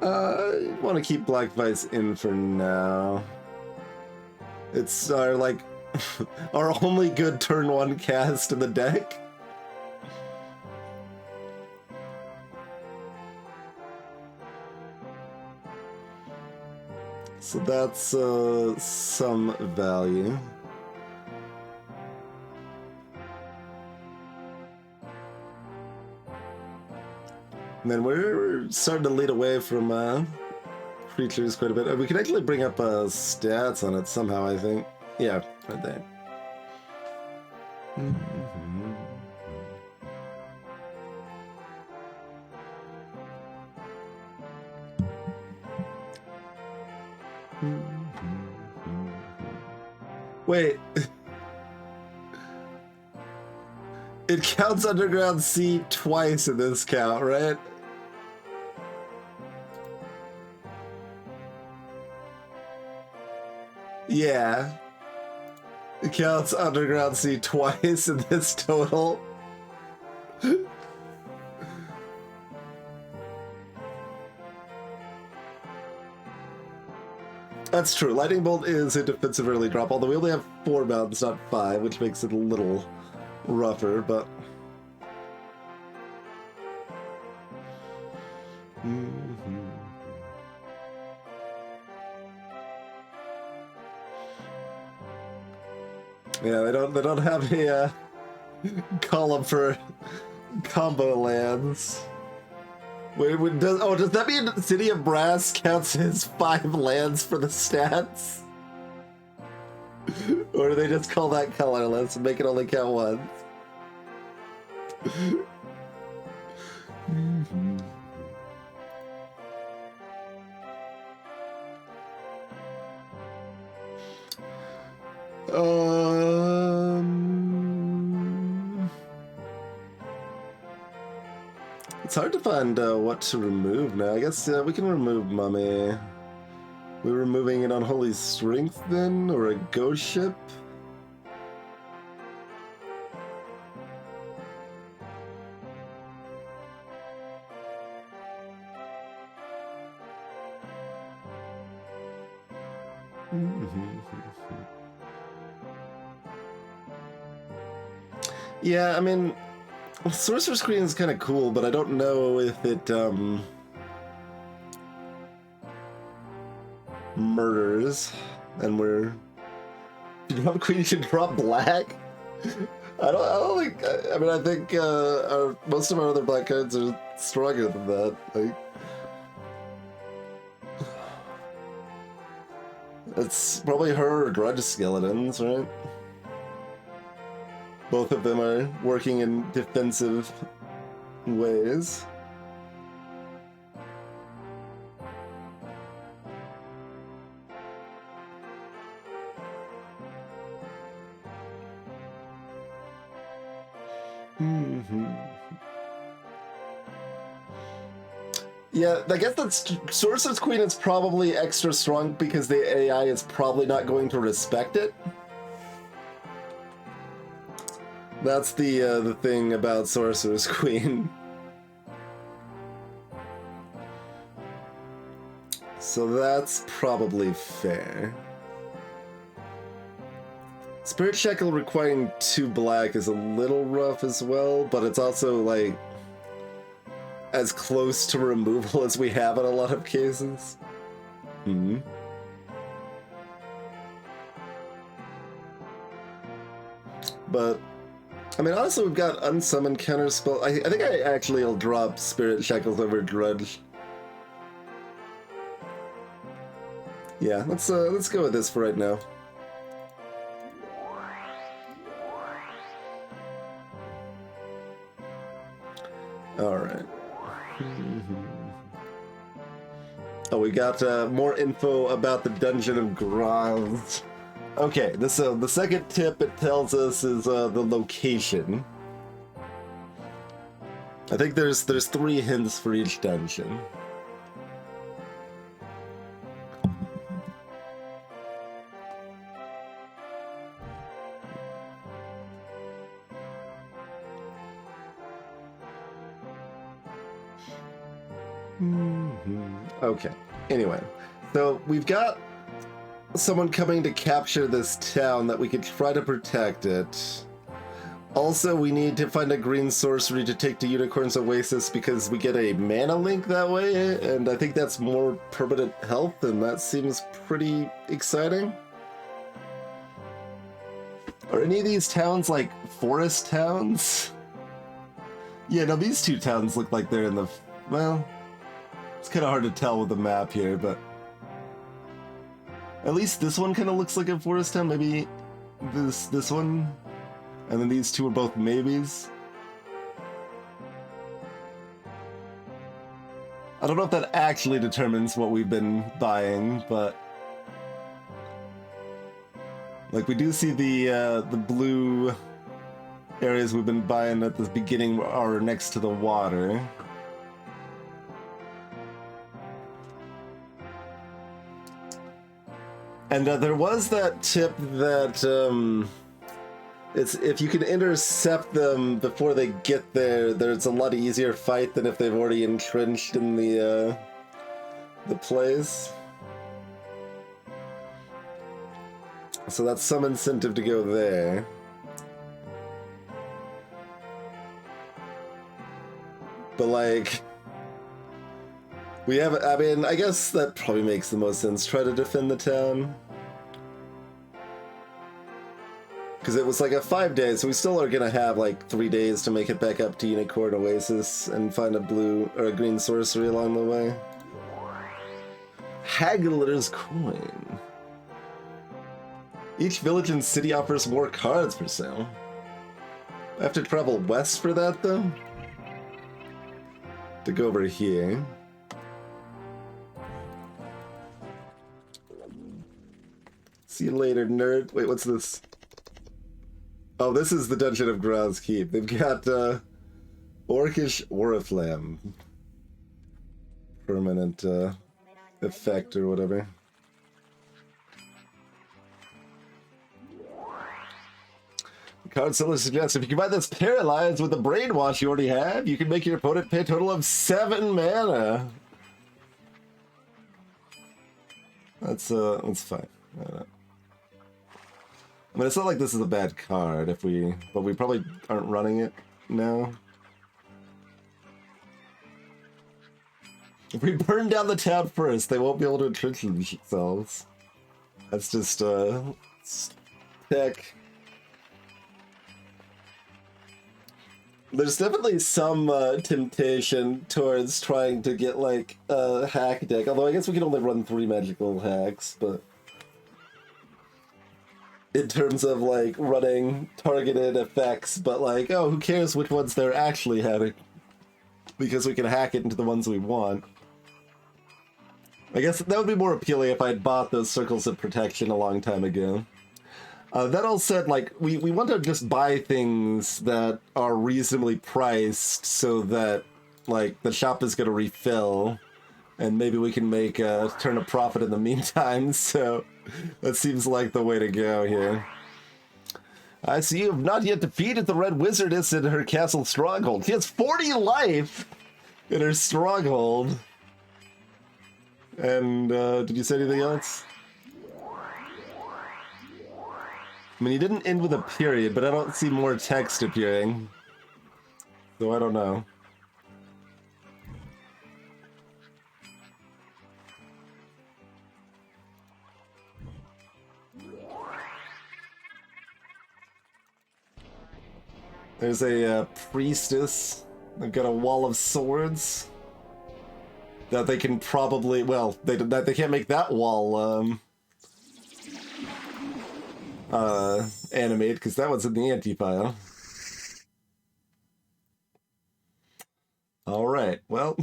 I want to keep Black Vice in for now. It's our, like, our only good turn 1 cast in the deck. So that's some value. And then we're starting to lead away from creatures quite a bit. We can actually bring up stats on it somehow, I think. Yeah, right there. Wait. It counts Underground Sea twice in this count, right? Yeah. It counts Underground Sea twice in this total. That's true. Lightning Bolt is a defensive early drop, although we only have 4 mountains, not 5, which makes it a little rougher, but... Yeah, they don't have a column for combo lands. Wait, does that mean City of Brass counts as 5 lands for the stats? Or do they just call that colorless and make it only count once? It's hard to find what to remove now. I guess we can remove Mummy. We're removing an Unholy Strength then, or a Ghost Ship? Yeah, I mean, Sorcerer's Queen is kind of cool, but I don't know if it murders, and we're... Drop Queen should drop black? I don't think... I mean, I think most of our other black cards are stronger than that. Like, it's probably her or Grudge Skeletons, right? Both of them are working in defensive ways. Yeah, I guess that's Sorcerer's Queen is probably extra strong because the AI is probably not going to respect it. That's the thing about Sorcerer's Queen. So that's probably fair. Spirit Shackle requiring 2 black is a little rough as well, but it's also like as close to removal as we have in a lot of cases. But I mean, honestly, we've got unsummoned counter spell. I think I actually will drop Spirit Shackles over Grudge. Yeah, let's go with this for right now. All right. Oh, we got more info about the Dungeon of Graz. Okay, this the second tip it tells us is the location. I think there's 3 hints for each dungeon. Okay, anyway, so we've got someone coming to capture this town that we could try to protect it. Also, we need to find a green sorcery to take to Unicorn's Oasis because we get a mana link that way, and I think that's more permanent health, and that seems pretty exciting. Are any of these towns like forest towns? Yeah, no, these 2 towns look like they're in the... well, it's kind of hard to tell with the map here, but... at least this one kind of looks like a forest town, maybe this one... and then these 2 are both maybes. I don't know if that actually determines what we've been buying, but... like, we do see the blue areas we've been buying at the beginning are next to the water. And there was that tip that... it's if you can intercept them before they get there, there's a lot easier fight than if they've already entrenched in the place. So that's some incentive to go there. But like, we have, I mean, I guess that probably makes the most sense. Try to defend the town. Because it was like a 5 days, so we still are gonna have like 3 days to make it back up to Unicorn Oasis and find a blue or a green sorcery along the way. Haggler's Coin. Each village and city offers more cards for sale. I have to travel west for that though? To go over here. See you later, nerd. Wait, what's this? Oh, this is the Dungeon of Graz Keep. They've got Orcish Oriflamme. Permanent effect or whatever. The card seller suggests if you combine this Paralyze with the Brainwash you already have, you can make your opponent pay a total of 7 mana. That's fine. I mean, it's not like this is a bad card but we probably aren't running it now. If we burn down the town first, they won't be able to entrench themselves. That's just, tech. There's definitely some temptation towards trying to get, like, a hack deck, although I guess we can only run 3 magical hacks, but... in terms of, like, running targeted effects, but, like, oh, who cares which ones they're actually having? Because we can hack it into the ones we want. I guess that would be more appealing if I'd bought those Circles of Protection a long time ago. That all said, like, we want to just buy things that are reasonably priced so that, like, the shop is going to refill, and maybe we can make turn a profit in the meantime, so that seems like the way to go here. I see you have not yet defeated the Red Wizardess in her castle stronghold. She has 40 life in her stronghold. And, did you say anything else? I mean, you didn't end with a period, but I don't see more text appearing. So I don't know. There's a priestess. They've got a wall of swords that they can probably, well, they can't make that wall animate because that was in the anti-file. All right, well,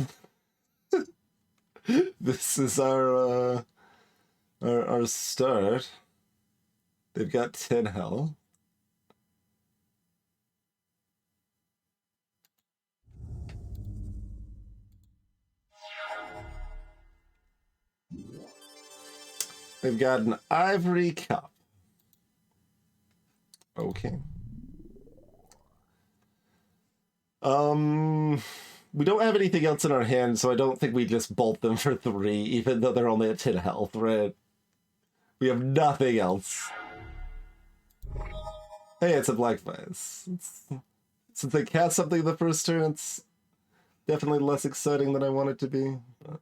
this is our start. They've got 10 health. They've got an ivory cup. Okay. We don't have anything else in our hand, so I don't think we just bolt them for 3, even though they're only at 10 health, right? We have nothing else. Hey, it's a black vice. Since they cast something the first turn, it's definitely less exciting than I want it to be. But...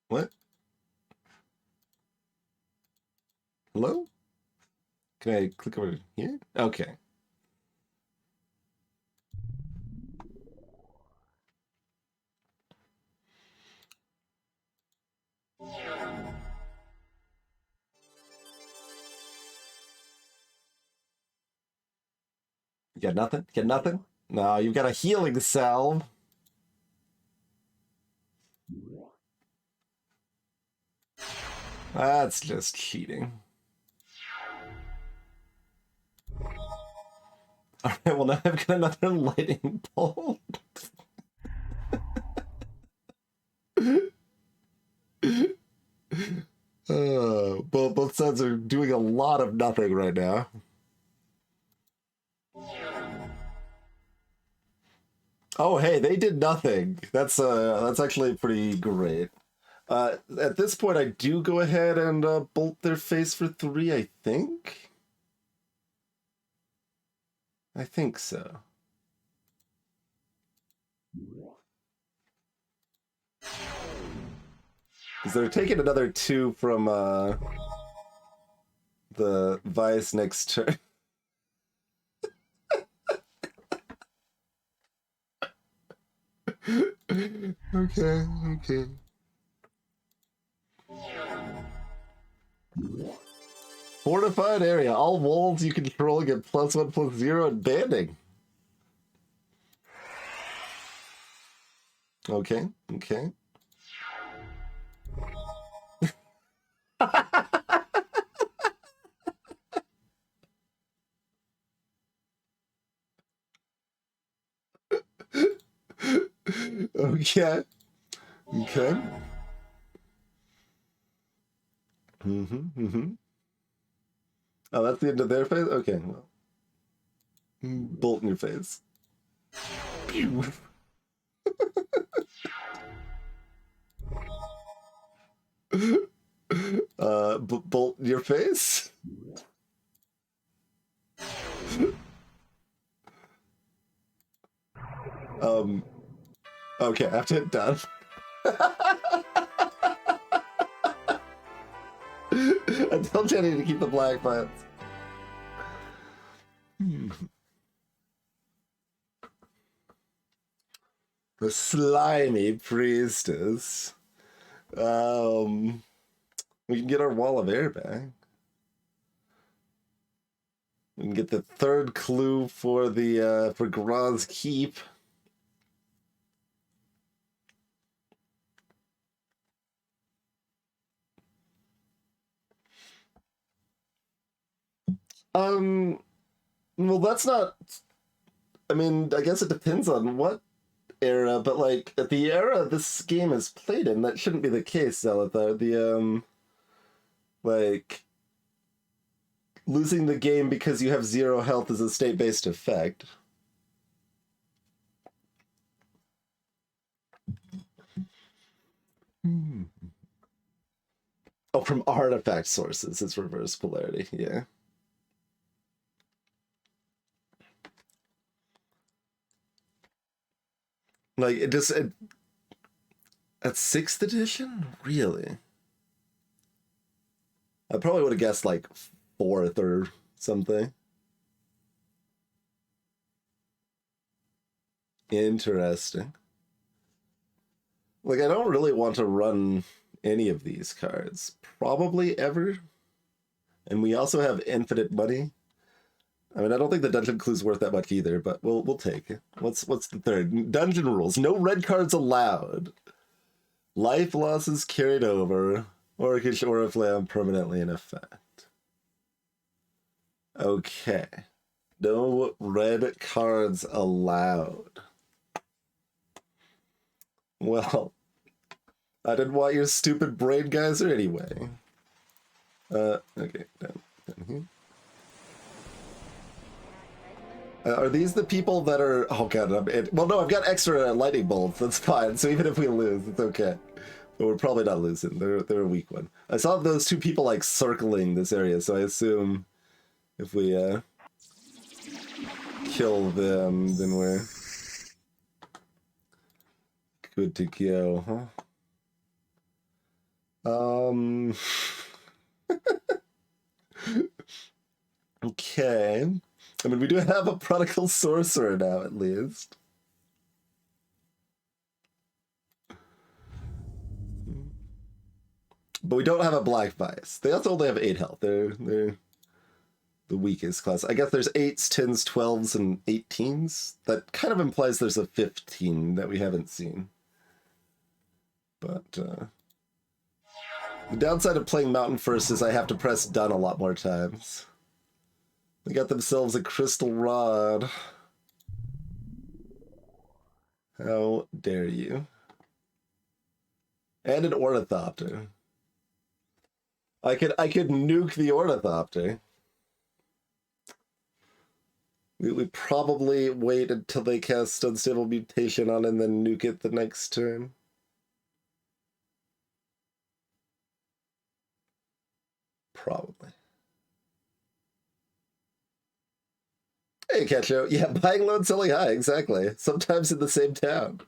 What? Hello? Can I click over here? Okay. You got nothing? You got nothing? No, you've got a healing salve. That's just cheating. Alright, well now I've got another lightning bolt. Both sides are doing a lot of nothing right now. Oh, hey, they did nothing. That's actually pretty great. At this point, I do go ahead and bolt their face for 3, I think. I think so. Because they're taking another 2 from the Vice next turn. Okay. Fortified area. All walls you control get +1/+0 and banding. Okay. Okay. Oh, that's the end of their phase? Okay, well. Bolt in your face. Bolt in your face? Okay, I have to hit done. I told Jenny to keep the black files. The slimy priestess. We can get our wall of air back. We can get the 3rd clue for the for Graz's keep. Well, that's not. I mean, I guess it depends on what era, but like at the era this game is played in, that shouldn't be the case, Zalithar. The like losing the game because you have 0 health is a state-based effect. Oh, from artifact sources, it's reverse polarity, yeah. Like, at 6th edition? Really? I probably would have guessed like 4th or something. Interesting. Like, I don't really want to run any of these cards. Probably ever. And we also have infinite money. I mean, I don't think the dungeon clue's worth that much either, but we'll take it. What's the third? Dungeon rules. No red cards allowed. Life losses carried over. Orcish Oriflamme permanently in effect. Okay. No red cards allowed. Well, I didn't want your stupid brain geyser anyway. Okay, down here. Are these the people that are... Oh god, well no, I've got extra lightning bolts, that's fine, so even if we lose, it's okay. But we're probably not losing, they're a weak one. I saw those 2 people like circling this area, so I assume if we kill them, then we're good to go, huh? Okay. I mean, we do have a prodigal sorcerer now, at least. But we don't have a black bias. They also only have 8 health. They're the weakest class. I guess there's 8s, 10s, 12s, and 18s. That kind of implies there's a 15 that we haven't seen. But the downside of playing Mountain first is I have to press done a lot more times. They got themselves a crystal rod. How dare you? And an ornithopter. I could nuke the ornithopter. We probably wait until they cast Unstable Mutation on and then nuke it the next turn. Probably. Hey, Ketcho. Yeah, buying low and selling high, exactly. Sometimes in the same town.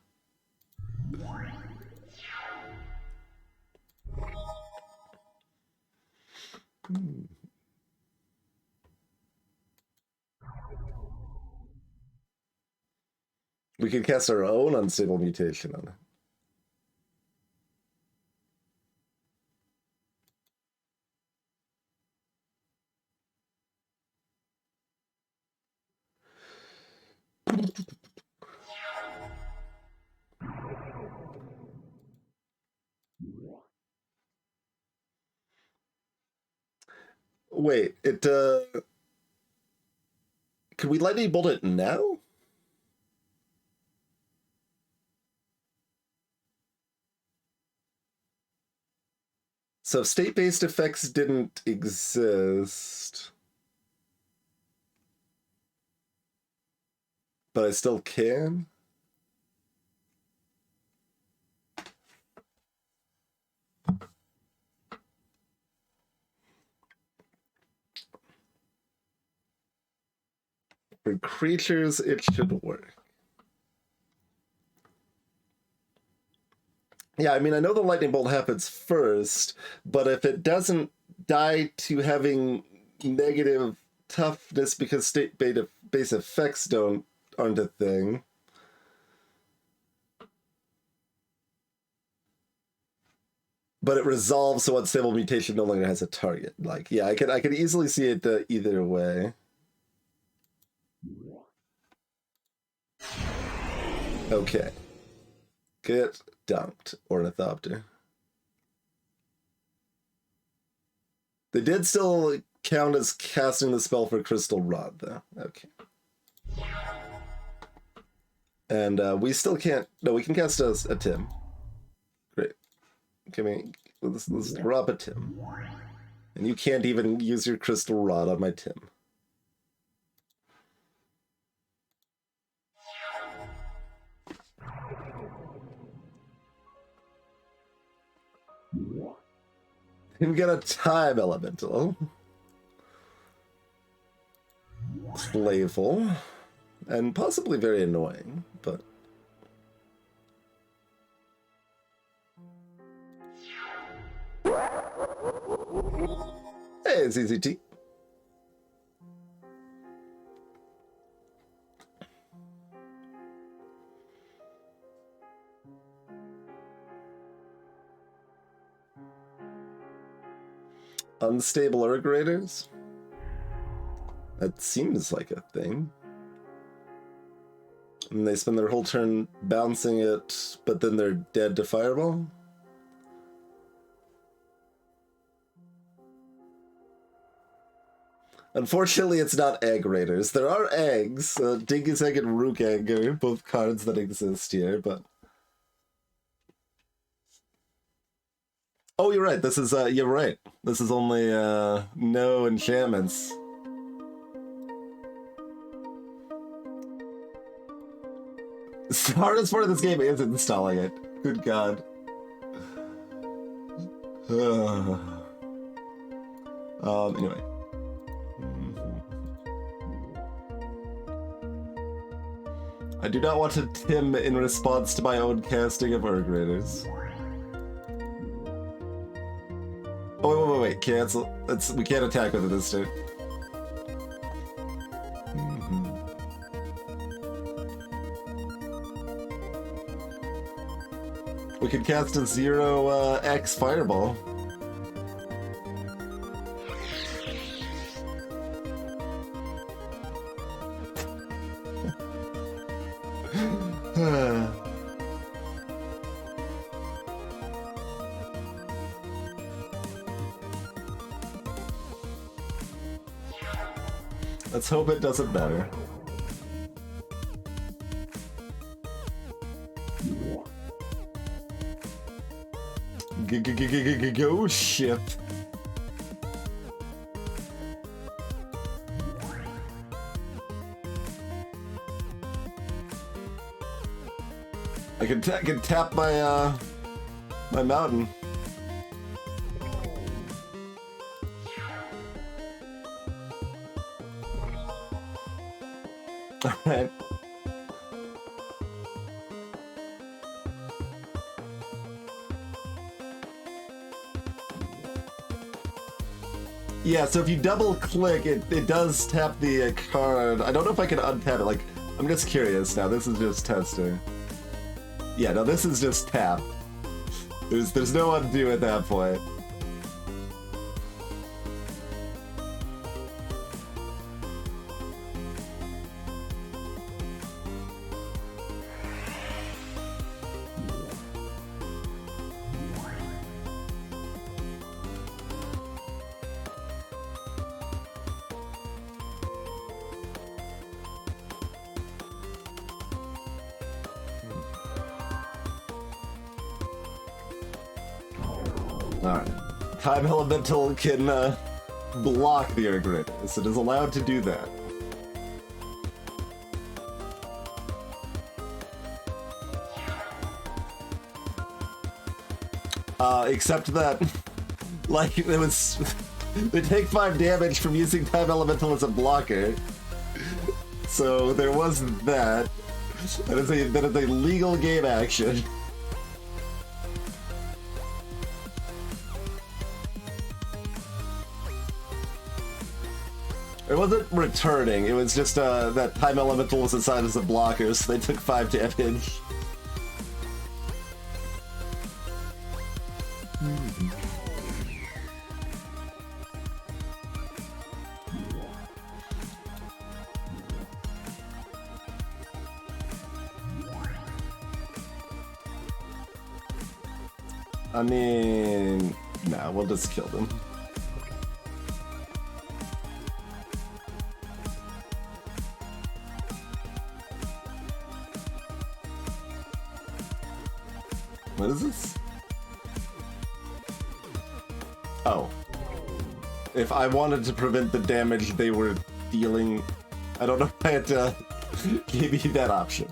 We could cast our own Unstable Mutation on it. Wait, it, could we lightning bolt it now? So state-based effects didn't exist. But I still can? For creatures, it should work. Yeah, I mean, I know the lightning bolt happens first, but if it doesn't die to having negative toughness because state-based effects aren't a thing. But it resolves so Unstable Mutation no longer has a target. Like, yeah, I could easily see it either way. Okay. Get dunked, Ornithopter. They did still count as casting the spell for Crystal Rod, though. Okay. And we still can't... No, we can cast a Tim. Great. Let's drop a Tim. And you can't even use your Crystal Rod on my Tim. We've got a time elemental. Playful. And possibly very annoying, but... Hey, ZZT. Unstable ergrators? That seems like a thing. And they spend their whole turn bouncing it, but then they're dead to fireball? Unfortunately, it's not egg raiders. There are eggs. Dingus Egg and Rook Egg are both cards that exist here, but... Oh, you're right. This is, you're right. This is only, no enchantments. The hardest part of this game is installing it. Good God. Anyway. I do not want to Tim in response to my own casting of Erg Raiders. Oh, wait, cancel. We can't attack with it this turn. We can cast a 0x fireball. Let's hope it doesn't matter. Go ship. I can tap my my mountain. All right. Yeah, so if you double click, it does tap the card. I don't know if I can untap it. Like, I'm just curious now. This is just testing. Yeah, no, this is just tap. There's no undo at that point. Alright. Time Elemental can block the Erg Raiders. It is allowed to do that. Except that, like, it was... they take 5 damage from using Time Elemental as a blocker. So there was that. That is a legal game action. It wasn't returning, it was just that Time Elemental was assigned as a blocker, so they took 5 damage. I mean, nah, we'll just kill them. What is this? Oh. If I wanted to prevent the damage they were dealing, I don't know if I had to give you that option.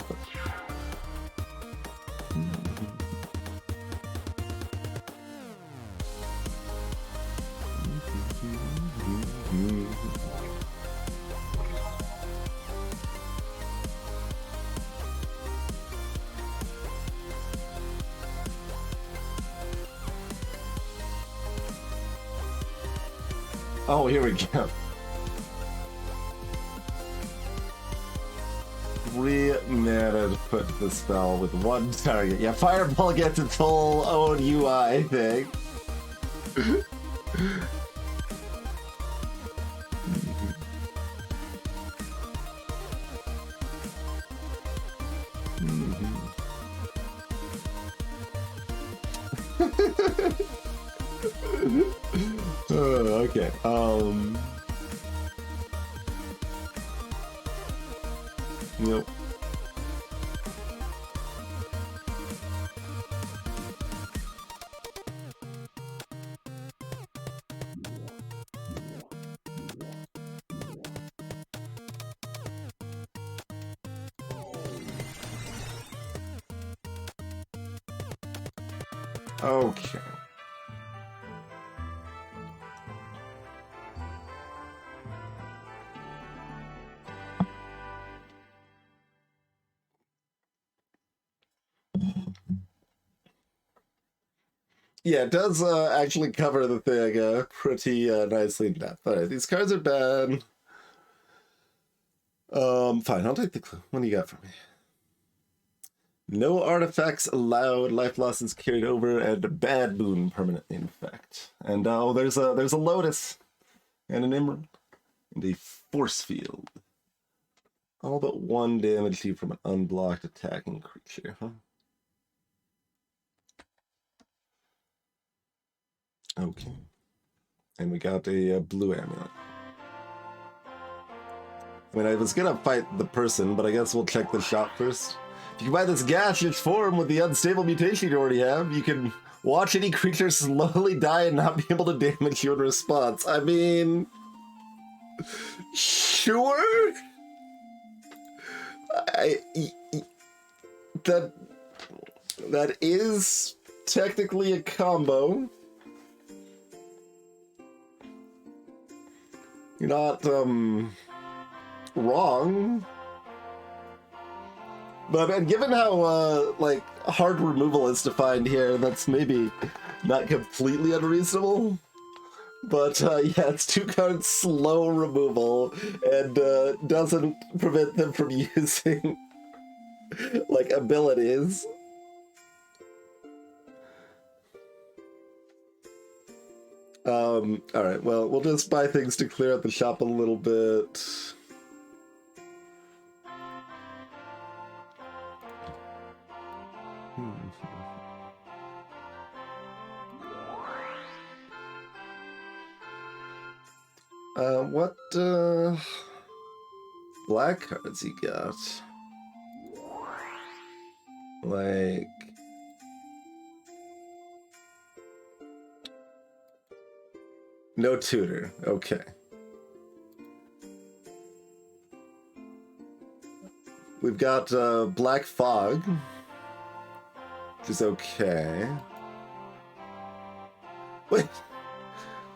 Oh, here we go. 3 mana to put the spell with 1 target. Yeah, Fireball gets its whole own UI thing. Okay. Nope. Okay. Yeah, it does actually cover the thing pretty nicely in depth. Alright, these cards are bad. Fine, I'll take the clue. What do you got for me? No artifacts allowed, life loss is carried over, and bad moon permanently in effect. And oh, there's a lotus and an emerald and a force field. All but 1 damage to you from an unblocked attacking creature, huh? Okay. And we got a blue amulet. I mean, I was gonna fight the person, but I guess we'll check the shop first. If you can buy this gaseous form with the unstable mutation you already have, you can watch any creature slowly die and not be able to damage you in response. I mean... Sure? That is technically a combo. You're not, wrong. But man, given how, like, hard removal is to find here, that's maybe not completely unreasonable. But, yeah, it's 2 cards slow removal, and, doesn't prevent them from using, like, abilities. Alright, well, we'll just buy things to clear out the shop a little bit. What, black cards you got? Like... No tutor, okay. We've got Black Fog, which is okay. Wait,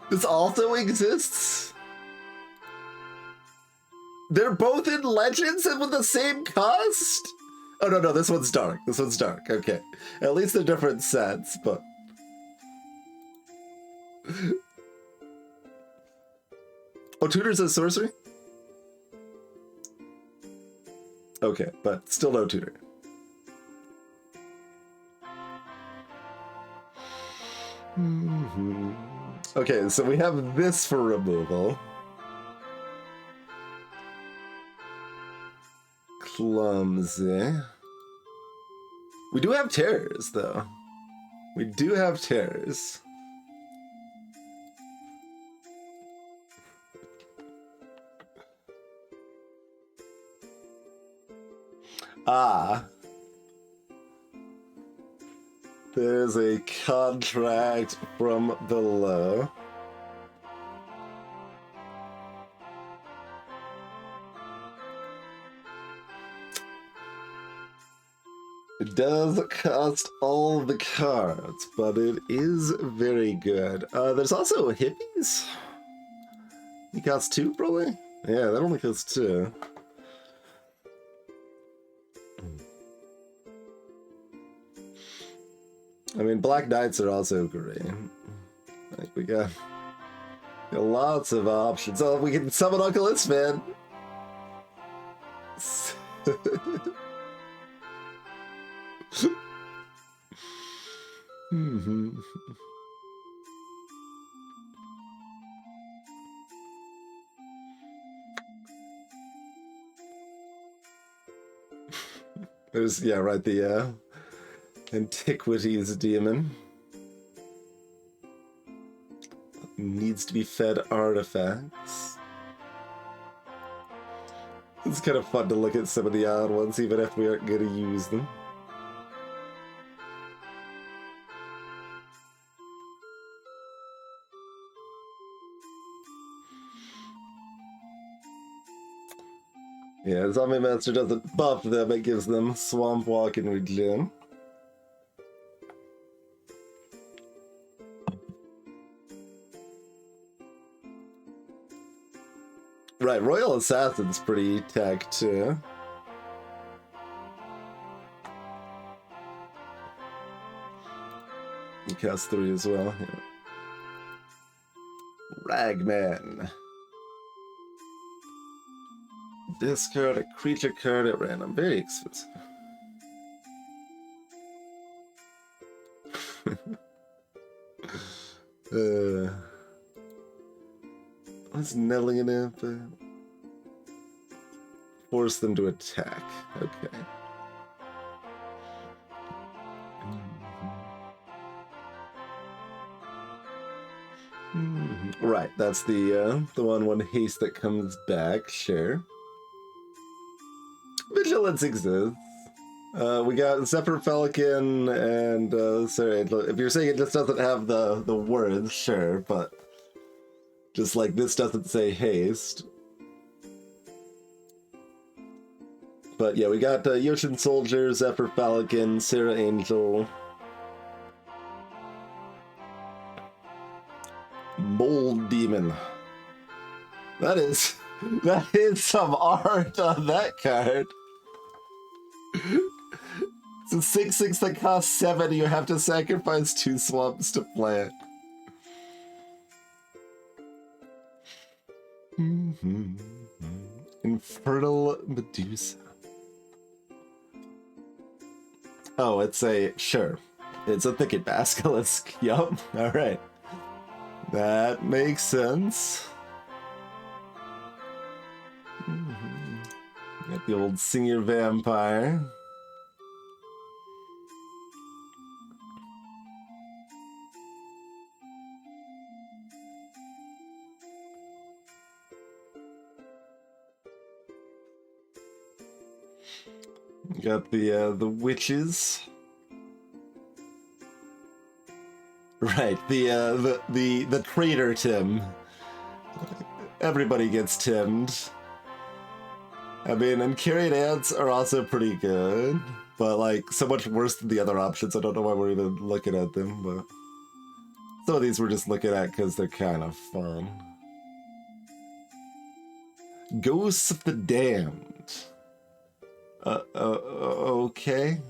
this also exists? They're both in Legends and with the same cost? Oh, no, this one's dark. This one's dark, okay. At least they're different sets, but... Oh, tutor's a sorcery? Okay, but still no tutor. Okay, so we have this for removal. Clumsy. We do have terrors, though. We do have terrors. Ah. There's a contract from below. It does cost all the cards, but it is very good. There's also hippies. He costs 2, probably? Yeah, that only costs 2. I mean, Black Knights are also great. Like, we Lots of options. Oh, we can summon Uncle Isman. There's, yeah, right, the Antiquities demon. Needs to be fed artifacts. It's kind of fun to look at some of the odd ones, even if we aren't going to use them. Yeah, Zombie Master doesn't buff them, it gives them Swamp Walk and Regen. Right, Royal Assassin's pretty tech too. You cast 3 as well. Yeah. Ragman. Discard a creature card at random. Very expensive. What's Nettling it up? Force them to attack. Okay. Right, that's the 1/1 haste that comes back. Sure. Vigilance exists. We got Zephyr Pelican and sorry, if you're saying it just doesn't have the words, sure, but just like this doesn't say haste. But yeah, we got Yoshin Soldier, Zephyr Pelican, Sarah Angel, Mold Demon. That is some art on that card. It's a 6/6 that costs 7. You have to sacrifice 2 swamps to play it. Infernal Medusa. Oh, it's a Thicket Basilisk. Yup. Alright. That makes sense. Got the old Singer Vampire. Got the witches. Right, the traitor Tim. Everybody gets timmed. I mean, and carried ants are also pretty good, but like so much worse than the other options. I don't know why we're even looking at them, but some of these we're just looking at because they're kind of fun. Ghosts of the Damned. Okay.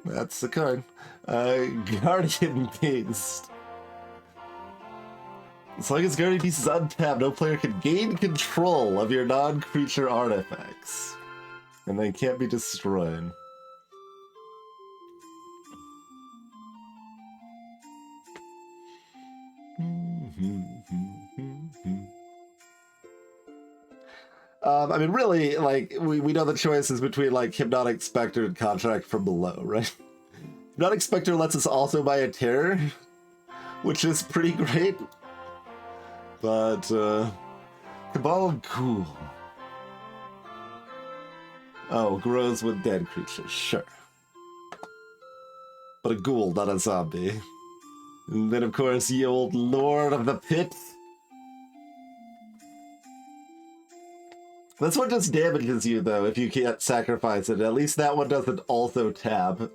That's the card. Guardian Beast. As long as Guardian Beast is untapped, no player can gain control of your non-creature artifacts. And they can't be destroyed. I mean, really, like, we know the choices between, like, Hypnotic Spectre and Contract from Below, right? Hypnotic Spectre lets us also buy a Terror, which is pretty great. But, Cabal of Ghoul. Oh, grows with dead creatures, sure. But a ghoul, not a zombie. And then, of course, the old Lord of the Pit. This one just damages you, though, if you can't sacrifice it. At least that one doesn't also tab.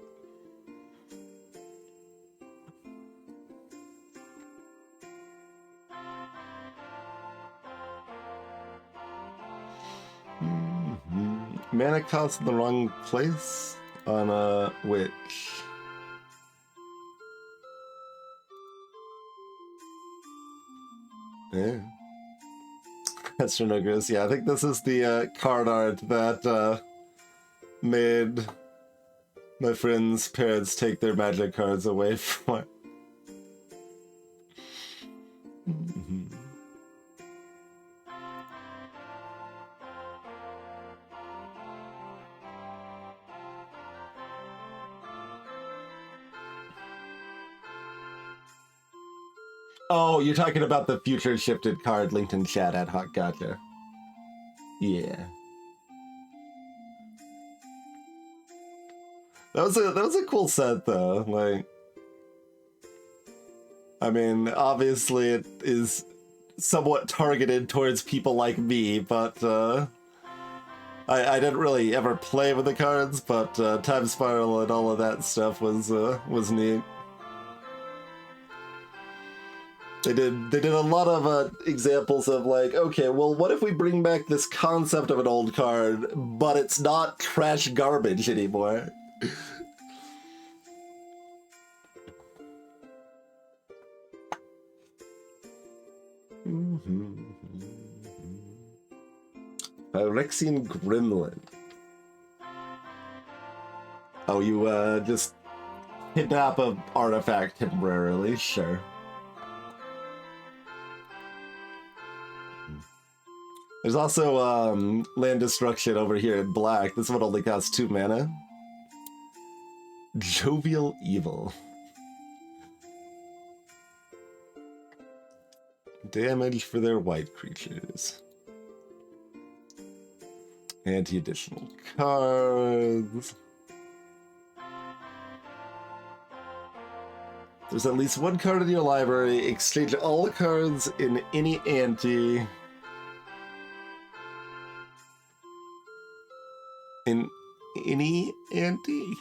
Mana cost in the wrong place on a witch. Yeah. That's Shandalar. Yeah, I think this is the card art that made my friend's parents take their magic cards away from it. Oh, you're talking about the future shifted card linked in chat ad hoc. Gotcha. Yeah. That was a cool set though. Like, I mean, obviously it is somewhat targeted towards people like me, but I didn't really ever play with the cards, but Time Spiral and all of that stuff was neat. They did a lot of examples of like, okay, well, what if we bring back this concept of an old card, but it's not trash garbage anymore? Phyrexian Gremlin. Oh, you just kidnap an artifact temporarily, sure. There's also land destruction over here in black. This one only costs 2 mana. Jovial Evil. Damage for their white creatures. Anti-additional cards. There's at least one card in your library. Exchange all the cards in any ante. In any ante?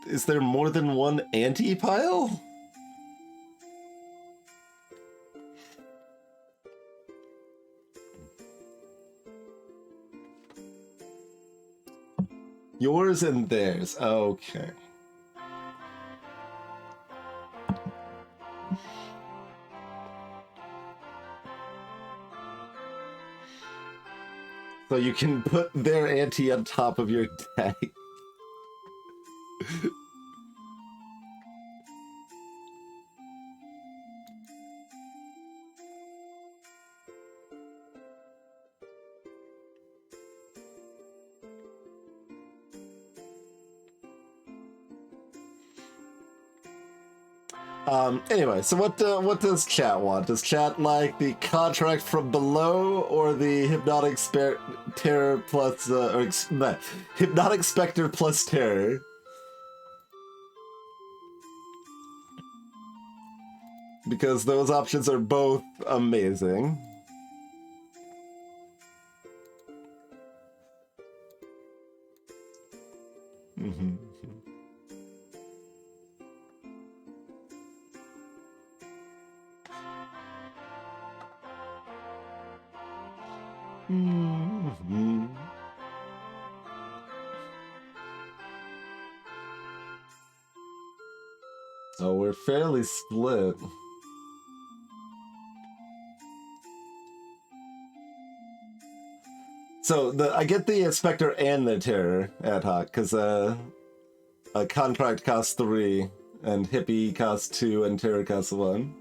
Is there more than one ante pile? Yours and theirs. Okay. So you can put their ante on top of your deck. Anyway, so what does chat want? Does chat like the contract from below or the hypnotic terror plus hypnotic specter plus terror? Because those options are both amazing. Mm-hmm. Mm-hmm. So we're fairly split. So I get the Spectre and the Terror ad hoc, because a contract costs 3, and Hippie costs 2, and Terror costs 1.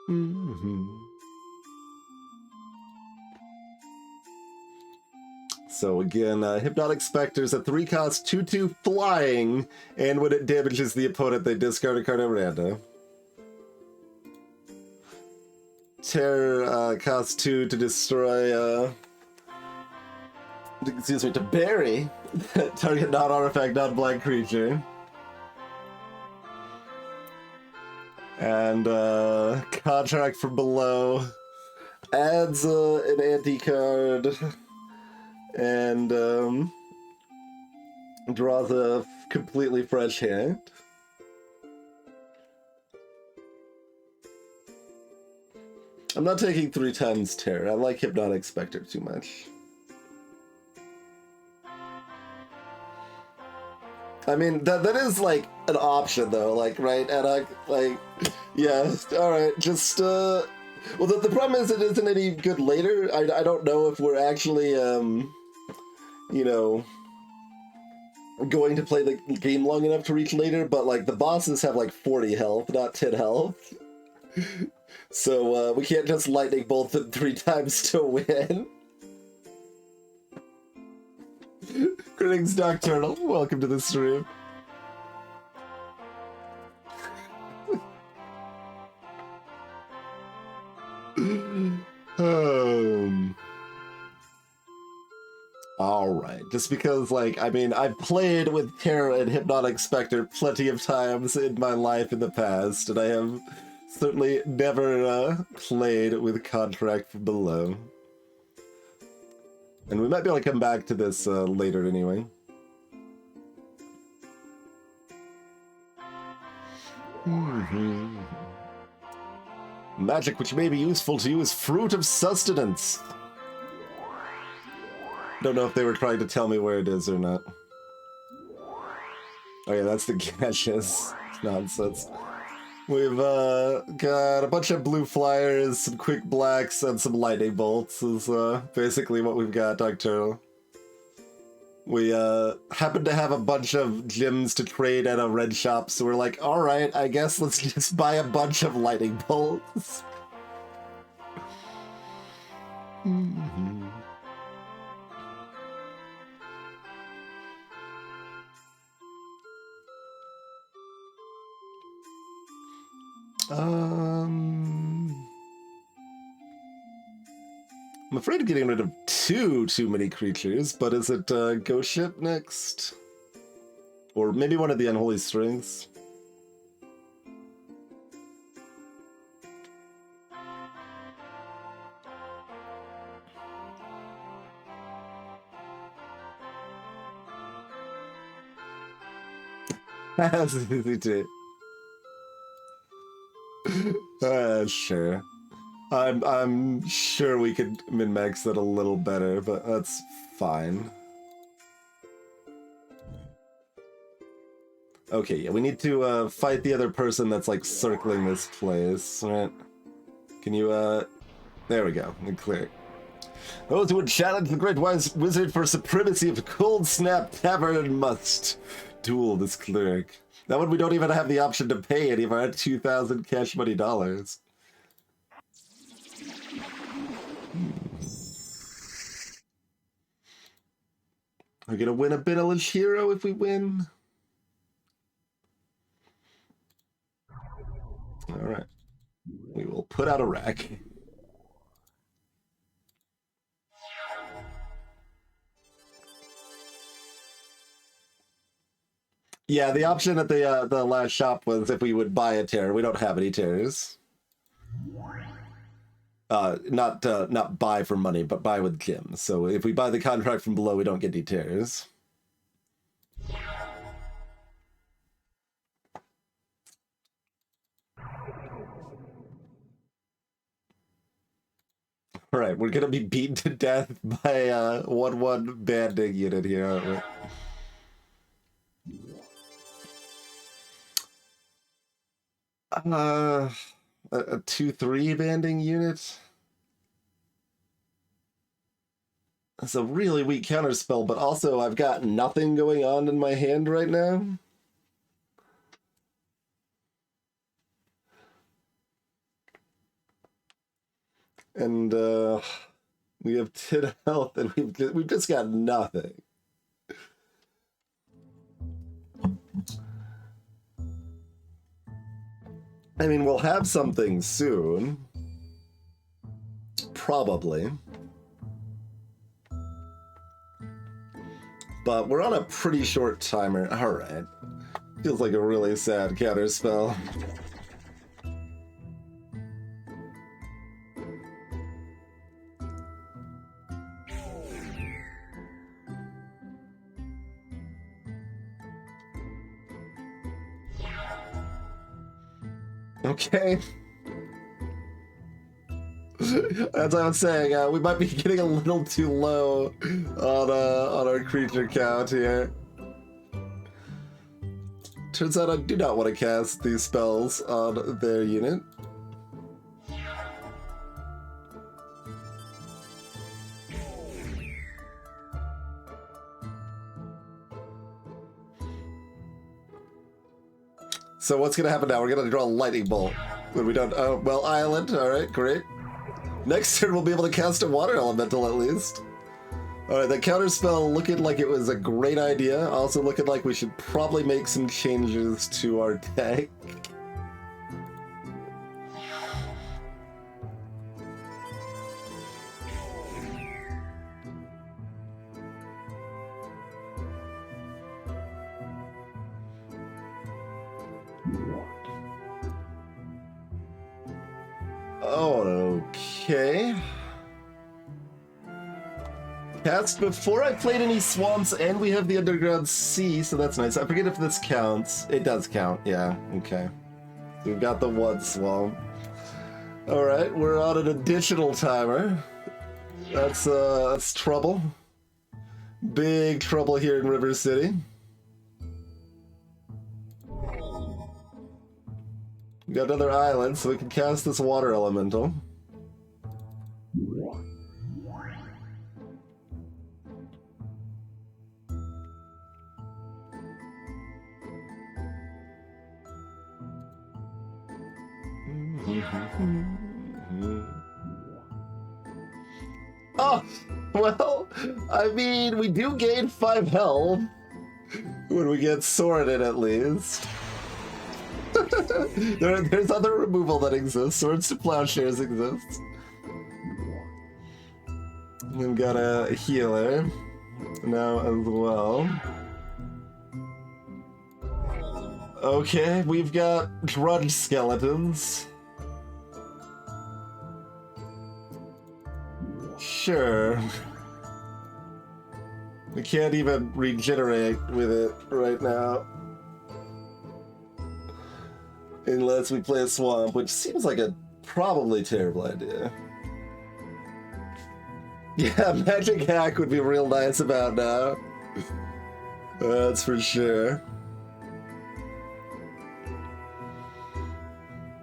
Mm-hmm. So again, Hypnotic Spectre's a 3-cost 2/2 flying, and when it damages the opponent, they discard a card at random. Terror costs 2 to destroy, excuse me, to bury target non-artifact, non-black creature. And Contract from below adds an anti-card and draws a completely fresh hand. I'm not taking 3 times terror. I like Hypnotic Spectre too much. I mean, that is, like, an option, though, like, right? And like, yeah, alright, just, well, the problem is it isn't any good later. I don't know if we're actually, you know, going to play the game long enough to reach later, but, like, the bosses have, like, 40 health, not 10 health. So, we can't just lightning bolt them 3 times to win. Greetings, Nocturnal. Welcome to the stream. Alright, just because, like, I mean, I've played with Terra and Hypnotic Spectre plenty of times in my life in the past, and I have certainly never played with Contract from Below. And we might be able to come back to this later anyway. Magic which may be useful to you is fruit of sustenance. Don't know if they were trying to tell me where it is or not. Oh yeah, that's the gaseous nonsense. We've got a bunch of blue flyers, some quick blacks, and some lightning bolts is basically what we've got, Nocturnal. We happen to have a bunch of gems to trade at a red shop, so we're like, alright, I guess let's just buy a bunch of lightning bolts. I'm afraid of getting rid of too many creatures, but is it Ghost Ship next? Or maybe one of the Unholy Strings? That's easy too. Sure. I'm sure we could min-max that a little better, but that's fine. Okay, yeah, we need to fight the other person that's like circling this place, right? Can you there we go, and clear. Those who would challenge the great wise wizard for supremacy of Cold Snap Tavern must duel this cleric. That one we don't even have the option to pay any of our 2,000 cash money dollars. We're gonna win a Biddleish hero if we win. Alright. We will put out a rack. Yeah, the option at the last shop was if we would buy a tear. We don't have any tears. Not buy for money, but buy with gems. So if we buy the contract from below, we don't get any tears. All right, we're gonna be beaten to death by a 1/1 banding unit here, aren't we? A 2/3 banding unit. That's a really weak counterspell, but also I've got nothing going on in my hand right now. And we have 10 health, and we've just got nothing. I mean, we'll have something soon. Probably. But we're on a pretty short timer. Alright. Feels like a really sad counterspell. Okay. As I was saying, we might be getting a little too low on our creature count here. Turns out I do not want to cast these spells on their unit. So what's gonna happen now? We're gonna draw a lightning bolt. When we don't, oh, well, island, alright, great. Next turn we'll be able to cast a water elemental at least. Alright, that counterspell looking like it was a great idea. Also looking like we should probably make some changes to our deck. Oh, okay. Cast before I played any swamps, and we have the underground sea, so that's nice. I forget if this counts. It does count, yeah, okay. We've got the one swamp. Alright, we're on an additional timer. That's trouble. Big trouble here in River City. We got another island, so we can cast this water elemental. Oh, well, I mean, we do gain 5 health when we get sorted at least. There's other removal that exists. Swords to Plowshares exists. We've got a healer now as well. Okay, we've got drudge skeletons. Sure. We can't even regenerate with it right now. Unless we play a swamp, which seems like a probably terrible idea. Yeah, magic hack would be real nice about now. That's for sure.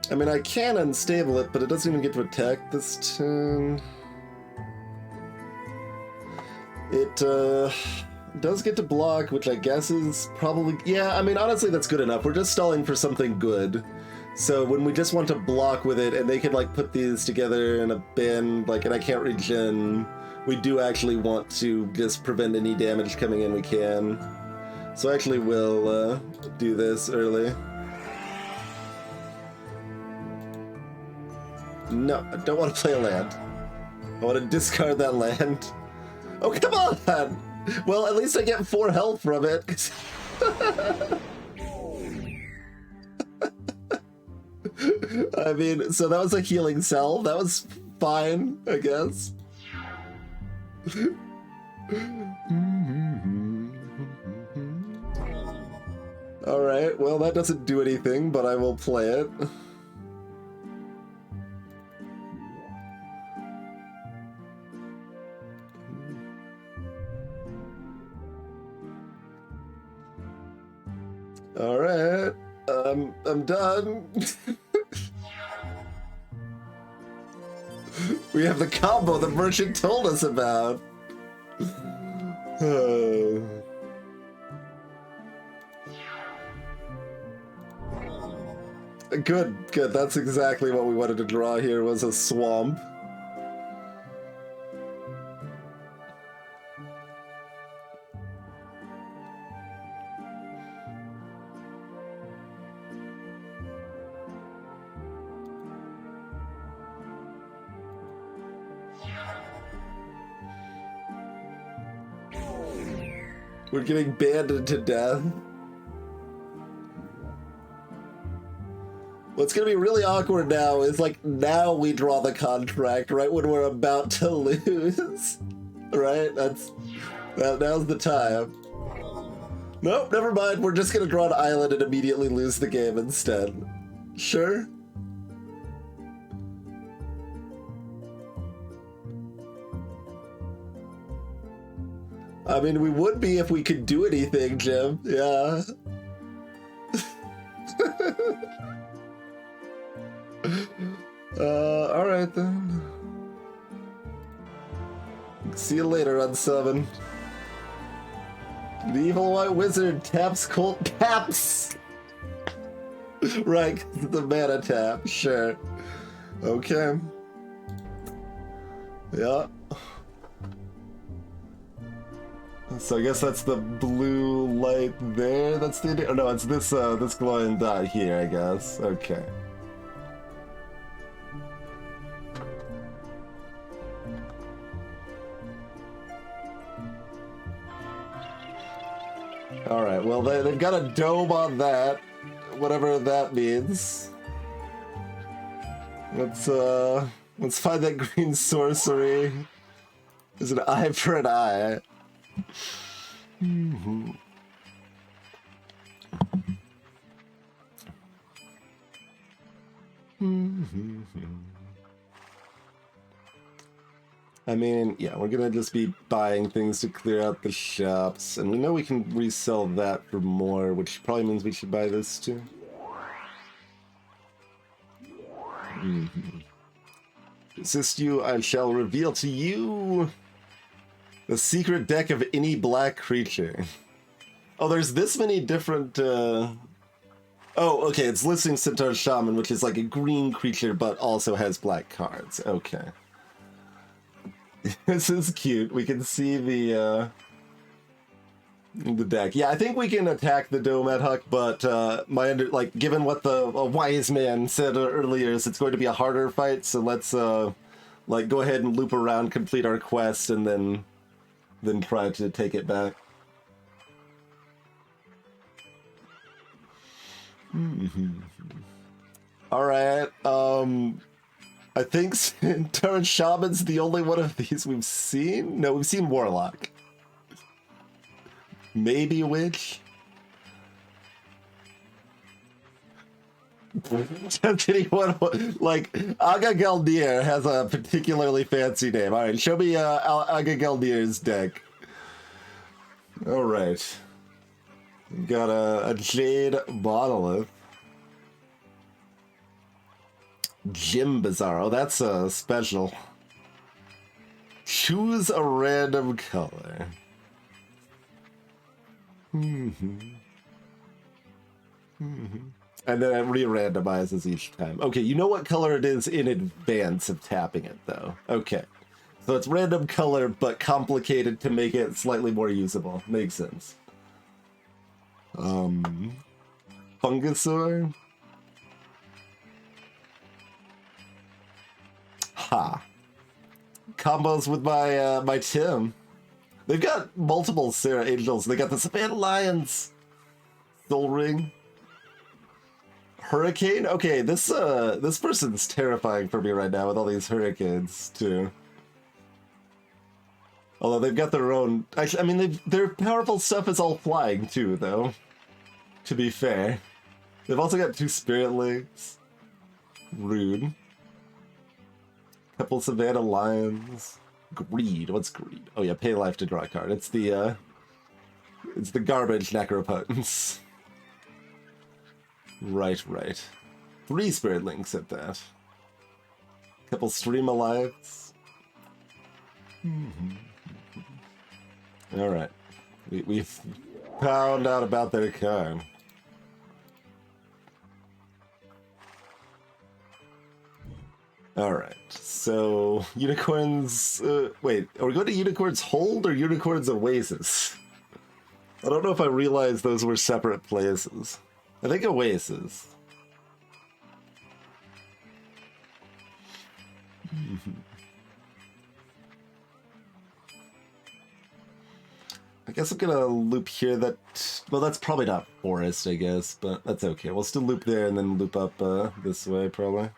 I mean, I can unstable it, but it doesn't even get to attack this turn. It does get to block, which I guess is probably... Yeah, I mean, honestly, that's good enough. We're just stalling for something good. So when we just want to block with it, and they can, like, put these together in a bin, like, and I can't regen, we do actually want to just prevent any damage coming in we can. So I actually will do this early. No, I don't want to play a land. I want to discard that land. Oh, come on! Well, at least I get 4 health from it. I mean, so that was a healing cell. That was fine, I guess. Alright, well, that doesn't do anything, but I will play it. Alright, I'm done. We have the combo the merchant told us about. Good, good. That's exactly what we wanted to draw here, was a swamp. We're getting banded to death. What's gonna be really awkward now is, like, now we draw the contract, right when we're about to lose. Right? Now's the time. Nope, never mind. We're just gonna draw an island and immediately lose the game instead. Sure? I mean, we would be if we could do anything, Jim. Yeah. All right then. See you later on 7. The evil white wizard taps Colt taps. Right, the mana tap. Sure. Okay. Yeah. So I guess that's the blue light there. That's the... Oh, no, it's this this glowing dot here, I guess. Okay. All right. Well, they've got a dome on that, whatever that means. Let's find that green sorcery. There's an eye for an eye. Mm-hmm. Mm-hmm. I mean, yeah, we're gonna just be buying things to clear out the shops, and we know we can resell that for more, which probably means we should buy this too. Mm-hmm. Resist you, I shall reveal to you the secret deck of any black creature. Oh, there's this many different... Oh, okay, it's listing Centaur Shaman, which is like a green creature, but also has black cards. Okay. This is cute. We can see the deck. Yeah, I think we can attack the Dome ad hoc, but given what the wise man said earlier, is it's going to be a harder fight. So let's go ahead and loop around, complete our quest, and then try to take it back. All right. I think Centaur Shaman's the only one of these we've seen. No, we've seen Warlock. Maybe Witch. Does anyone like Aga Galdir has a particularly fancy name? All right, show me Aga Galdir's deck. All right, we've got a Jade Monolith. Jim Bizarro, that's a special. Choose a random color. And then it re-randomizes each time. Okay, you know what color it is in advance of tapping it, though. Okay. So it's random color, but complicated to make it slightly more usable. Makes sense. Fungusaur? Ha. Combos with my Tim. They've got multiple Sarah Angels. They got the Savannah Lions. Soul Ring. Hurricane? Okay, this person's terrifying for me right now with all these hurricanes, too. Although they've got their own... Actually, I mean, their powerful stuff is all flying, too, though. To be fair. They've also got 2 Spirit Links. Rude. Couple Savannah Lions. Greed. What's greed? Oh yeah, pay life to draw a card. It's the garbage Necropotence. Right. 3 Spirit Links at that. Couple Stream Alives. Alright. We've found out about their card. Alright, so Unicorns... wait, are we going to Unicorns Hold or Unicorns Oasis? I don't know if I realized those were separate places. I think Oasis. I guess I'm gonna loop here that... Well, that's probably not Forest, I guess, but that's okay. We'll still loop there and then loop up this way, probably.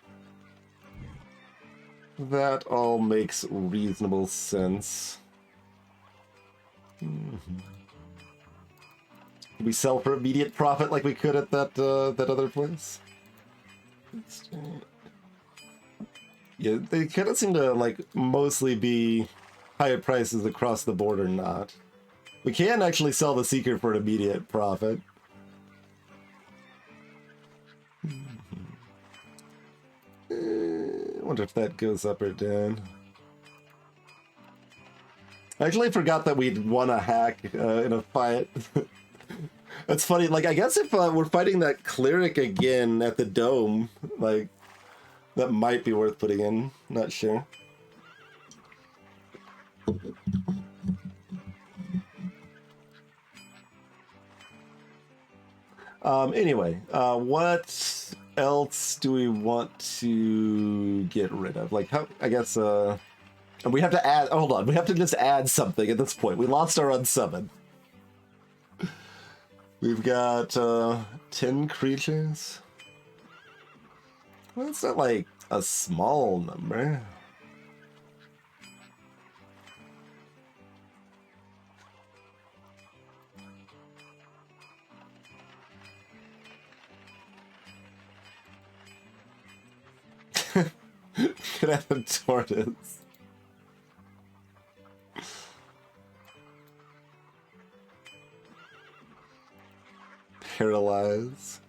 That all makes reasonable sense. Can we sell for immediate profit like we could at that that other place? Yeah, they kind of seem to like mostly be higher prices across the board or not. We can actually sell the Seeker for an immediate profit. I wonder if that goes up or down. I actually forgot that we'd won a hack in a fight. That's funny. Like, I guess if we're fighting that cleric again at the dome, like, that might be worth putting in. Not sure. Anyway, what else do we want to get rid of? Like, how, I guess, and we have to add, hold on, we have to just add something at this point. We lost our unsummon. We've got 10 creatures. Well, that's not like a small number. Could have a tortoise. Paralyze.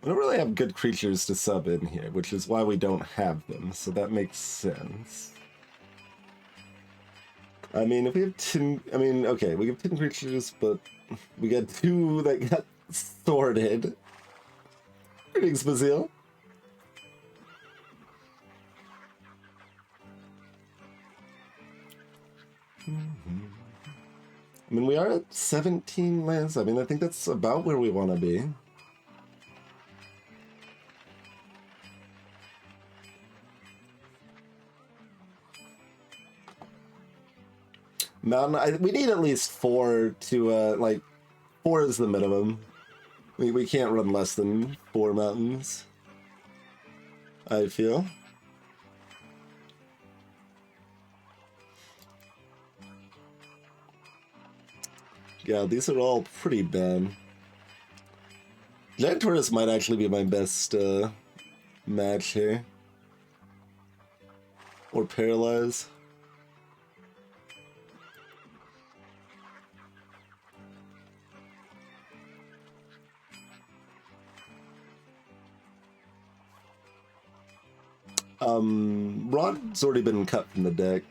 We don't really have good creatures to sub in here, which is why we don't have them, so that makes sense. I mean, if we have 10... I mean, okay, we have 10 creatures, but we got 2 that got sorted. Greetings, Bazil. I mean, we are at 17 lands. I mean, I think that's about where we want to be. Mountain, we need at least 4 to, like, 4 is the minimum. We can't run less than 4 mountains, I feel. Yeah, these are all pretty bad. Giant Tortoise might actually be my best match here. Or Paralyze. Rod's already been cut from the deck.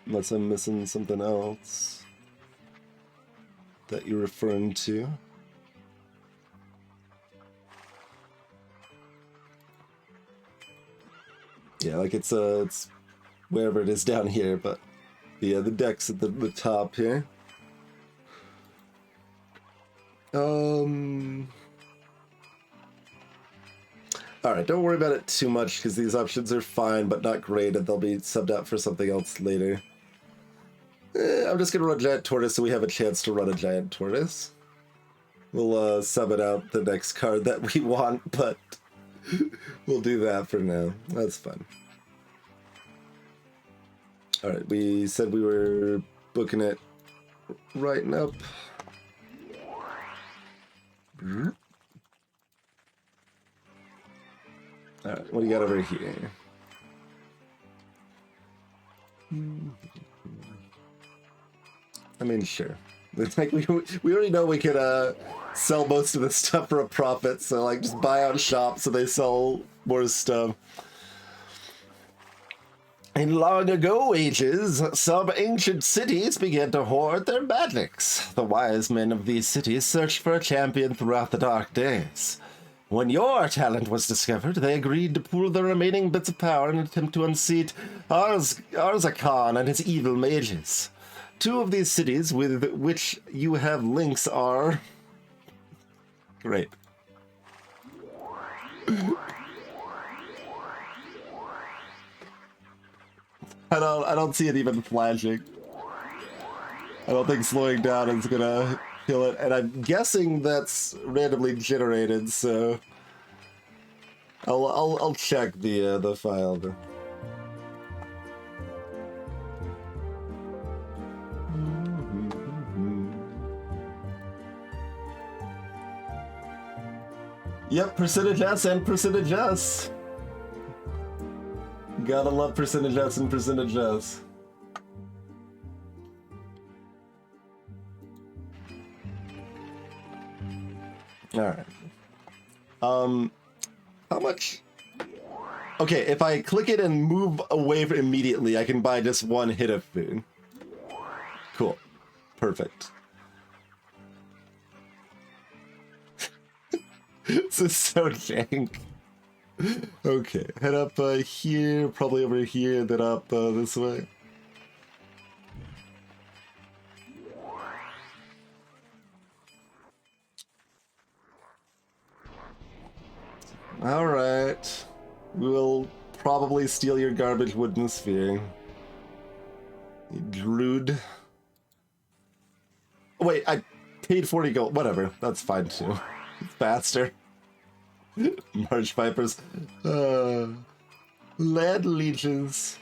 Unless I'm missing something else that you're referring to. Yeah, like it's wherever it is down here, but yeah, the deck's at the top here. Alright, don't worry about it too much, because these options are fine, but not great, and they'll be subbed out for something else later. I'm just gonna run Giant Tortoise so we have a chance to run a Giant Tortoise. We'll sub it out the next card that we want, but we'll do that for now. That's fun. Alright, we said we were booking it right up. Alright, what do you got over here? I mean, sure. It's like we already know we could sell most of this stuff for a profit, so like just buy out shops so they sell more stuff. In long ago ages, some ancient cities began to hoard their magics. The wise men of these cities searched for a champion throughout the dark days. When your talent was discovered, they agreed to pool the remaining bits of power and attempt to unseat Arzakan and his evil mages. 2 of these cities with which you have links are... Great. I don't see it even flashing. I don't think slowing down is gonna kill it, and I'm guessing that's randomly generated, so I'll check the file though. Yep, percentage S and percentage S. Gotta love percentage S and percentage S. Alright. How much? Okay, if I click it and move away immediately, I can buy just one hit of food. Cool. Perfect. This is so jank. Okay, head up here, probably over here, then up this way. Alright. We will probably steal your garbage wooden sphere. You druid. Wait, I paid 40 gold. Whatever, that's fine too. It's faster. Marsh vipers. Lead leeches.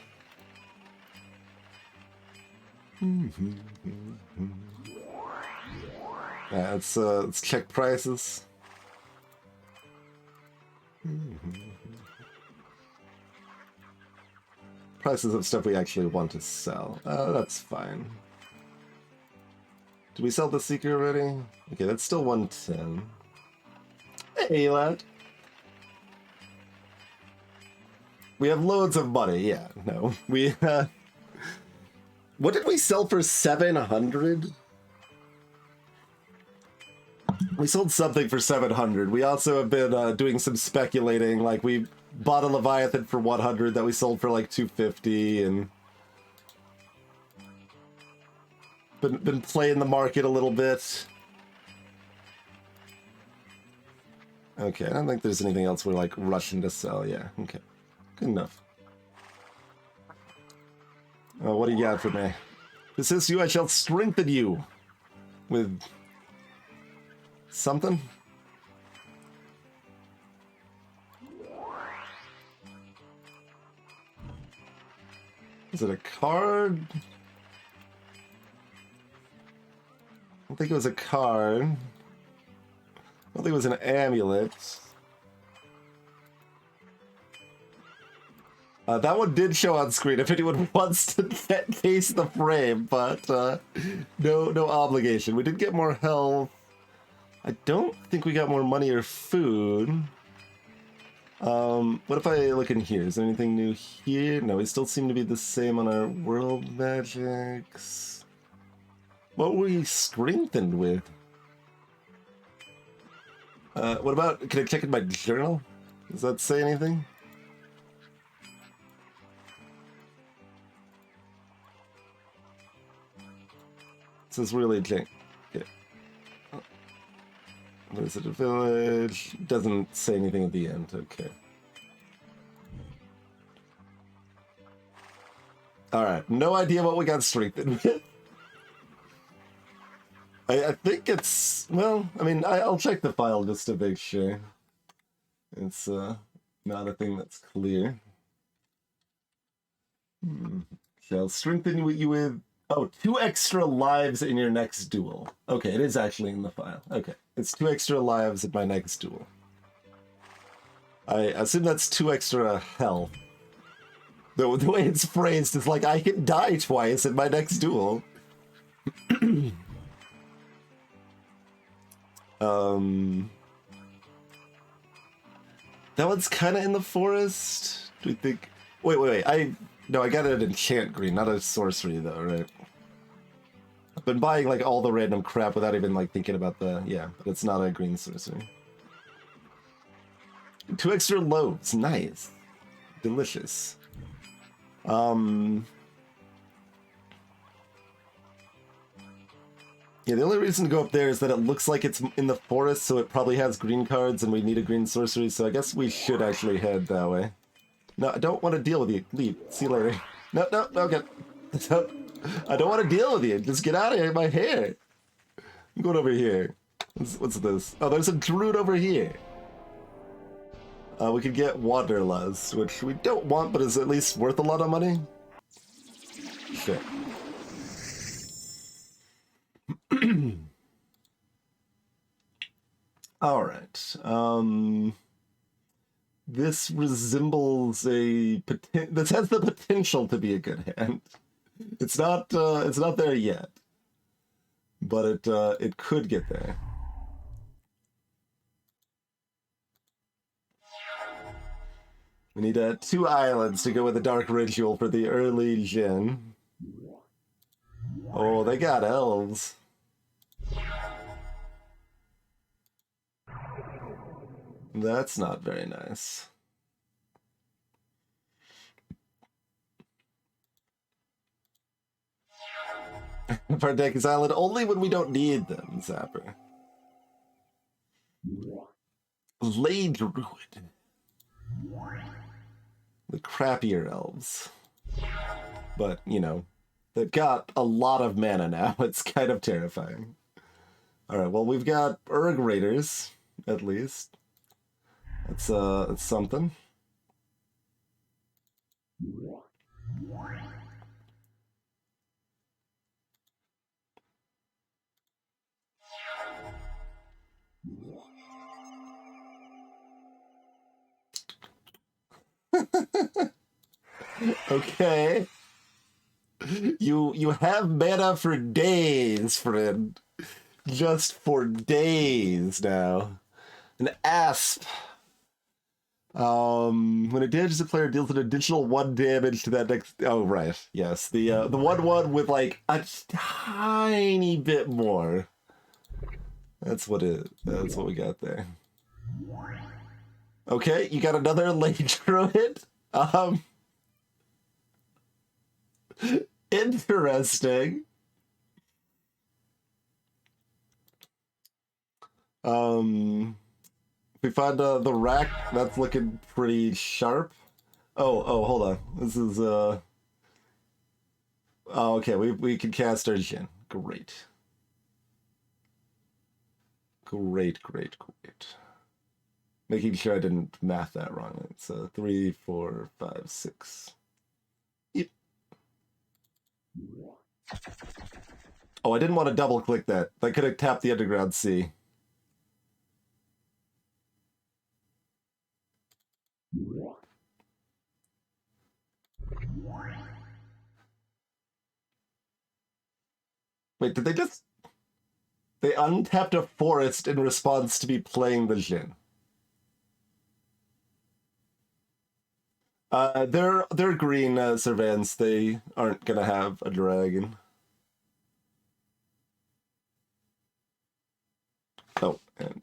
Let's check prices. Prices of stuff we actually want to sell. That's fine. Did we sell the Seeker already? Okay, that's still 110. Hey, lad. We have loads of money. Yeah, no. We, what did we sell for 700? We sold something for 700. We also have been doing some speculating. Like, we bought a Leviathan for 100 that we sold for like 250, and been playing the market a little bit. Okay, I don't think there's anything else we're like rushing to sell. Yeah, okay. Good enough. Oh, what do you got for me? Persist you, I shall strengthen you with something. Is it a card? I don't think it was a card. I don't think it was an amulet. That one did show on screen if anyone wants to face the frame, but no obligation. We did get more health. I don't think we got more money or food. What if I look in here? Is there anything new here? No, we still seem to be the same on our world magics. What were we strengthened with? What about, can I check in my journal? Does that say anything? This is really jank. Okay. Visit a village. Doesn't say anything at the end. Okay. Alright, no idea what we got strengthened with. I think it's, well, I mean, I'll check the file just to make sure. It's not a thing that's clear. Shall strengthen you with, oh, 2 extra lives in your next duel. Okay, it is actually in the file. Okay, it's 2 extra lives in my next duel. I assume that's 2 extra health. The way it's phrased is like, I can die twice in my next duel. That one's kind of in the forest. Do we think? Wait. No, I got an enchant green, not a sorcery though, right? I've been buying like all the random crap without even like thinking about the, yeah, but it's not a green sorcery. 2 extra loaves, nice, delicious. Yeah, the only reason to go up there is that it looks like it's in the forest, so it probably has green cards and we need a green sorcery, so I guess we should actually head that way. No, I don't want to deal with you. Leave. See you later. No, okay. I don't want to deal with you. Just get out of here, my hair. I'm going over here. What's this? Oh, there's a druid over here. We could get Wanderlust, which we don't want, but is at least worth a lot of money. Shit. All right. This resembles this has the potential to be a good hand. It's not there yet, but it could get there. We need 2 islands to go with the Dark Ritual for the early gen. Oh, they got elves. That's not very nice. Our deck is island only when we don't need them, Zapper. Lay Druid. The crappier elves. But, you know, they've got a lot of mana now. It's kind of terrifying. Alright, well, we've got Urg Raiders, at least. It's something. Okay. You have mana for days, friend. Just for days now. An asp. When it damages a player, deals an additional 1 damage to that next. Oh right, yes, the 1/1 with like a tiny bit more. That's what we got there. Okay, you got another Lady Druid. Interesting. We find the rack, that's looking pretty sharp. Oh, hold on. This is oh, okay, we can cast our Jin. Great. Great. Making sure I didn't math that wrong. It's 3, 4, 5, 6. Yep. Oh, I didn't want to double click that. I could have tapped the Underground Sea. Wait, did they just... They untapped a forest in response to me playing the Jin. They're green Servants. They aren't gonna have a dragon. Oh, and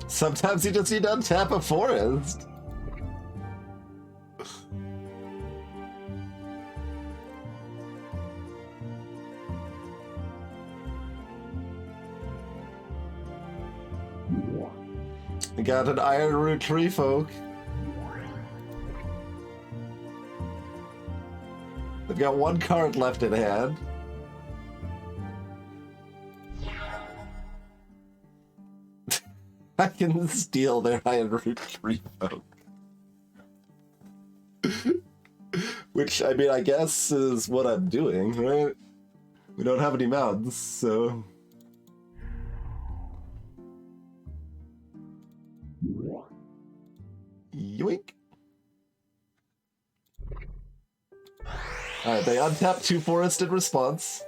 sometimes you just need to untap a forest. We got an Ironroot Tree Folk. They've got 1 card left in hand. I can steal their Ironroot Tree Folk. Which, I mean, I guess is what I'm doing, right? We don't have any mountains, so... Yoink. Alright, they untapped 2 forest in response.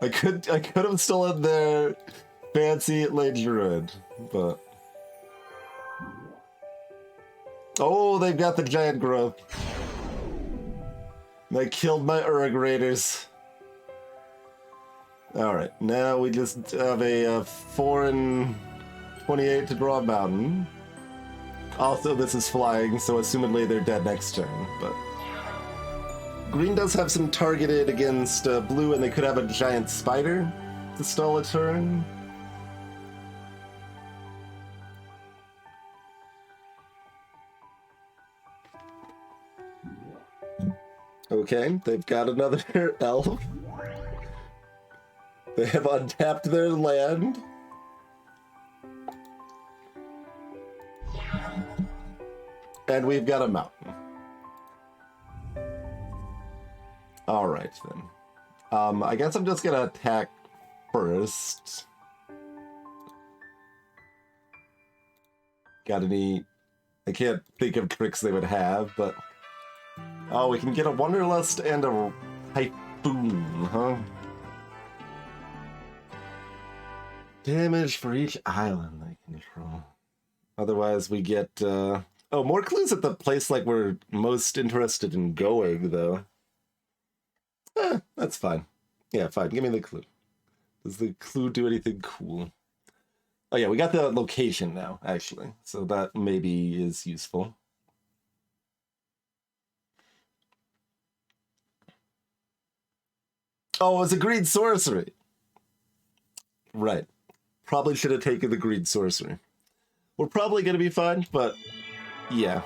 I could have stolen their fancy Lady Druid, but... Oh, they've got the giant growth. They killed my Urg Raiders. Alright, now we just have a 4 and 28 to draw a mountain. Also, this is flying, so assumedly they're dead next turn, but... Green does have some targeted against blue, and they could have a giant spider to stall a turn. Okay, they've got another elf. They have untapped their land. And we've got a mountain. Alright then. I guess I'm just gonna attack first. Got any... I can't think of tricks they would have, but... Oh, we can get a Wanderlust and a Typhoon, huh? Damage for each island they control. Otherwise we get, Oh, more clues at the place like we're most interested in going, though. That's fine. Yeah, fine. Give me the clue. Does the clue do anything cool? Oh yeah, we got the location now, actually. So that maybe is useful. Oh, it was a green sorcery. Right. Probably should have taken the green sorcery. We're probably going to be fine, but yeah.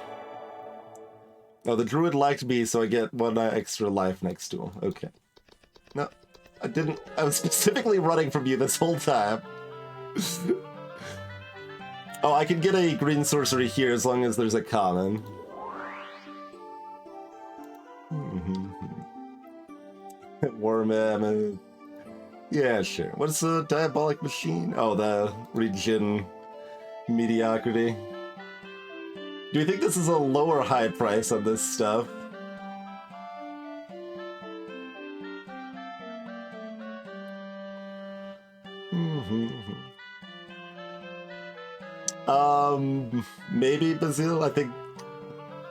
Oh, the druid liked me, so I get one extra life next to him. Okay. No, I didn't. I was specifically running from you this whole time. Oh, I can get a green sorcery here as long as there's a common. Worm mammoth. Yeah, sure. What's the diabolic machine? Oh, the region mediocrity. Do you think this is a low or high price on this stuff? Maybe Basil. I think.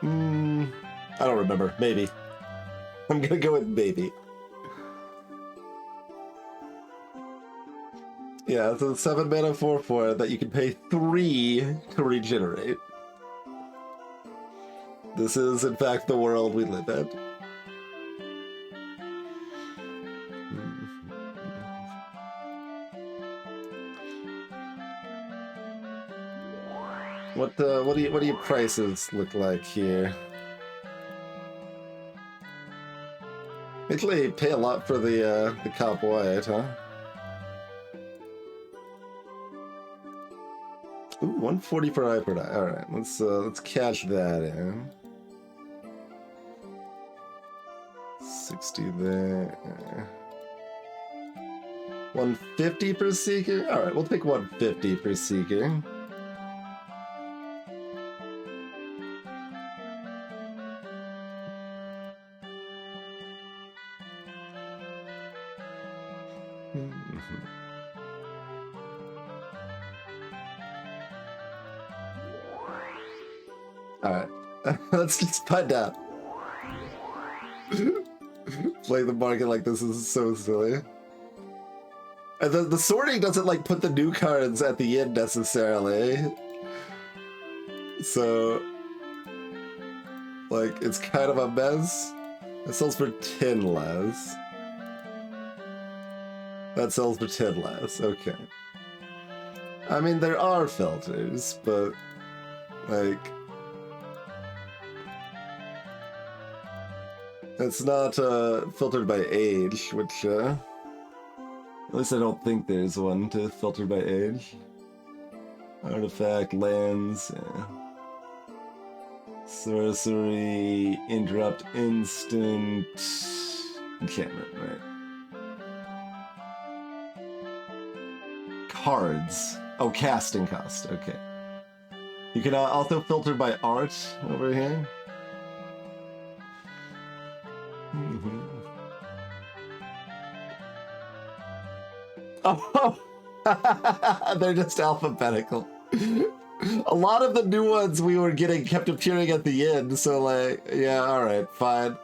I don't remember. Maybe. I'm gonna go with maybe. Yeah, it's a 7 mana 4/4 that you can pay 3 to regenerate. This is, in fact, the world we live in. What do your prices look like here? Actually, pay a lot for the Cop White, huh? Ooh, 140 for Hyper Die. All right, let's cash that in. 60 there. 150 per Seeker. All right, we'll take 150 per Seeker. Alright, let's just find out. Play the market like this is so silly. And the sorting doesn't like put the new cards at the end necessarily. So, like, it's kind of a mess. It sells for 10 less. That sells for 10 less, okay. I mean, there are filters, but, like... It's not filtered by age, which, at least I don't think there's one to filter by age. Artifact, lands, yeah. Sorcery, interrupt, instant, enchantment, right? Cards. Oh, casting cost, okay. You can also filter by art over here. Oh, they're just alphabetical. A lot of the new ones we were getting kept appearing at the end, so like, yeah, alright, fine.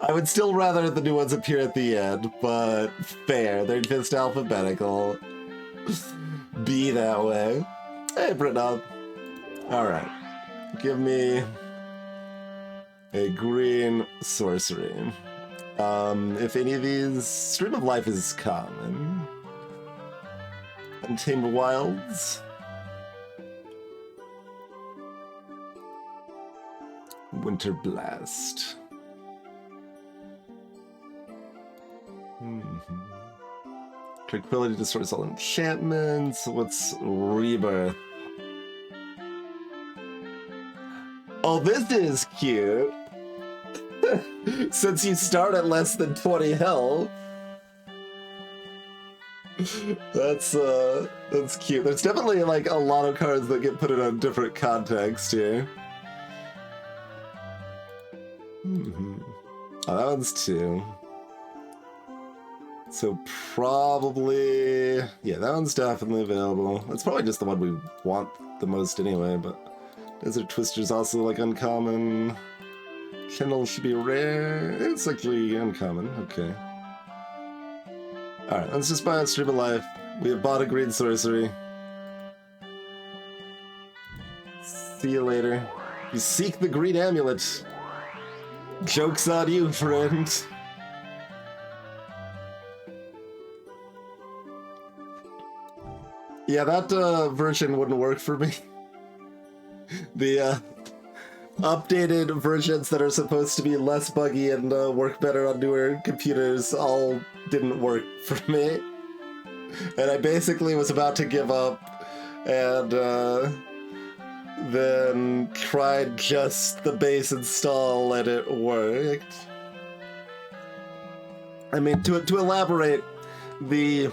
I would still rather the new ones appear at the end, but fair, they're just alphabetical. Be that way. Hey, Britnell. Alright, give me a green sorcery. If any of these... Stream of Life is common. Untamed Wilds. Winter Blast. Tranquility destroys all enchantments. What's Rebirth? Oh, this is cute. Since you start at less than 20 health. That's cute. There's definitely like a lot of cards that get put in a different context here. Oh, that one's 2. So probably, yeah, that one's definitely available. That's probably just the one we want the most anyway, but Desert Twister's also like uncommon. Kendall should be rare. It's actually uncommon, okay. Alright, let's just buy a Stream of Life. We have bought a green sorcery. See you later. You seek the green amulet. Joke's on you, friend. Yeah, that version wouldn't work for me. The updated versions that are supposed to be less buggy and work better on newer computers all didn't work for me. And I basically was about to give up and then tried just the base install and it worked. I mean, to elaborate, the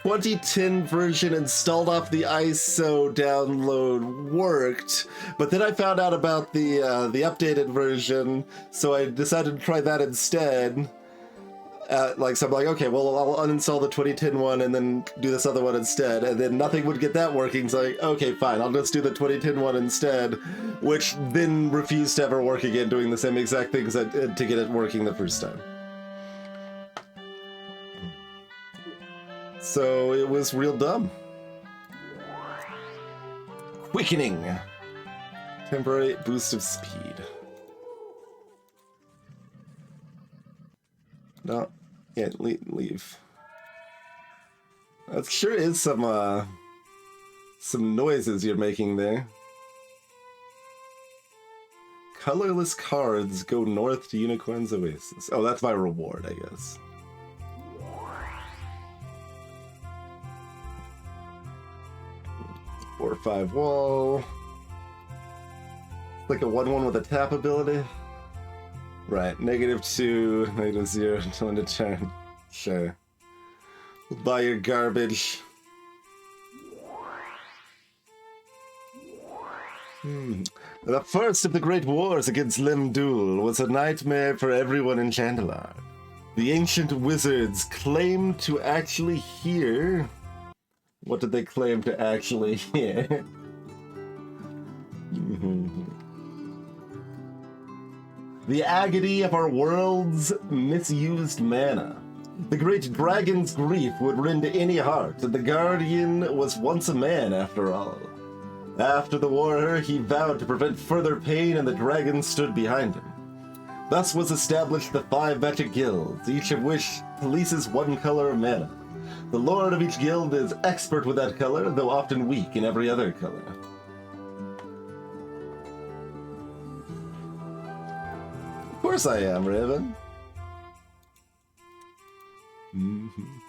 2010 version installed off the ISO download worked, but then I found out about the updated version, so I decided to try that instead. So I'm like, okay, well, I'll uninstall the 2010 one and then do this other one instead, and then nothing would get that working, so like, okay, fine, I'll just do the 2010 one instead, which then refused to ever work again, doing the same exact things I did to get it working the first time. So it was real dumb. Quickening. Temporary boost of speed. No, yeah, leave. That sure is some noises you're making there. Colorless cards go north to Unicorn's Oasis. Oh, that's my reward, I guess. 4/5 wall. Like a 1/1 with a tap ability. Right, -2, -0 until end of turn. Sure. Buy your garbage. The first of the great wars against Limdul was a nightmare for everyone in Shandalar. The ancient wizards claimed to actually hear... What did they claim to actually hear? The agony of our world's misused mana. The great dragon's grief would rend any heart, and the guardian was once a man after all. After the war, he vowed to prevent further pain, and the dragon stood behind him. Thus was established the 5 magic guilds, each of which polices one color of mana. The lord of each guild is expert with that color, though often weak in every other color. Of course I am, Raven.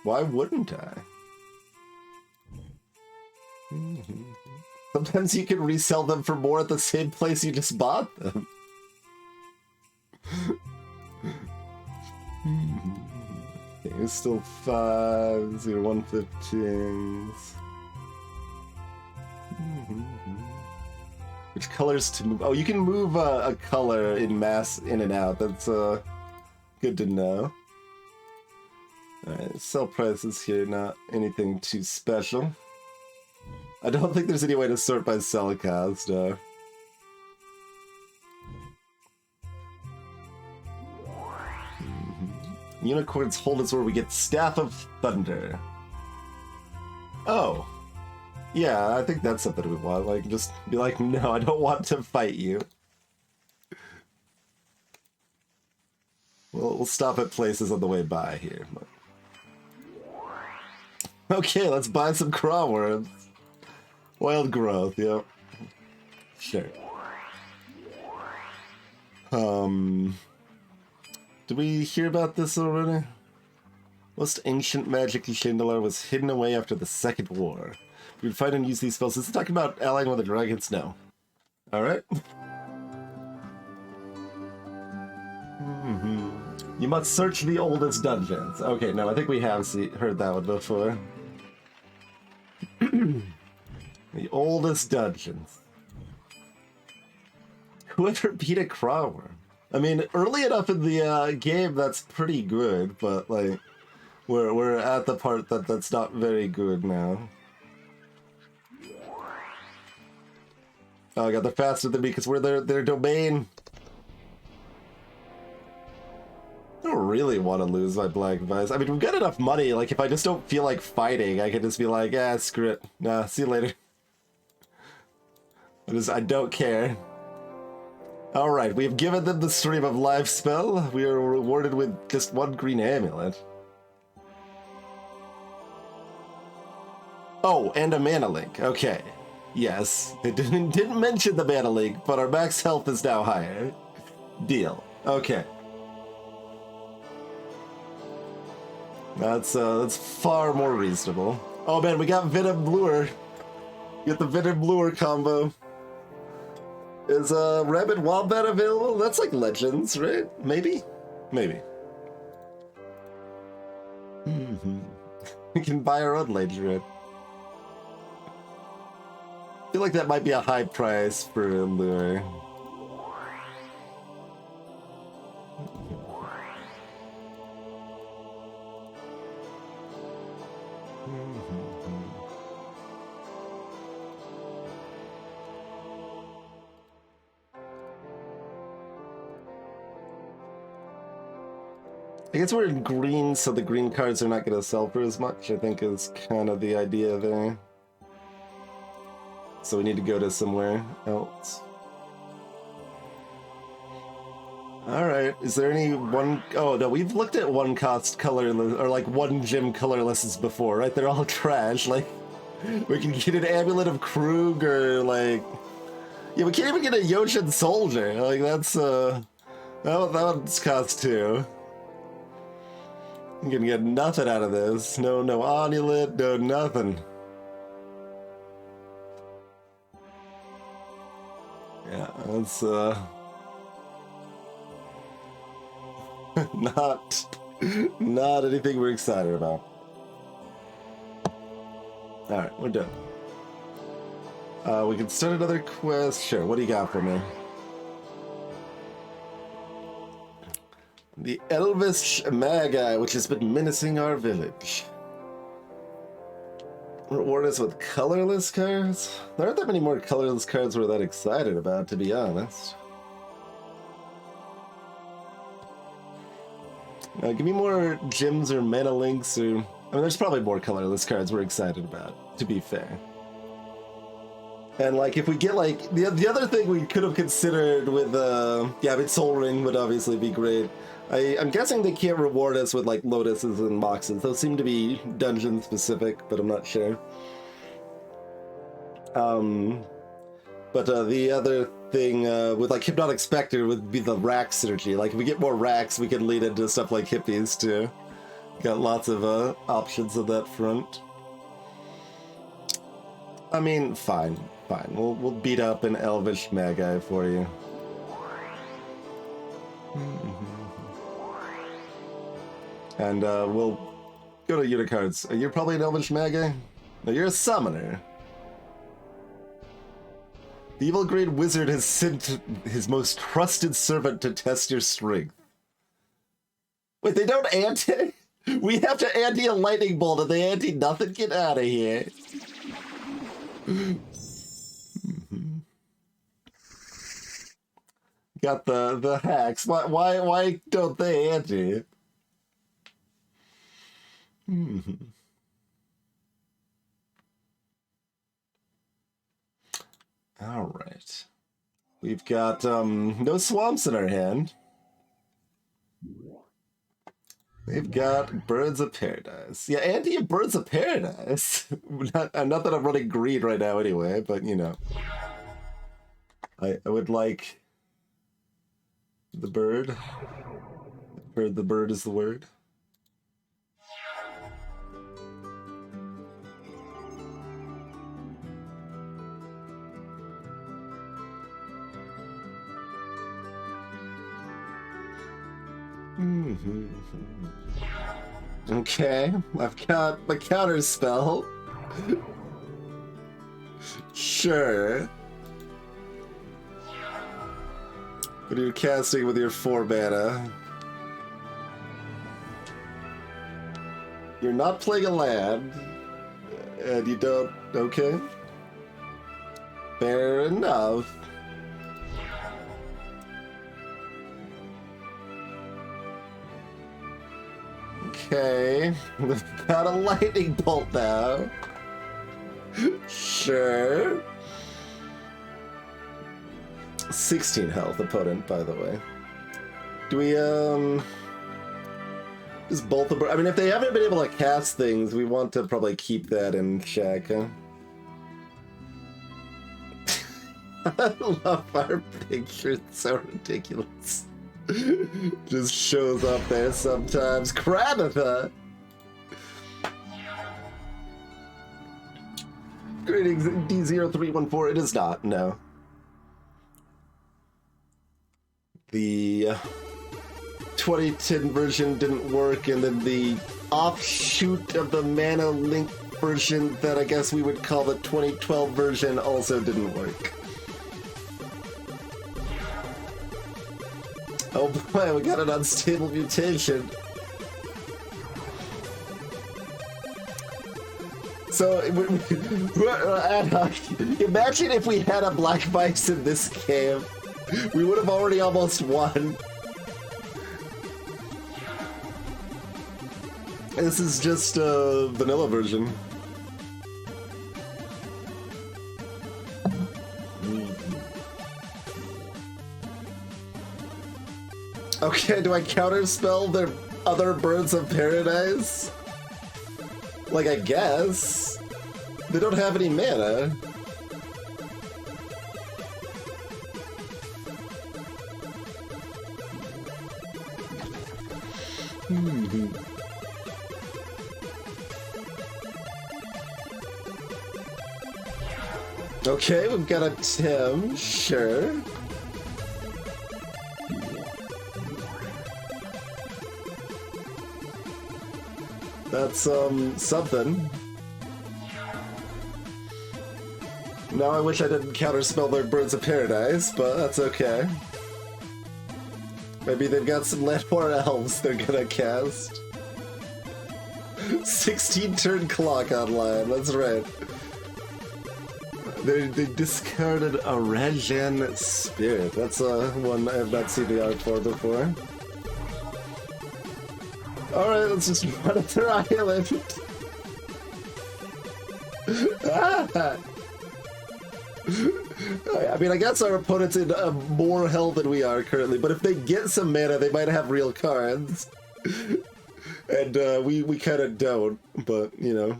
Why wouldn't I? Sometimes you can resell them for more at the same place you just bought them. Okay, it's still 5, 0, 115s. Which colors to move? Oh, you can move a color in mass in and out. That's good to know. Alright, sell prices here, not anything too special. I don't think there's any way to sort by sell cost, Unicorn's Hold is where we get Staff of Thunder. Oh. Yeah, I think that's something we want. Like, just be like, no, I don't want to fight you. We'll stop at places on the way by here. Okay, let's buy some craw worms. Wild growth, yep. Sure. Did we hear about this already? Most ancient magic in Shandalar was hidden away after the Second War. We would find and use these spells. Is it talking about allying with the dragons? No. Alright. You must search the oldest dungeons. Okay, no, I think we have heard that one before. The oldest dungeons. Whoever beat a crawler? I mean, early enough in the game, that's pretty good, but like, we're at the part that's not very good now. Oh god, they're faster than me because we're their domain. I don't really want to lose my Black Vice. I mean, we've got enough money, like if I just don't feel like fighting, I can just be like, ah, screw it. Nah, see you later. I don't care. Alright, we have given them the Stream of Life spell. We are rewarded with just one green amulet. Oh, and a mana link. Okay. Yes. It didn't mention the mana link, but our max health is now higher. Deal. Okay. That's far more reasonable. Oh man, we got Venom Lure. Get the Venom Lure combo. Is Rabid Wombat available? That's like Legends, right? Maybe? Maybe. We can buy our own Legend. I feel like that might be a high price for a lure. I guess we're in green, so the green cards are not going to sell for as much, I think is kind of the idea there. So we need to go to somewhere else. Alright, is there any one... Oh, no, we've looked at one cost color, or like one gym colorlesses before, right? They're all trash, like... We can get an Amulet of Krug, or like... Yeah, we can't even get a Yoshin Soldier, like that's, that one's cost 2. I'm gonna get nothing out of this. No amulet, no nothing. Yeah, that's not anything we're excited about. Alright, we're done. We can start another quest. Sure, what do you got for me? The Elvish Magi, which has been menacing our village. Reward us with colorless cards? There aren't that many more colorless cards we're that excited about, to be honest. Give me more gems or mana links, or... I mean, there's probably more colorless cards we're excited about, to be fair. And, like, if we get, like... The other thing we could have considered with, yeah, I mean, Soul Ring would obviously be great. I'm guessing they can't reward us with, like, lotuses and moxes. Those seem to be dungeon-specific, but I'm not sure. But the other thing with, like, Hypnotic Spectre would be the rack synergy. Like, if we get more racks, we can lead into stuff like hippies, too. Got lots of options on that front. I mean, fine. We'll beat up an Elvish Magi for you. And we'll go to Unicards. You're probably an Elvish Magi? No, you're a summoner. The Evil Great Wizard has sent his most trusted servant to test your strength. Wait, they don't anti? We have to anti a lightning bolt and they anti nothing? Get out of here. Got the hacks. Why don't they anti? All right. We've got no swamps in our hand. We've got Birds of Paradise. Yeah, anti Birds of Paradise. not that I'm running green right now anyway, but you know. I would like the bird. I've heard the bird is the word. Okay, I've got my counter spell. Sure. But you're casting with your 4 mana. You're not playing a land. And you don't... Okay. Fair enough. Okay. Got a lightning bolt now. Sure. 16 health opponent, by the way. Do we, just bolt the... I mean, if they haven't been able to cast things, we want to probably keep that in check, huh? I love our picture. It's so ridiculous. Just shows up there sometimes. Krabatha! Greetings, D0314. It is not, no. The 2010 version didn't work, and then the offshoot of the Mana Link version that I guess we would call the 2012 version also didn't work. Oh boy, we got an unstable mutation. So, imagine if we had a Black Vice in this game. We would have already almost won. This is just a vanilla version. Okay, do I counterspell their other birds of paradise? Like, I guess. They don't have any mana. Okay, we've got a Tim, sure. That's, something. Now I wish I didn't counterspell their Birds of Paradise, but that's okay. Maybe they've got some Landmore Elves they're gonna cast. 16 turn clock online, that's right. They discarded a Rajan Spirit. That's one I have not seen the art for before. Alright, let's just run it through island. Ah! I mean, I guess our opponent's in more hell than we are currently, but if they get some mana, they might have real cards. And we kind of don't, but, you know.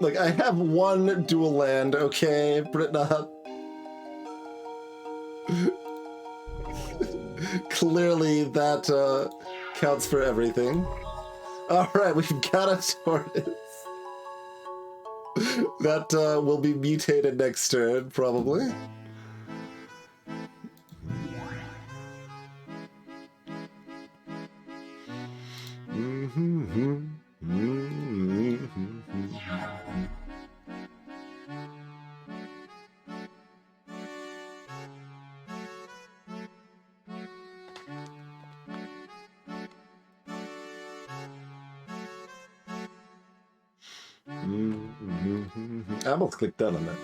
Look, I have one dual land, okay, Britnop? Clearly that counts for everything. Alright, we've got a tortoise. That will be mutated next turn, probably. I almost clicked done on that.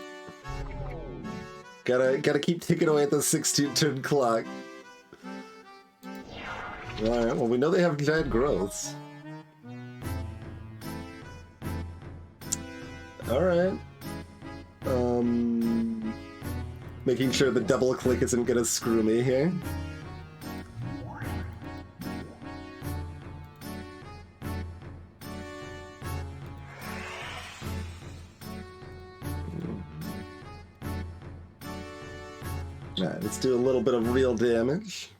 Gotta keep ticking away at the 16 turn clock. Alright, well we know they have giant growths. Alright. Making sure the double click isn't gonna screw me here. Alright, let's do a little bit of real damage.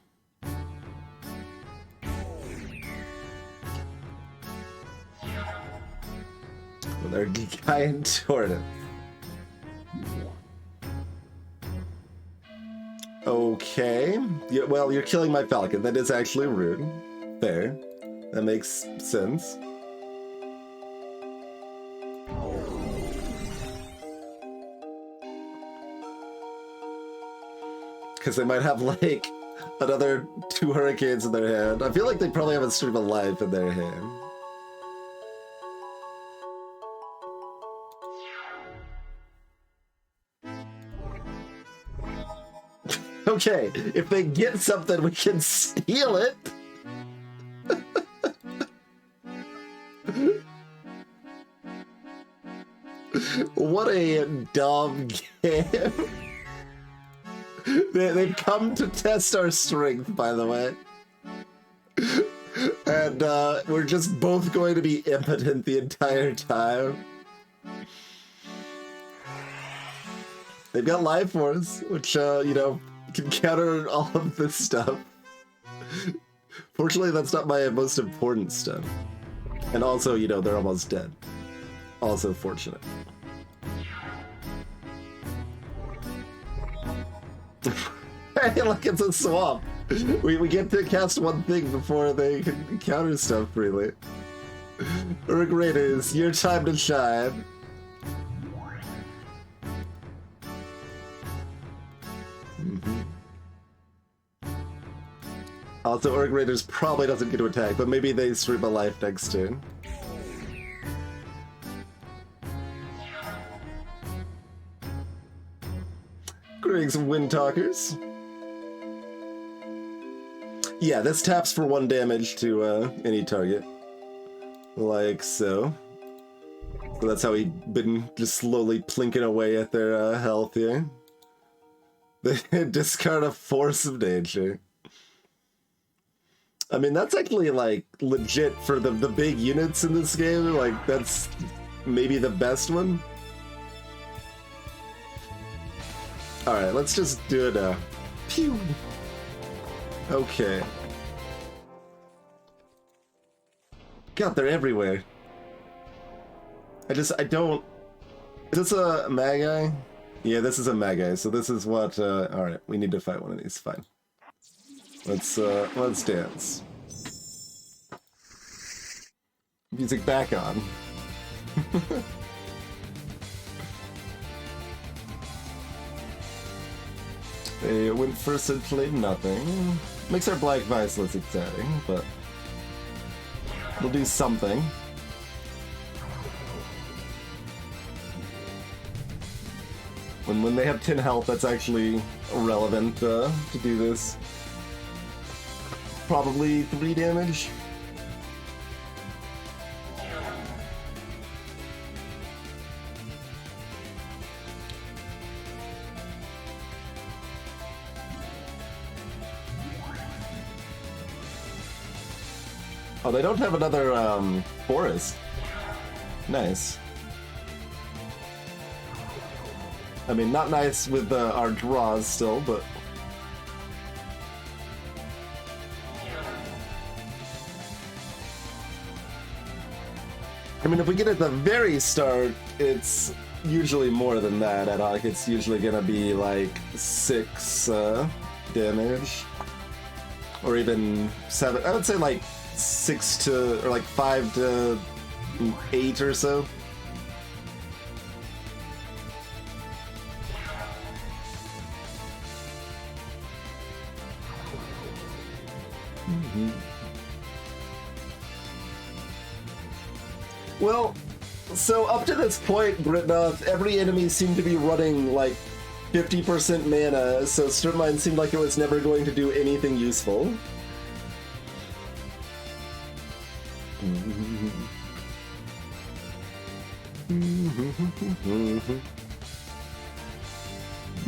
Well, Or giant tortoise. Okay. Yeah, well, you're killing my falcon. That is actually rude. Fair. That makes sense. Because they might have, like, another 2 hurricanes in their hand. I feel like they probably have a stream of life in their hand. Okay, if they get something, we can steal it. What a dumb game. They've come to test our strength, by the way. And we're just both going to be impotent the entire time. They've got life force, which, you know, can counter all of this stuff. Fortunately, that's not my most important stuff. And also, you know, they're almost dead. Also fortunate. Hey, look, it's a swamp. We get to cast one thing before they can counter stuff freely. Urg Raiders, your time to shine. Also, Urg Raiders probably doesn't get to attack, but maybe they stream a life next turn. Greetings, Wind Talkers. Yeah, this taps for 1 damage to any target. Like so. So that's how we've been just slowly plinking away at their health here. They discard a force of nature. I mean, that's actually, like, legit for the big units in this game. Like, that's maybe the best one. Alright, let's just do it now. Pew! Okay. God, they're everywhere. I don't... Is this a Magi? Yeah, this is a Magi, so this is what, alright, we need to fight one of these, fine. Let's dance. Music back on. They went first and played nothing. Makes our Black Vice less exciting, but we'll do something. When they have 10 health, that's actually relevant to do this. Probably 3 damage. Oh, they don't have another forest. Nice. I mean, not nice with our draws still, but... I mean, if we get at the very start, it's usually more than that at Hawk. It's usually gonna be like 6 damage. Or even 7. I would say like 6 to, or like 5 to 8 or so. Well, so up to this point, Gritnoth, every enemy seemed to be running like 50% mana, so Strip Mine seemed like it was never going to do anything useful.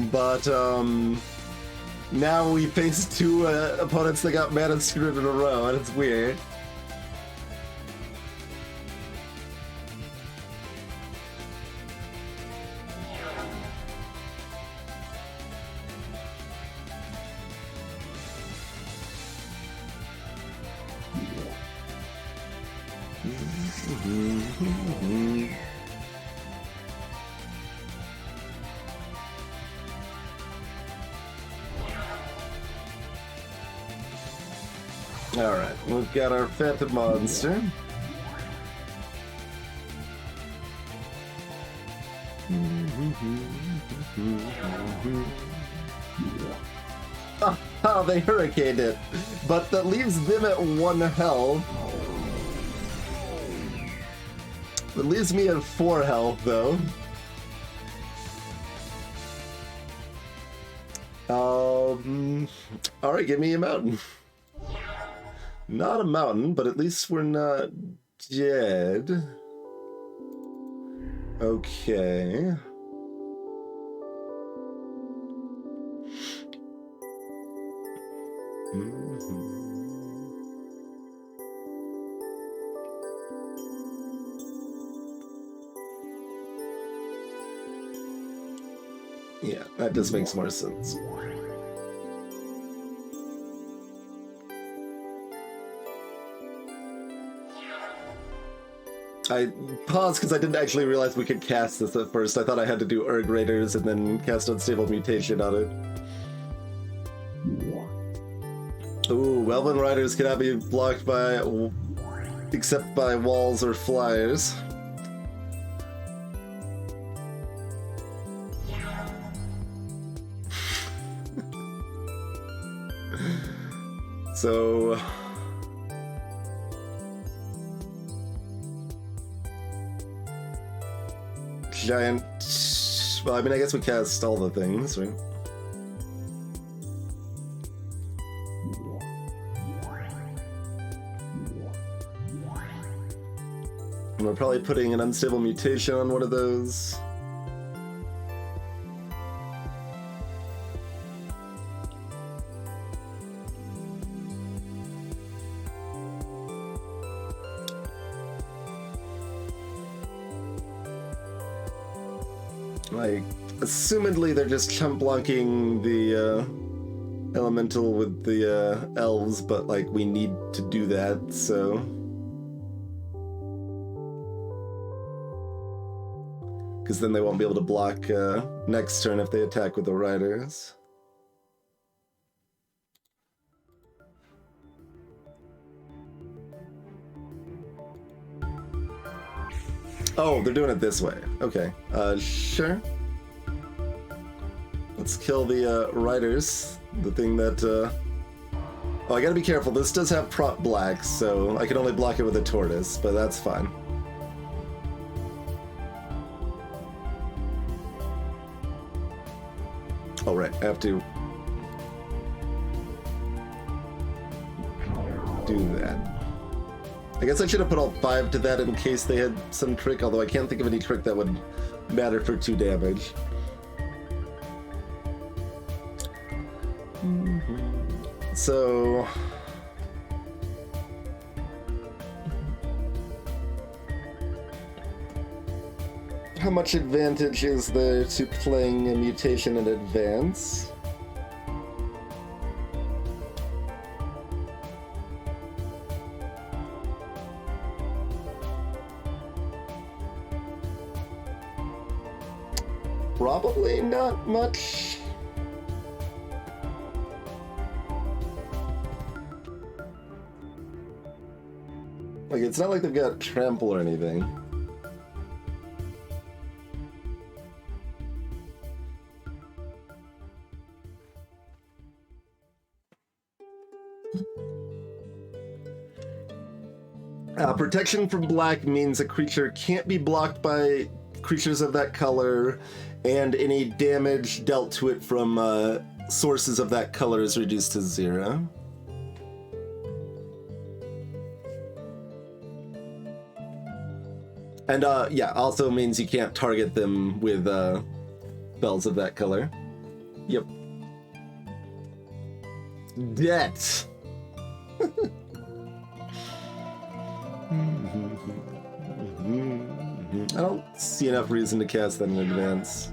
But, now we face 2 opponents that got mana screwed in a row, and it's weird. Alright, we've got our fat monster. Oh, they hurricaned it. But that leaves them at 1 health. It leaves me at 4 health, though. Alright, give me a mountain. Not a mountain, but at least we're not dead. Okay. Yeah, that just makes more sense. I paused because I didn't actually realize we could cast this at first. I thought I had to do Erg Raiders and then cast Unstable Mutation on it. Ooh, Elven Riders cannot be blocked by... except by walls or flyers. So... Giant... Well, I mean, I guess we cast all the things, right? And we're probably putting an Unstable Mutation on one of those. Like, assumedly they're just chump blocking the elemental with the elves, but like we need to do that, so. Because then they won't be able to block next turn if they attack with the riders. Oh, they're doing it this way. Okay. Sure. Let's kill the riders. The thing that... Oh, I gotta be careful. This does have prop black, so I can only block it with a tortoise, but that's fine. Oh, right. I have to do that. I guess I should have put all 5 to that in case they had some trick, although I can't think of any trick that would matter for 2 damage. So... how much advantage is there to playing a mutation in advance? Probably not much. Like, it's not like they've got trample or anything. Protection from black means a creature can't be blocked by creatures of that color, and any damage dealt to it from sources of that color is reduced to 0. And yeah, also means you can't target them with spells of that color. Yep. Debt. I don't see enough reason to cast that in advance.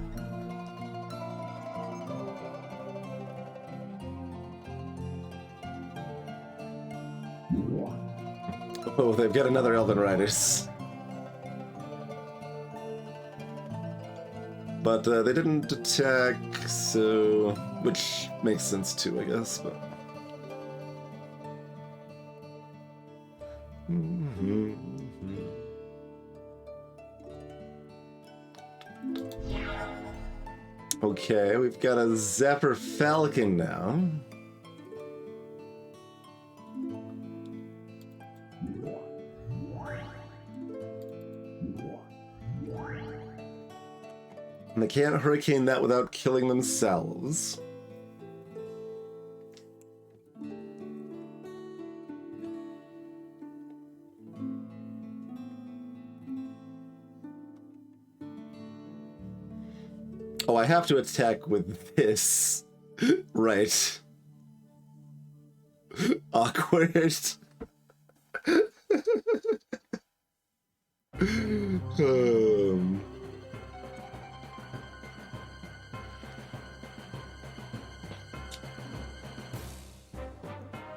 Oh, they've got another Elven Riders. But they didn't attack, so... which makes sense too, I guess, but... Okay, we've got a Zephyr Falcon now. And they can't hurricane that without killing themselves. Oh, I have to attack with this. Right. Awkward.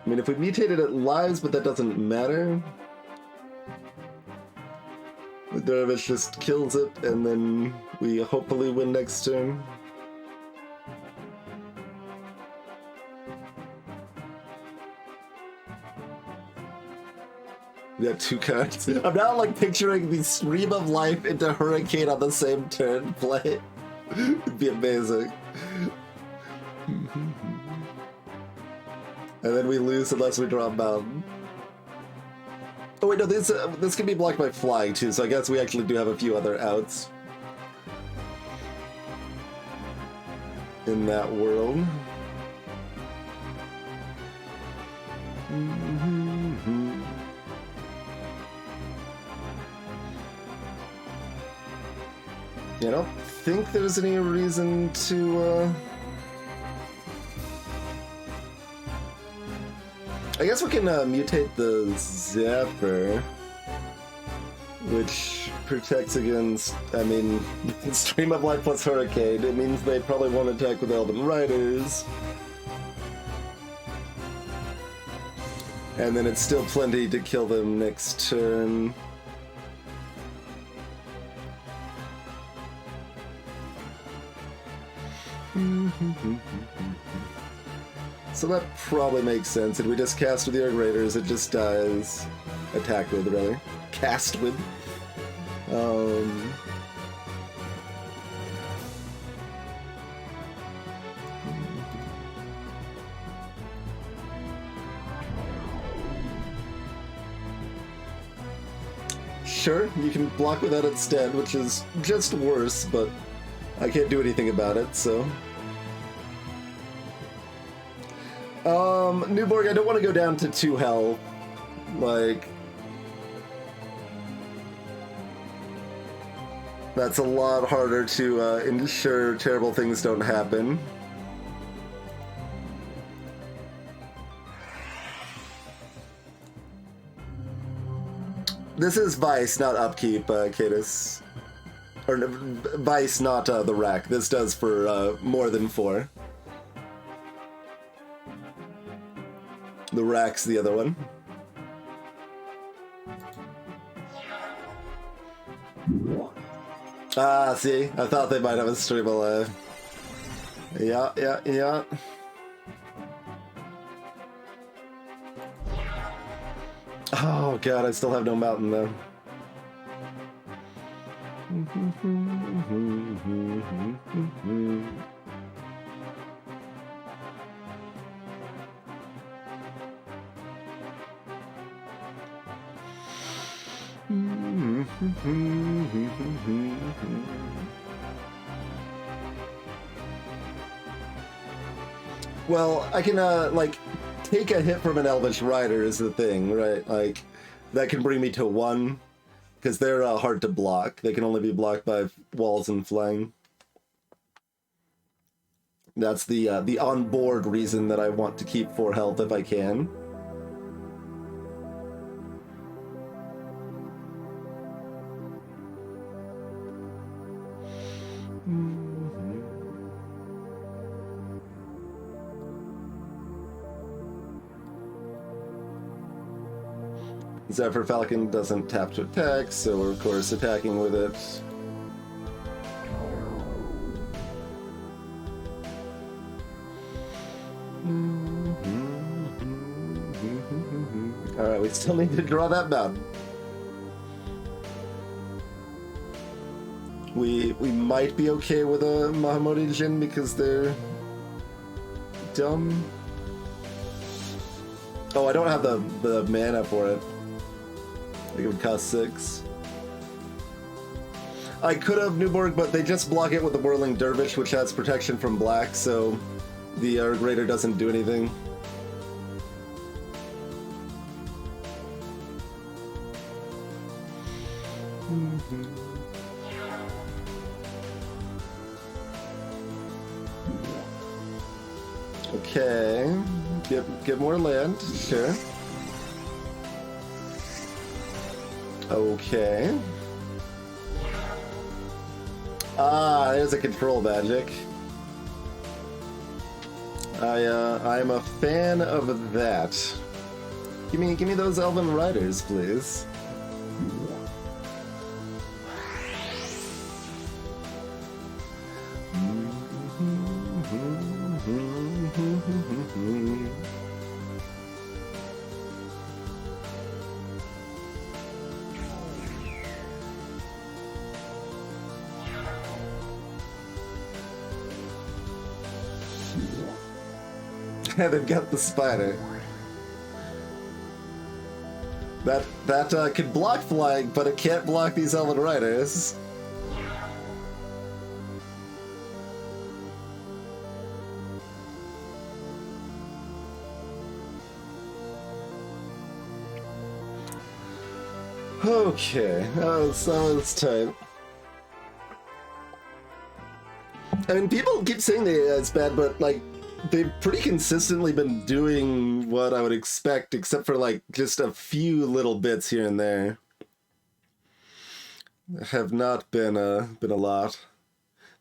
I mean, if we mutated it lives, but that doesn't matter. The Dervish just kills it, and then we hopefully win next turn. Yeah, 2 cards. I'm now like picturing the Stream of Life into Hurricane on the same turn play. It'd be amazing. And then we lose unless we draw a mountain. Oh wait, no, this can be blocked by flying too, so I guess we actually do have a few other outs in that world. I don't think there's any reason to, I guess we can mutate the Zephyr, which protects against, I mean, Stream of Life plus Hurricane. It means they probably won't attack with Elven Riders. And then it's still plenty to kill them next turn. So that probably makes sense. If we just cast with the Org Raiders, it just dies. Attack with, rather. Cast with. Sure, you can block with that instead, which is just worse, but I can't do anything about it, so... Newborg, I don't want to go down to 2 health. Like... That's a lot harder to ensure terrible things don't happen. This is Vice, not Upkeep, Cadus. Or Vice, not the rack. This does for more than 4. The rack's the other one. Ah, see? I thought they might have a stream alive. Yeah. Oh god, I still have no mountain though. Well, I can, like, take a hit from an Elvish Rider is the thing, right? Like, that can bring me to 1, because they're hard to block. They can only be blocked by walls and flying. That's the on-board reason that I want to keep 4 health if I can. Zephyr Falcon doesn't tap to attack, so we're of course attacking with it. Alright, we still need to draw that mountain. We might be okay with a Mahamoti Jin because they're dumb. Oh, I don't have the mana for it. I think it would cost 6. I could have Newborg, but they just block it with the Whirling Dervish, which has protection from black, so the Erg Raider doesn't do anything. Okay, get more land, sure. Okay. Ah, there's a control magic. I'm a fan of that. Give me those Elven Riders, please. They've got the spider. That could block flying, but it can't block these Elven Riders. Okay, that was tight. I mean, people keep saying it's bad, but like, they've pretty consistently been doing what I would expect, except for like just a few little bits here and there. Have not been a lot.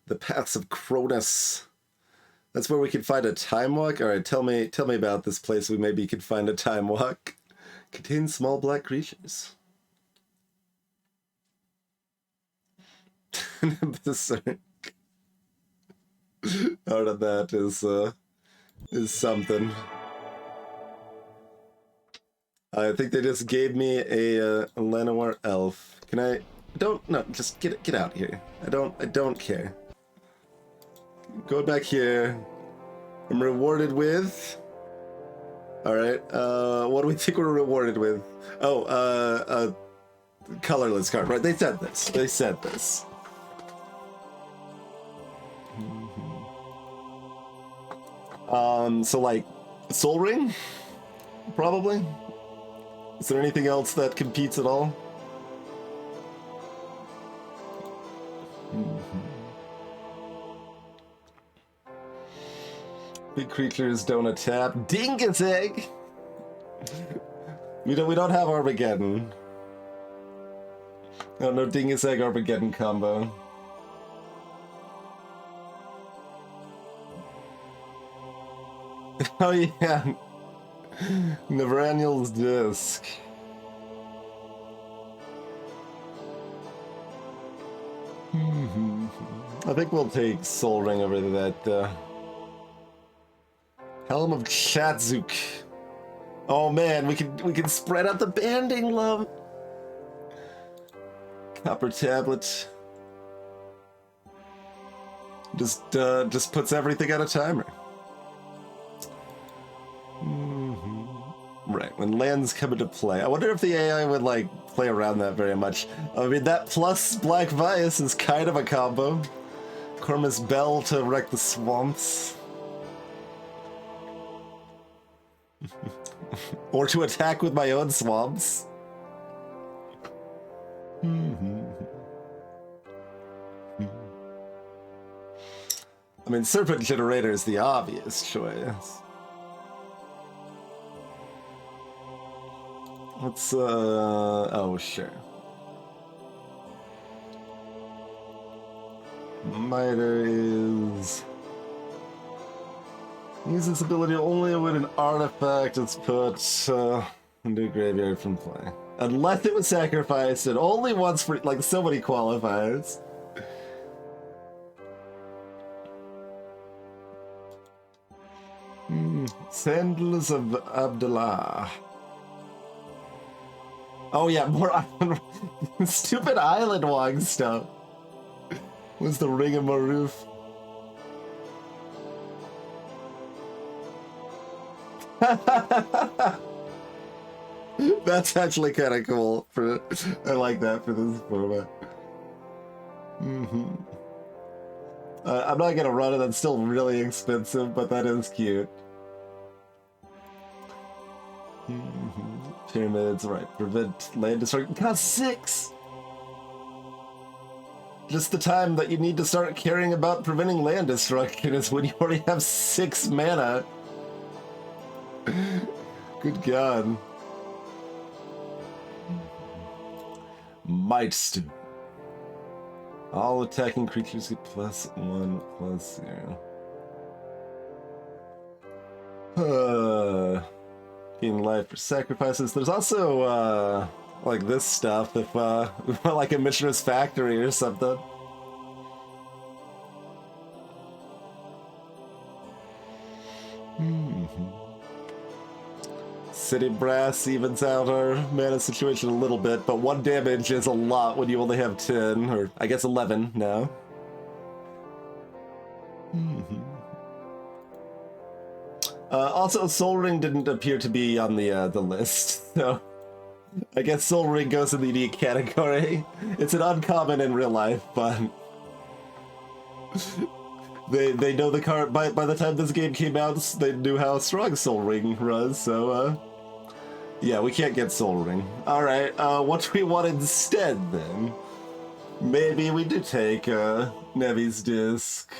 The Paths of Cronus. That's where we could find a time walk. All right, tell me about this place. We maybe could find a time walk. Contains small black creatures. Berserk. Out of that is something. I think they just gave me a Llanowar elf. Can I? No, just get out here. I don't care. Go back here. I'm rewarded with. All right. What do we think we're rewarded with? Oh, a colorless card. Right? They said this. So like, Soul Ring? Probably? Is there anything else that competes at all? Big creatures don't attack. Dingus Egg! we don't have Armageddon. No Dingus Egg Armageddon combo. Oh yeah, Neveraniel's Disc. I think we'll take Soul Ring over that. Helm of Chatzuk. Oh man, we can spread out the banding, love. Copper Tablet. Just puts everything on a timer. Right, when lands come into play. I wonder if the AI would, like, play around that very much. I mean, that plus Black Vias is kind of a combo. Cormus Bell to wreck the swamps. Or to attack with my own swamps. I mean, Serpent Generator is the obvious choice. Let's, oh, sure. Miter is... Use this ability only when an artifact is put into a graveyard from play. Unless it was sacrificed, and only once for, like, so many qualifiers. Sandals of Abdullah. Oh yeah, more island. Stupid island wong stuff. What's the ring of Maroof? That's actually kind of cool. I like that for this format. I'm not gonna run it. It's still really expensive, but that is cute. Pyramids, right? Prevent land destruction. God, 6. Just the time that you need to start caring about preventing land destruction is when you already have 6 mana. Good God. Might Stew. All attacking creatures get +1/+0. Gain life for sacrifices. There's also like this stuff if like a Mishra's Factory or something. City Brass evens out our mana situation a little bit, but 1 damage is a lot when you only have 10, or I guess 11 now. Also, Soul Ring didn't appear to be on the list, so I guess Soul Ring goes in the unique category. It's an uncommon in real life, but they know the card. By the time this game came out, they knew how strong Soul Ring was, so yeah, we can't get Soul Ring. All right, what do we want instead then? Maybe we do take Nevi's Disc.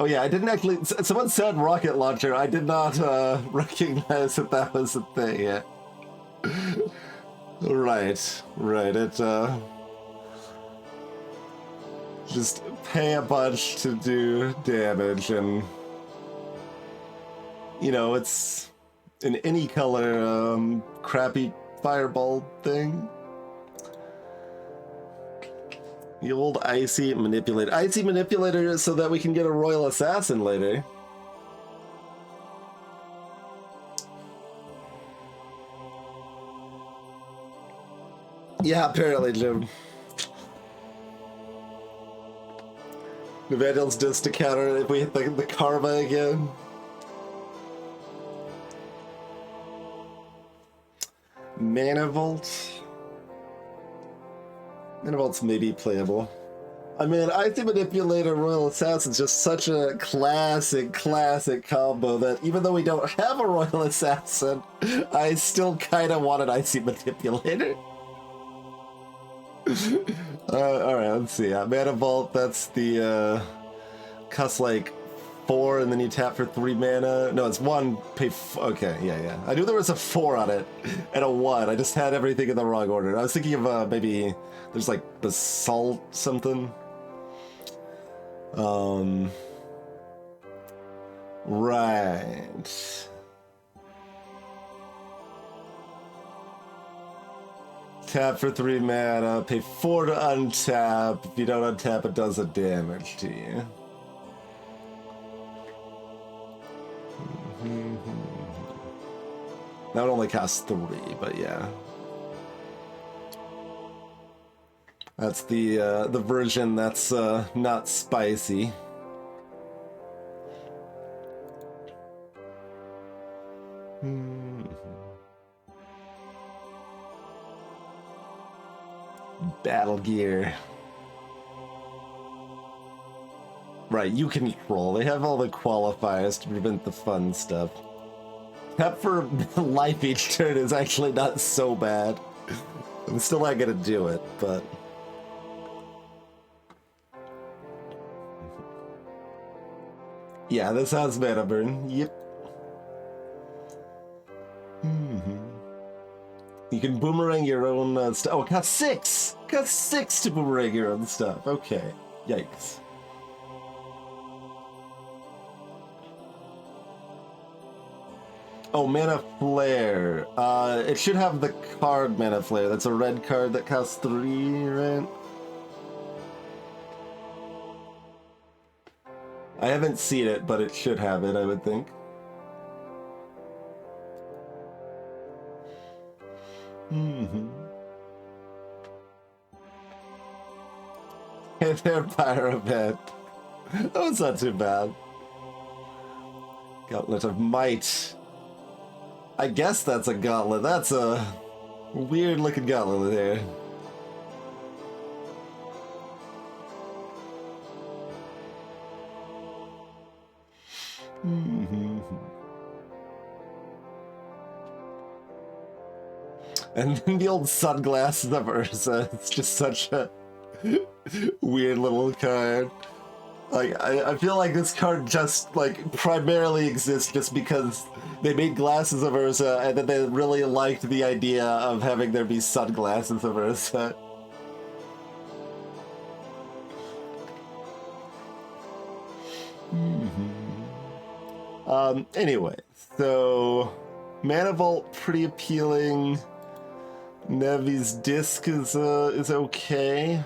Oh yeah, I didn't actually. Someone said rocket launcher. I did not recognize that that was a thing yet. Right. It just pay a bunch to do damage, and you know it's an any color crappy fireball thing. The old Icy Manipulator. Icy Manipulator so that we can get a Royal Assassin later. Yeah, apparently, Jim. Evangel's Disc to counter if we hit the Karma again. Manivault. Manivault's maybe playable. I mean, Icy Manipulator Royal Assassin's just such a classic combo that even though we don't have a Royal Assassin, I still kind of want an Icy Manipulator. Alright, let's see. Manivault, that's the costs like 4 and then you tap for 3 mana. No, it's 1, pay okay, yeah. I knew there was a 4 on it and a 1. I just had everything in the wrong order. I was thinking of maybe there's like Basalt something. Right. Tap for 3 mana, pay 4 to untap. If you don't untap, it does a damage to you. That would only cost 3, but yeah. That's the version that's not spicy. Battle Gear. Right, you can control. They have all the qualifiers to prevent the fun stuff. Tap for life each turn is actually not so bad. I'm still not gonna do it, but... yeah, this has mana burn. Yep. You can boomerang your own stuff. Oh, it costs 6! It costs 6 to boomerang your own stuff. Okay. Yikes. Oh, Mana Flare. It should have the card Mana Flare. That's a red card that costs 3, right? I haven't seen it, but it should have it, I would think. Vampire event. That was not too bad. Gauntlet of Might. I guess that's a gauntlet. That's a weird looking gauntlet there. And then the old sunglasses of Ursa. It's just such a weird little card. Like, I feel like this card just, like, primarily exists just because they made glasses of Ursa and then they really liked the idea of having there be sunglasses of Ursa. Anyway, so Mana Vault, pretty appealing. Nevi's Disc is okay.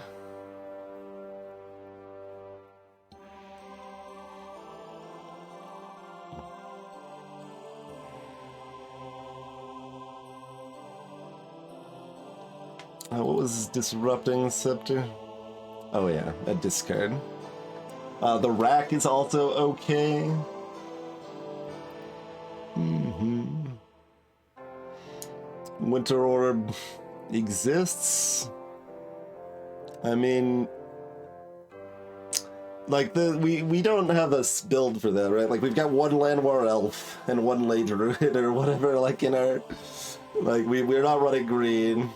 What was Disrupting Scepter? Oh yeah, a discard. The Rack is also okay. Winter Orb exists. I mean, like we don't have a build for that, right? Like we've got one Llanowar Elf and one Lay Druid or whatever. Like in our, like we're not running green.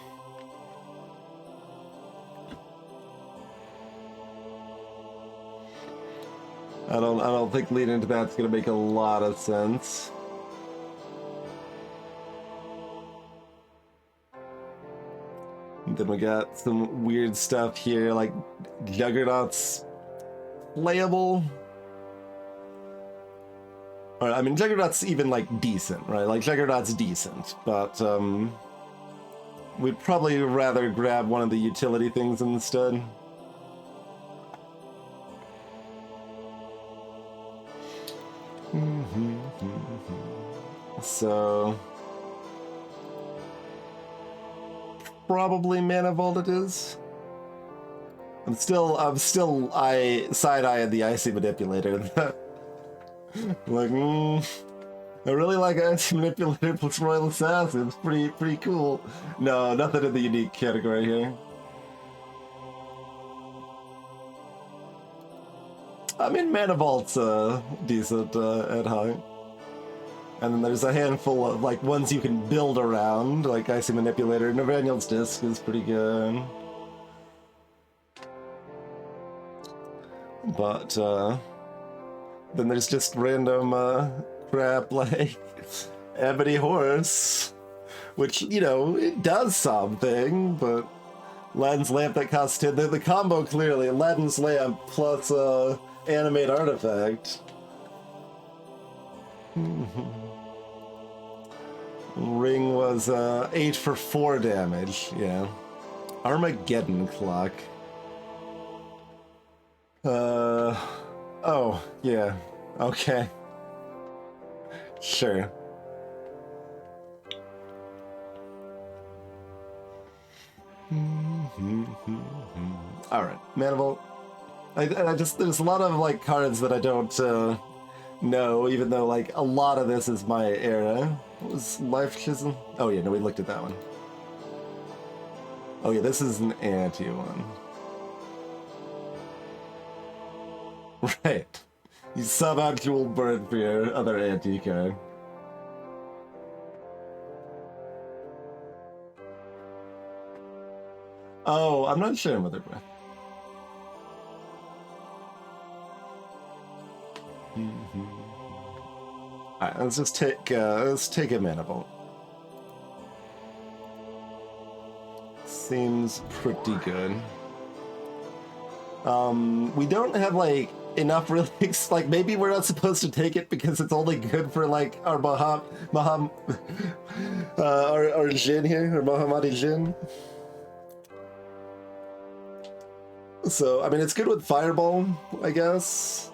I don't think leading into that's gonna make a lot of sense. And then we got some weird stuff here, like Juggernaut's playable. Or, I mean, Juggernaut's even like decent, right? Like Juggernaut's decent, but we'd probably rather grab one of the utility things instead. So probably Mana Vault it is. I'm still side-eyeing the Icy Manipulator. Like, I really like Icy Manipulator plus Royal Assassin. It's pretty cool. No, nothing in the unique category here. I mean, Mana Vault's decent at high. And then there's a handful of, like, ones you can build around, like Icy Manipulator. Nathaniel's Disc is pretty good. But, then there's just random, crap like Ebony Horse, which, you know, it does something, but Aladdin's Lamp that costs 10. The combo clearly, Aladdin's Lamp plus, Animate Artifact. Ring was 8 for 4 damage, yeah. Armageddon Clock. Oh, yeah. Okay. Sure. Alright, Mana Vault. I just, there's a lot of, like, cards that I don't, know, even though, like, a lot of this is my era. What was Life Chisel? Oh yeah, no, we looked at that one. Oh yeah, this is an anti one. Right. You sub-actual burn for your other anti card. Oh, I'm not sure Mother Breath. Alright, let's just take a Mana Vault. Seems pretty good. We don't have like enough really like maybe we're not supposed to take it because it's only good for like our our Jin here, or Mohammadi Jin. So, I mean, it's good with Fireball, I guess.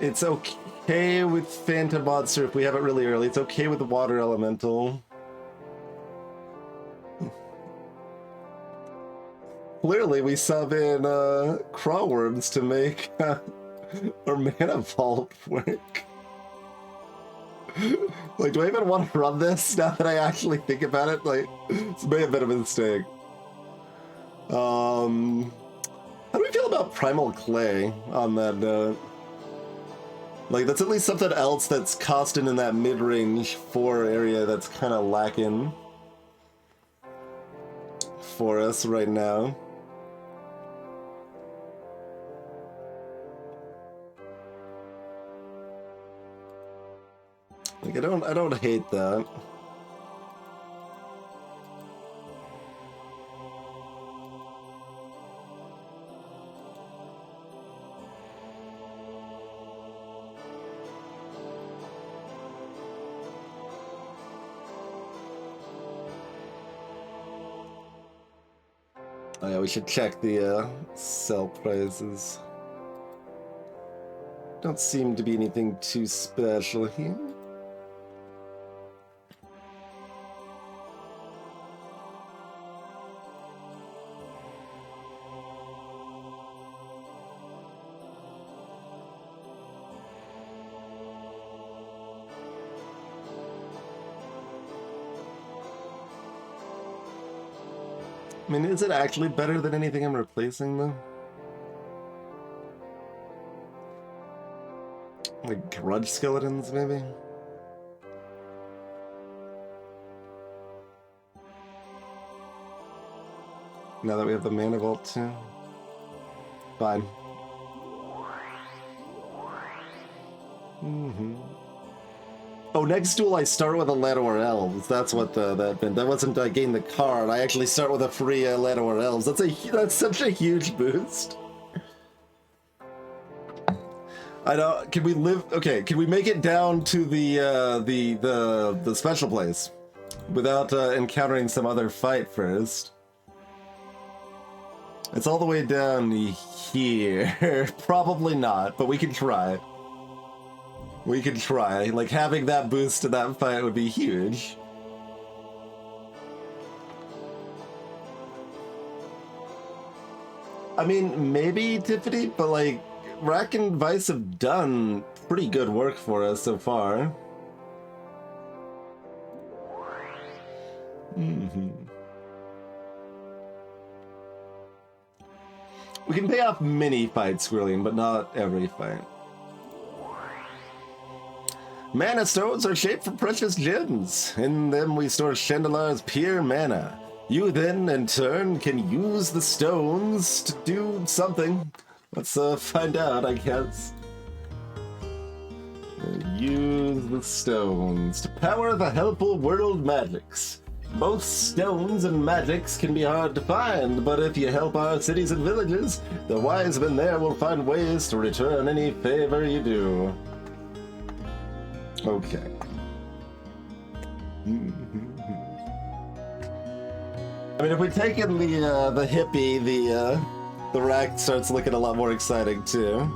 It's okay with Phantom Monster if we have it really early. It's okay with the Water Elemental. Clearly, we sub in Crawworms to make our Mana Vault work. Like, do I even want to run this now that I actually think about it? Like, this may have been a mistake. How do we feel about Primal Clay on that note? Like, that's at least something else that's costing in that mid-range 4 area that's kind of lacking for us right now. Like, I don't hate that. Oh yeah, we should check the sell prices. Don't seem to be anything too special here. I mean, is it actually better than anything I'm replacing, though? Like grudge skeletons, maybe? Now that we have the Mana Vault, too? Fine. Oh, next duel I start with a Lador Elves. That's what that meant. That wasn't I gain the card. I actually start with a free Lador Elves. That's such a huge boost. I know. Can we live? Okay. Can we make it down to the special place without encountering some other fight first? It's all the way down here. Probably not, but we can try. We could try. Like, having that boost to that fight would be huge. I mean, maybe Tiffany, but like, Rack and Vice have done pretty good work for us so far. We can pay off many fights, Squirrelian, but not every fight. Mana stones are shaped from precious gems. In them we store Shandalar's pure mana. You then, in turn, can use the stones to do something. Let's find out, I guess. Use the stones to power the helpful world magics. Both stones and magics can be hard to find, but if you help our cities and villages, the wise men there will find ways to return any favor you do. Okay. I mean, if we take in the hippie, the rack starts looking a lot more exciting too.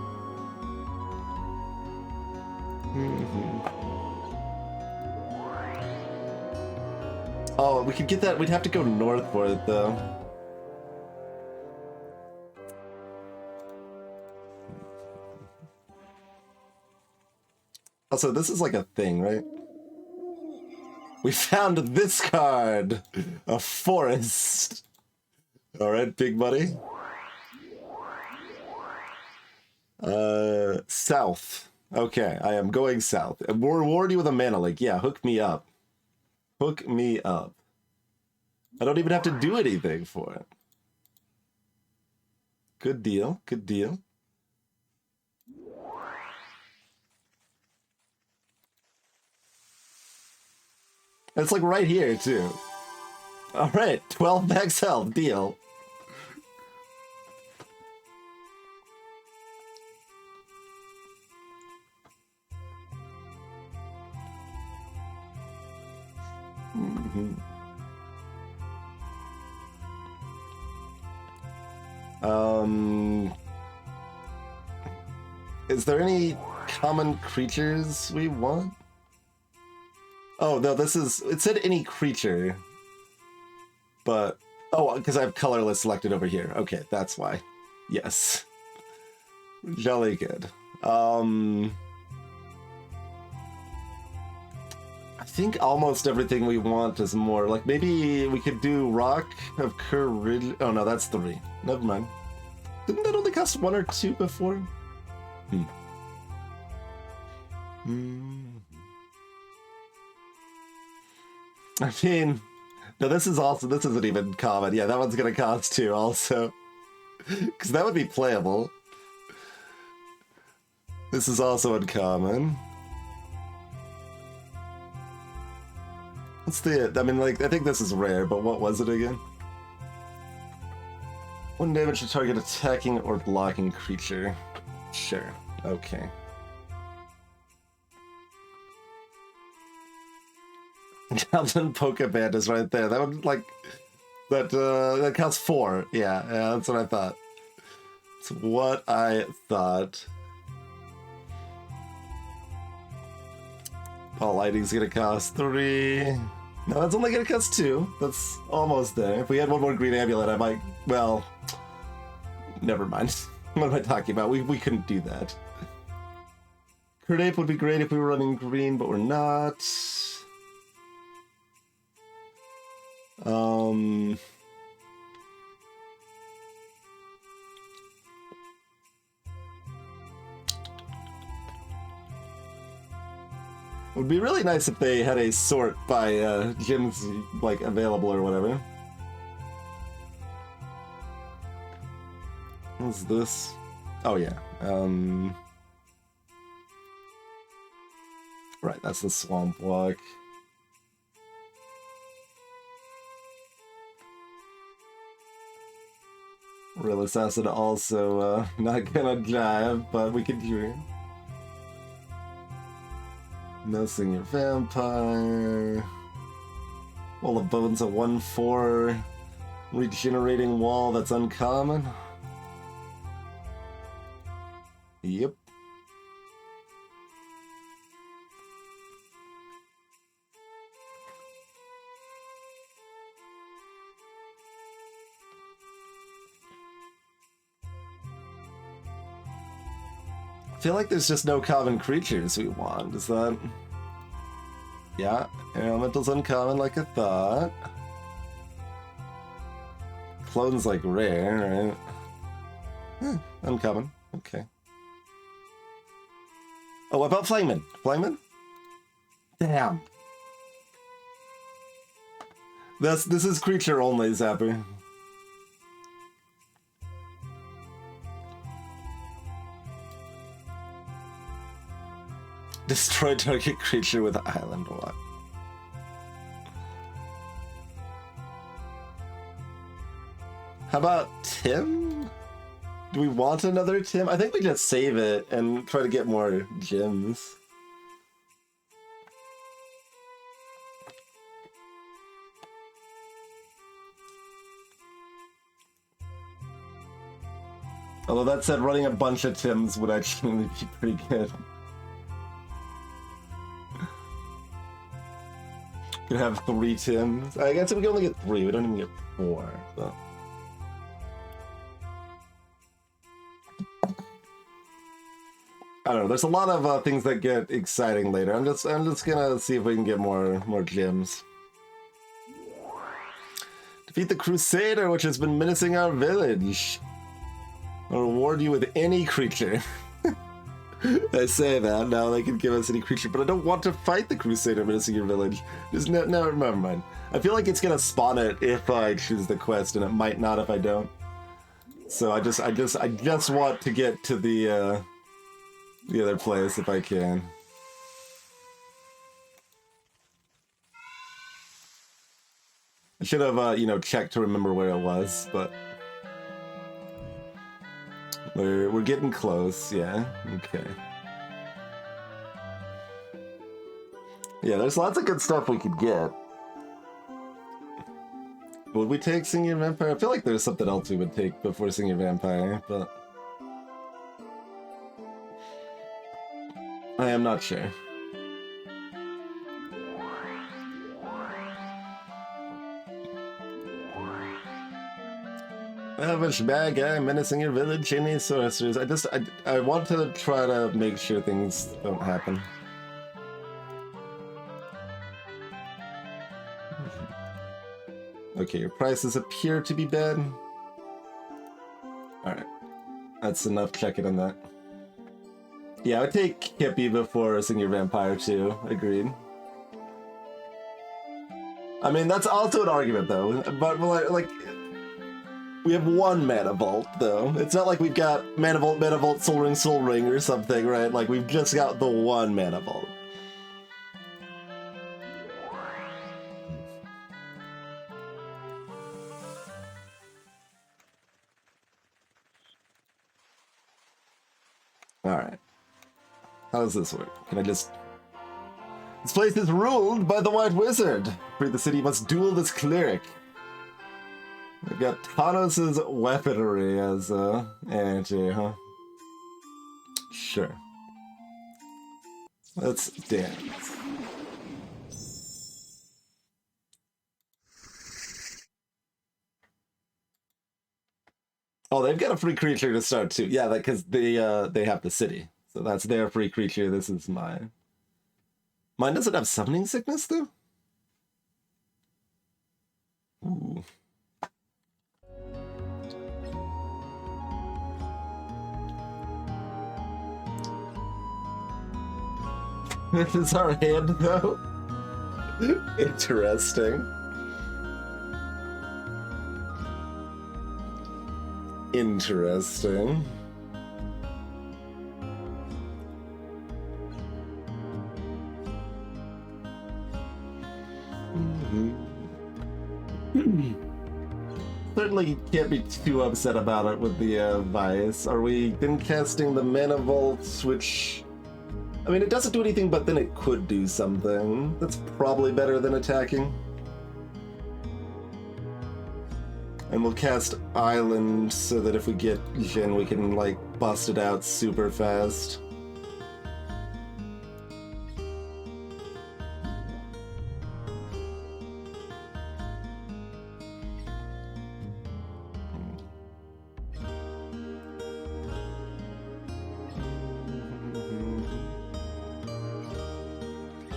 Oh, we could get that. We'd have to go north for it though. Also, this is like a thing, right? We found this card! A forest! Alright, big buddy. South. Okay, I am going south. We'll reward you with a mana link. Yeah, hook me up. Hook me up. I don't even have to do anything for it. Good deal, good deal. It's like right here, too. Alright, 12 max health, deal. Is there any common creatures we want? Oh, no, this is... It said any creature. But... Oh, because I have colorless selected over here. Okay, that's why. Yes. Jolly good. I think almost everything we want is more. Like, maybe we could do Rock of Courage. Oh, no, that's 3. Never mind. Didn't that only cost 1 or 2 before? I mean, no, this isn't even common. Yeah, that one's gonna cost 2 also. Because that would be playable. This is also uncommon. What's the... I mean, like, I think this is rare, but what was it again? 1 damage to target attacking or blocking creature. Sure. Okay. Captain Pokeband is right there. That would, like... That counts 4. Yeah, that's what I thought. That's what I thought. Paul Lighting's gonna cost 3. No, that's only gonna cost 2. That's almost there. If we had 1 more green amulet, I might... Well... Never mind. What am I talking about? We couldn't do that. Curt Ape would be great if we were running green, but we're not. It would be really nice if they had a sort by gyms like available or whatever. What's this? Oh yeah. Right, that's the swamp walk. Real Assassin also not gonna jive, but we could dream. Nursing your vampire. Wall of Bones, a 1/4 regenerating wall that's uncommon. Yep. I feel like there's just no common creatures we want. Is that... Yeah, Elemental's uncommon like I thought. Clone's like rare, right? Uncommon. Okay. Oh, what about Flangman? Flangman? Damn. This is creature only, Zapper. Destroy target creature with island walk. How about Tim? Do we want another Tim? I think we just save it and try to get more gems. Although that said, running a bunch of Tims would actually be pretty good. Could have 3 Tims. I guess we can only get 3. We don't even get 4. So. I don't know. There's a lot of things that get exciting later. I'm just gonna see if we can get more gems. Defeat the Crusader, which has been menacing our village. I'll reward you with any creature. I say that, now they can give us any creature, but I don't want to fight the Crusader menacing your village. Just no, never mind. I feel like it's gonna spawn it if I choose the quest, and it might not if I don't. So I just want to get to the other place if I can. I should have, checked to remember where it was, but we're getting close. Yeah. Okay. Yeah, there's lots of good stuff we could get. Would we take Singing Vampire? I feel like there's something else we would take before Singing Vampire, but I am not sure. Elvish bad guy menacing your village, any sorcerers. I want to try to make sure things don't happen. Okay, your prices appear to be bad. Alright. That's enough checking on that. Yeah, I would take Hippie before Singing Vampire too. Agreed. I mean, that's also an argument though. But like we have one Mana Vault, though. It's not like we've got Mana Vault, Soul Ring, or something, right? Like, we've just got the one Mana Vault. Alright. How does this work? Can I just... This place is ruled by the White Wizard. Free the city must duel this cleric. We've got Tanos' weaponry as anti, huh? Sure. Let's dance. Oh, they've got a free creature to start too. Yeah, because they have the city. So that's their free creature. This is mine. Mine doesn't have summoning sickness though? Ooh. This is our hand, though. Interesting. Interesting. Certainly can't be too upset about it with the Vice. Are we then casting the Mana Vault, which... I mean, it doesn't do anything, but then it could do something. That's probably better than attacking. And we'll cast Island so that if we get Jin, we can, like, bust it out super fast.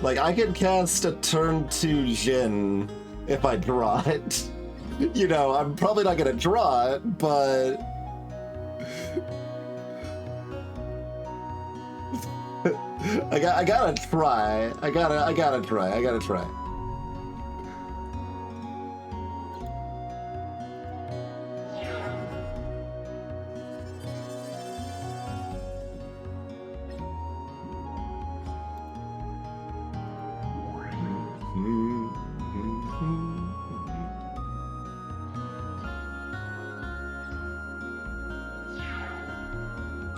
Like, I could cast a turn 2 Jin if I draw it. You know, I'm probably not gonna draw it, but... I gotta try. I gotta try.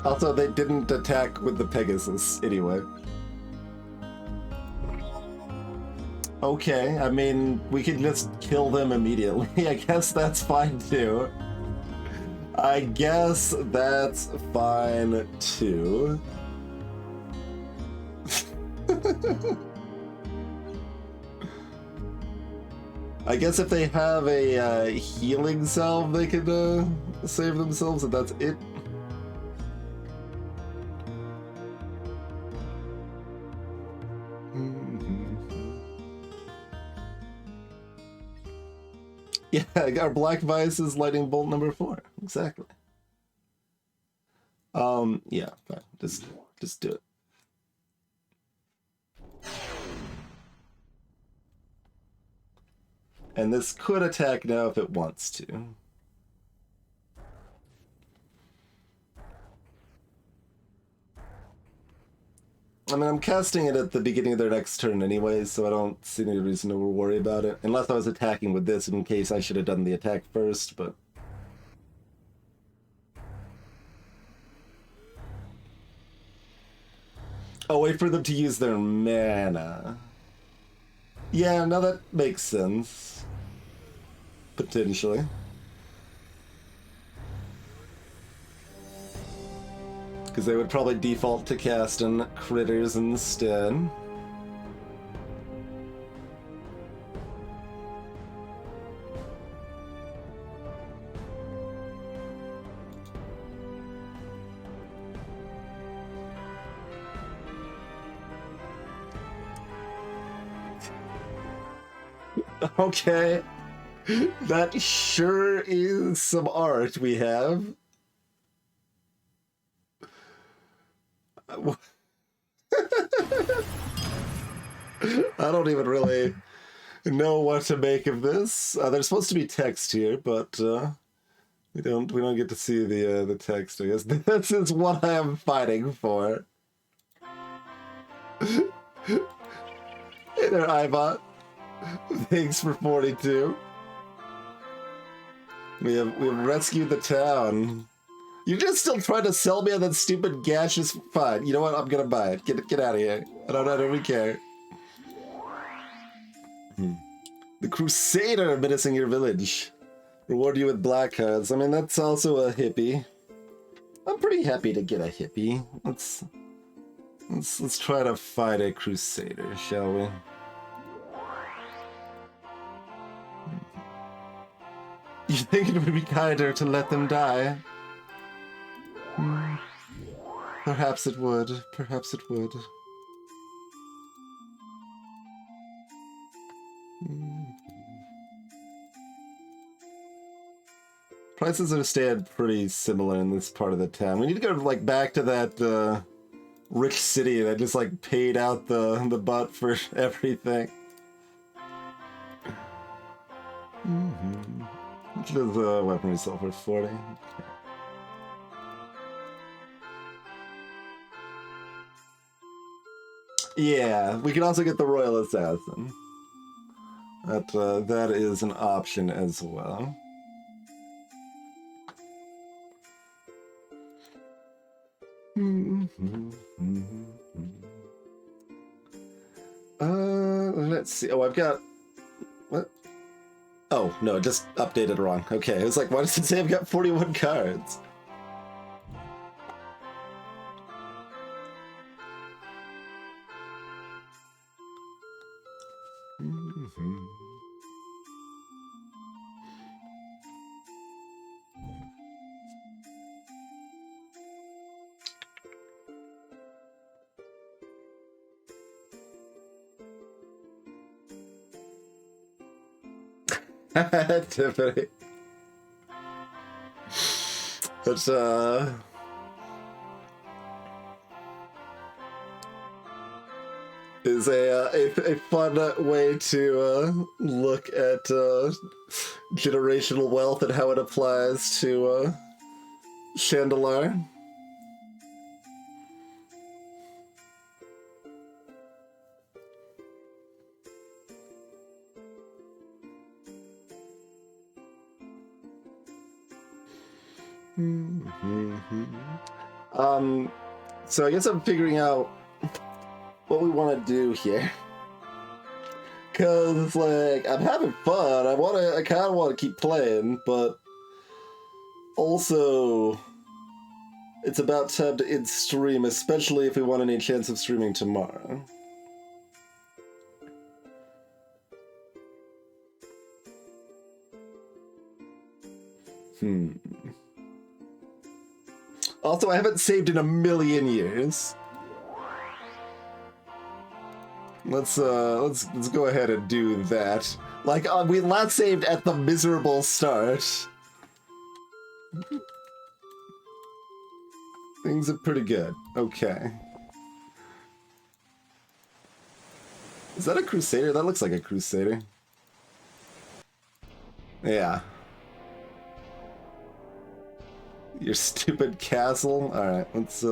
Also, they didn't attack with the Pegasus, anyway. Okay, I mean, we can just kill them immediately. I guess that's fine, too. I guess that's fine, too. I guess if they have a healing salve, they could save themselves, and that's it. Yeah, our Black Vice is Lightning Bolt number 4. Exactly. Yeah, fine. Just do it. And this could attack now if it wants to. I mean, I'm casting it at the beginning of their next turn anyway, so I don't see any reason to worry about it. Unless I was attacking with this, in case I should have done the attack first, but... Oh, wait for them to use their mana. Yeah, no, that makes sense. potentially. Because they would probably default to casting critters instead. Okay. That sure is some art we have. I don't even really know what to make of this. There's supposed to be text here, but we don't get to see the text. I guess this is what I am fighting for. Hey there, Ibot. Thanks for 42. We have rescued the town. You're just still trying to sell me on that stupid gaseous. Fine. You know what? I'm gonna buy it. Get out of here. I don't really care. The Crusader menacing your village. Reward you with black cards. I mean, that's also a hippie. I'm pretty happy to get a hippie. Let's try to fight a Crusader, shall we? You think it would be kinder to let them die? Perhaps it would. Perhaps it would. Prices are staying pretty similar in this part of the town. We need to go like back to that rich city that just like paid out the butt for everything. Which is weaponry silver 40. Okay. Yeah, we can also get the Royal Assassin. That is an option as well. Let's see. Oh, I've got... What? Oh, no, it just updated wrong. Okay, I was like, why does it say I've got 41 cards? Tiffany. It's is a fun way to look at generational wealth and how it applies to Shandalar. So I guess I'm figuring out what we want to do here. Cause like I'm having fun. I kind of want to keep playing, but also it's about time to end stream, especially if we want any chance of streaming tomorrow. Also, I haven't saved in a million years. Let's go ahead and do that. Like we last saved at the miserable start. Things are pretty good. Okay. Is that a Crusader? That looks like a Crusader. Yeah. Your stupid castle? Alright, let's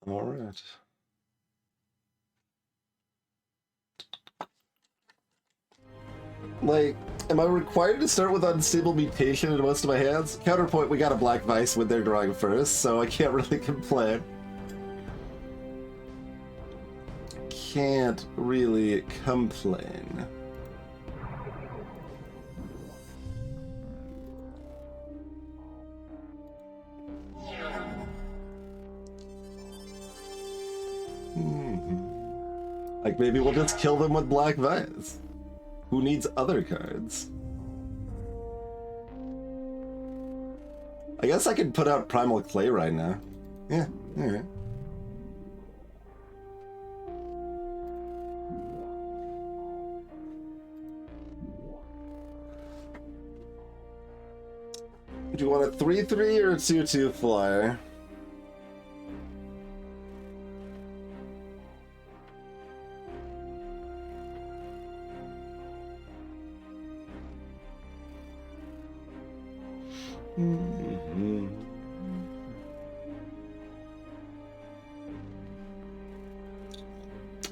Alright. Like, Am I required to start with Unstable Mutation in most of my hands? Counterpoint, we got a Black Vice when they're drawing first, so I can't really complain. Can't really complain. Like, maybe we'll just kill them with Black Vice. Who needs other cards? I guess I could put out Primal Clay right now. Yeah, alright. Do you want a 3/3 or a 2/2 flyer?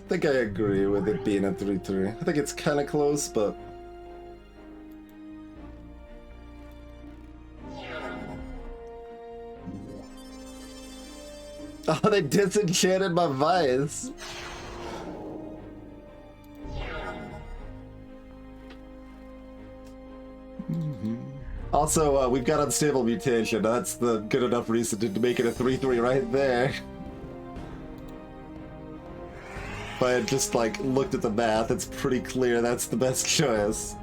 I think I agree with it being a 3/3. I think it's kind of close, but... Oh, they disenchanted my Vice! Also, we've got Unstable Mutation. That's the good enough reason to make it a 3/3 right there. If I had just, like, looked at the math, it's pretty clear that's the best choice.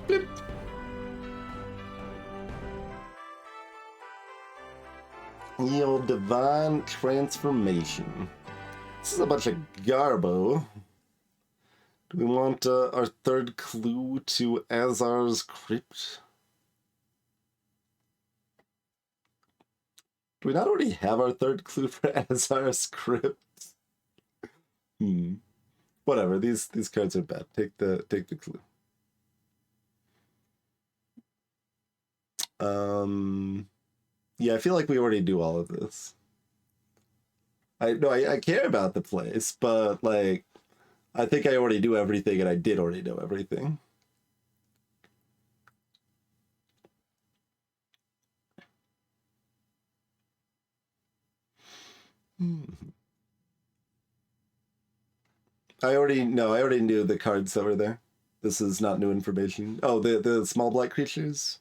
Bloop. Yo, Divine Transformation. This is a bunch of garbo. Do we want our third clue to Azar's Crypt? Do we not already have our third clue for Azar's Crypt? Whatever, these cards are bad. Take the clue. Yeah, I feel like we already do all of this. I care about the place, but like I think I already do everything, and I did already know everything. I already knew the cards that were there. This is not new information. Oh, the small black creatures?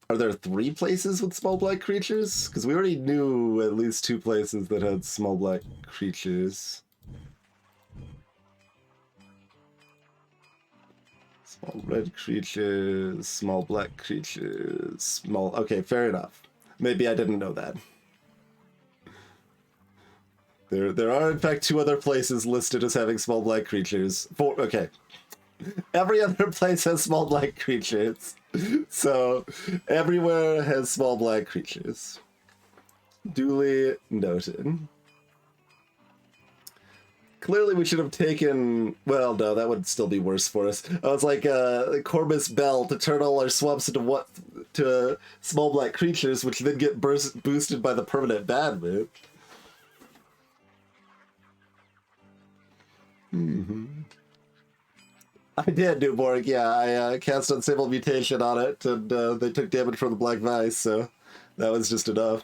Are there 3 places with small black creatures? Because we already knew at least 2 places that had small black creatures. Small red creatures, small black creatures, small... Okay, fair enough. Maybe I didn't know that. There are in fact 2 other places listed as having small black creatures. Okay. Every other place has small black creatures. So, everywhere has small black creatures. Duly noted. Clearly we should have taken... Well, no, that would still be worse for us. I was like, Corvus Bell to turn all our swamps to small black creatures, which then get boosted by the permanent bad move. I did, Newborg, yeah. I cast Unstable Mutation on it, and they took damage from the Black Vice, so that was just enough.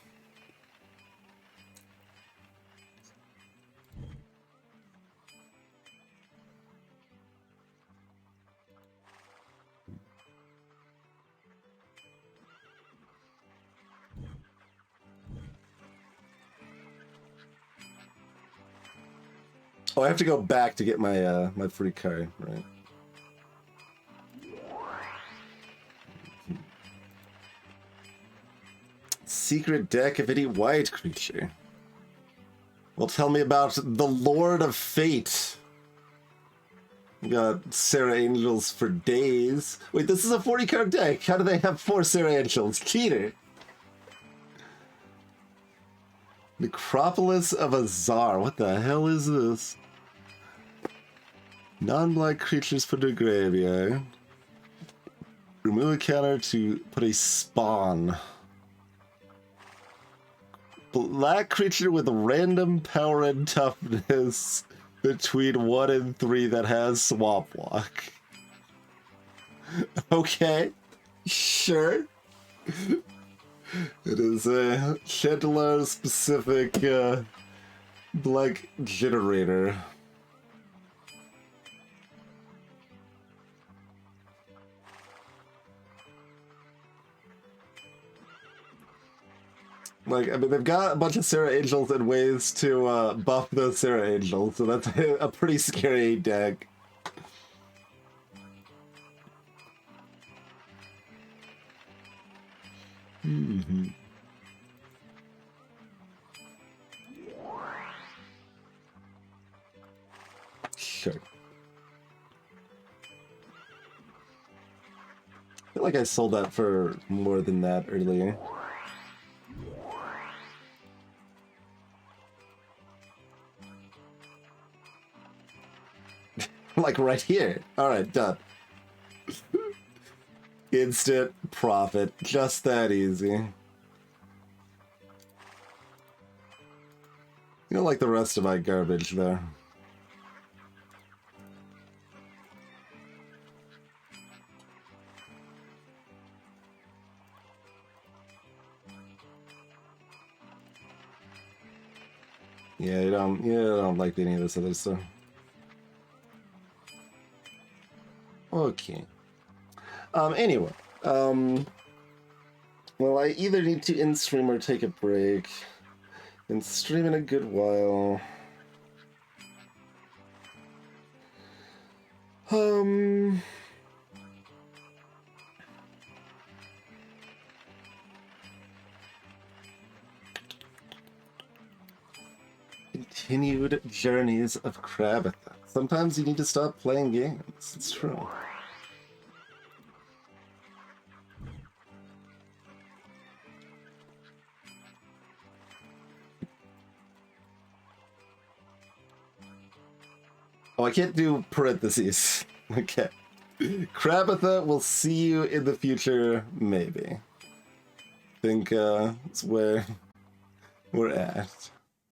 Oh, I have to go back to get my my free card, right? Secret deck of any white creature. Well, tell me about the Lord of Fate. We got Sarah Angels for days. Wait, this is a 40-card deck. How do they have 4 Sarah Angels? Cheater. Necropolis of Azar. What the hell is this? Non-black creatures put to a graveyard. Remove a counter to put a spawn. Black creature with random power and toughness between 1 and 3 that has Swamp Walk. Okay, sure. It is a Shandalar specific black generator. Like, I mean, they've got a bunch of Sarah Angels and ways to buff those Sarah Angels, so that's a pretty scary deck. Mm-hmm. Sure. I feel like I sold that for more than that earlier. Like right here. Alright, done. Instant profit. Just that easy. You don't like the rest of my garbage there. Yeah, you don't like any of this other stuff. Okay. Anyway. Well, I either need to end stream or take a break. Been streaming a good while. Continued journeys of Krabatha. Sometimes you need to stop playing games. It's true. Oh, I can't do parentheses. Okay. Krabatha will see you in the future, maybe. I think it's where we're at.